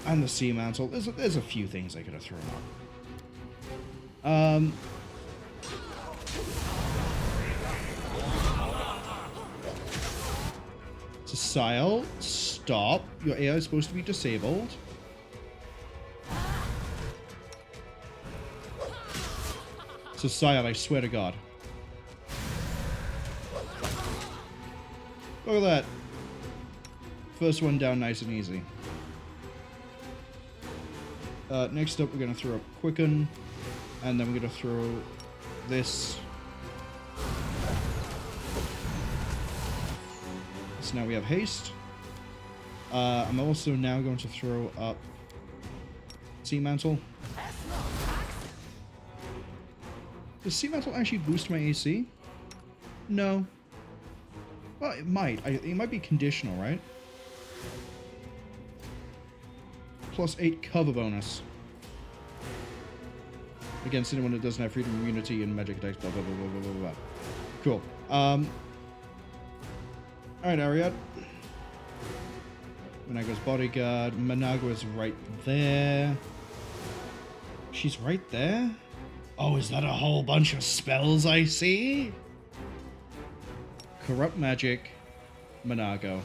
A: I? And the Sea Mantle. There's a few things I could have thrown out. So, Sile, stop. Your AI is supposed to be disabled. So, Sile, I swear to God. Look at that. First one down nice and easy. Next up, we're going to throw up Quicken. And then we're going to throw this. So now we have Haste. I'm also now going to throw up Sea Mantle. Does Sea Mantle actually boost my AC? No. Well, it might. It might be conditional, right? Plus 8 cover bonus. Against anyone that doesn't have freedom immunity and magic attacks, blah, blah, blah, blah, blah, blah, blah. Cool. Alright, Ariad. Minagho's bodyguard. Minagho is right there. She's right there? Oh, is that a whole bunch of spells I see? Corrupt Magic, Minagho.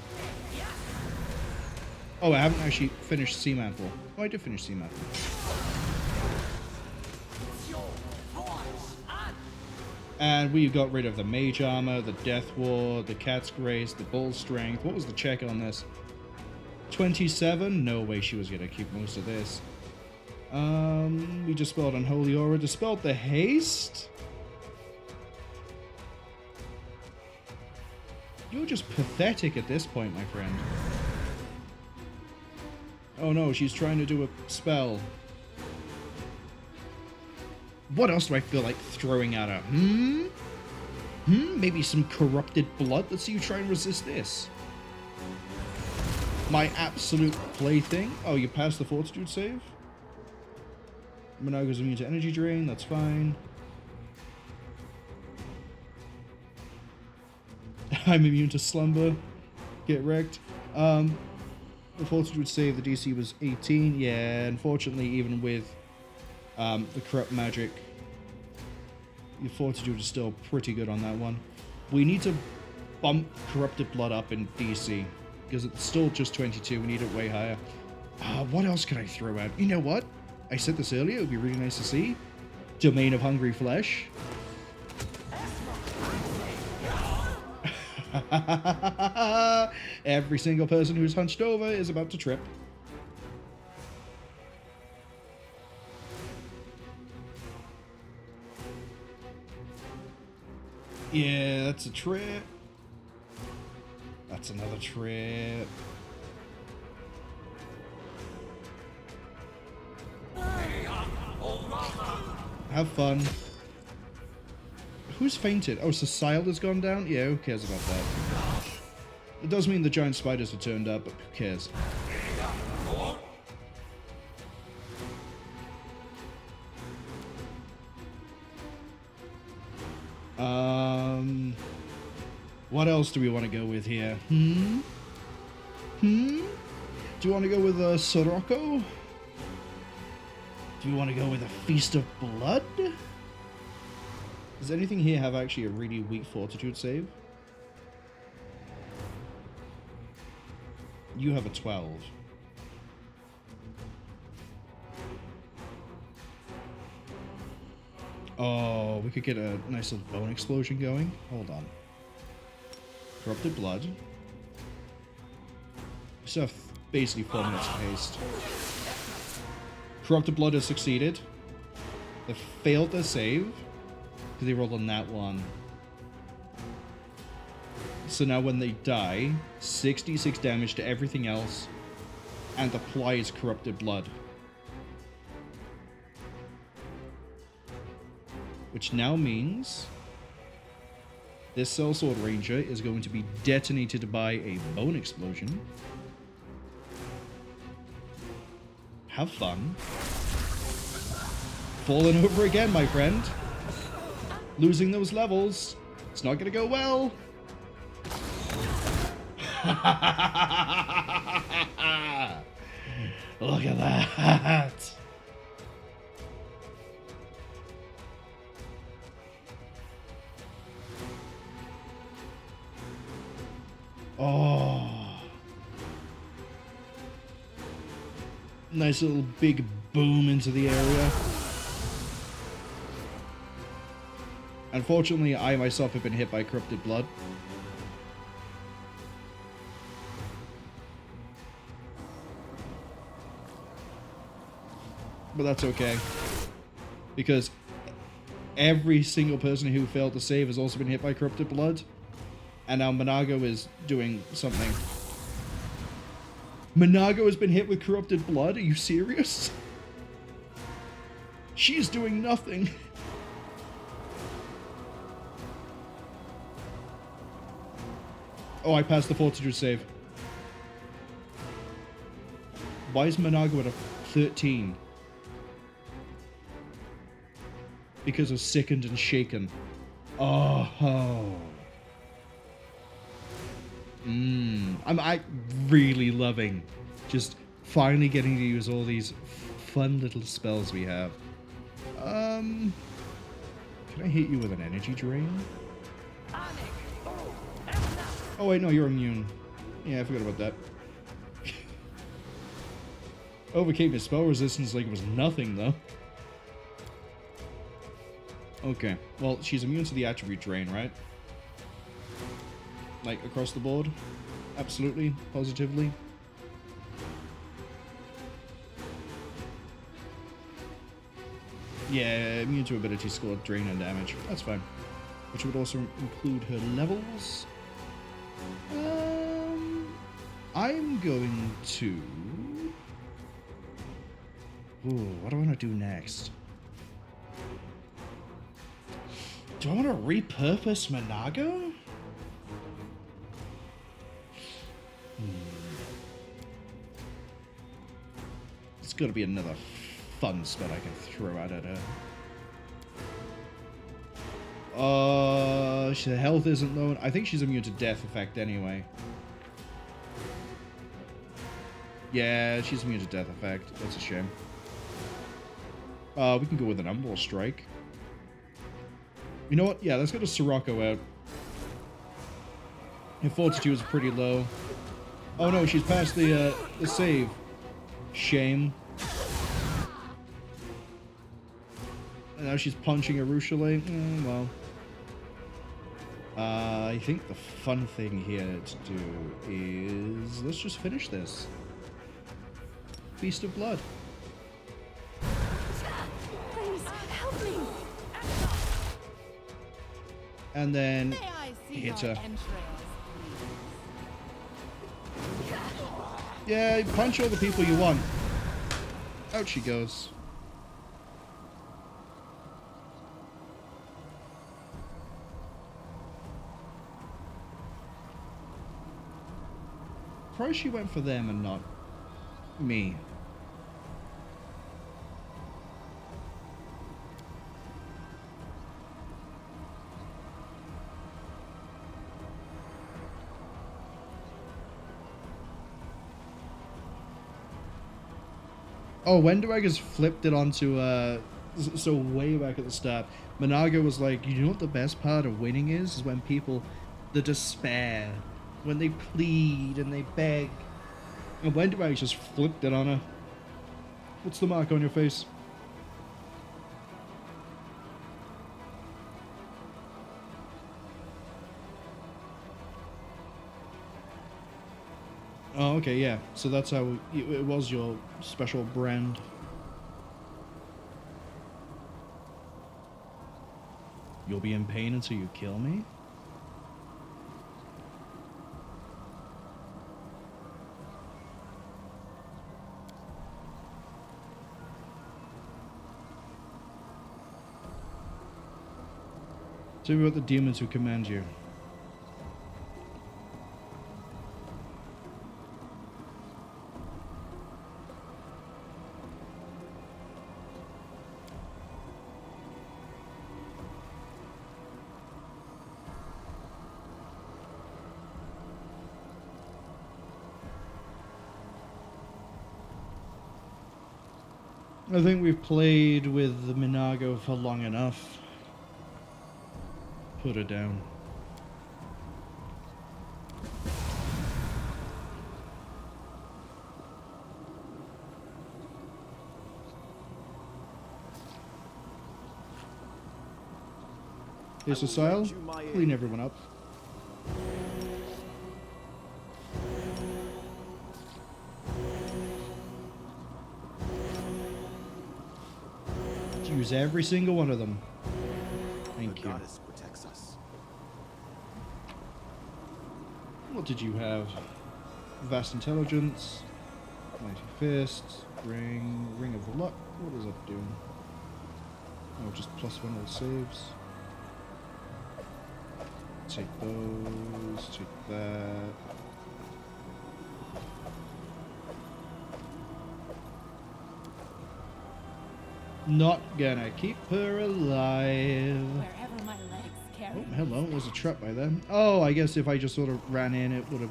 A: Oh, I haven't actually finished Sea Mantle. Oh, I did finish Sea Mantle. And we got rid of the Mage Armor, the Death Ward, the Cat's Grace, the Bull Strength. What was the check on this? 27? No way she was going to keep most of this. We dispelled Unholy Aura. Dispelled the Haste? You're just pathetic at this point, my friend. Oh no, she's trying to do a spell. What else do I feel like throwing at her? Maybe some corrupted blood? Let's see you try and resist this. My absolute plaything. Oh, you passed the fortitude save? Minagho's immune to energy drain. That's fine. I'm immune to slumber. Get wrecked. The fortitude save, the DC was 18. Yeah, unfortunately, even with the corrupt magic, your fortitude is still pretty good on that one. We need to bump corrupted blood up in DC because it's still just 22. We need it way higher. What else can I throw out? You know what? I said this earlier. It would be really nice to see Domain of Hungry Flesh. Every single person who's hunched over is about to trip. Yeah, that's a trip. That's another trip. Have fun. Who's fainted? Oh, Cecile has gone down? Yeah, who cares about that? It does mean the giant spiders have turned up, but who cares? What else do we want to go with here? Do you want to go with a Sirocco? Do you want to go with a Feast of Blood? Does anything here have actually a really weak fortitude save? You have a 12. Oh, we could get a nice little bone explosion going. Hold on. Corrupted blood. We still have basically 4 minutes of haste. Corrupted blood has succeeded. They failed their save because they rolled on that one. So now when they die, 66 damage to everything else and applies corrupted blood. Which now means this Sellsword Ranger is going to be detonated by a bone explosion. Have fun. Falling over again, my friend. Losing those levels. It's not going to go well. Look at that. Oh. Nice little big boom into the area. Unfortunately, I myself have been hit by corrupted blood. But that's okay. Because every single person who failed to save has also been hit by corrupted blood. And now Minagho is doing something. Minagho has been hit with corrupted blood? Are you serious? She's doing nothing. Oh, I passed the fortitude save. Why is Minagho at a 13? Because of sickened and shaken. Oh. I'm really loving just finally getting to use all these fun little spells we have. Can I hit you with an energy drain? Oh wait, no, you're immune. Yeah, I forgot about that. Overcame his spell resistance like it was nothing, though. Okay, well, she's immune to the attribute drain, right? Like, across the board? Absolutely, positively. Yeah, immune to ability score, drain and damage. That's fine. Which would also include her levels. I'm going to... Ooh, what do I want to do next? Do I want to repurpose Minagho? It's got to be another fun spell I can throw out at her. Her health isn't low. I think she's immune to death effect anyway. Yeah, she's immune to death effect. That's a shame. We can go with an Umbral Strike. You know what? Yeah, let's get a Sirocco out. Her fortitude is pretty low. Oh no, she's past the save. Shame. And now she's punching Arushale. Well. I think the fun thing here to do is... let's just finish this. Feast of Blood.
B: Please, help me.
A: And then
B: May I see
A: hit
B: your
A: her.
B: entrails,
A: Yeah, punch all the people you want. Out she goes. Surprised she went for them and not me. Oh, Wenduag has flipped it onto, so way back at the start, Minagho was like, you know what the best part of winning is when people, the despair, when they plead and they beg. And Wenduag just flipped it on her. What's the mark on your face? Oh, okay, yeah. So that's how it was your special brand. You'll be in pain until you kill me? Tell me about the demons who command you. I think we've played with the Minagho for long enough. Put her down. Here's a sail. Clean everyone up. Use every single one of them. Thank you.
K: Protects us.
A: What did you have? Vast Intelligence, Mighty Fist, Ring of the Luck. What does that do? Oh, just +1 all saves. Take those, take that. Not gonna keep her alive.
B: Wherever my legs carry.
A: Oh, hello, there's a trap by then. Oh, I guess if I just sort of ran in, it would have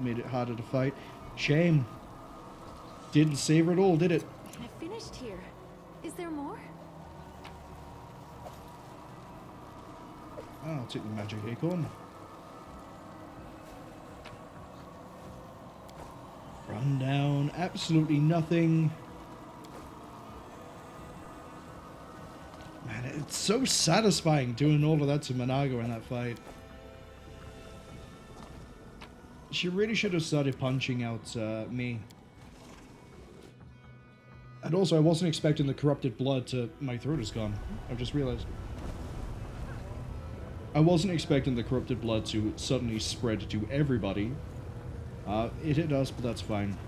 A: made it harder to fight. Shame. Didn't save her at all, did it?
H: I finished here. Is there more?
A: Oh, I'll take the magic acorn. Run down, absolutely nothing. Man, it's so satisfying doing all of that to Minagho in that fight. She really should have started punching out me. And also, I wasn't expecting the corrupted blood to... My throat is gone. I've just realized. I wasn't expecting the corrupted blood to suddenly spread to everybody. It hit us, but that's fine.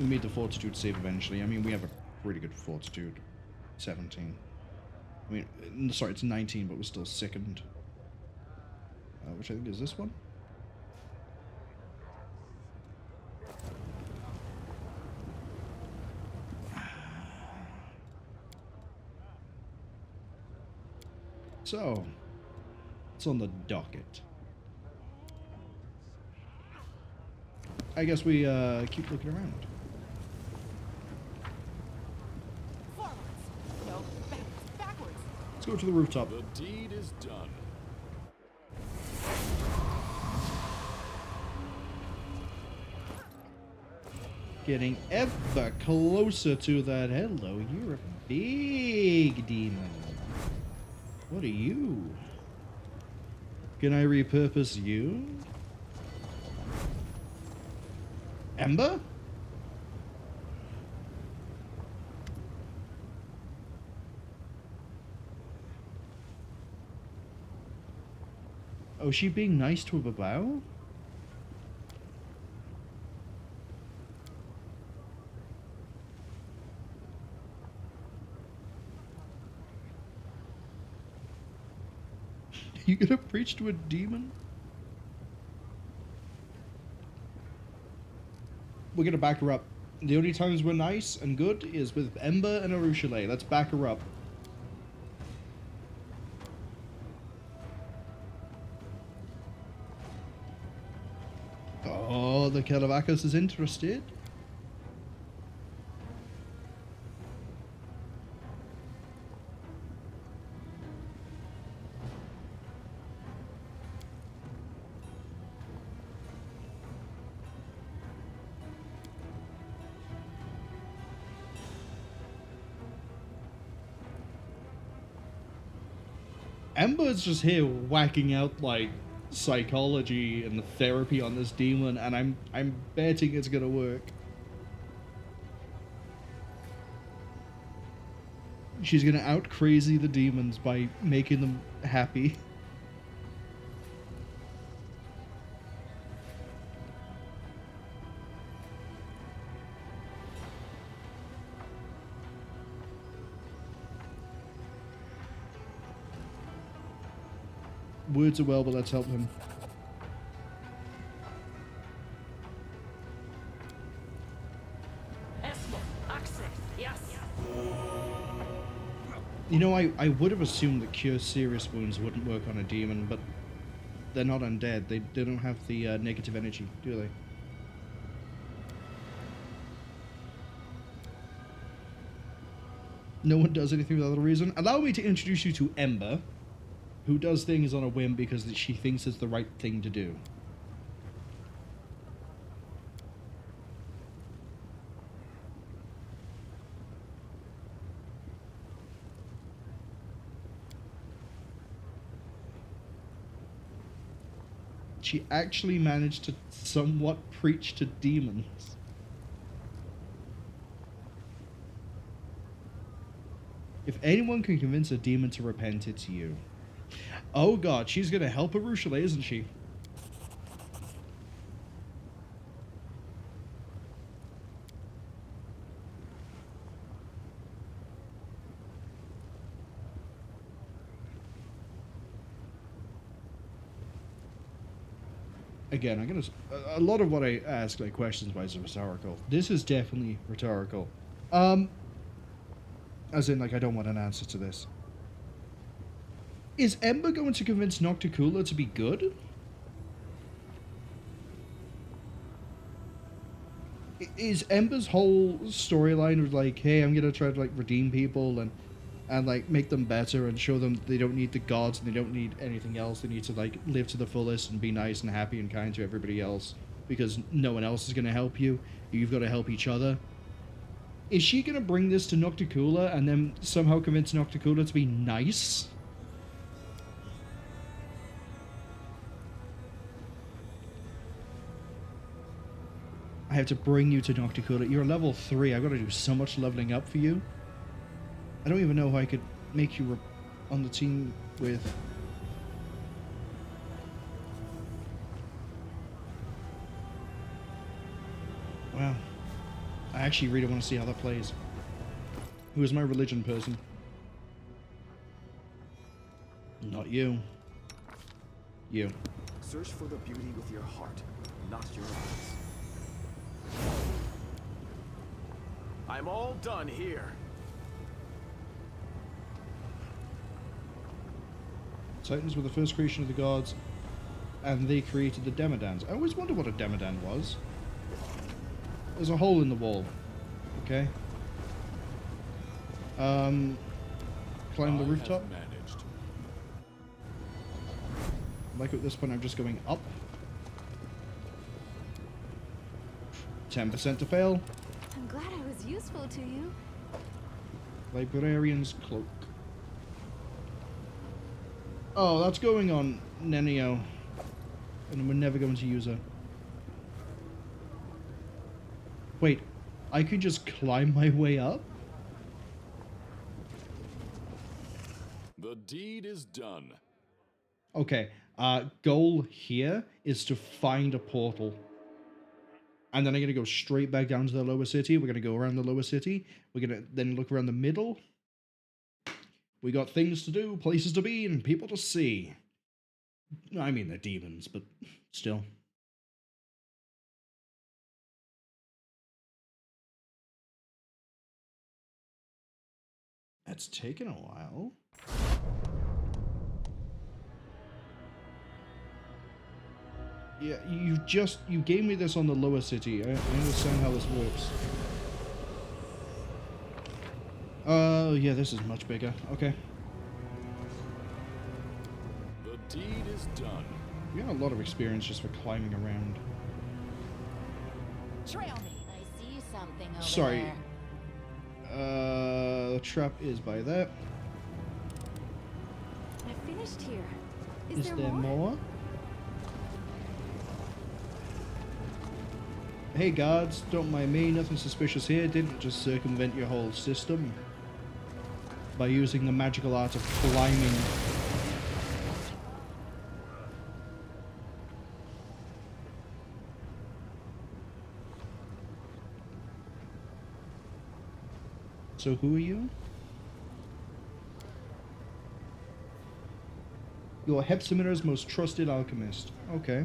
A: We made the fortitude save eventually. I mean, we have a pretty good fortitude. 17. I mean, sorry, it's 19, but we're still sickened. Which I think is this one. So, it's on the docket. I guess we keep looking around.
B: Forwards. No, backwards.
A: Let's go to the rooftop.
G: The deed is done.
A: Getting ever closer to that. Hello, you're a big demon. What are you? Can I repurpose you? Ember? Oh, is she being nice to a babao? You gonna preach to a demon? We're gonna back her up. The only times we're nice and good is with Ember and Alushinyrra. Let's back her up. Oh, the Kelevakos is interested. Ember's just here whacking out like psychology and therapy on this demon, and I'm betting it's gonna work. She's gonna out crazy the demons by making them happy. Words are well, but let's help him. You know, I would have assumed that cure serious wounds wouldn't work on a demon, but they're not undead. They don't have the negative energy, do they? No one does anything without a reason. Allow me to introduce you to Ember, who does things on a whim because she thinks it's the right thing to do. She actually managed to somewhat preach to demons. If anyone can convince a demon to repent, it's you. Oh god, she's gonna help Alushinyrra, isn't she? Again, I'm gonna... A lot of what I ask, like, questions-wise is rhetorical. This is definitely rhetorical. As in, like, I don't want an answer to this. Is Ember going to convince Nocticula to be good? Is Ember's whole storyline of like, hey, I'm gonna try to like redeem people and like make them better and show them they don't need the gods and they don't need anything else. They need to like live to the fullest and be nice and happy and kind to everybody else because no one else is gonna help you. You've got to help each other. Is she gonna bring this to Nocticula and then somehow convince Nocticula to be nice? I have to bring you to Nocticula. You're level 3. I've got to do so much leveling up for you. I don't even know who I could make you on the team with. Wow. I actually really want to see how that plays. Who is my religion person? Not you. You.
K: Search for the beauty with your heart, not your eyes. I'm all done here.
A: Titans were the first creation of the gods, and they created the Demodans. I always wondered what a Demodan was. There's a hole in the wall. Okay. Climb the rooftop. Like at this point, I'm just going up. 10% to fail.
H: I'm glad I was useful to you.
A: Librarian's cloak. Oh, that's going on Nenio. And we're never going to use her. Wait, I could just climb my way up?
G: The deed is done.
A: Okay, goal here is to find a portal. And then I'm going to go straight back down to the lower city. We're going to go around the lower city. We're going to then look around the middle. We got things to do, places to be, and people to see. I mean, they're demons, but still. It's taken a while. Yeah, you gave me this on the lower city. I understand how this works. Oh, yeah, this is much bigger. Okay.
G: The deed is done.
A: We got a lot of experience just for climbing around.
D: Trail me. I see something over
A: Sorry.
D: there.
A: The trap is by that.
H: I finished here.
A: Is there more? Hey guards, don't mind me, nothing suspicious here. Didn't just circumvent your whole system by using the magical art of climbing. So who are you? You're Hepsimir's most trusted alchemist. Okay.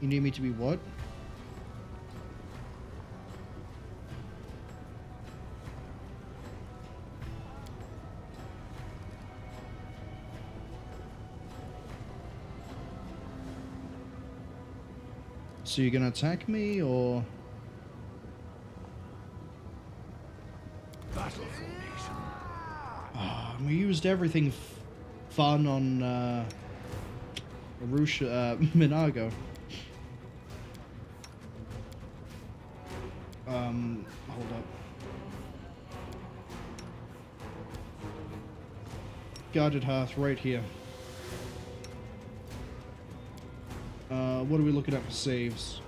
A: You need me to be what? So you're gonna attack me, or?
L: Battle formation.
A: We used everything fun on Minagho. Hold up. Guarded hearth right here. What are we looking at for saves?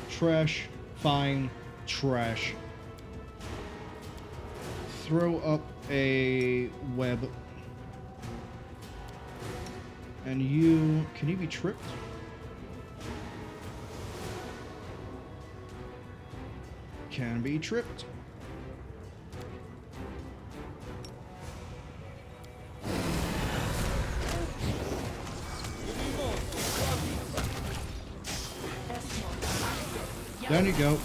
A: Trash, fine, trash. Throw up a web. And you... Can you be tripped? Can be tripped. Down you go.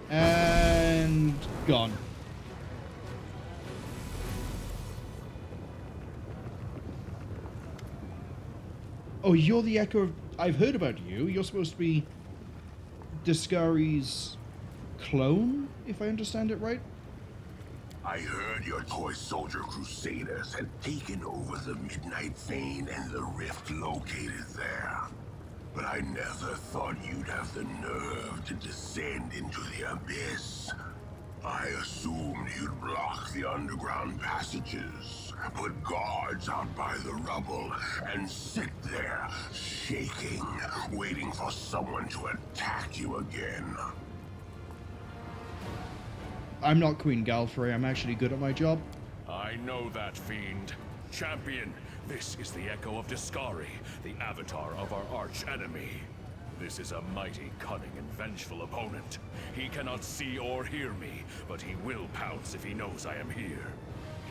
A: And gone. Oh, you're the Echo of... I've heard about you. You're supposed to be Discari's clone, if I understand it right?
L: I heard your toy soldier crusaders had taken over the Midnight Fane and the rift located there. But I never thought you'd have the nerve to descend into the abyss. I assumed you'd block the underground passages, put guards out by the rubble, and sit there, shaking, waiting for someone to attack you again.
A: I'm not Queen Galfrey. I'm actually good at my job.
F: I know that, fiend. Champion, this is the Echo of Discari, the avatar of our arch-enemy. This is a mighty, cunning, and vengeful opponent. He cannot see or hear me, but he will pounce if he knows I am here.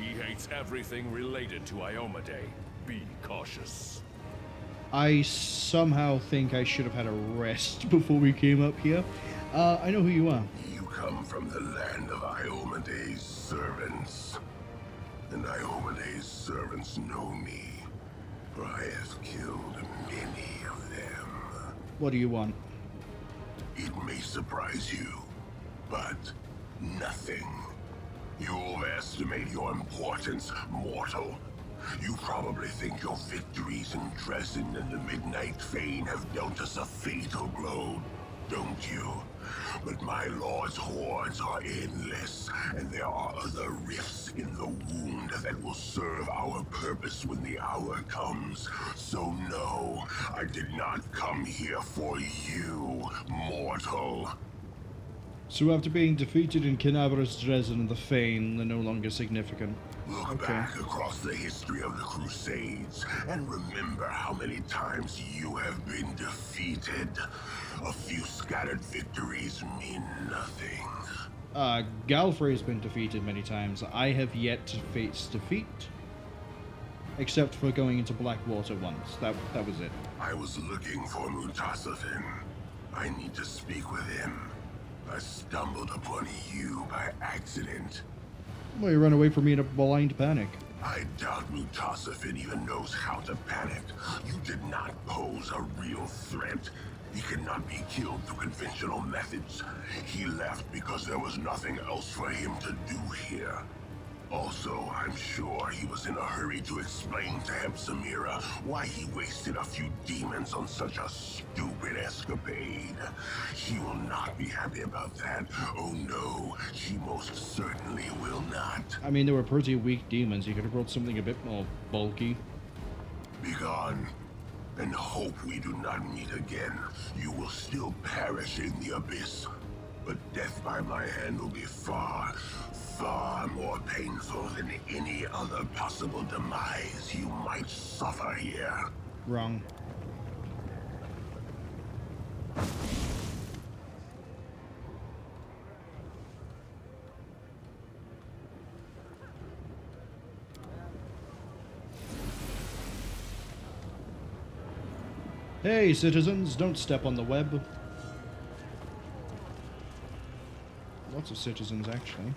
F: He hates everything related to Iomedae. Be cautious.
A: I somehow think I should have had a rest before we came up here. I know who you are.
L: You come from the land of Iomedae's servants. And Iomedae's servants know me, for I have killed many of them.
A: What do you want?
L: It may surprise you, but nothing. You overestimate your importance, mortal. You probably think your victories in Darazzand and the Midnight Fane have dealt us a fatal blow, don't you? But my lord's hordes are endless, and there are other rifts in the wound that will serve our purpose when the hour comes. So no, I did not come here for you, mortal.
A: So after being defeated in Canabra's Darazzand and the Fane, they're no longer significant.
L: Look back across the history of the Crusades, and remember how many times you have been defeated. A few scattered victories mean nothing.
A: Galfrey's been defeated many times. I have yet to face defeat. Except for going into Blackwater once. That was it.
L: I was looking for Mutasafen. I need to speak with him. I stumbled upon you by accident.
A: Well, you ran away from me in a blind panic.
L: I doubt Mutasafen even knows how to panic. You did not pose a real threat. He cannot be killed through conventional methods. He left because there was nothing else for him to do here. Also, I'm sure he was in a hurry to explain to Xarra why he wasted a few demons on such a stupid escapade. She will not be happy about that. Oh no, she most certainly will not.
A: I mean, they were pretty weak demons. You could have brought something a bit more bulky.
L: Begone, and hope we do not meet again. You will still perish in the abyss, but death by my hand will be far more painful than any other possible demise you might suffer here.
A: Wrong. Hey, citizens, don't step on the web. Lots of citizens, actually.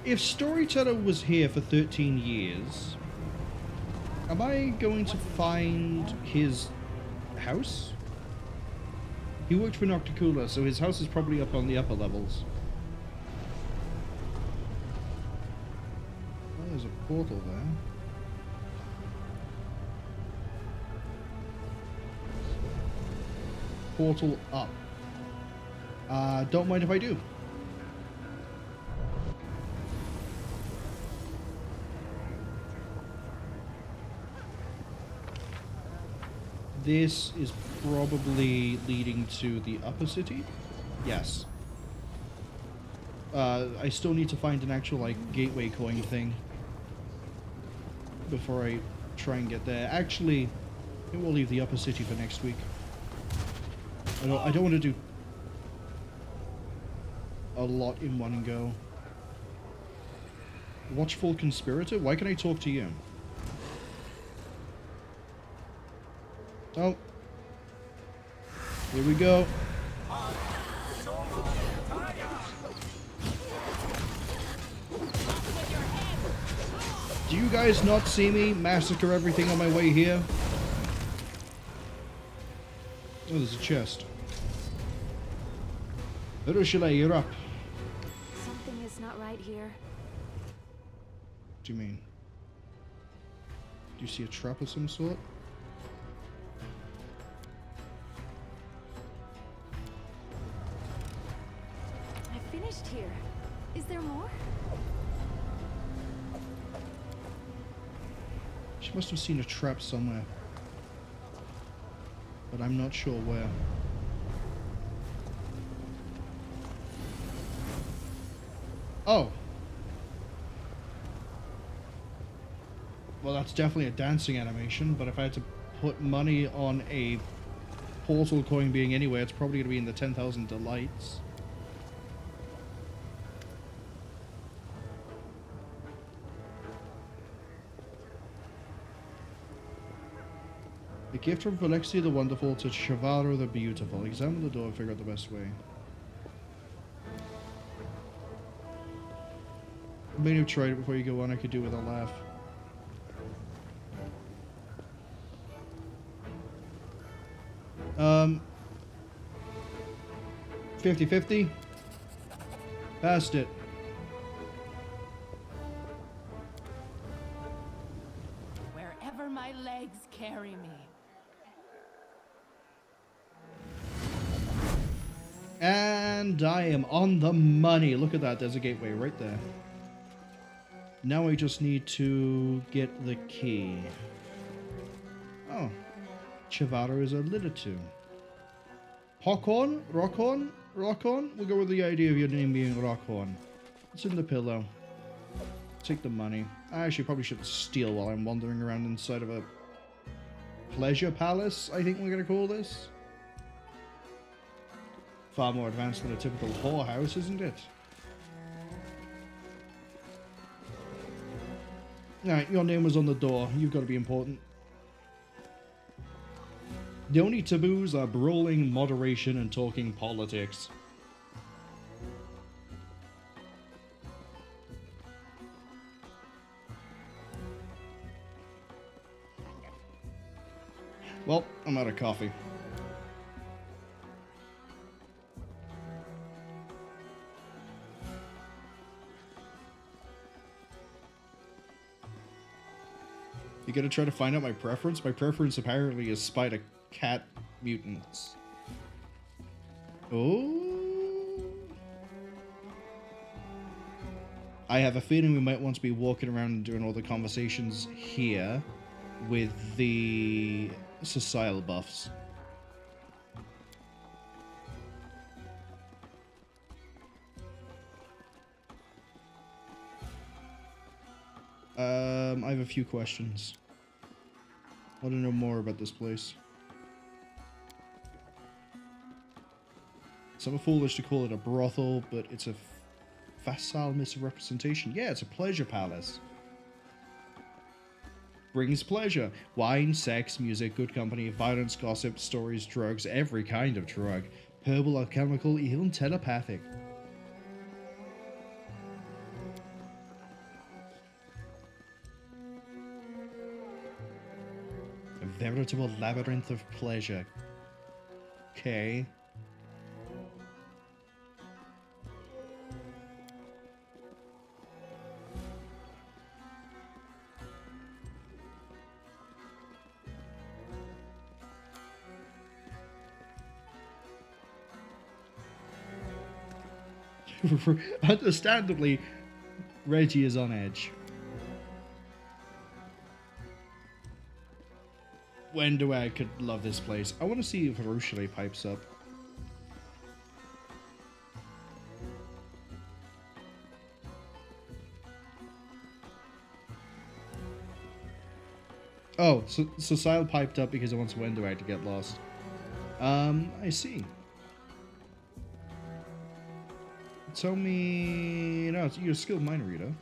A: If Storyteller was here for 13 years, am I going to find his house? He worked for Nocticula, so his house is probably up on the upper levels. Oh, there's a portal there. Portal up. Don't mind if I do. This is probably leading to the upper city? Yes. I still need to find an actual, like, gateway coin thing before I try and get there. Actually, I think we'll leave the upper city for next week. I don't want to do a lot in one go. Watchful Conspirator? Why can I talk to you? Oh. Here we go. Do you guys not see me massacre everything on my way here? Oh, there's a chest. Gresilla, you're up.
E: Something is not right here.
A: What do you mean? Do you see a trap of some sort?
E: I finished here. Is there more?
A: She must have seen a trap somewhere. But I'm not sure where. Oh. Well, that's definitely a dancing animation, but if I had to put money on a portal coin being anywhere, it's probably going to be in the 10,000 delights. A gift from Velexia the Wonderful to Chivarro the Beautiful. Examine the door and figure out the best way. I may have tried it before you go on. I could do with a laugh. Um, 50-50. Passed it.
B: Wherever my legs carry me.
A: And I am on the money. Look at that. There's a gateway right there. Now I just need to get the key. Oh. Chivarro is a Lilitu. Hawkhorn? Rockhorn? Rockhorn? We'll go with the idea of your name being Rockhorn. It's in the pillow. Take the money. I actually probably shouldn't steal while I'm wandering around inside of a pleasure palace, I think we're going to call this. Far more advanced than a typical whorehouse, isn't it? Alright, your name was on the door. You've got to be important. The only taboos are brawling, moderation, and talking politics. Well, I'm out of coffee. You gotta try to find out my preference? My preference apparently is spider cat mutants. Oh. I have a feeling we might want to be walking around and doing all the conversations here with the societal buffs. I have a few questions. I want to know more about this place. Some are foolish to call it a brothel, but it's a facile misrepresentation. Yeah, it's a pleasure palace. Brings pleasure. Wine, sex, music, good company, violence, gossip, stories, drugs, every kind of drug. Herbal, alchemical, even telepathic. A veritable labyrinth of pleasure. Okay. Understandably, Reggie is on edge. Wenduag could love this place. I want to see if Rochelle pipes up. Oh, so Sile piped up because it wants Wenduag to get lost. I see. Tell me... No, you're a skilled mind reader.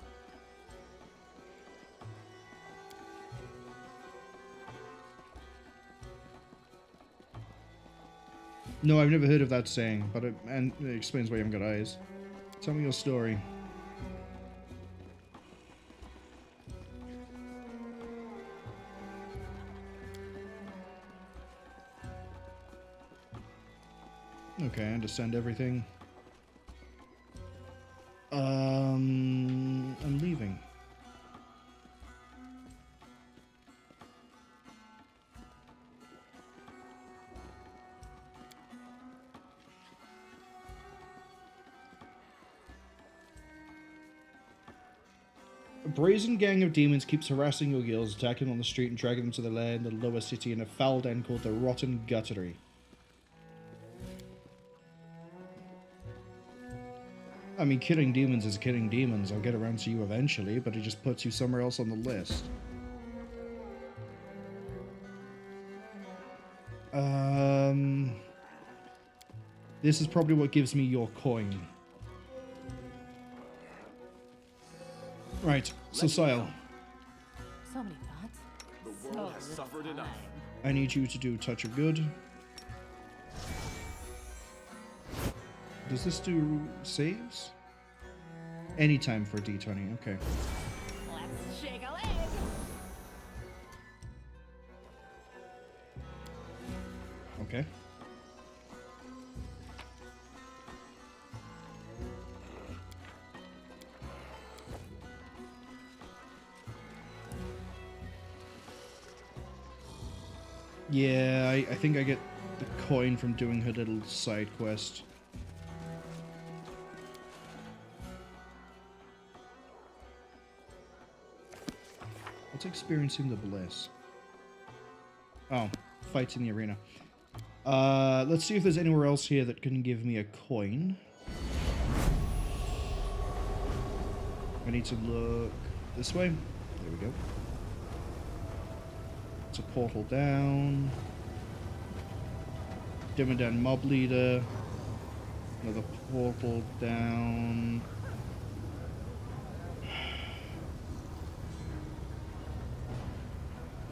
A: No, I've never heard of that saying, but it explains why you haven't got eyes. Tell me your story. Okay, I understand everything. I'm leaving. A brazen gang of demons keeps harassing your guilds, attacking on the street and dragging them to the lair in the lower city in a foul den called the Rotten Guttery. I mean, killing demons is killing demons. I'll get around to you eventually, but it just puts you somewhere else on the list. This is probably what gives me your coin. Right, so Sile.
B: So many thoughts.
G: The world has suffered enough.
A: I need you to do Touch of Good. Does this do saves? Anytime for D20, okay.
B: Let's shake a leg.
A: Okay. Yeah, I think I get the coin from doing her little side quest. What's experiencing the bliss? Oh, fights in the arena. Let's see if there's anywhere else here that can give me a coin. I need to look this way. There we go. It's a portal down. Dimmadan Mob Leader. Another portal down.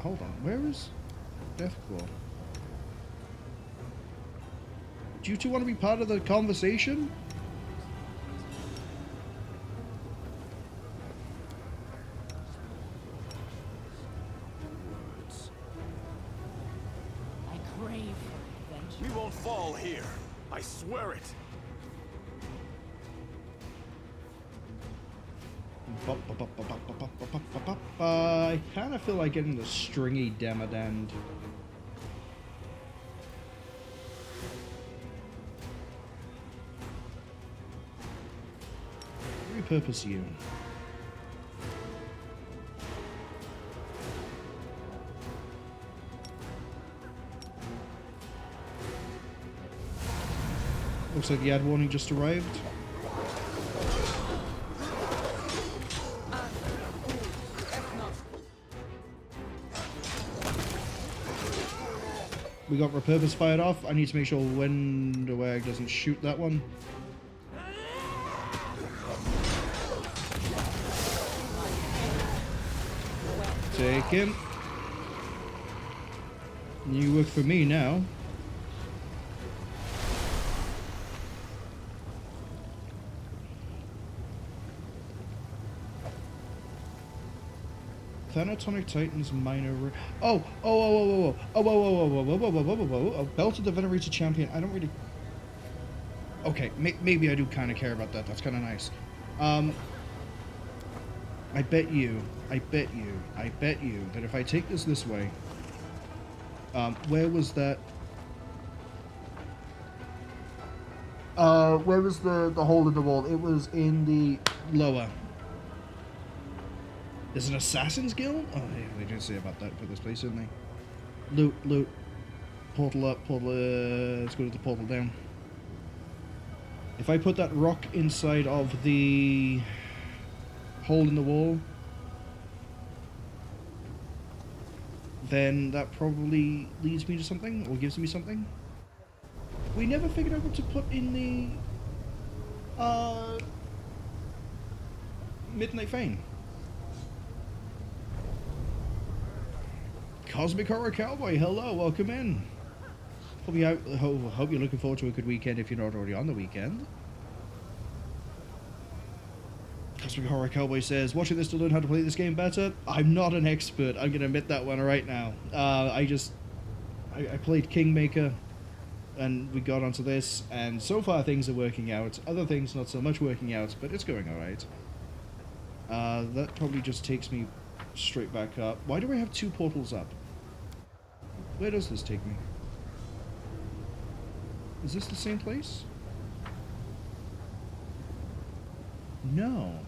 A: Hold on, where is Deathclaw? Do you two want to be part of the conversation?
B: I crave for adventure.
G: We won't fall here. I swear it.
A: I kind of feel like getting the stringy Demodand. Repurpose you. Looks like the ad warning just arrived. We got repurpose fired off. I need to make sure Wenduag doesn't shoot that one. Take him. You work for me now. Thanatonic Titans minor. Belt of the Venerated Champion. I don't really. Okay, maybe I do kind of care about that. That's kind of nice. I bet you that if I take this way, where was that? Where was the hole in the wall? It was in the lower. There's an Assassin's Guild? Oh, yeah, they did say about that for this place, didn't they? Loot. Portal up, portal, let's go to the portal down. If I put that rock inside of the hole in the wall, then that probably leads me to something, or gives me something. We never figured out what to put in the, Midnight Fane. Cosmic Horror Cowboy, hello, welcome in. Hope you're looking forward to a good weekend if you're not already on the weekend. Cosmic Horror Cowboy says, watching this to learn how to play this game better. I'm not an expert, I'm going to admit that one right now. I played Kingmaker, and we got onto this, and so far things are working out. Other things not so much working out, but it's going alright. That probably just takes me straight back up. Why do I have 2 portals up? Where does this take me? Is this the same place? No.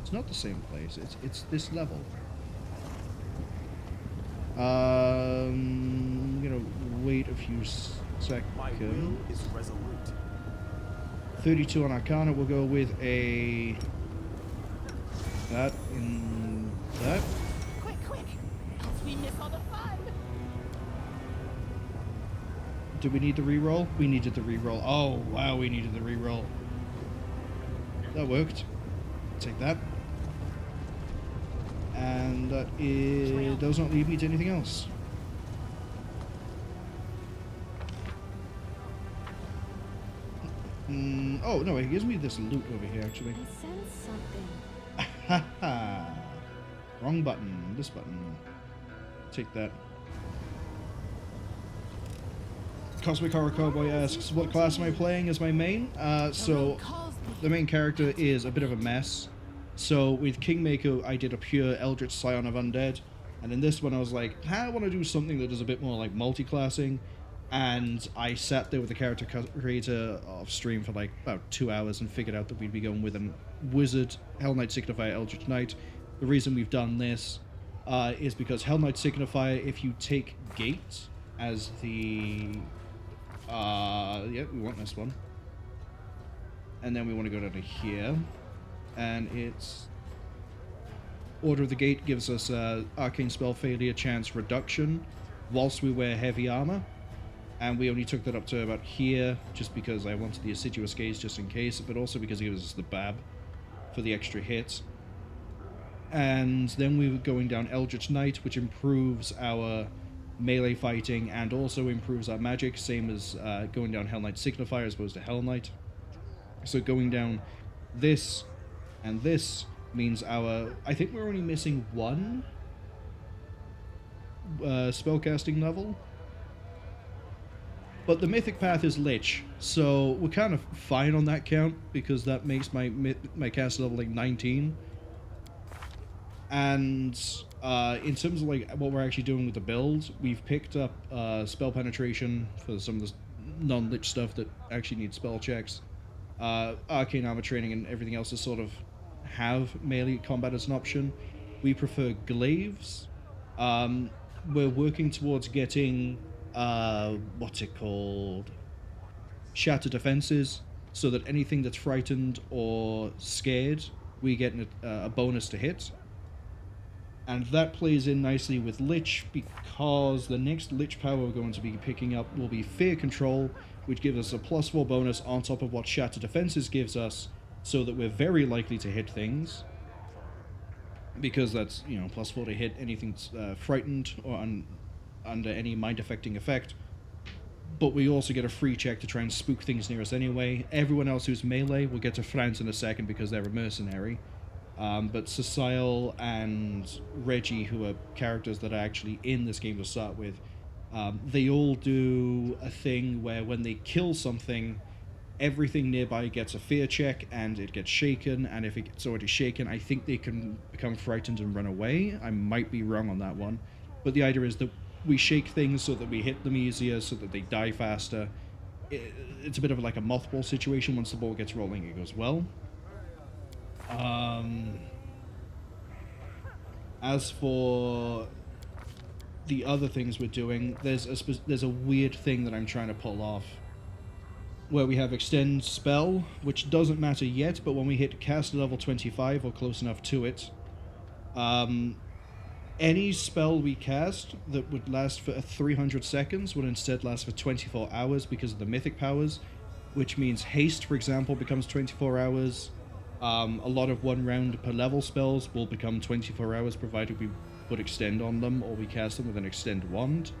A: It's not the same place. It's this level. I'm gonna wait a few seconds.
K: My will is resolute.
A: 32 on Arcana. We'll go with a... that in that.
B: Quick, else we miss all the fun.
A: Do we need the reroll? We needed the reroll. Oh, wow, we needed the reroll. That worked. Take that. And that does not leave me to anything else. Oh, no, it gives me this loot over here, actually.
H: I sense something.
A: Haha. Wrong button. This button. Take that. Cosmic Horror Cowboy asks, what class am I playing as my main? So, the main character is a bit of a mess. So, with Kingmaker, I did a pure Eldritch Scion of Undead. And in this one, I was like, I want to do something that is a bit more like multi-classing. And I sat there with the character creator off stream for like about 2 hours and figured out that we'd be going with a Wizard, Hell Knight Signifier, Eldritch Knight. The reason we've done this is because Hell Knight Signifier, if you take Gate as the... yeah, we want this one. And then we want to go down to here. And it's... Order of the Gate gives us Arcane Spell Failure Chance Reduction whilst we wear Heavy Armor. And we only took that up to about here, just because I wanted the Assiduous Gaze just in case, but also because it gives us the Bab for the extra hit. And then we were going down Eldritch Knight, which improves our melee fighting and also improves our magic, same as going down Hell Knight Signifier as opposed to Hell Knight. So going down this and this means our... I think we're only missing one spellcasting level. But the Mythic Path is Lich, so we're kind of fine on that count, because that makes my cast level like 19. And in terms of like what we're actually doing with the build, we've picked up spell penetration for some of the non-Lich stuff that actually needs spell checks. Arcane armor training and everything else to sort of have melee combat as an option. We prefer glaives. We're working towards getting... what's it called? Shatter defenses, so that anything that's frightened or scared, we get a bonus to hit. And that plays in nicely with Lich, because the next Lich power we're going to be picking up will be Fear Control, which gives us a +4 bonus on top of what Shatter Defenses gives us, so that we're very likely to hit things. Because that's, you know, +4 to hit anything frightened or under any mind-affecting effect. But we also get a free check to try and spook things near us anyway. Everyone else who's melee will get to France in a second because they're a mercenary. But Cecile and Reggie, who are characters that are actually in this game to start with, they all do a thing where when they kill something, everything nearby gets a fear check and it gets shaken, and if it gets already shaken, I think they can become frightened and run away. I might be wrong on that one. But the idea is that we shake things so that we hit them easier, so that they die faster. It's a bit of like a mothball situation. Once the ball gets rolling, it goes well. As for the other things we're doing, there's a weird thing that I'm trying to pull off, where we have Extend Spell, which doesn't matter yet, but when we hit caster level 25 or close enough to it, any spell we cast that would last for 300 seconds would instead last for 24 hours because of the mythic powers, which means Haste, for example, becomes 24 hours. A lot of 1 round per level spells will become 24 hours, provided we put Extend on them or we cast them with an Extend wand.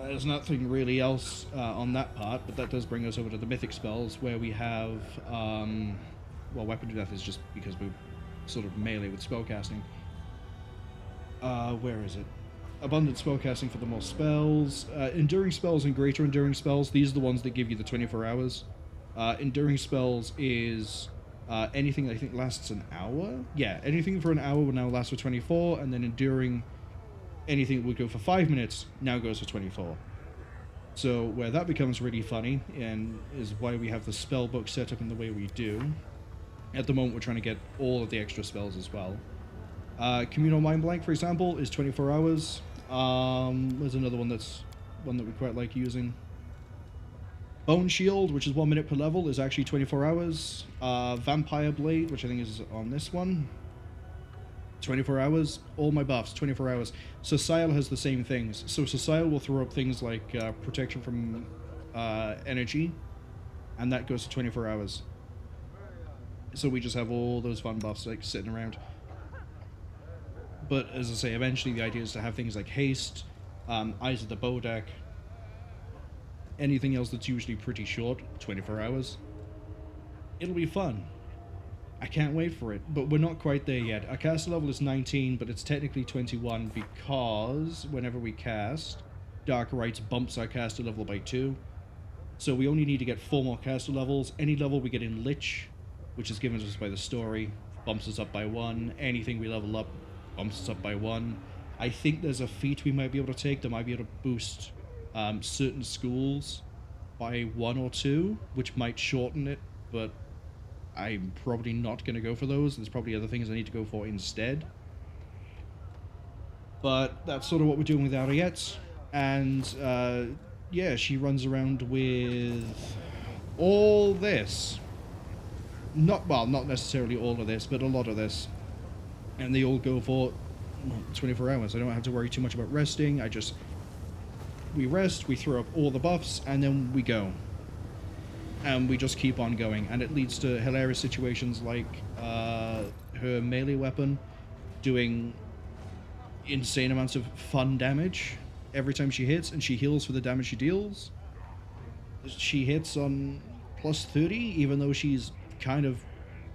A: There's nothing really else on that part, but that does bring us over to the mythic spells, where we have... well, Weapon of Death is just because we're sort of melee with spellcasting. Where is it? Abundant spellcasting for the more spells. Enduring spells and greater enduring spells, these are the ones that give you the 24 hours. Enduring spells is anything that I think lasts an hour. Yeah, anything for an hour will now last for 24, and then enduring, anything that would go for 5 minutes now goes for 24. So where that becomes really funny, and is why we have the spell book set up in the way we do. At the moment, we're trying to get all of the extra spells as well. Communal Mind Blank, for example, is 24 hours. There's another one that we quite like using. Bone Shield, which is 1 minute per level, is actually 24 hours. Vampire Blade, which I think is on this one, 24 hours. All my buffs, 24 hours. Sociale has the same things. So Sociale will throw up things like protection from energy, and that goes to 24 hours. So we just have all those fun buffs like sitting around. But as I say, eventually the idea is to have things like haste, Eyes of the Bodak, anything else that's usually pretty short, 24 hours. It'll be fun. I can't wait for it, but we're not quite there yet. Our caster level is 19, but it's technically 21 because whenever we cast, Dark Rites bumps our caster level by 2. So we only need to get 4 more caster levels. Any level we get in Lich, which is given to us by the story, bumps us up by 1. Anything we level up bumps us up by 1. I think there's a feat we might be able to take that might be able to boost certain schools by 1 or 2, which might shorten it, but I'm probably not going to go for those. There's probably other things I need to go for instead. But that's sort of what we're doing with Ariette. And, yeah, she runs around with all this. Not necessarily all of this, but a lot of this. And they all go for 24 hours. I don't have to worry too much about resting. We rest, we throw up all the buffs, and then we go. And we just keep on going. And it leads to hilarious situations like her melee weapon doing insane amounts of fun damage every time she hits, and she heals for the damage she deals. She hits on plus 30, even though she's kind of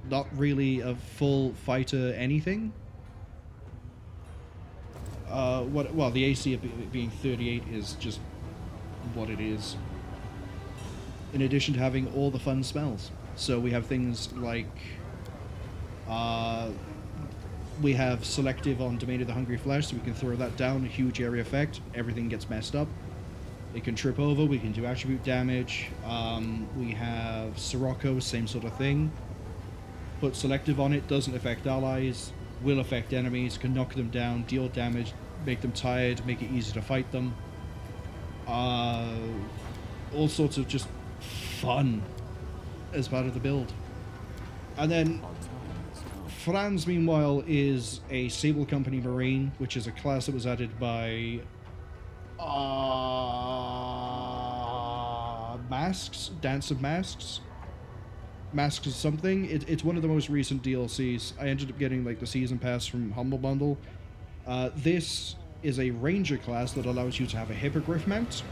A: not really a full fighter anything. Well, the AC of it being 38 is just what it is. In addition to having all the fun spells. So we have things like we have selective on Domain of the Hungry Flesh, so we can throw that down, a huge area effect, everything gets messed up. It can trip over, we can do attribute damage. We have Sirocco, same sort of thing. Put selective on it, doesn't affect allies, will affect enemies, can knock them down, deal damage, make them tired, make it easy to fight them. All sorts of just fun as part of the build. And then Franz, meanwhile, is a Sable Company Marine, which is a class that was added by Masks? Dance of Masks? Masks of something. It's one of the most recent DLCs. I ended up getting like the season pass from Humble Bundle. This is a ranger class that allows you to have a hippogriff mount.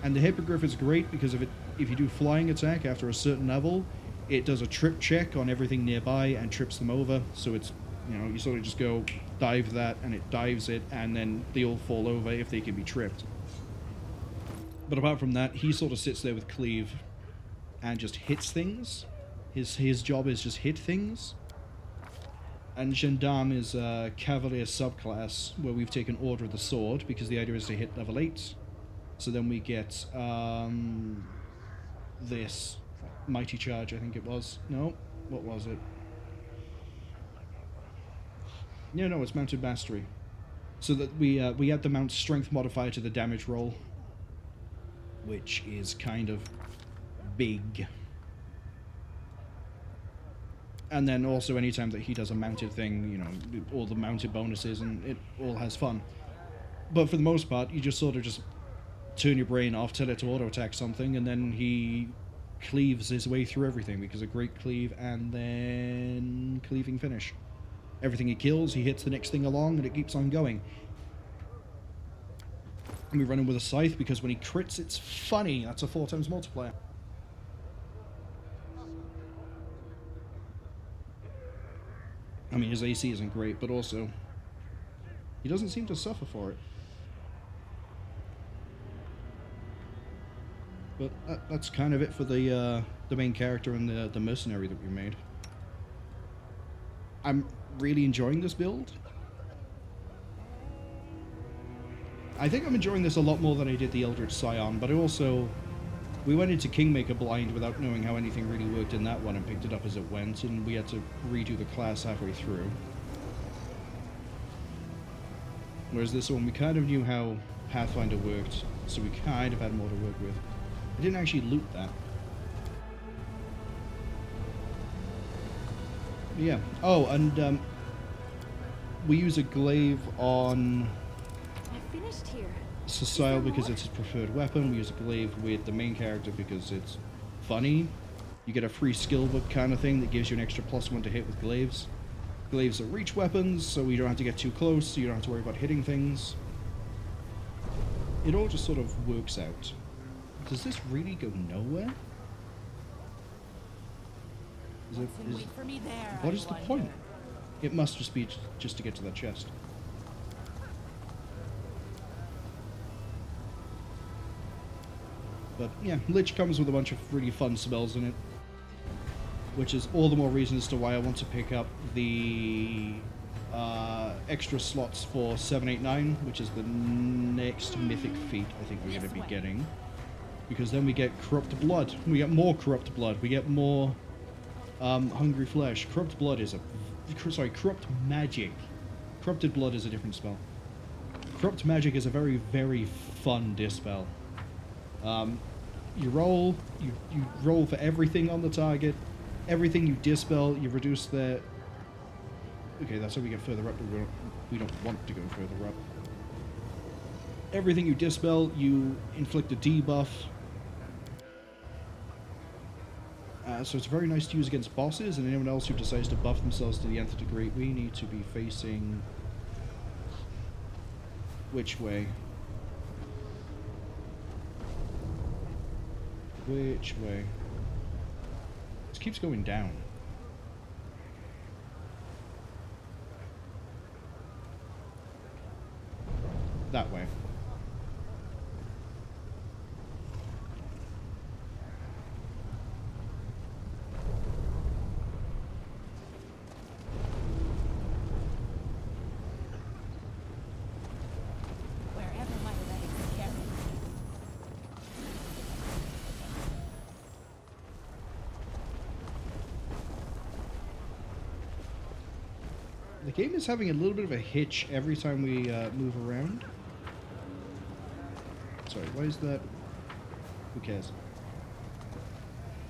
A: And the hippogriff is great because if you do flying attack after a certain level, it does a trip check on everything nearby and trips them over. So it's, you sort of just go dive that and it dives it, and then they all fall over if they can be tripped. But apart from that, he sort of sits there with Cleave and just hits things. His job is just hit things. And Gendarme is a Cavalier subclass where we've taken Order of the Sword because the idea is to hit level 8. So then we get this Mighty Charge, I think it was. No, what was it? Yeah, no, it's Mounted Mastery. So that we add the mount strength modifier to the damage roll, which is kind of big. And then also anytime that he does a mounted thing, all the mounted bonuses, and it all has fun. But for the most part, you just sort of just turn your brain off, tell it to auto-attack something, and then he cleaves his way through everything because a great cleave and then cleaving finish. Everything he kills, he hits the next thing along, and it keeps on going. And we run him with a scythe because when he crits, it's funny. That's a 4 times multiplier. I mean, his AC isn't great, but also he doesn't seem to suffer for it. But that's kind of it for the main character and the mercenary that we made. I'm really enjoying this build. I think I'm enjoying this a lot more than I did the Eldritch Scion, but we went into Kingmaker blind without knowing how anything really worked in that one and picked it up as it went, and we had to redo the class halfway through. Whereas this one, we kind of knew how Pathfinder worked, so we kind of had more to work with. I didn't actually loot that. Yeah. Oh, and we use a glaive on
M: I finished here.
A: Cecile because it's his preferred weapon. We use a glaive with the main character because it's funny. You get a free skill book kind of thing that gives you an extra +1 to hit with glaives. Glaives are reach weapons, so you don't have to get too close, so you don't have to worry about hitting things. It all just sort of works out. Does this really go nowhere? What is the point? It must just be just to get to that chest. But yeah, Lich comes with a bunch of really fun spells in it, which is all the more reason as to why I want to pick up the extra slots for 789, which is the next mythic feat I think we're going to be getting. Because then we get Corrupt Blood. We get more Corrupt Blood. We get more Hungry Flesh. Corrupt Blood is Corrupt Magic. Corrupted Blood is a different spell. Corrupt Magic is a very, very fun dispel. You roll for everything on the target. Everything you dispel, you reduce their... Okay, that's how we get further up, but we don't want to go further up. Everything you dispel, you inflict a debuff. So it's very nice to use against bosses and anyone else who decides to buff themselves to the nth degree. We need to be facing... Which way? Which way? This keeps going down. That way.
B: Wherever my legs carry me.
A: The game is having a little bit of a hitch every time we move around. Sorry, why is that? Who cares?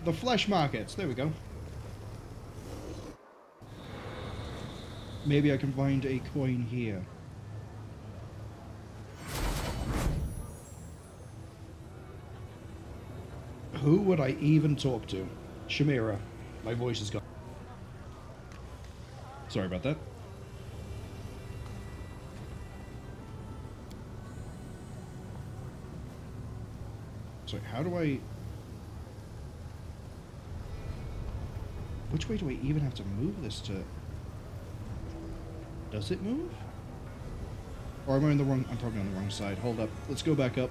A: The flesh markets. There we go. Maybe I can find a coin here. Who would I even talk to? Shamira. My voice is gone. Sorry about that. Sorry, how do I... Which way do I even have to move this to... Does it move? Or am I on the wrong... I'm probably on the wrong side. Hold up. Let's go back up.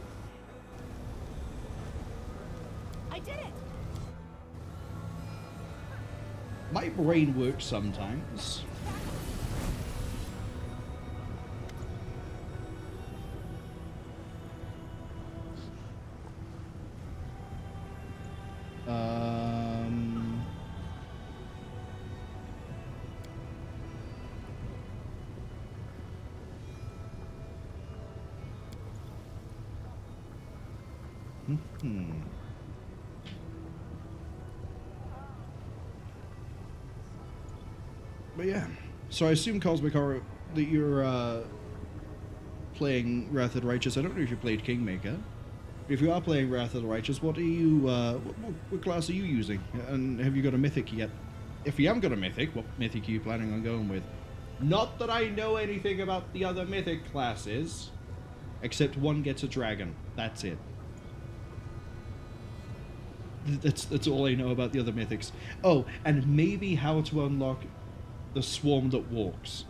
B: I did it!
A: My brain works sometimes. But yeah, so I assume Cosmic Horror that you're playing Wrath of the Righteous. I don't know if you played Kingmaker. If you are playing Wrath of the Righteous, what are you? What class are you using? And have you got a mythic yet? If you haven't got a mythic, what mythic are you planning on going with? Not that I know anything about the other mythic classes, except one gets a dragon. That's it. That's all I know about the other mythics. Oh, and maybe how to unlock the swarm that walks.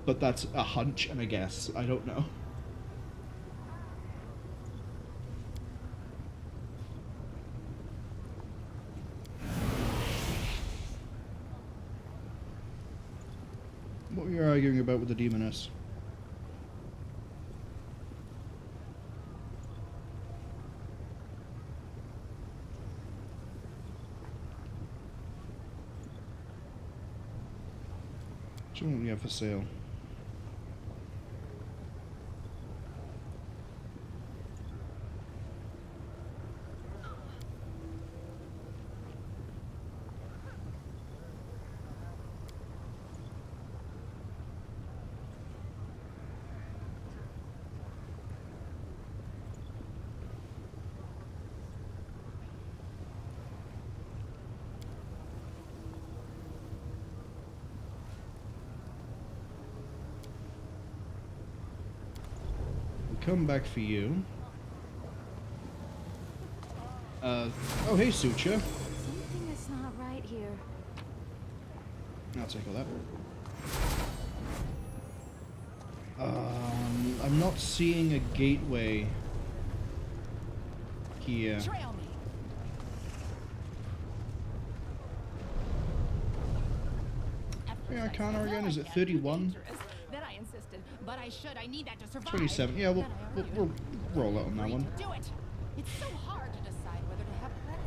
A: But that's a hunch and a guess. I don't know. What were you arguing about with the demoness? What do we have for sale? come back for you. Oh, hey, Sucha.
H: Something is not right here.
A: I'll take all that. I'm not seeing a gateway here.
B: Trail me.
A: Yeah, Arcana again. Is it 31?
B: Then I insisted, but I should. I need that to survive.
A: 27. Yeah, we'll roll out on that one.
B: Do it. It's so hard to decide whether to have credit.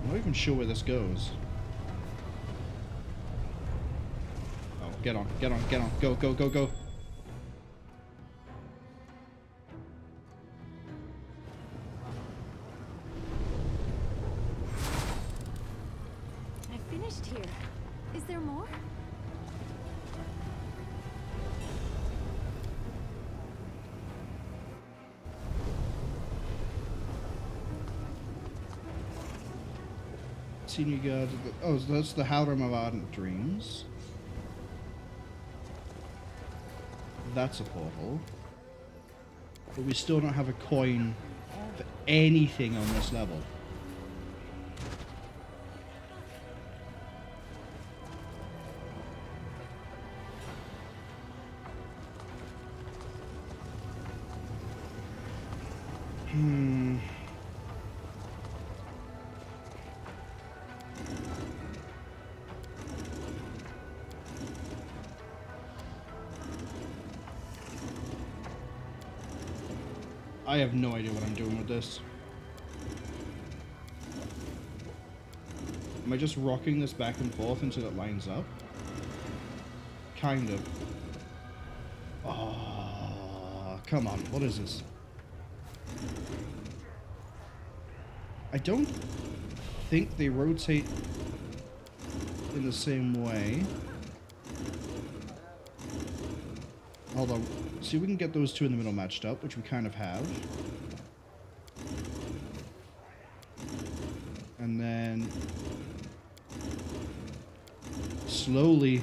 A: I'm not even sure where this goes. Oh, get on, get on, get on. Go, go, go, go.
H: I finished here. Is there more?
A: Senior guard. Oh, that's the Harem of Ardent Dreams. That's a portal. But we still don't have a coin for anything on this level. I have no idea what I'm doing with this. Am I just rocking this back and forth until it lines up? Kind of. Oh, come on. What is this? I don't think they rotate in the same way. Although, see, we can get those two in the middle matched up, which we kind of have. And then slowly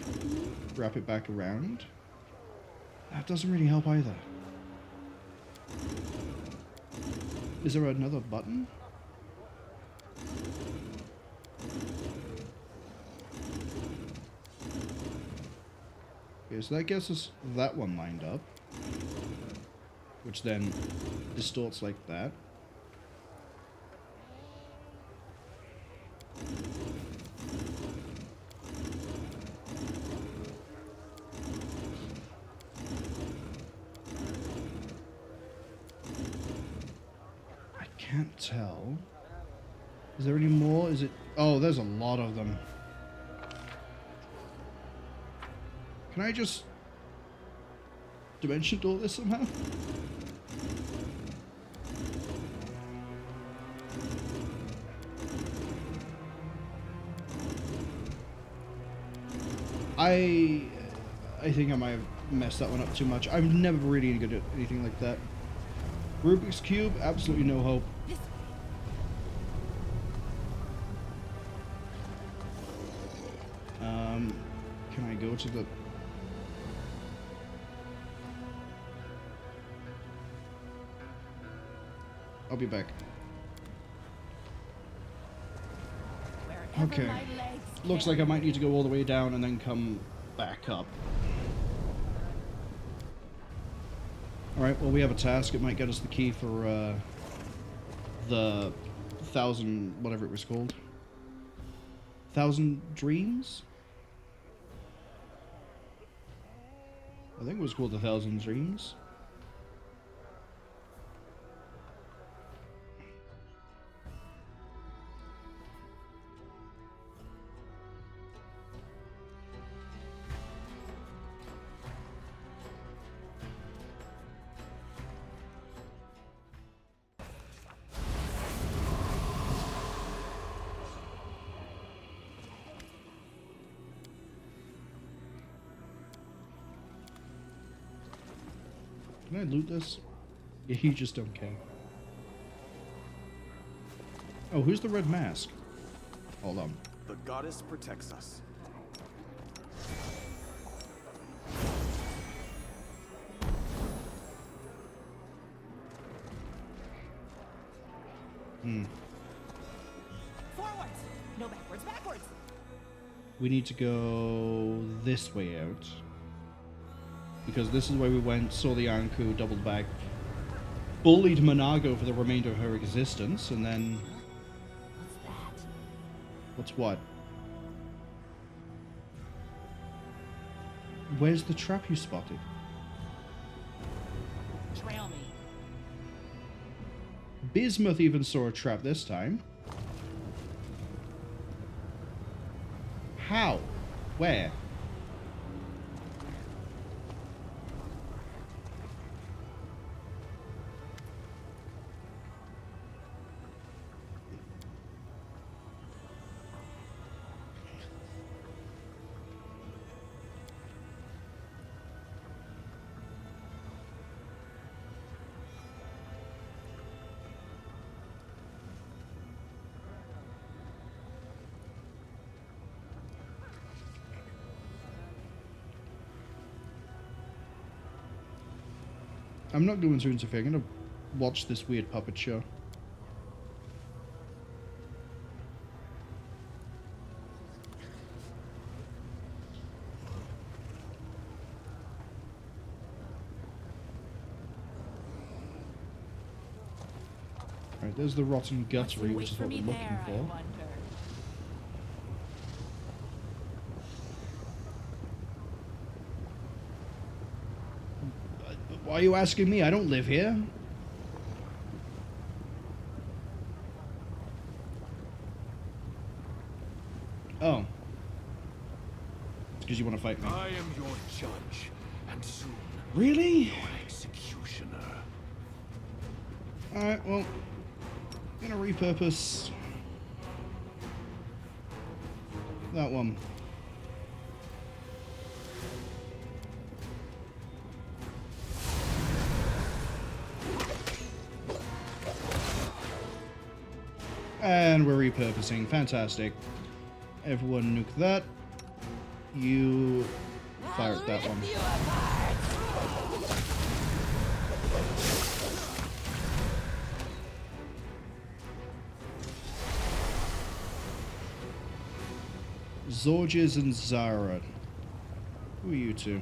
A: wrap it back around. That doesn't really help either. Is there another button? Okay, so that gets us that one lined up, which then distorts like that. I can't tell. Is there any more? Is it? Oh, there's a lot of them. Can I just dimension door this somehow? I think I might have messed that one up too much. I'm never really good at anything like that. Rubik's Cube, absolutely no hope. Can I go to the... I'll be back. Okay. Looks like I might need to go all the way down and then come back up. Alright, well we have a task. It might get us the key for the 1,000, whatever it was called. 1,000 Dreams? I think it was called the 1,000 Dreams. Can I loot this? Yeah, you just don't care. Oh, who's the red mask? Hold on.
K: The goddess protects us.
B: Forwards! No backwards, backwards!
A: We need to go this way out. Because this is where we went, saw the Anku, doubled back, bullied Minagho for the remainder of her existence, and then...
D: What's that?
A: What's what? Where's the trap you spotted?
B: Trail me.
A: Bismuth even saw a trap this time. How? Where? I'm not going to interfere. I'm going to watch this weird puppet show. Alright, there's the rotten guttery, which is what we're looking for. Why are you asking me? I don't live here. Oh. It's because you want to fight me.
F: I am your judge, and soon
A: Really?
F: your executioner.
A: Alright, well, I'm gonna repurpose that one. And we're repurposing. Fantastic. Everyone nuke that. You fire at that one. Xorges and Xarra. Who are you two?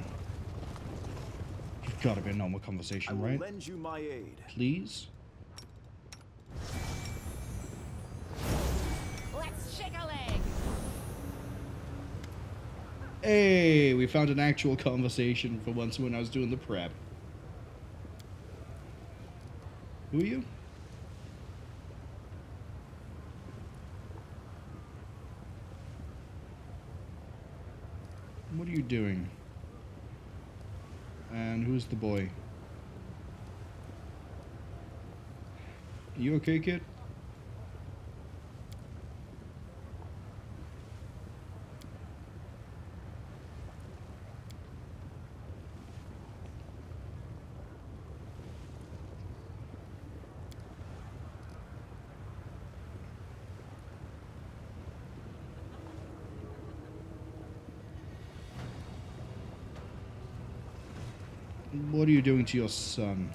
A: You've got to be a normal conversation, right?
K: I will lend you my aid.
A: Please?
B: Let's shake a leg!
A: Hey, we found an actual conversation for once when I was doing the prep. Who are you? What are you doing? And who's the boy? You okay, kid? What are you doing to your son?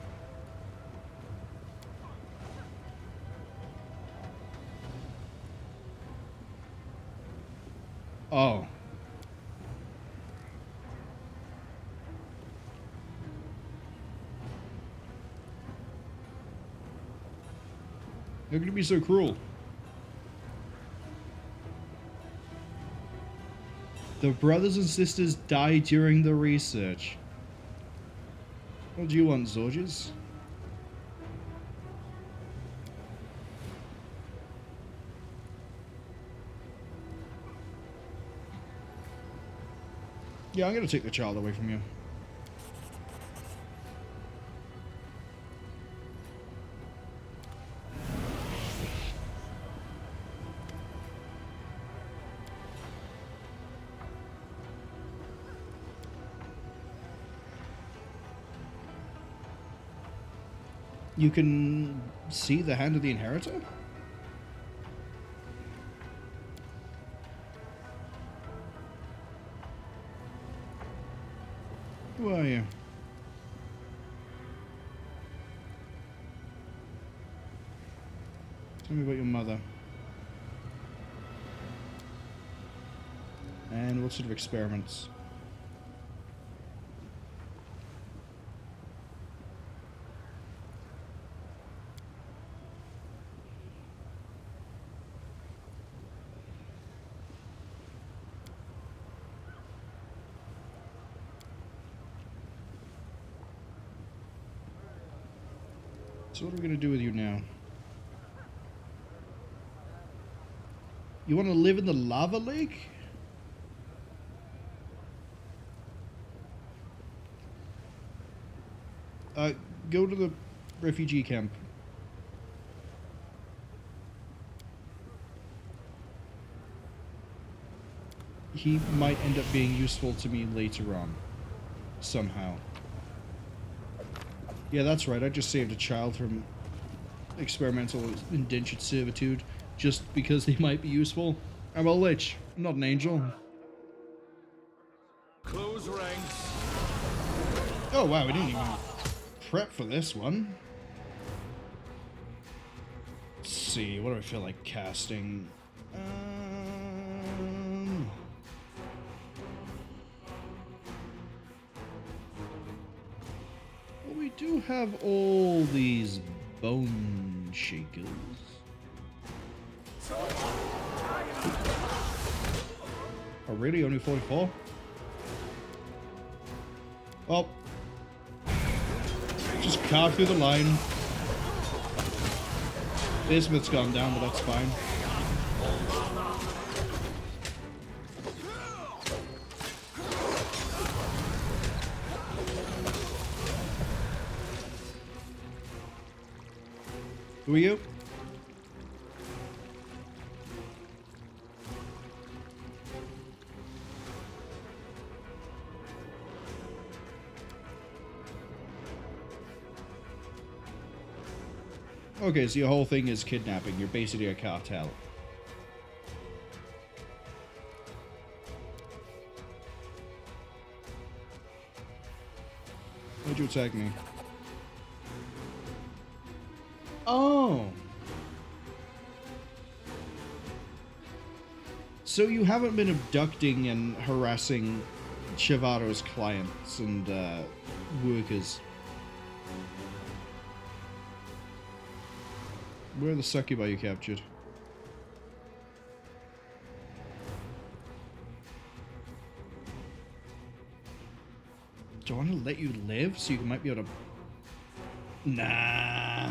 A: Oh. How could you be so cruel? The brothers and sisters died during the research. What do you want, Xorges? Yeah, I'm gonna take the child away from you. You can see the hand of the inheritor? Who are you? Tell me about your mother. And what sort of experiments? So what are we going to do with you now? You want to live in the lava lake? Go to the refugee camp. He might end up being useful to me later on. Somehow. Yeah, that's right. I just saved a child from experimental indentured servitude just because they might be useful. I'm a lich. I'm not an angel.
F: Close ranks.
A: Oh wow, we didn't even prep for this one. Let's see, what do I feel like casting? Well, we do have all these bone shakers. Oh really? Only 44? Well, just carve through the line. This bit's gone down, but that's fine. Who are you? Okay, so your whole thing is kidnapping. You're basically a cartel. Why'd you attack me? Oh! So you haven't been abducting and harassing Chivarro's clients and workers. Where are the succubi you captured? Do I want to let you live so you might be able to... Nah.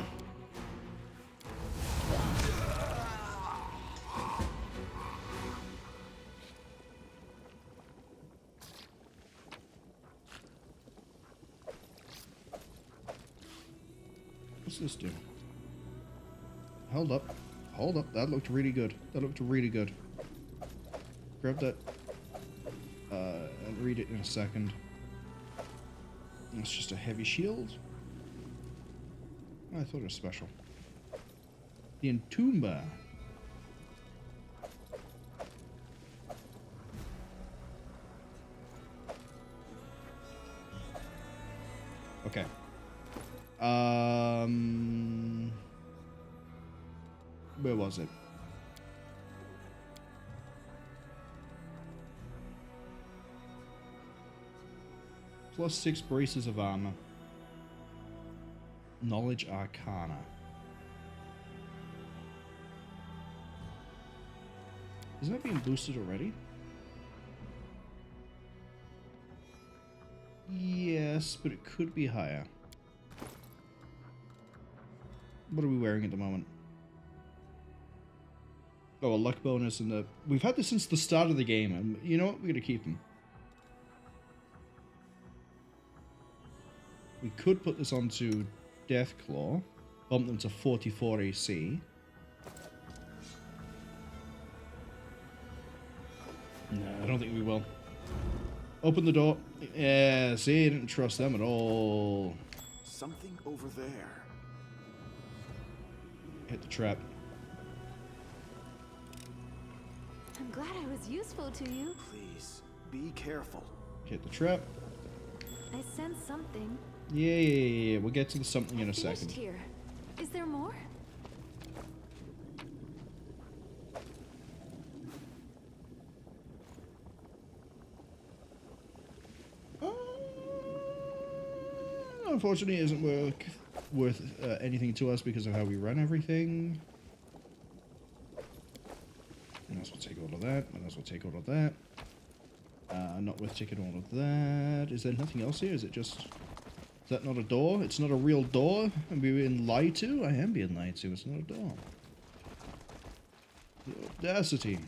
A: What's this do? Hold up. Hold up. That looked really good. That looked really good. Grab that. And read it in a second. It's just a heavy shield. I thought it was special. The Entombah. Okay. Where was it? Plus 6 braces of armor. Knowledge Arcana. Is that being boosted already? Yes, but it could be higher. What are we wearing at the moment? Oh, a luck bonus and the... We've had this since the start of the game, and you know what? We're going to keep them. We could put this onto Deathclaw, bump them to 44 AC. No, I don't think we will. Open the door. Yeah, see, I didn't trust them at all.
K: Something over there.
A: Hit the trap.
M: I'm glad I was useful to you.
K: Please, be careful.
A: Hit the trap.
M: I sense something.
A: Yeah. We'll get to the something in a second.
M: Here. Is there more?
A: unfortunately, it isn't worth anything to us because of how we run everything. Might as well take all of that. Might as well take all of that. Not worth taking all of that. Is there nothing else here? Is it just... Is that not a door? It's not a real door? I'm being lied to? I am being lied to. It's not a door. The audacity.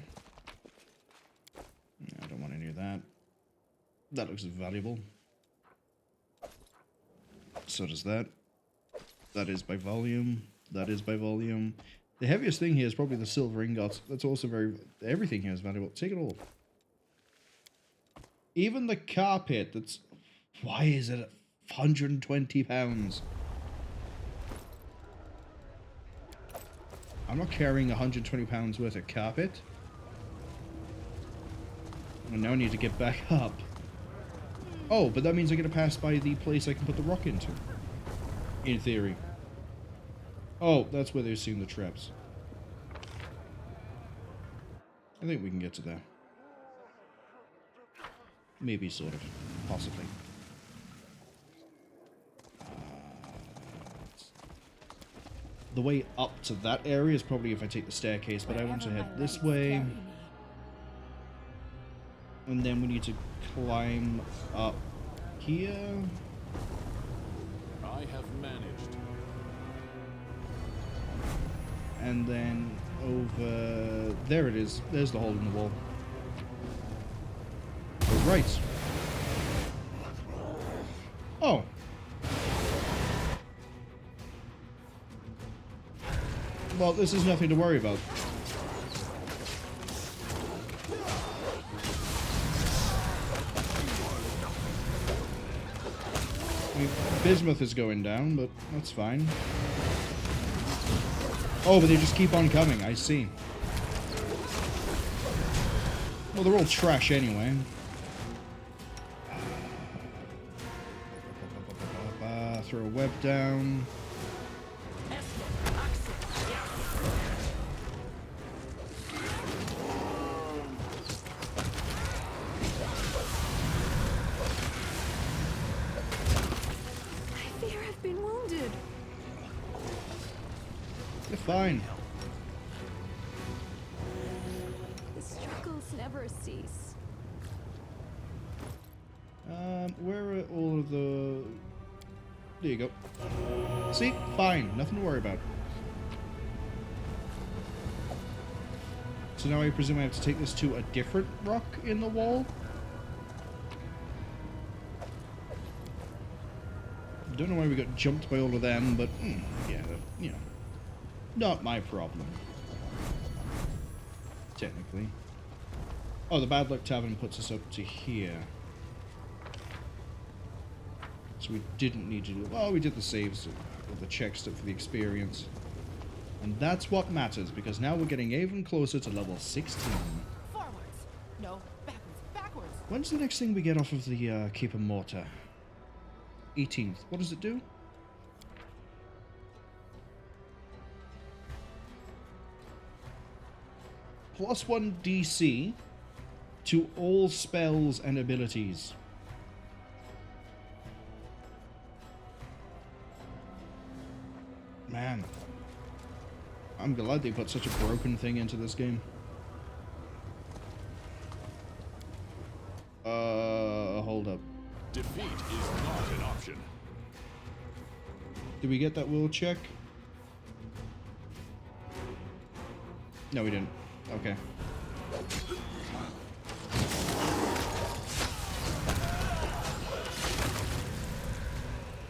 A: I don't want any of that. That looks valuable. So does that. That is by volume. That is by volume. The heaviest thing here is probably the silver ingots. That's also very... Everything here is valuable. Take it all. Even the carpet that's... Why is it 120 pounds? I'm not carrying 120 pounds worth of carpet. I now need to get back up. Oh, but that means I'm going to pass by the place I can put the rock into. In theory. Oh, that's where they're assume the traps. I think we can get to there. Maybe, sort of. Possibly. The way up to that area is probably if I take the staircase, but I want to head this way. And then we need to climb up here.
G: I have managed.
A: And then over... There it is. There's the hole in the wall. Oh, right. Oh. Well, this is nothing to worry about. I mean, bismuth is going down, but that's fine. Oh, but they just keep on coming. I see. Well, they're all trash anyway. Throw a web down. Fine.
M: The struggles never cease.
A: Where are all of the... There you go. See? Fine. Nothing to worry about. So now I presume I have to take this to a different rock in the wall? Don't know why we got jumped by all of them, but yeah, you know. Not my problem. Technically. Oh, the Bad Luck Tavern puts us up to here. So we didn't need to do... Well, we did the saves of the check stuff for the experience. And that's what matters, because now we're getting even closer to level 16.
B: Forwards. No, backwards.
A: When's the next thing we get off of the Keeper Mortar? 18th. What does it do? +1 DC to all spells and abilities. Man. I'm glad they put such a broken thing into this game. Hold up.
G: Defeat is not an option.
A: Did we get that will check? No, we didn't. Okay.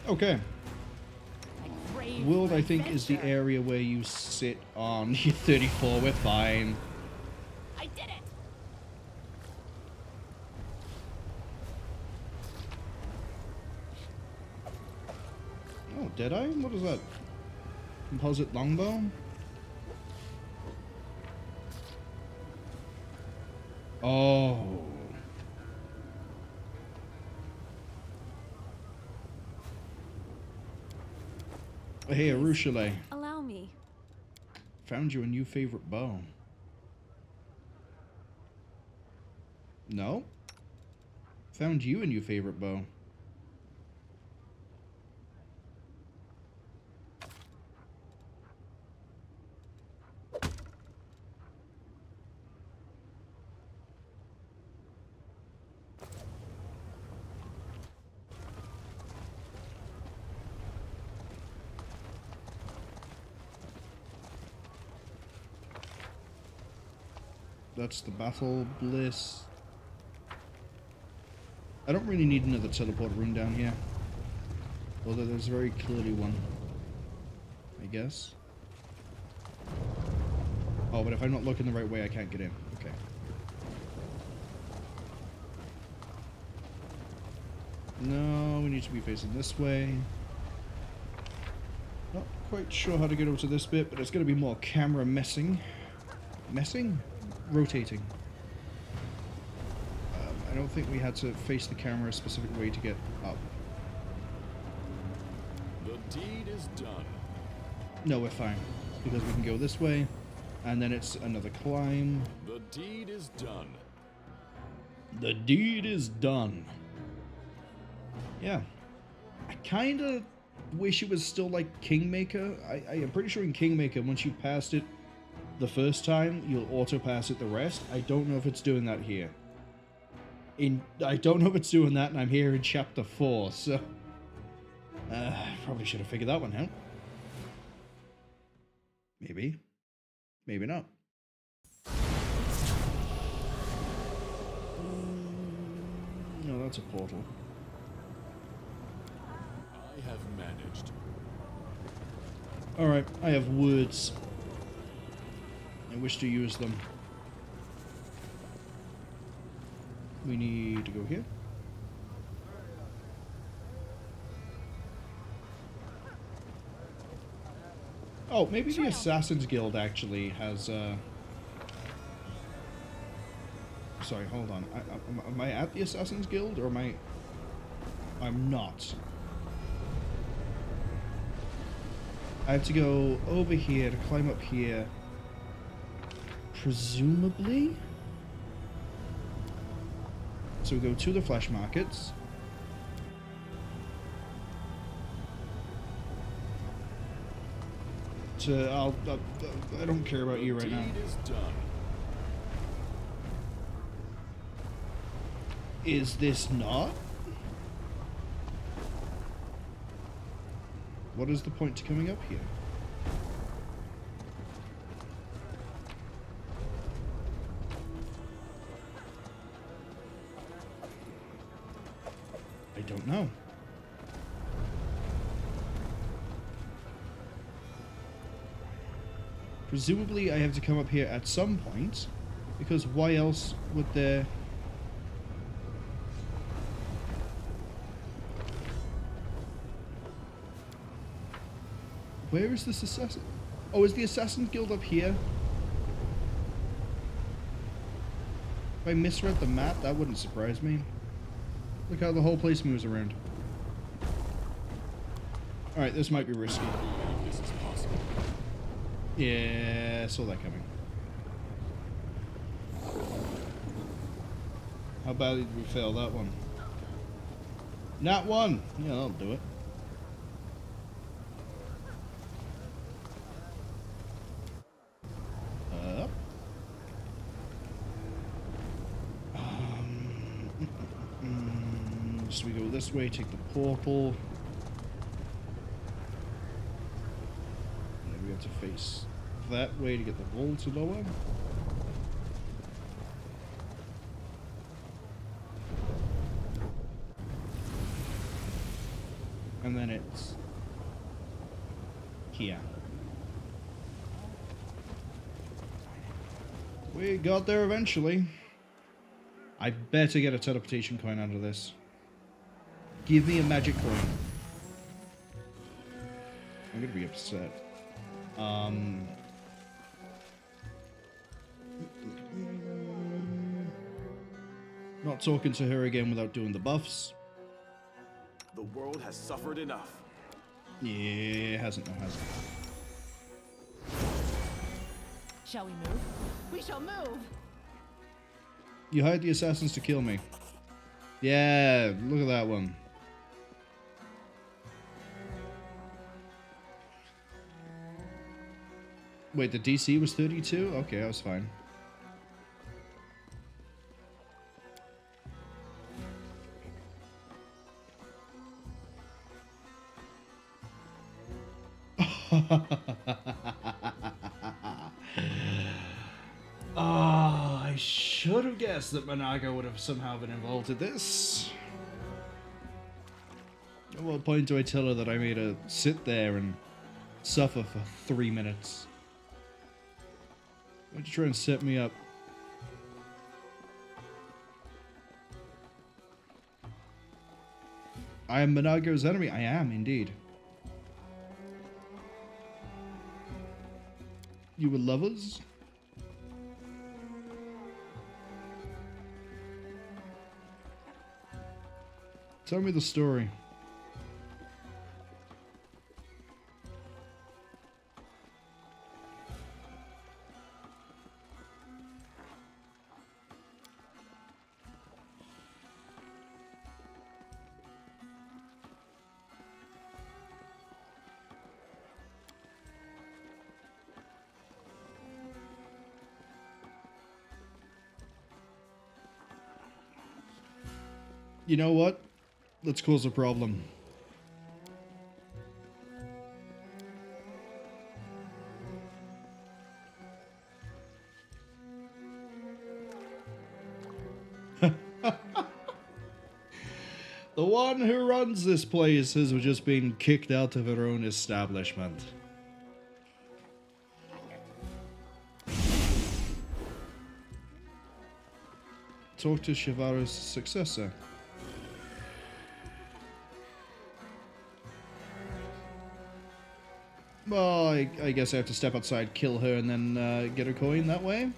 A: Okay. World, I think, is the area where you sit on your 34. We're fine.
B: I did it.
A: Oh, Deadeye? What is that? Composite longbow? Oh. Hey, Arushale.
M: Allow me.
A: Found you a new favorite bow. No? Found you a new favorite bow. That's the battle bliss. I don't really need another teleport room down here. Although there's very clearly one. I guess. Oh, but if I'm not looking the right way, I can't get in. Okay. No, we need to be facing this way. Not quite sure how to get over to this bit, but it's going to be more camera messing. Messing? Rotating. I don't think we had to face the camera a specific way to get up.
G: The deed is done.
A: No, we're fine. Because we can go this way, and then it's another climb.
G: The deed is done.
A: The deed is done. Yeah. I kind of wish it was still like Kingmaker. I am pretty sure in Kingmaker, once you passed it the first time, you'll auto-pass it the rest. I don't know if it's doing that here. I don't know if it's doing that, and I'm here in Chapter 4, so... probably should have figured that one out. Maybe. Maybe not. No, that's a portal.
G: I have managed.
A: Alright, I have words. I wish to use them. We need to go here. Oh, maybe the Assassin's Guild actually has, Sorry, hold on. Am I at the Assassin's Guild, or am I... I'm not. I have to go over here to climb up here. Presumably? So we go to the flesh markets. I don't care about you right now. Is this not? What is the point to coming up here? I don't know. Presumably I have to come up here at some point, because why else would there... Where is this assassin? Oh, is the Assassin's Guild up here? If I misread the map, that wouldn't surprise me. Look how the whole place moves around. Alright, this might be risky.
G: This is possible.
A: Yeah, I saw that coming. How badly did we fail that one? Not one! Yeah, I'll do it. Up. So we go this way, take the portal. And then we have to face that way to get the wall to lower. And then it's here. We got there eventually. I better get a teleportation coin out of this. Give me a magic coin. I'm gonna be upset. Not talking to her again without doing the buffs.
K: The world has suffered enough.
A: Yeah, it hasn't, no, hasn't.
B: Shall we move? We shall move!
A: You hired the assassins to kill me. Yeah, look at that one. Wait, the DC was 32? Okay, I was fine. Ah, I guess that Minagho would have somehow been involved in this. At what point do I tell her that I made her sit there and suffer for 3 minutes? Why'd you try and set me up? I am Minagho's enemy. I am, indeed. You were lovers? Tell me the story. You know what? Let's cause a problem. The one who runs this place has just been kicked out of her own establishment. Talk to Chivarro's successor. Well, I guess I have to step outside, kill her, and then get a coin that way.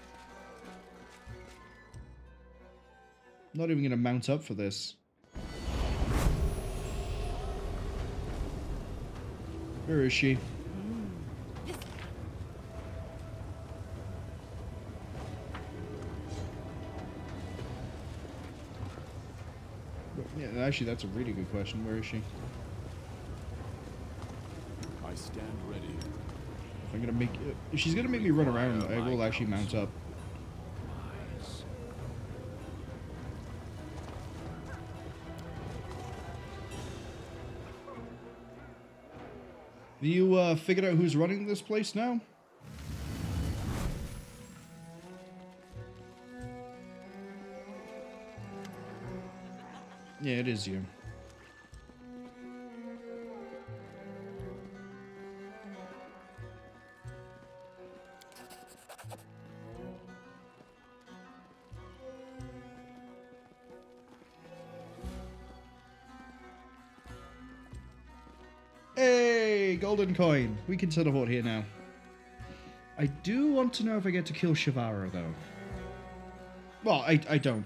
A: Not even going to mount up for this. Where is she? Yeah, actually, that's a really good question. Where is she?
G: I stand ready.
A: If I'm gonna make, if she's gonna make me run around, I will actually mount up. Have you figured out who's running this place now? Yeah, it is you. Hey, golden coin. We can teleport here now. I do want to know if I get to kill Chivarro, though. Well, I don't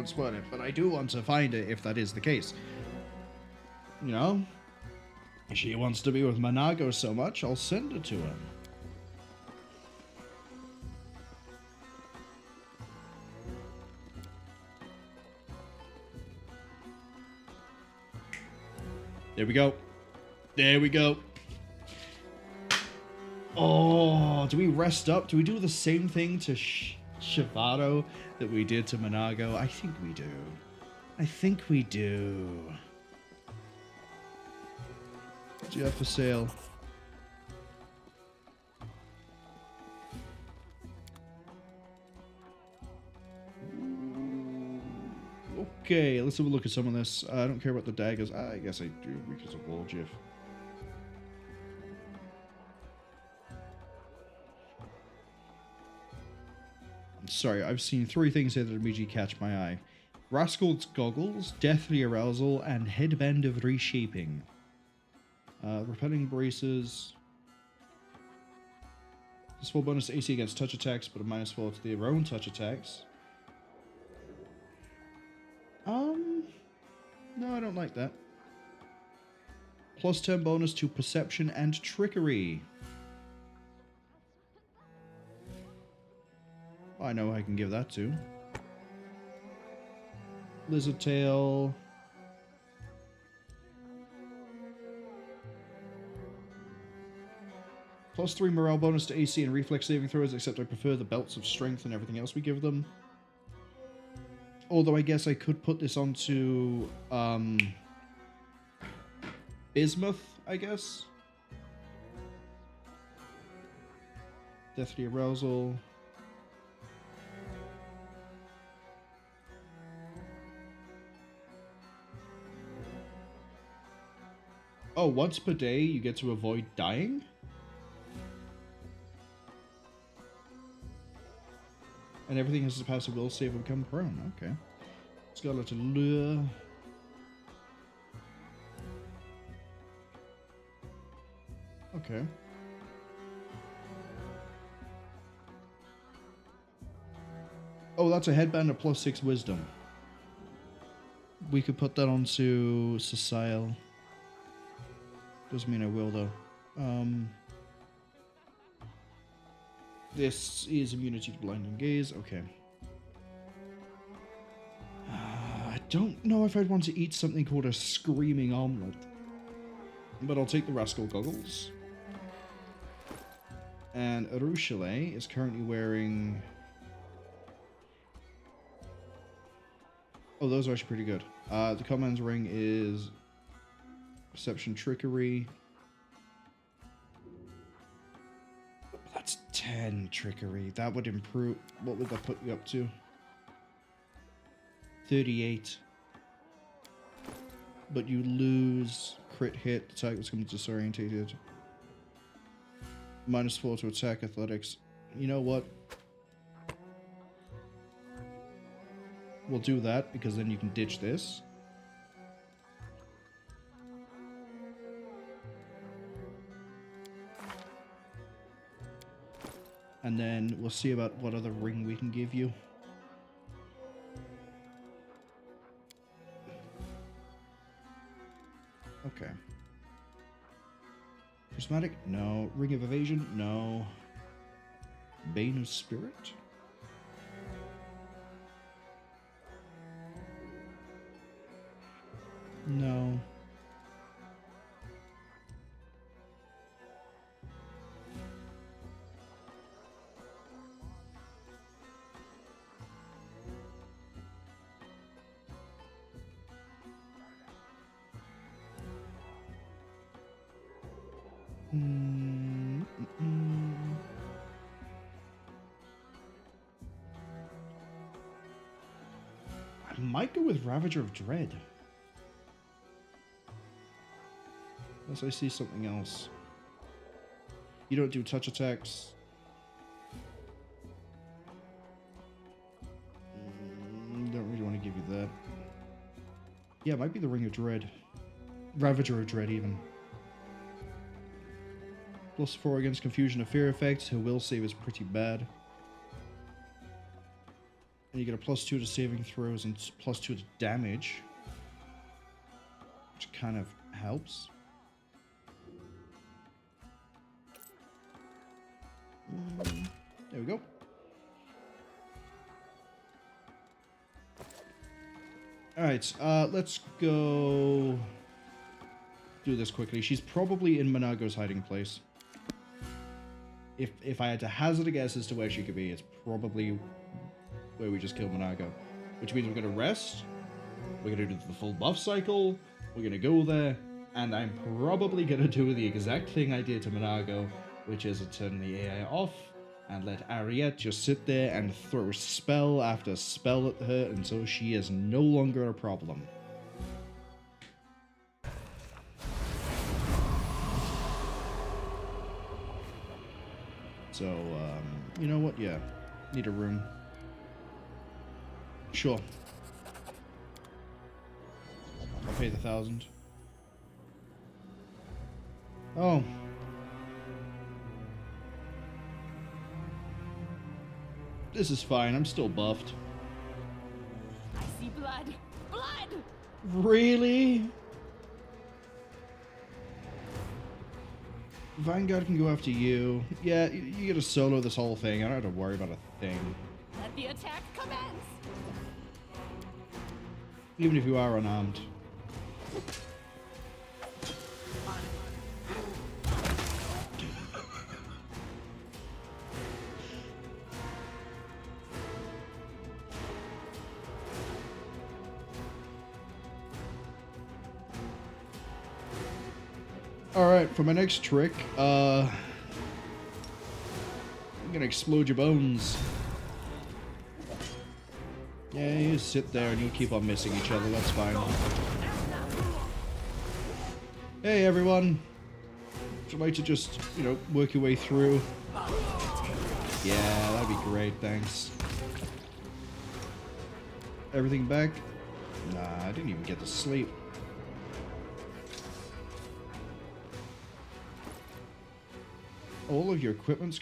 A: spoil it, but I do want to find it if that is the case. You know? If she wants to be with Minagho so much, I'll send her to her. There we go. There we go. Oh, do we rest up? Do we do the same thing to Chivarro that we did to Minagho? I think we do. I think we do. What do you have for sale? Okay, let's have a look at some of this. I don't care about the daggers. I guess I do because of Woljif. Sorry, I've seen 3 things here that immediately catch my eye. Rascal's Goggles, Deathly Arousal, and Headband of Reshaping. Repelling Braces. This full bonus to AC against touch attacks, but a -4 to their own touch attacks. No, I don't like that. +10 bonus to Perception and Trickery. I know who I can give that to. Lizard Tail. +3 morale bonus to AC and reflex saving throws, except I prefer the belts of strength and everything else we give them. Although I guess I could put this onto Bismuth, I guess. Deathly Arousal. Oh, once per day you get to avoid dying? And everything has to pass a will save or become prone. Okay. Scarlet Allure. Okay. Oh, that's a headband of +6 wisdom. We could put that onto Cecile. Doesn't mean I will, though. This is immunity to blinding gaze. Okay. I don't know if I'd want to eat something called a screaming omelet. But I'll take the rascal goggles. And Arushale is currently wearing... Oh, those are actually pretty good. The command's ring is Perception Trickery. That's 10 Trickery. That would improve... What would that put you up to? 38. But you lose crit hit. Attack was going to be disorientated. -4 to attack athletics. You know what? We'll do that because then you can ditch this. And then we'll see about what other ring we can give you. Okay. Prismatic? No. Ring of Evasion? No. Bane of Spirit? No. I might go with Ravager of Dread. Unless I see something else. You don't do touch attacks. Don't really want to give you that. Yeah, it might be the Ring of Dread. Ravager of Dread, even. +4 against Confusion of Fear effects. Her will save is pretty bad. And you get a +2 to saving throws and +2 to damage. Which kind of helps. There we go. Alright, let's go do this quickly. She's probably in Minagho's hiding place. If I had to hazard a guess as to where she could be, it's probably where we just killed Minagho. Which means we're going to rest, we're going to do the full buff cycle, we're going to go there, and I'm probably going to do the exact thing I did to Minagho, which is to turn the AI off and let Ariette just sit there and throw spell after spell at her until she is no longer a problem. So, you know what? Yeah. Need a room. Sure. I'll pay the 1,000. Oh. This is fine. I'm still buffed.
B: I see blood. Blood!
A: Really? Vanguard can go after you. Yeah, you get to solo this whole thing. I don't have to worry about a thing.
B: Let the attack commence!
A: Even if you are unarmed. Alright, for my next trick, I'm gonna explode your bones. Yeah, you sit there and you keep on missing each other, that's fine. Hey everyone! Would you like to just, you know, work your way through? Yeah, that'd be great, thanks. Everything back? Nah, I didn't even get to sleep. All of your equipment's...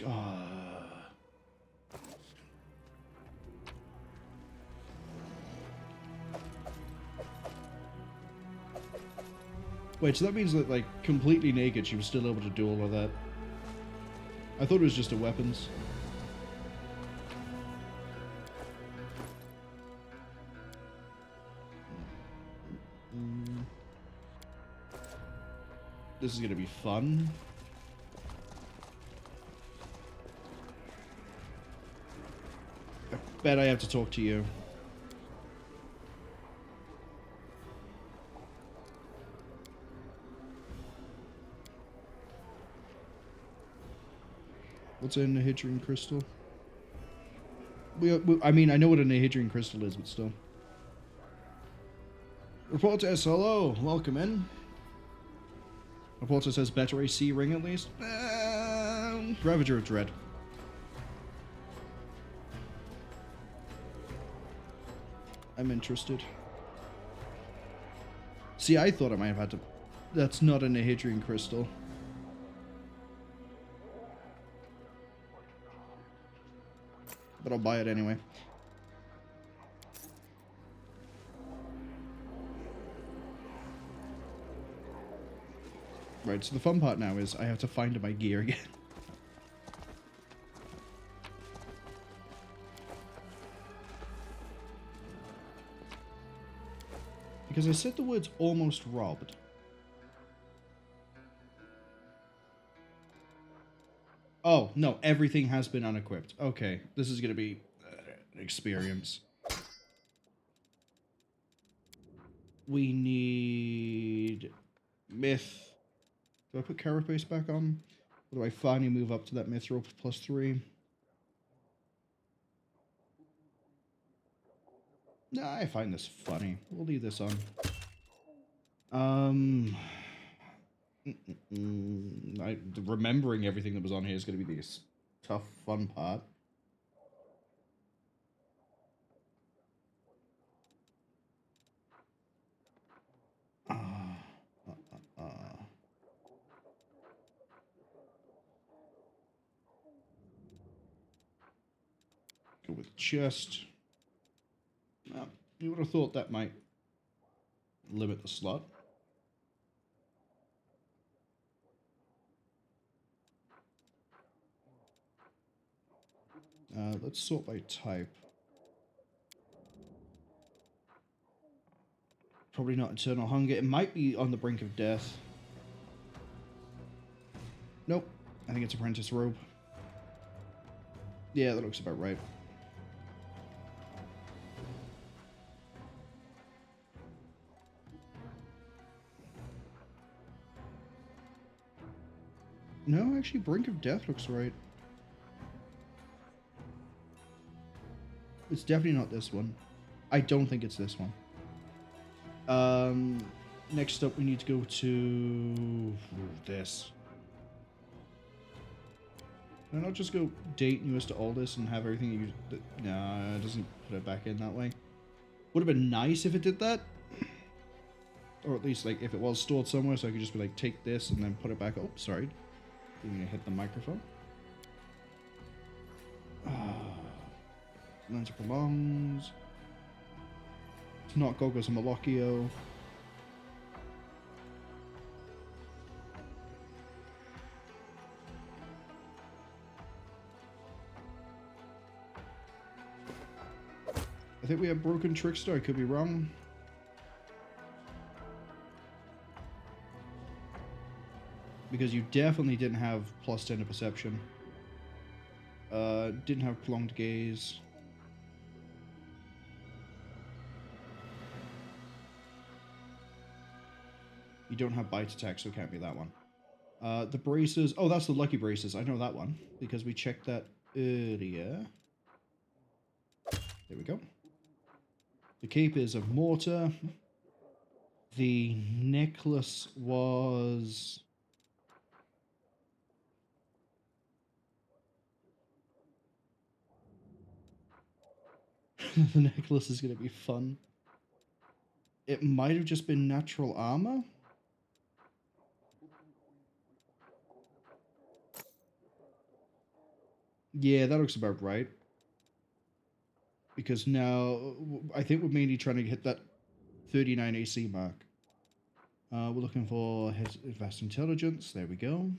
A: Wait, so that means that, like, completely naked, she was still able to do all of that. I thought it was just the weapons. This is gonna be fun. I bet I have to talk to you. What's a Nihidrian crystal? I mean, I know what a Nihidrian crystal is, but still. Reporter says hello, welcome in. Reporter says better AC ring at least. Ravager of Dread. I'm interested. See, I thought I might have had to... That's not a Nihidrian crystal. But I'll buy it anyway. Right, so the fun part now is I have to find my gear again. Because I said the words almost robbed. Oh, no, everything has been unequipped. Okay, this is going to be an experience. We need myth. Do I put carapace back on? Or do I finally move up to that myth rope +3? Nah, I find this funny. We'll leave this on. Remembering everything that was on here is going to be the tough, fun part. Go with chest. Well, you would have thought that might limit the slot. Let's sort by type. Probably not Eternal Hunger. It might be On the Brink of Death. Nope. I think it's Apprentice Robe. Yeah, that looks about right. No, actually, Brink of Death looks right. It's definitely not this one. I don't think it's this one. Next up, we need to go to this. Can I not just go date newest to oldest and have everything you... No, it doesn't put it back in that way. Would have been nice if it did that. Or at least, like, if it was stored somewhere, so I could just be like, take this and then put it back. Oh, sorry. Didn't mean to hit the microphone. Lens prolongs. It's not Goggles and Malocchio. I think we have Broken Trickster, I could be wrong. Because you definitely didn't have +10 to Perception. Didn't have Prolonged Gaze. You don't have Bite Attack, so it can't be that one. The Braces... Oh, that's the Lucky Braces. I know that one, because we checked that earlier. There we go. The Cape is of Mortar. The necklace was... The necklace is going to be fun. It might have just been natural armor. Yeah, that looks about right. Because now, I think we're mainly trying to hit that 39 AC mark. We're looking for his vast intelligence. There we go.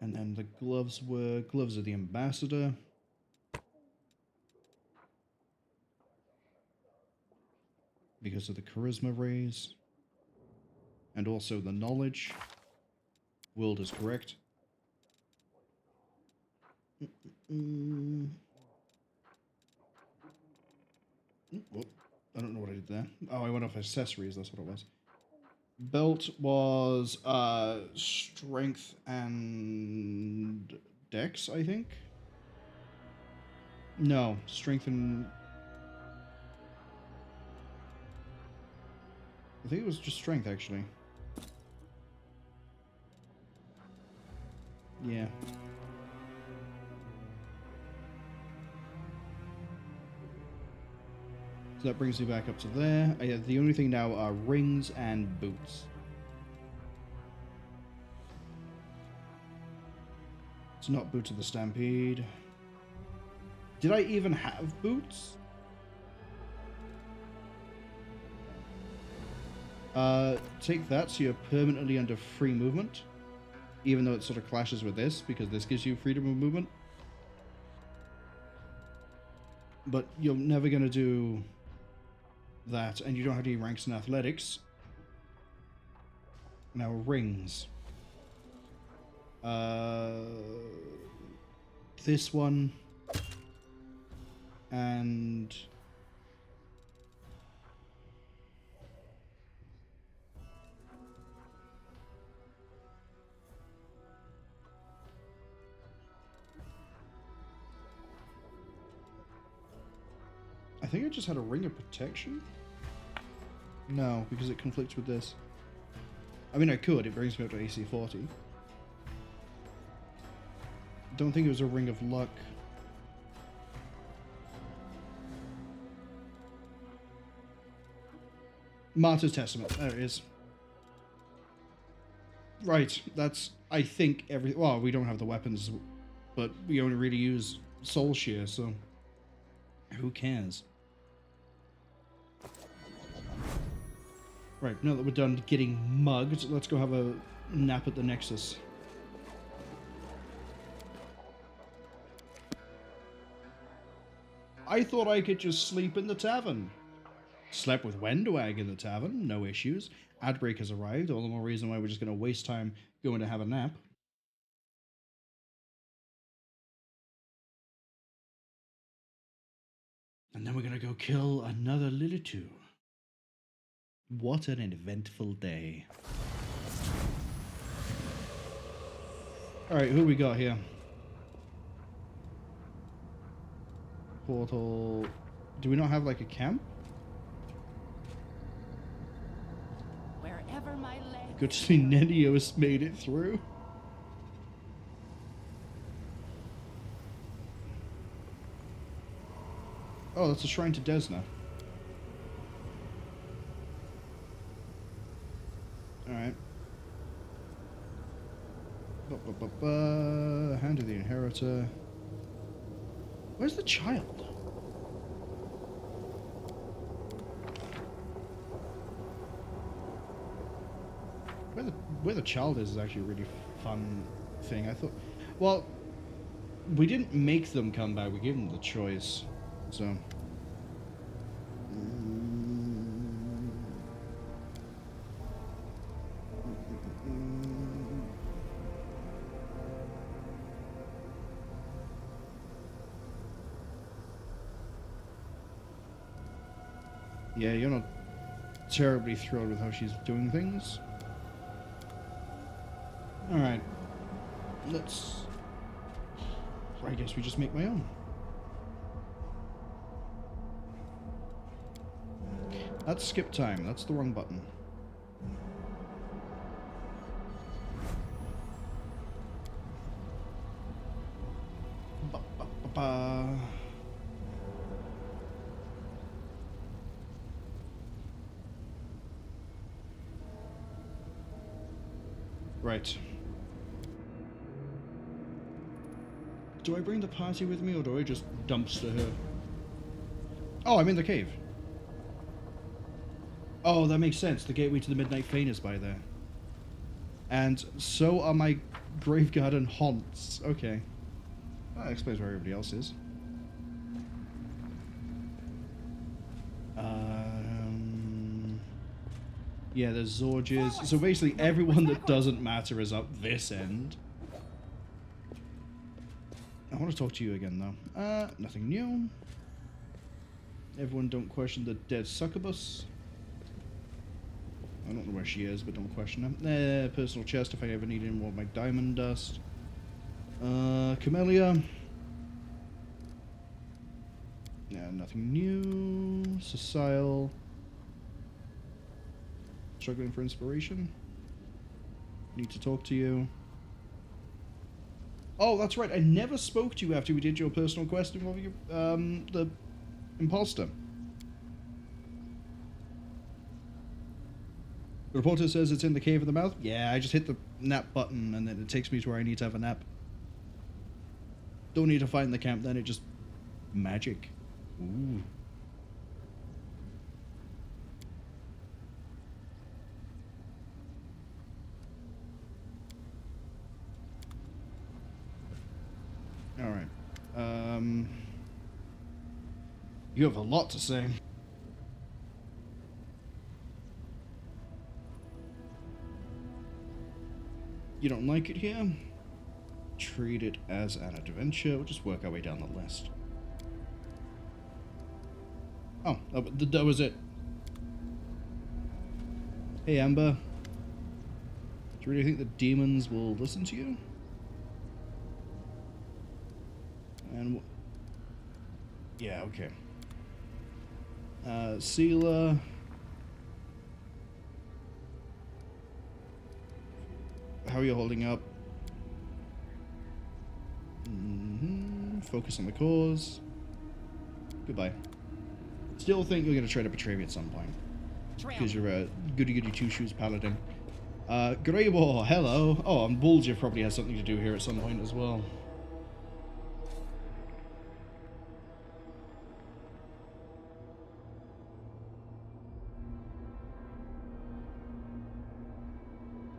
A: And then the gloves were gloves of the ambassador. Because of the charisma raise. And also the knowledge. World is correct. Whoop. I don't know what I did there. Oh, I went off accessories, that's what it was. Belt was strength and dex, I think. No, strength and... I think it was just strength, actually. Yeah. So that brings me back up to there. The only thing now are rings and boots. It's not Boots of the Stampede. Did I even have boots? Take that, so you're permanently under free movement. Even though it sort of clashes with this, because this gives you freedom of movement. But you're never going to do that, and you don't have any ranks in athletics. Now, rings. This one. And... I think I just had a ring of protection? No, because it conflicts with this. I mean, I could. It brings me up to AC 40. Don't think it was a ring of luck. Martyr's Testament. There it is. Right. That's, I think, every... Well, we don't have the weapons, but we only really use Soul Shear, so... Who cares? Right, now that we're done getting mugged, let's go have a nap at the Nexus. I thought I could just sleep in the tavern. Slept with Wenduag in the tavern, no issues. Adbreak has arrived, all the more reason why we're just going to waste time going to have a nap. And then we're going to go kill another Lilitu. What an eventful day. Alright, who we got here? Portal. Do we not have like a camp?
B: Wherever my legs...
A: Good to see Nenios made it through. Oh, that's a shrine to Desna. Alright. Hand of the Inheritor. Where's the child? Where the child is actually a really fun thing. I thought... Well, we didn't make them come back. We gave them the choice. So... Yeah, you're not terribly thrilled with how she's doing things. Alright. Let's... I guess we just make my own. That's skip time. That's the wrong button. Ba-ba-ba-ba. Right. Do I bring the party with me, or do I just dumpster her? Oh, I'm in the cave. Oh, that makes sense. The gateway to the Midnight Fane is by there. And so are my Graveguard and haunts. Okay. Well, that explains where everybody else is. Yeah, there's Xorges. So basically everyone that doesn't matter is up this end. I want to talk to you again, though. Nothing new. Everyone don't question the dead succubus. I don't know where she is, but don't question her. Personal chest if I ever need any more of my diamond dust. Camellia. Yeah, nothing new. Cecile. Struggling for inspiration. Need to talk to you. Oh, that's right. I never spoke to you after we did your personal quest involving your, the imposter. The reporter says it's in the cave of the mouth. Yeah, I just hit the nap button and then it takes me to where I need to have a nap. Don't need to find the camp then, it just... magic. Ooh. Alright. You have a lot to say. You don't like it here? Treat it as an adventure. We'll just work our way down the list. Oh, that was it. Hey, Ember. Do you really think the demons will listen to you? And yeah, okay. Sela. How are you holding up? Focus on the cause. Goodbye. Still think you're going to try to betray me at some point. Because you're a goody-goody two-shoes paladin. Grey War, hello. Oh, and Bulger probably has something to do here at some point as well.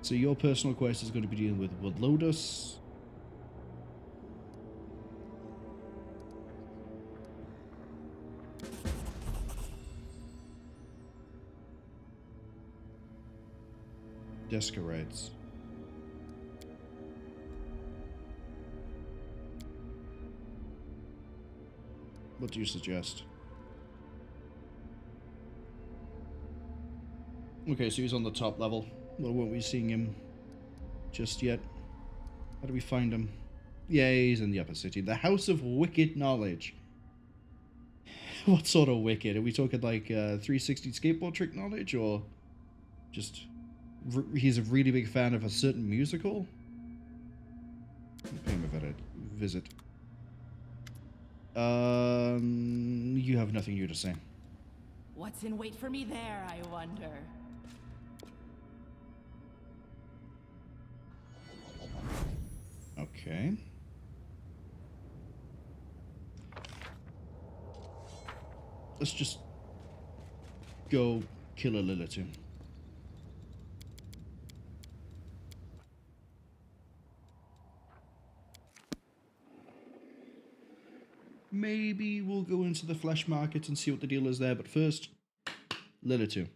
A: So your personal quest is going to be dealing with Woodlotus. Descarites. What do you suggest? Okay, so he's on the top level. Well, won't be seeing him just yet. How do we find him? Yeah, he's in the upper city. The House of Wicked Knowledge. What sort of wicked? Are we talking like 360 skateboard trick knowledge, or just he's a really big fan of a certain musical? Pay him a visit. You have nothing new to say.
B: What's in wait for me there, I wonder?
A: Okay. Let's just go kill a Lilith. Maybe we'll go into the flesh market and see what the deal is there, but first, Lilith.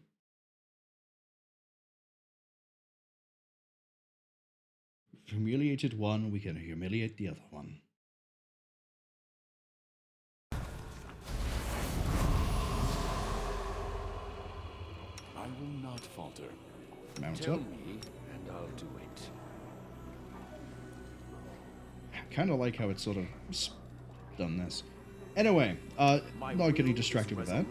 A: Humiliated one, we can humiliate the other one.
G: I will not falter.
A: Mount
J: Tell
A: up.
J: me, and I'll do it.
A: I kind of like how it's sort of done this. Anyway, not getting distracted with that.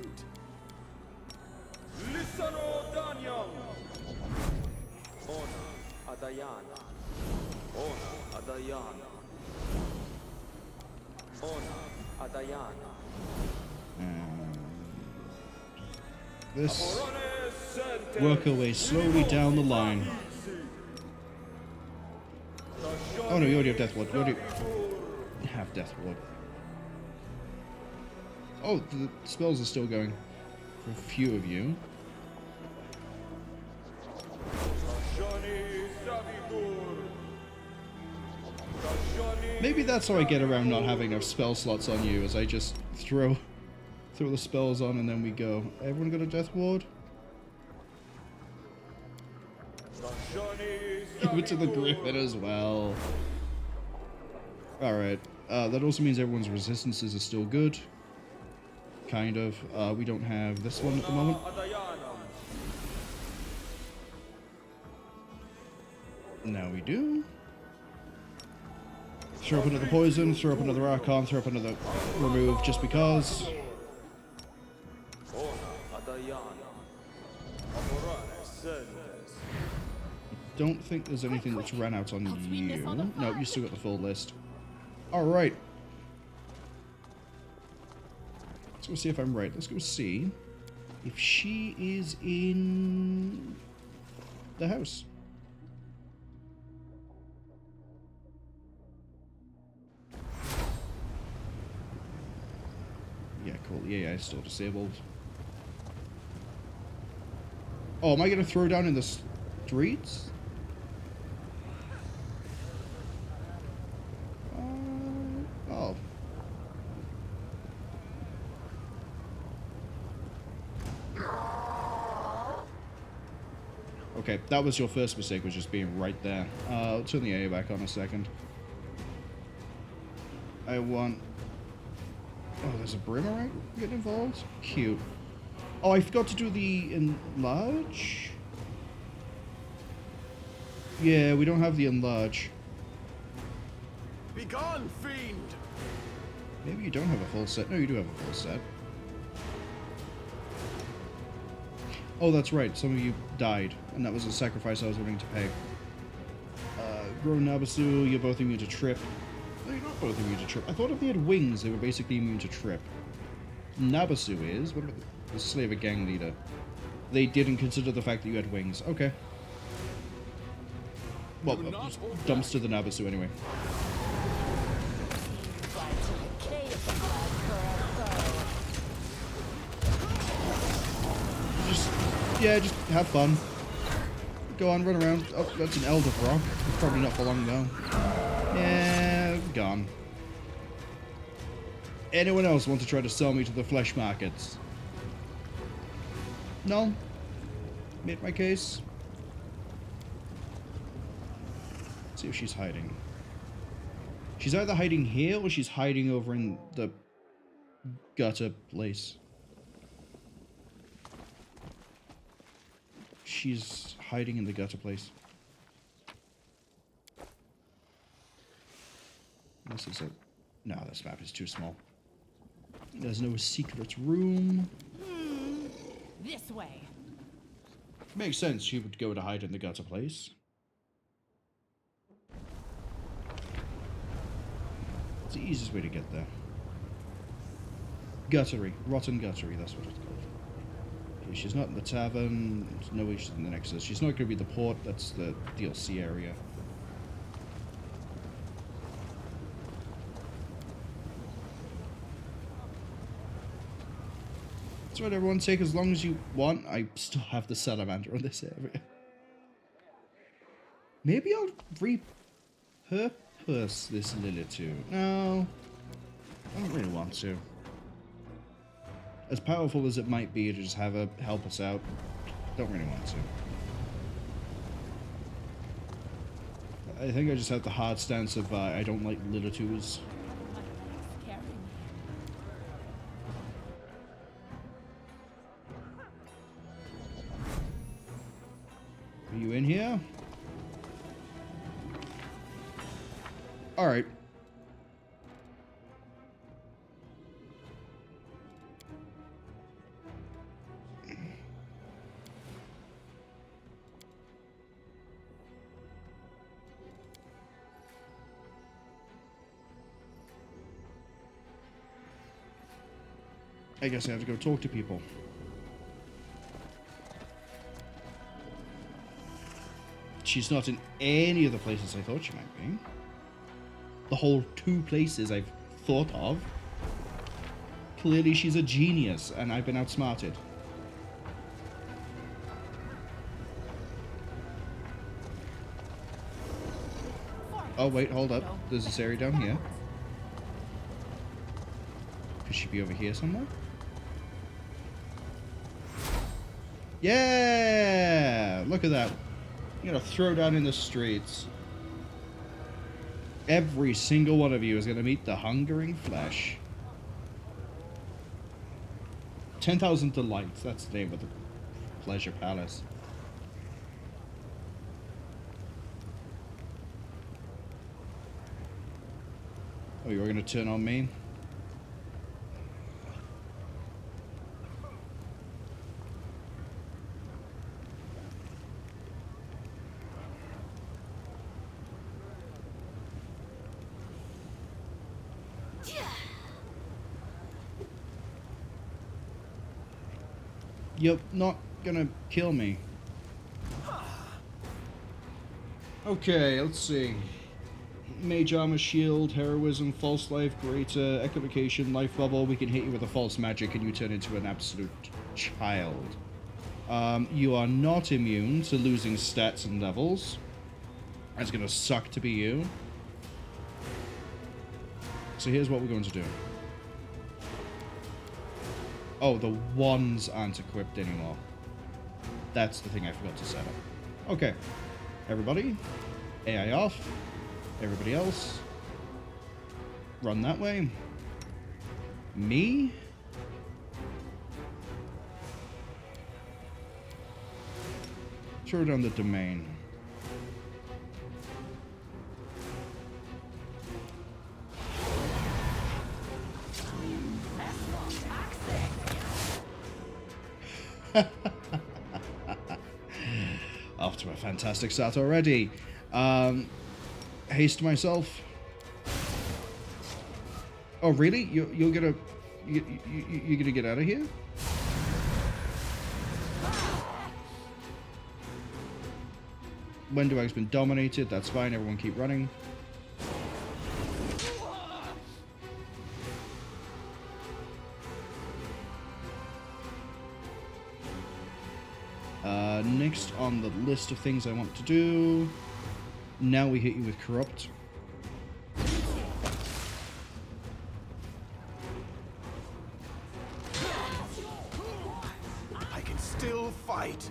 A: This. Work our way slowly down the line. Oh no, you already have Death Ward. You already have Death Ward. Oh, the spells are still going for a few of you. Maybe that's how I get around not having enough spell slots on you, as I just throw the spells on and then we go. Everyone got a Death Ward? Give it to the Griffin as well. Alright. That also means everyone's resistances are still good. Kind of. We don't have this one at the moment. Now we do. Throw up another poison, throw up another Archon, throw up another remove just because. Don't think there's anything that's ran out on you. No, you still got the full list. Alright. Let's go see if I'm right. Let's go see if she is in the house. Yeah, cool. Yeah, it's still disabled. Oh, am I going to throw down in the streets? Oh. Okay, that was your first mistake, was just being right there. I'll turn the A back on a second. I want... Oh, there's a Brimmerite getting involved? Cute. Oh, I forgot to do the enlarge? Yeah, we don't have the enlarge.
O: Be gone, fiend!
A: Maybe you don't have a full set. No, you do have a full set. Oh, that's right. Some of you died, and that was a sacrifice I was willing to pay. Grown Nabasu, you're both immune to trip. No, you're not both immune to trip. I thought if they had wings, they were basically immune to trip. Nabasu is. What about the Slaver gang leader? They didn't consider the fact that you had wings. Okay. Well, just dumpster the Nabasu anyway. Just have fun. Go on, run around. Oh, that's an Elder Rock. Probably not for long though. Yeah, gone. Anyone else want to try to sell me to the flesh markets? No? Made my case. Let's see if she's hiding. She's either hiding here or she's hiding over in the gutter place. She's hiding in the gutter place. This is a... No, this map is too small. There's no secret room.
B: This way.
A: Makes sense. She would go to hide in the gutter place. It's the easiest way to get there. Guttery. Rotten Guttery, that's what it's called. Okay, she's not in the tavern. There's no way she's in the Nexus. She's not going to be the port. That's the DLC area. That's right, everyone. Take as long as you want. I still have the salamander in this area. Maybe I'll repurpose this Lilitu. No. I don't really want to. As powerful as it might be to just have her help us out, don't really want to. I think I just have the hard stance of I don't like Lilitus. Are you in here? Alright. I guess I have to go talk to people. She's not in any of the places I thought she might be. The whole 2 places I've thought of. Clearly she's a genius, and I've been outsmarted. Oh, wait, hold up. There's this area down here. Could she be over here somewhere? Yeah! Look at that. I'm gonna throw down in the streets. Every single one of you is gonna meet the hungering flesh. 10,000 Delights. That's the name of the Pleasure Palace. Oh, you were gonna turn on me? You're not gonna kill me. Okay, let's see. Mage armor, shield, heroism, false life, greater, echolocation, life bubble. We can hit you with a false magic and you turn into an absolute child. You are not immune to losing stats and levels. It's gonna suck to be you. So here's what we're going to do. Oh, the wands aren't equipped anymore. That's the thing I forgot to set up. Okay. Everybody, AI off. Everybody else, run that way. Me? Throw down the domain. Off to a fantastic start already. Haste myself. Oh, really? You're gonna get out of here? Wenduag's been dominated. That's fine. Everyone keep running. Next on the list of things I want to do. Now we hit you with Corrupt.
I: I can still fight.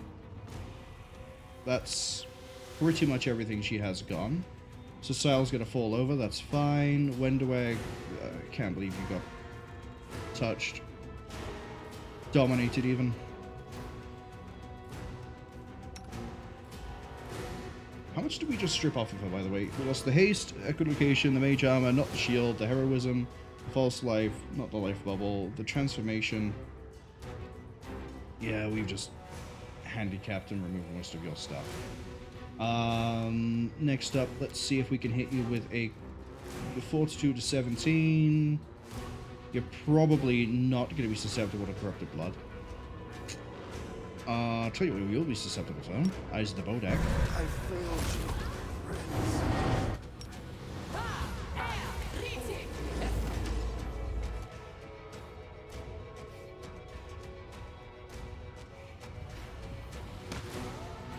A: That's pretty much everything she has gone. So Sile's gonna fall over, that's fine. Wenduag, can't believe you got touched. Dominated even. How much did we just strip off of her, by the way? We lost the haste, echolocation, the mage armor, not the shield, the heroism, the false life, not the life bubble, the transformation. Yeah, we've just handicapped and removed most of your stuff. Next up, let's see if we can hit you with a Fortitude to 17. You're probably not going to be susceptible to corrupted blood. I'll tell you what we will be susceptible to. Eyes of the Bodak.
O: I failed you, friends.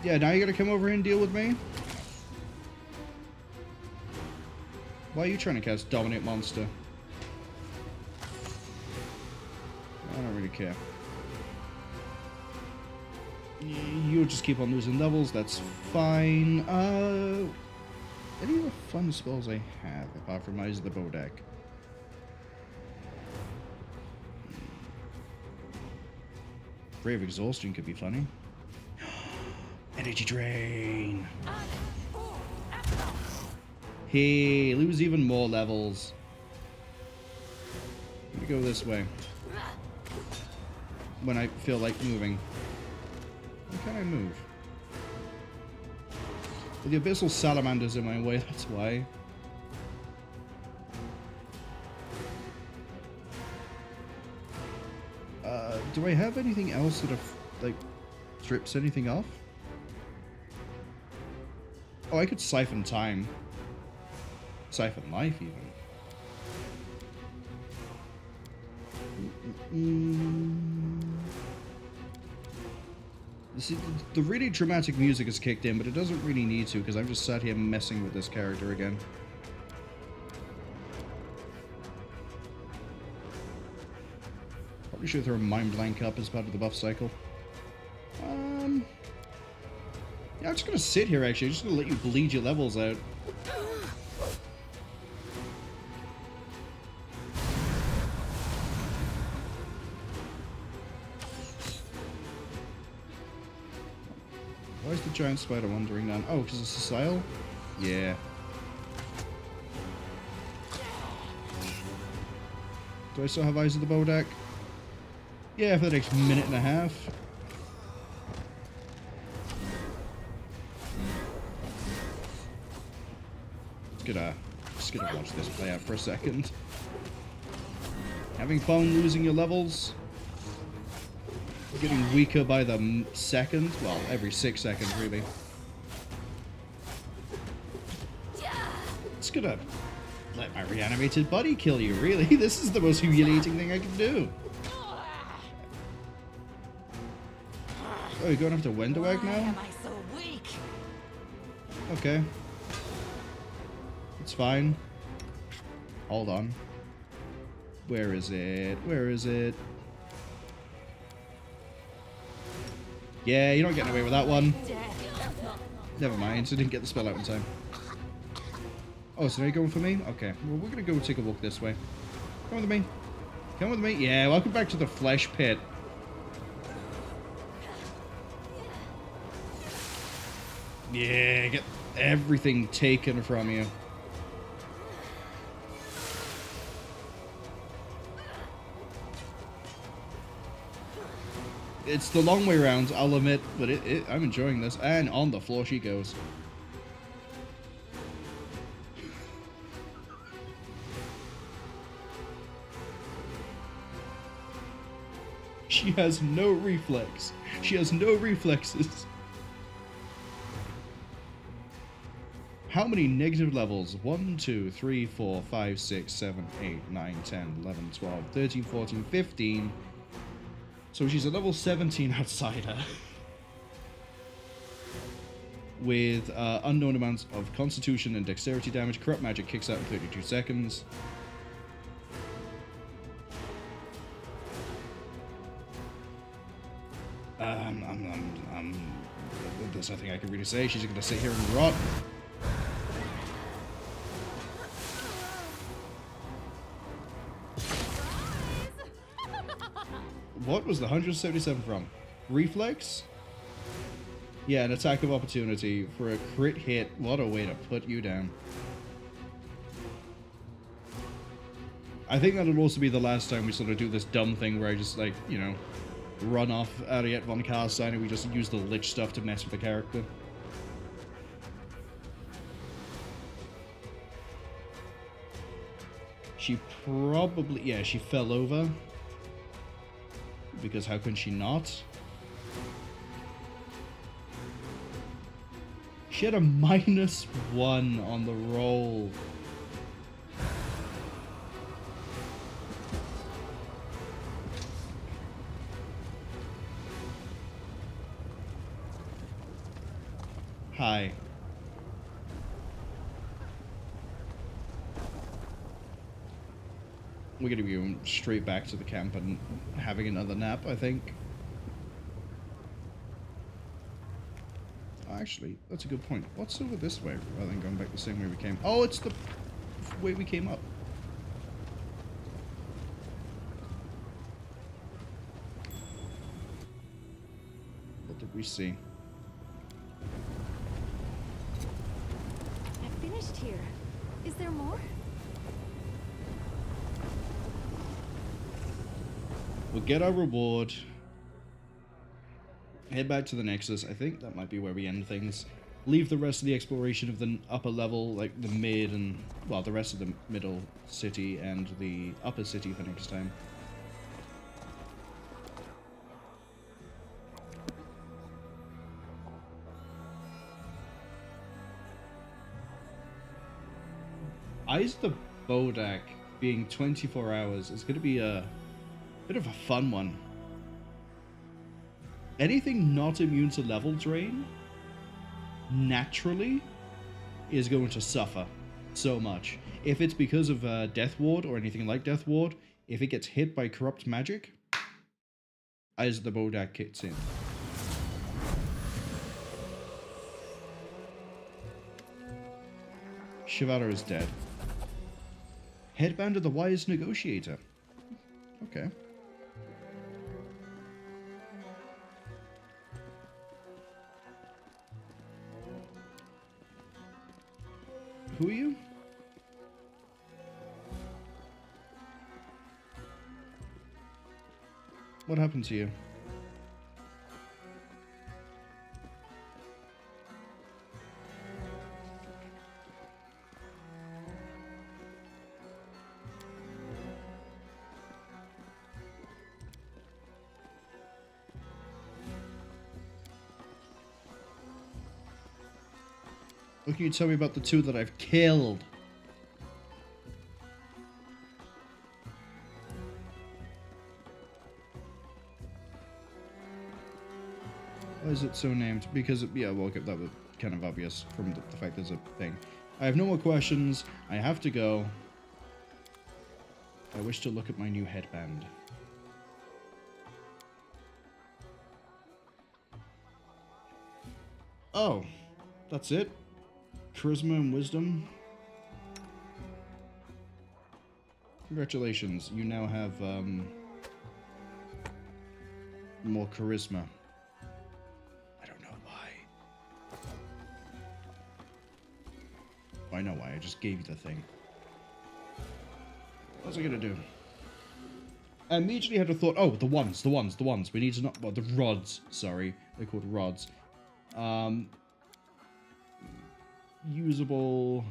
A: Yeah, now you gotta come over here and deal with me? Why are you trying to cast Dominate Monster? I don't really care. You'll just keep on losing levels, that's fine. Any other fun spells I have, apart from Eyes of the Bodak? Brave Exhaustion could be funny. Energy Drain! Hey, lose even more levels. Let me go this way. When I feel like moving. How can I move? Well, the Abyssal Salamander's in my way, that's why. do I have anything else that like strips anything off? Oh, I could siphon time. Siphon life, even. See, the really dramatic music has kicked in, but it doesn't really need to, because I'm just sat here messing with this character again. Probably should throw a Mind Blank up as part of the buff cycle. Yeah, I'm just gonna sit here, actually. I'm just gonna let you bleed your levels out. Why is the giant spider wandering down? Oh, because it's a sail? Yeah. Do I still have eyes of the Bodak? Yeah, for the next minute and a half. Just gonna watch this play out for a second. Having fun losing your levels? Getting weaker by the second? Well, every 6 seconds, really. It's gonna let my reanimated buddy kill you, really. This is the most humiliating thing I can do. Oh, you're going after Wenduag now?
D: Why am I so weak?
A: Okay. It's fine. Hold on. Where is it? Where is it? Yeah, you're not getting away with that one. Never mind, I didn't get the spell out in time. Oh, so now you're going for me? Okay, well, we're gonna go take a walk this way. Come with me. Come with me. Yeah, welcome back to the flesh pit. Yeah, get everything taken from you. It's the long way around, I'll admit, but I'm enjoying this. And on the floor she goes. She has no reflex. She has no reflexes. How many negative levels? 1, 2, 3, 4, 5, 6, 7, 8, 9, 10, 11, 12, 13, 14, 15. So she's a level 17 outsider. With unknown amounts of constitution and dexterity damage. Corrupt magic kicks out in 32 seconds. There's nothing I can really say. She's going to sit here and rot. What was the 177 from? Reflex? Yeah, an attack of opportunity for a crit hit. What a way to put you down. I think that'll also be the last time we sort of do this dumb thing where I just, like, you know, run off Ariette von Karstein and we just use the lich stuff to mess with the character. She probably... yeah, she fell over. Because how can she not? She had a -1 on the roll. Hi. We're gonna be going straight back to the camp and having another nap, I think. Actually, that's a good point. What's over this way rather than going back the same way we came? Oh, it's the way we came up. What did we see?
M: I finished here. Is there more?
A: We'll get our reward. Head back to the Nexus. I think that might be where we end things. Leave the rest of the exploration of the upper level, like the mid and, well, the rest of the middle city and the upper city for next time. Eyes of the Bodak being 24 hours is going to be a bit of a fun one. Anything not immune to level drain naturally is going to suffer so much. If it's because of Death Ward or anything like Death Ward, if it gets hit by corrupt magic, Eyes of the Bodak kicks in. Chivarro is dead. Headband of the Wise Negotiator. Okay. Who are you? What happened to you? What can you tell me about the two that I've killed? Why is it so named? Because, yeah, well, that was kind of obvious from the fact there's a thing. I have no more questions. I have to go. I wish to look at my new headband. Oh, that's it? Charisma and wisdom. Congratulations, you now have more charisma. I don't know why. I know why, I just gave you the thing. What was I gonna do? I immediately had a thought, oh, the ones. We need to not, well, the rods, sorry. They're called rods. Usable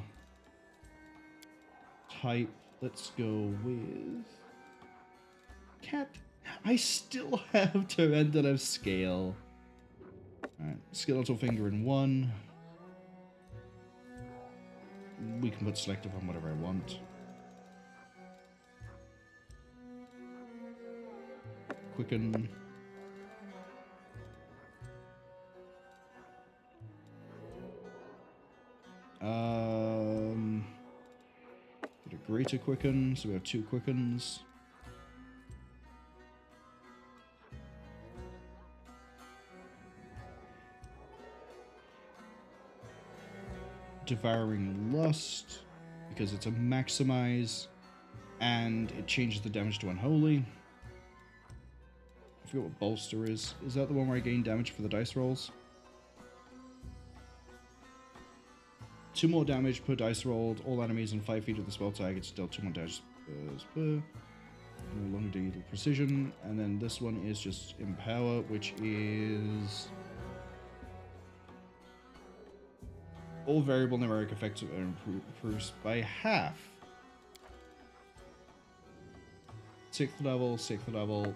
A: type. Let's go with cat. I still have Torrendon of scale. Alright, skeletal finger in 1. We can put selective on whatever I want. Quicken. Get a greater quicken, so we have 2 quickens. Devouring Lust, because it's a maximize, and it changes the damage to Unholy. I forget what Bolster is. Is that the one where I gain damage for the dice rolls? 2 more damage per dice rolled. All enemies in 5 feet of the spell target still 2 more damage per. No longer deal precision. And then this one is just Empower, which is all variable numeric effects are improved by half. 6th level.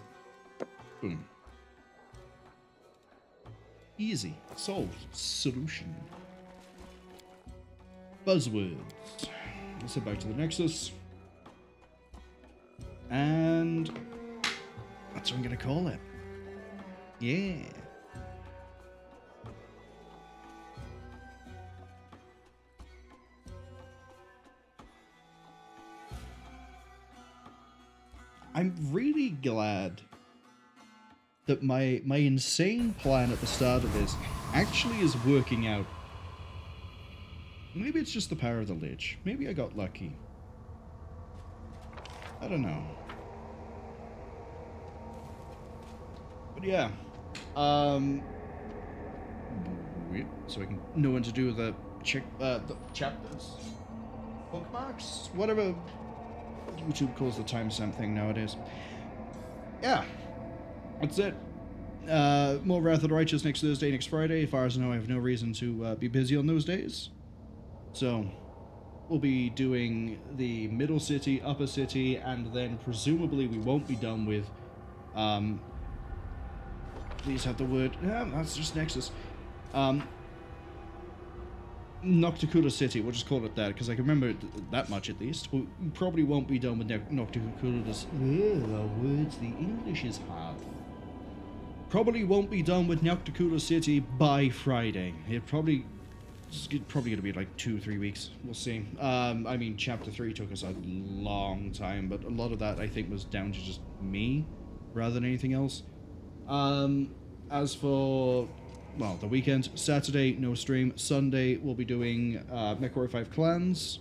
A: Boom. Easy. Solved. Solution. Buzzwords. Let's head back to the Nexus. And that's what I'm going to call it. Yeah. I'm really glad that my insane plan at the start of this actually is working out. Maybe it's just the power of the Lich. Maybe I got lucky. I don't know. But yeah. Wait, so I can know when to do the chapters. Bookmarks? Whatever YouTube calls the timestamp thing nowadays. Yeah. That's it. More Wrath of the Righteous next Thursday, next Friday. As far as I know, I have no reason to be busy on those days. So, we'll be doing the Middle City, Upper City, and then presumably we won't be done with, please have the word, that's just Nexus. Nocticula City, we'll just call it that, because I can remember that much at least. We probably won't be done with Nocticula. The words, the English is hard. Probably won't be done with Nocticula City by Friday. It's probably going to be like 2-3 weeks. We'll see. I mean, Chapter 3 took us a long time, but a lot of that I think was down to just me rather than anything else. As for... well, the weekend, Saturday, no stream. Sunday, we'll be doing MechWarrior 5 Clans,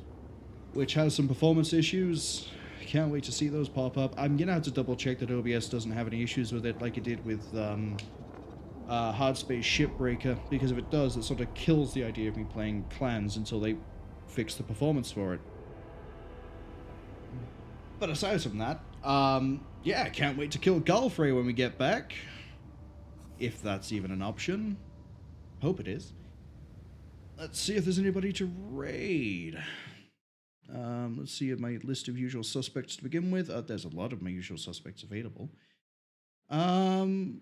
A: which has some performance issues. Can't wait to see those pop up. I'm going to have to double check that OBS doesn't have any issues with it like it did with Hardspace Shipbreaker, because if it does, it sort of kills the idea of me playing Clans until they fix the performance for it. But aside from that, yeah, can't wait to kill Galfrey when we get back. If that's even an option. Hope it is. Let's see if there's anybody to raid. Let's see my list of usual suspects to begin with. There's a lot of my usual suspects available. Well,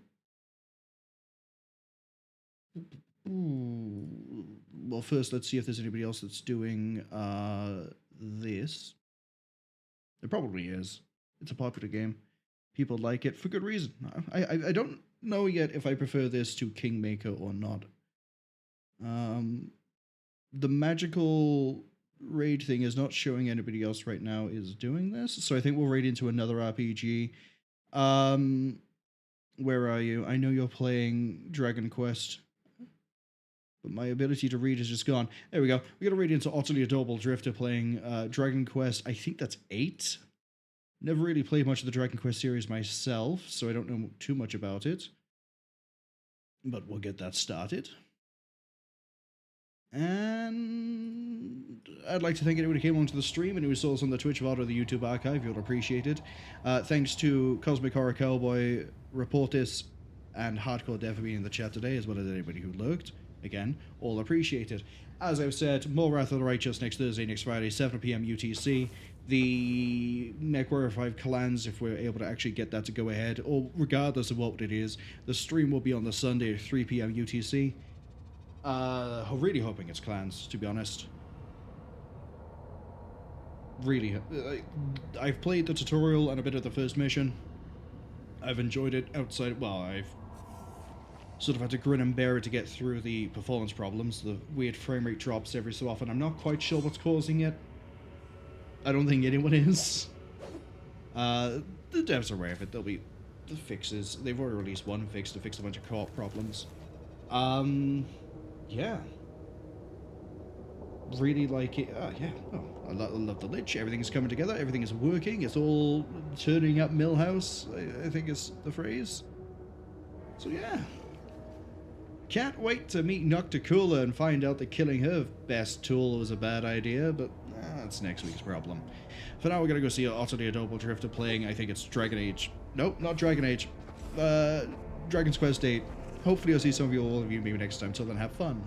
A: first, let's see if there's anybody else that's doing this. There probably is. It's a popular game. People like it for good reason. I don't know yet if I prefer this to Kingmaker or not. The magical raid thing is not showing anybody else right now is doing this, so I think we'll raid into another RPG. Where are you? I know you're playing Dragon Quest, but my ability to read is just gone. There we go. We're gonna raid into Utterly Adorable Drifter playing Dragon Quest. I think that's 8. Never really played much of the Dragon Quest series myself, so I don't know too much about it. But we'll get that started. And I'd like to thank anyone who came onto the stream and who saw us on the Twitch VOD or the YouTube archive. You'll appreciate it. Thanks to Cosmic Horror Cowboy, Reportis, and Hardcore Dev for being in the chat today, as well as anybody who lurked. Again, all appreciated. As I've said, more Wrath of the Righteous next Thursday, next Friday, 7 PM UTC. The MechWarrior 5 Clans, if we're able to actually get that to go ahead, or regardless of what it is, the stream will be on the Sunday at 3 PM UTC. Really hoping it's Clans, to be honest. Really. I've played the tutorial and a bit of the first mission. I've enjoyed it outside... well, I've sort of had to grin and bear it to get through the performance problems, the weird frame rate drops every so often. I'm not quite sure what's causing it. I don't think anyone is. The devs are aware of it. There'll be the fixes. They've already released one fix to fix a bunch of co-op problems. Yeah. Really like it. Yeah. Oh, I love the Lich. Everything is coming together. Everything is working. It's all turning up Millhouse, I think is the phrase. So yeah. Can't wait to meet Nocticula and find out that killing her best tool was a bad idea, but that's next week's problem. For now, we're going to go see Utterly Adorable Drifter playing, I think it's Dragon Age. Nope, not Dragon Age. Dragon's Quest 8. Hopefully I'll see some of you, all of you, maybe next time. Till then, have fun.